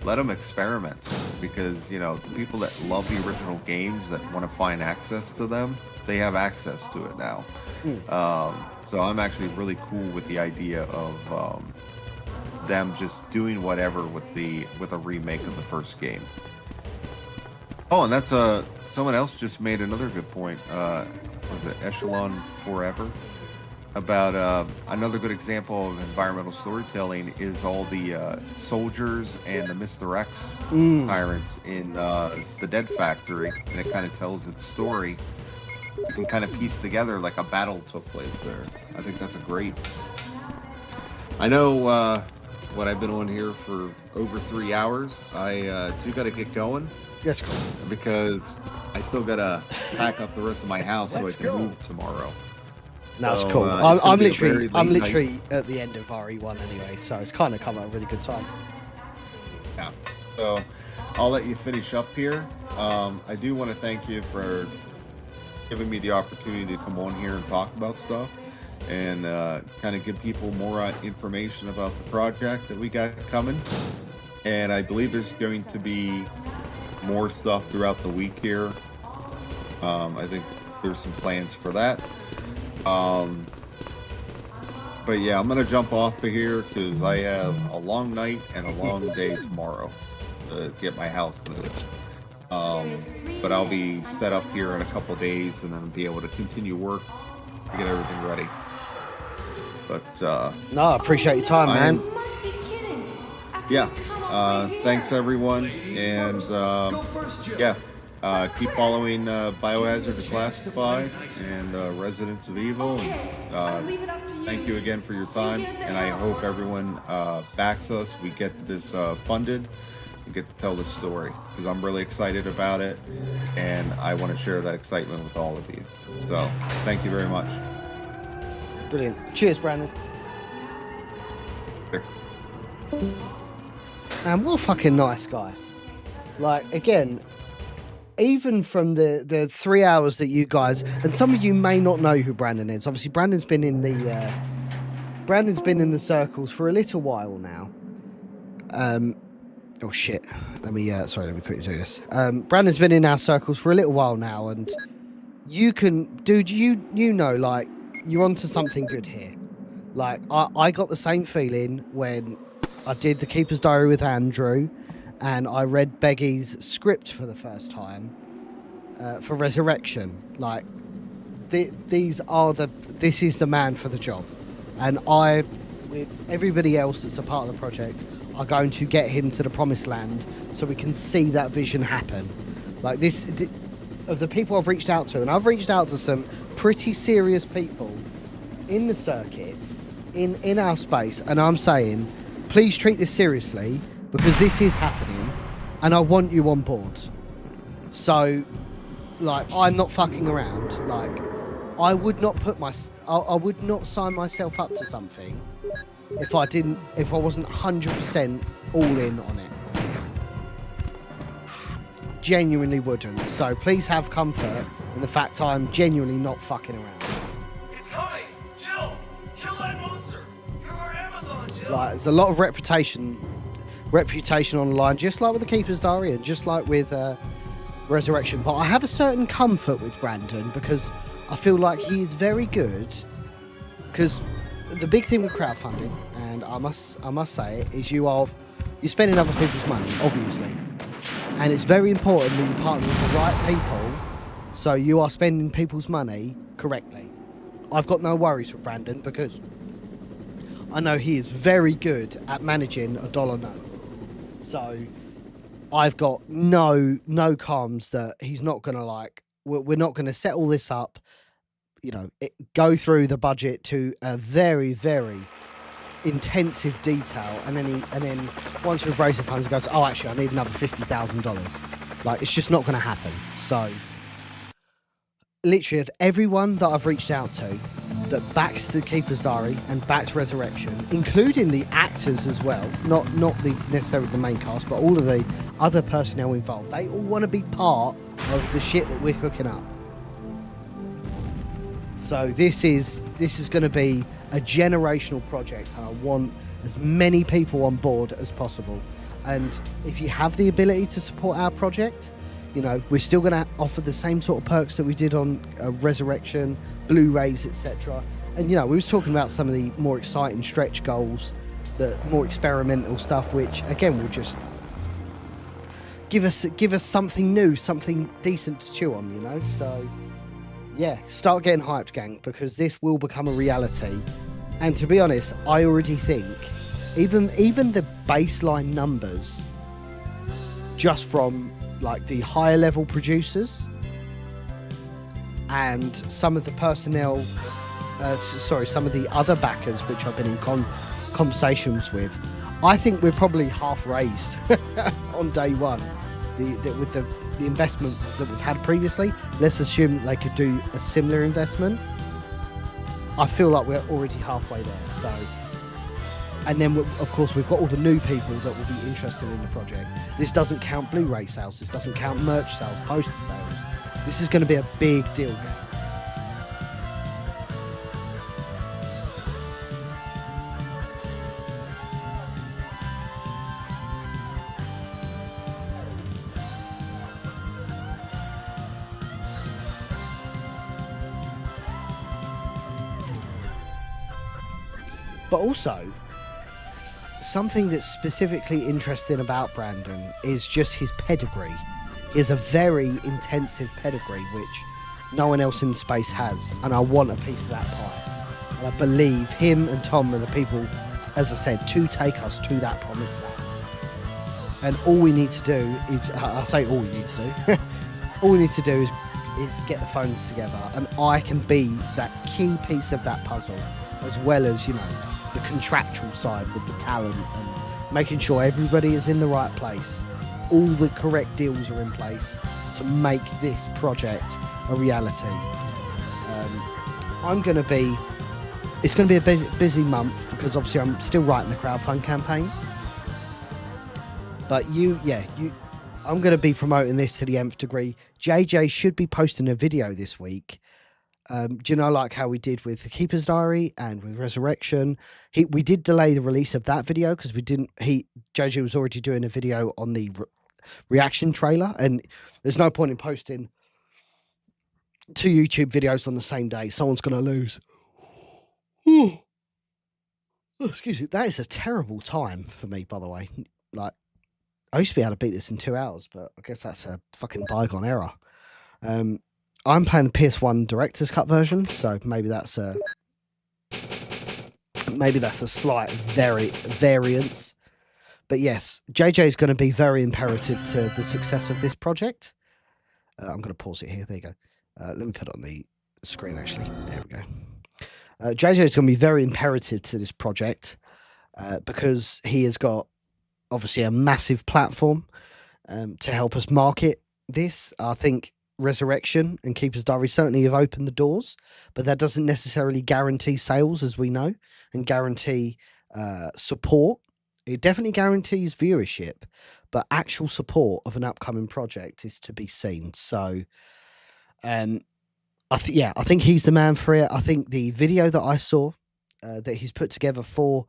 [SPEAKER 8] let them experiment. Because, you know, the people that love the original games that want to find access to them, they have access to it now. So I'm actually really cool with the idea of them just doing whatever with a remake of the first game. Oh, and that's someone else just made another good point. What was it, Echelon Forever? About another good example of environmental storytelling is all the soldiers and the Mr. X tyrants in the Dead Factory, and it kind of tells its story. You can kind of piece together like a battle took place there. I think that's a great. I know what I've been on here for over 3 hours. I do got to get going.
[SPEAKER 1] Yes, cool.
[SPEAKER 8] Because I still got to pack up the rest of my house so I can move tomorrow.
[SPEAKER 1] That's
[SPEAKER 8] so,
[SPEAKER 1] cool. I'm literally at the end of RE1 anyway, so it's kind of come at a really good time.
[SPEAKER 8] Yeah. So I'll let you finish up here. I do want to thank you for giving me the opportunity to come on here and talk about stuff and kind of give people more information about the project that we got coming. And I believe there's going to be more stuff throughout the week here. I think there's some plans for that. But yeah, I'm gonna jump off of here because I have a long night and a long day tomorrow to get my house moved. But I'll be set up here in a couple days and then be able to continue work to get everything ready. But
[SPEAKER 1] no, I appreciate your time, man.
[SPEAKER 5] You must be kidding.
[SPEAKER 8] Yeah. Thanks everyone, and yeah. Keep following Biohazard, Declassified, and Residents of Evil. And, thank you again for your time, and I hope everyone backs us. We get this funded and get to tell this story because I'm really excited about it, and I want to share that excitement with all of you. So, thank you very much.
[SPEAKER 1] Brilliant. Cheers, Brandon.
[SPEAKER 8] Sure.
[SPEAKER 1] And what a fucking nice guy. Like, again, even from the 3 hours that you guys, and some of you may not know who Brandon is. Obviously, Brandon's been in the circles for a little while now. Oh shit. Let me quickly do this. Brandon's been in our circles for a little while now, and you can, dude, you know, like, you're onto something good here. Like, I got the same feeling when I did the Keeper's Diary with Andrew, and I read Beggy's script for the first time for Resurrection. Like, this is the man for the job, and I, with everybody else that's a part of the project, are going to get him to the promised land so we can see that vision happen. Like, this, of the people I've reached out to, and I've reached out to some pretty serious people in the circuits, in our space, and I'm saying, please treat this seriously, because this is happening, and I want you on board. So, like, I'm not fucking around. Like, I would not I would not sign myself up to something if I wasn't 100% all in on it. Genuinely wouldn't. So please have comfort in the fact I'm genuinely not fucking around.
[SPEAKER 9] It's coming! Jill! Kill that monster! You're our Amazon, Jill!
[SPEAKER 1] Like, there's a lot of reputation online, just like with the Keeper's Diary and just like with Resurrection. But I have a certain comfort with Brandon because I feel like he is very good. Because the big thing with crowdfunding, and I must say it, is you're spending other people's money, obviously. And it's very important that you partner with the right people so you are spending people's money correctly. I've got no worries with Brandon because I know he is very good at managing a dollar note. So I've got no qualms that he's not going to like, we're not going to set all this up, you know, go through the budget to a very, very intensive detail, and then once we've raised the funds, it goes, oh, actually, I need another $50,000. Like, it's just not going to happen. So, literally, of everyone that I've reached out to that backs the Keeper's Diary and backs Resurrection, including the actors as well, not necessarily the main cast, but all of the other personnel involved, they all want to be part of the shit that we're cooking up. So this is going to be a generational project, and I want as many people on board as possible. And if you have the ability to support our project, you know, we're still going to offer the same sort of perks that we did on Resurrection, Blu-rays, etc. And, you know, we was talking about some of the more exciting stretch goals, the more experimental stuff, which again will just give us something new, something decent to chew on, you know. So yeah, start getting hyped, gang, because this will become a reality. And to be honest, I already think even the baseline numbers just from like the higher level producers and some of the personnel, some of the other backers which I've been in conversations with, I think we're probably half raised on day one. With the investment that we've had previously, let's assume that they could do a similar investment. I feel like we're already halfway there. So, and then of course we've got all the new people that will be interested in the project. This doesn't count Blu-ray sales. This doesn't count merch sales, poster sales. This is going to be a big deal, gang. But also, something that's specifically interesting about Brandon is just his pedigree. He has a very intensive pedigree, which no one else in space has, and I want a piece of that pie. And I believe him and Tom are the people, as I said, to take us to that promised land. And all we need to do is, I say all we need to do, all we need to do is get the phones together, and I can be that key piece of that puzzle, as well as, you know, the contractual side with the talent and making sure everybody is in the right place, all the correct deals are in place to make this project a reality. It's going to be a busy month because obviously I'm still writing the crowdfund campaign, but I'm going to be promoting this to the nth degree. JJ should be posting a video this week. Do you know, like how we did with the Keeper's Diary and with Resurrection? We did delay the release of that video because JJ was already doing a video on the reaction trailer, and there's no point in posting 2 YouTube videos on the same day. Someone's going to lose. Oh, excuse me. That is a terrible time for me, by the way. Like, I used to be able to beat this in 2 hours, but I guess that's a fucking bygone era. I'm playing the PS1 Director's Cut version, so maybe that's a slight variance. But yes, JJ is going to be very imperative to the success of this project. I'm going to pause it here. There you go. Let me put it on the screen, actually. There we go. JJ is going to be very imperative to this project because he has got, obviously, a massive platform to help us market this. I think Resurrection and Keeper's Diary certainly have opened the doors, but that doesn't necessarily guarantee sales, as we know, and guarantee support. It definitely guarantees viewership, but actual support of an upcoming project is to be seen. So, I think he's the man for it. I think the video that I saw that he's put together for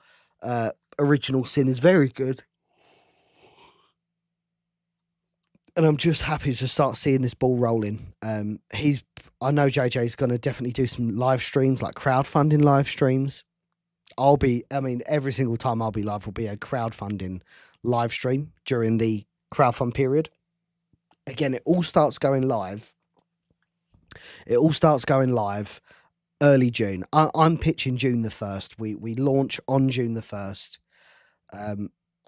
[SPEAKER 1] Original Sin is very good. And I'm just happy to start seeing this ball rolling. I know JJ's going to definitely do some live streams, like crowdfunding live streams. Every single time I'll be live will be a crowdfunding live stream during the crowdfund period. Again, it all starts going live. Early June. I'm pitching June the 1st. We launch on June the 1st.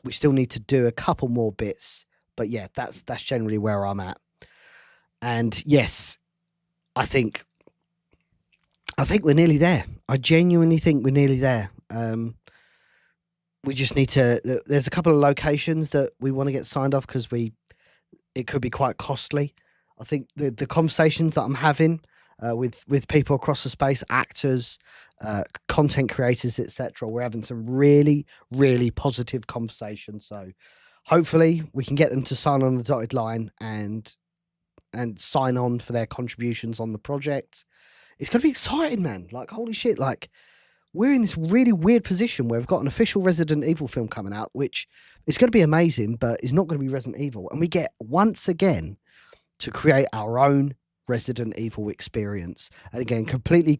[SPEAKER 1] We still need to do a couple more bits. But yeah, that's generally where I'm at. And yes, I think we're nearly there. I genuinely think we're nearly there. We just need to. There's a couple of locations that we want to get signed off because it could be quite costly. I think the conversations that I'm having with people across the space, actors, content creators, etc. We're having some really, really positive conversations. So hopefully we can get them to sign on the dotted line and sign on for their contributions on the project. It's going to be exciting, man. Like, holy shit. Like, we're in this really weird position where we've got an official Resident Evil film coming out, which is going to be amazing, but is not going to be Resident Evil. And we get, once again, to create our own Resident Evil experience. And again, completely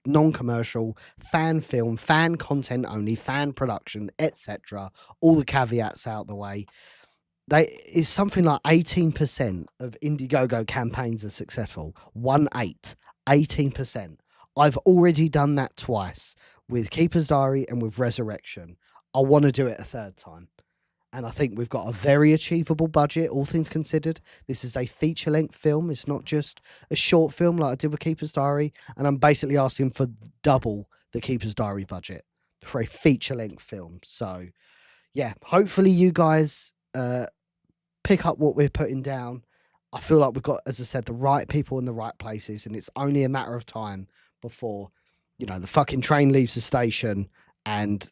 [SPEAKER 1] non-commercial, fan film, fan content only, fan production, etc. All the caveats out the way. It's something like 18% of Indiegogo campaigns are successful. 18%. I've already done that twice with Keeper's Diary and with Resurrection. I want to do it a third time. And I think we've got a very achievable budget, all things considered. This is a feature-length film. It's not just a short film like I did with Keeper's Diary. And I'm basically asking for double the Keeper's Diary budget for a feature-length film. So, yeah, hopefully you guys pick up what we're putting down. I feel like we've got, as I said, the right people in the right places. And it's only a matter of time before, the fucking train leaves the station and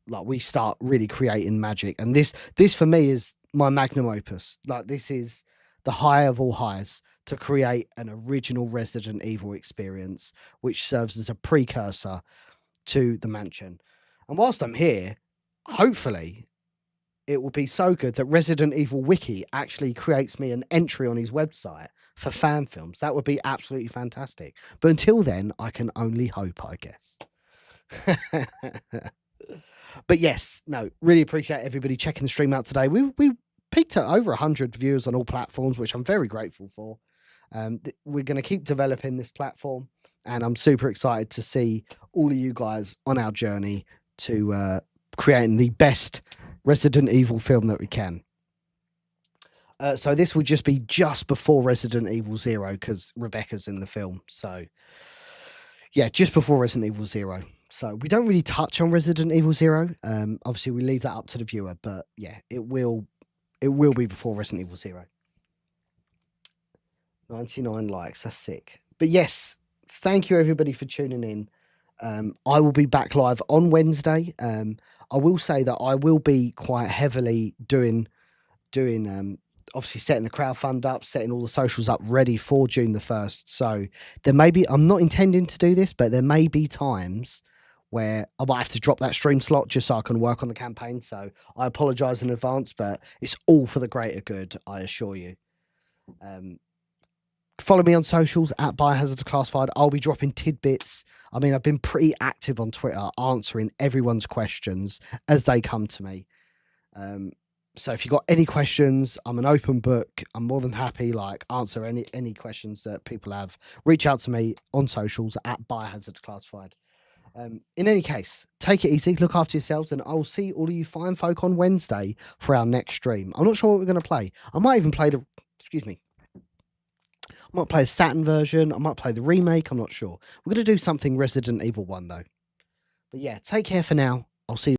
[SPEAKER 1] like we start really creating magic. And this for me is my magnum opus. Like, this is the high of all highs, to create an original Resident Evil experience, which serves as a precursor to the mansion. And whilst I'm here, hopefully it will be so good that Resident Evil Wiki actually creates me an entry on his website for fan films. That would be absolutely fantastic. But until then, I can only hope, I guess. But yes, no, really appreciate everybody checking the stream out today. We peaked at over 100 viewers on all platforms, which I'm very grateful for. We're going to keep developing this platform, and I'm super excited to see all of you guys on our journey to creating the best Resident Evil film that we can. So this would just be just before Resident Evil 0 because Rebecca's in the film. So yeah, just before Resident Evil 0. So we don't really touch on Resident Evil 0. Obviously we leave that up to the viewer, but yeah, it will be before Resident Evil 0. 99 likes, that's sick. But yes, thank you everybody for tuning in. I will be back live on Wednesday. I will say that I will be quite heavily doing obviously setting the crowdfund up, setting all the socials up ready for June the 1st. So there may be, I'm not intending to do this, but there may be times where I might have to drop that stream slot just so I can work on the campaign. So I apologize in advance, but it's all for the greater good, I assure you. Follow me on socials at Biohazard Declassified. I'll be dropping tidbits. I mean, I've been pretty active on Twitter, answering everyone's questions as they come to me. So if you've got any questions, I'm an open book. I'm more than happy, answer any questions that people have. Reach out to me on socials at Biohazard Declassified. In any case, take it easy, look after yourselves, and I'll see all of you fine folk on Wednesday for our next stream. I'm not sure what we're going to play. I might even play I might play a Saturn version. I might play the remake. I'm not sure. We're going to do something Resident Evil 1, though. But yeah, take care for now. I'll see you.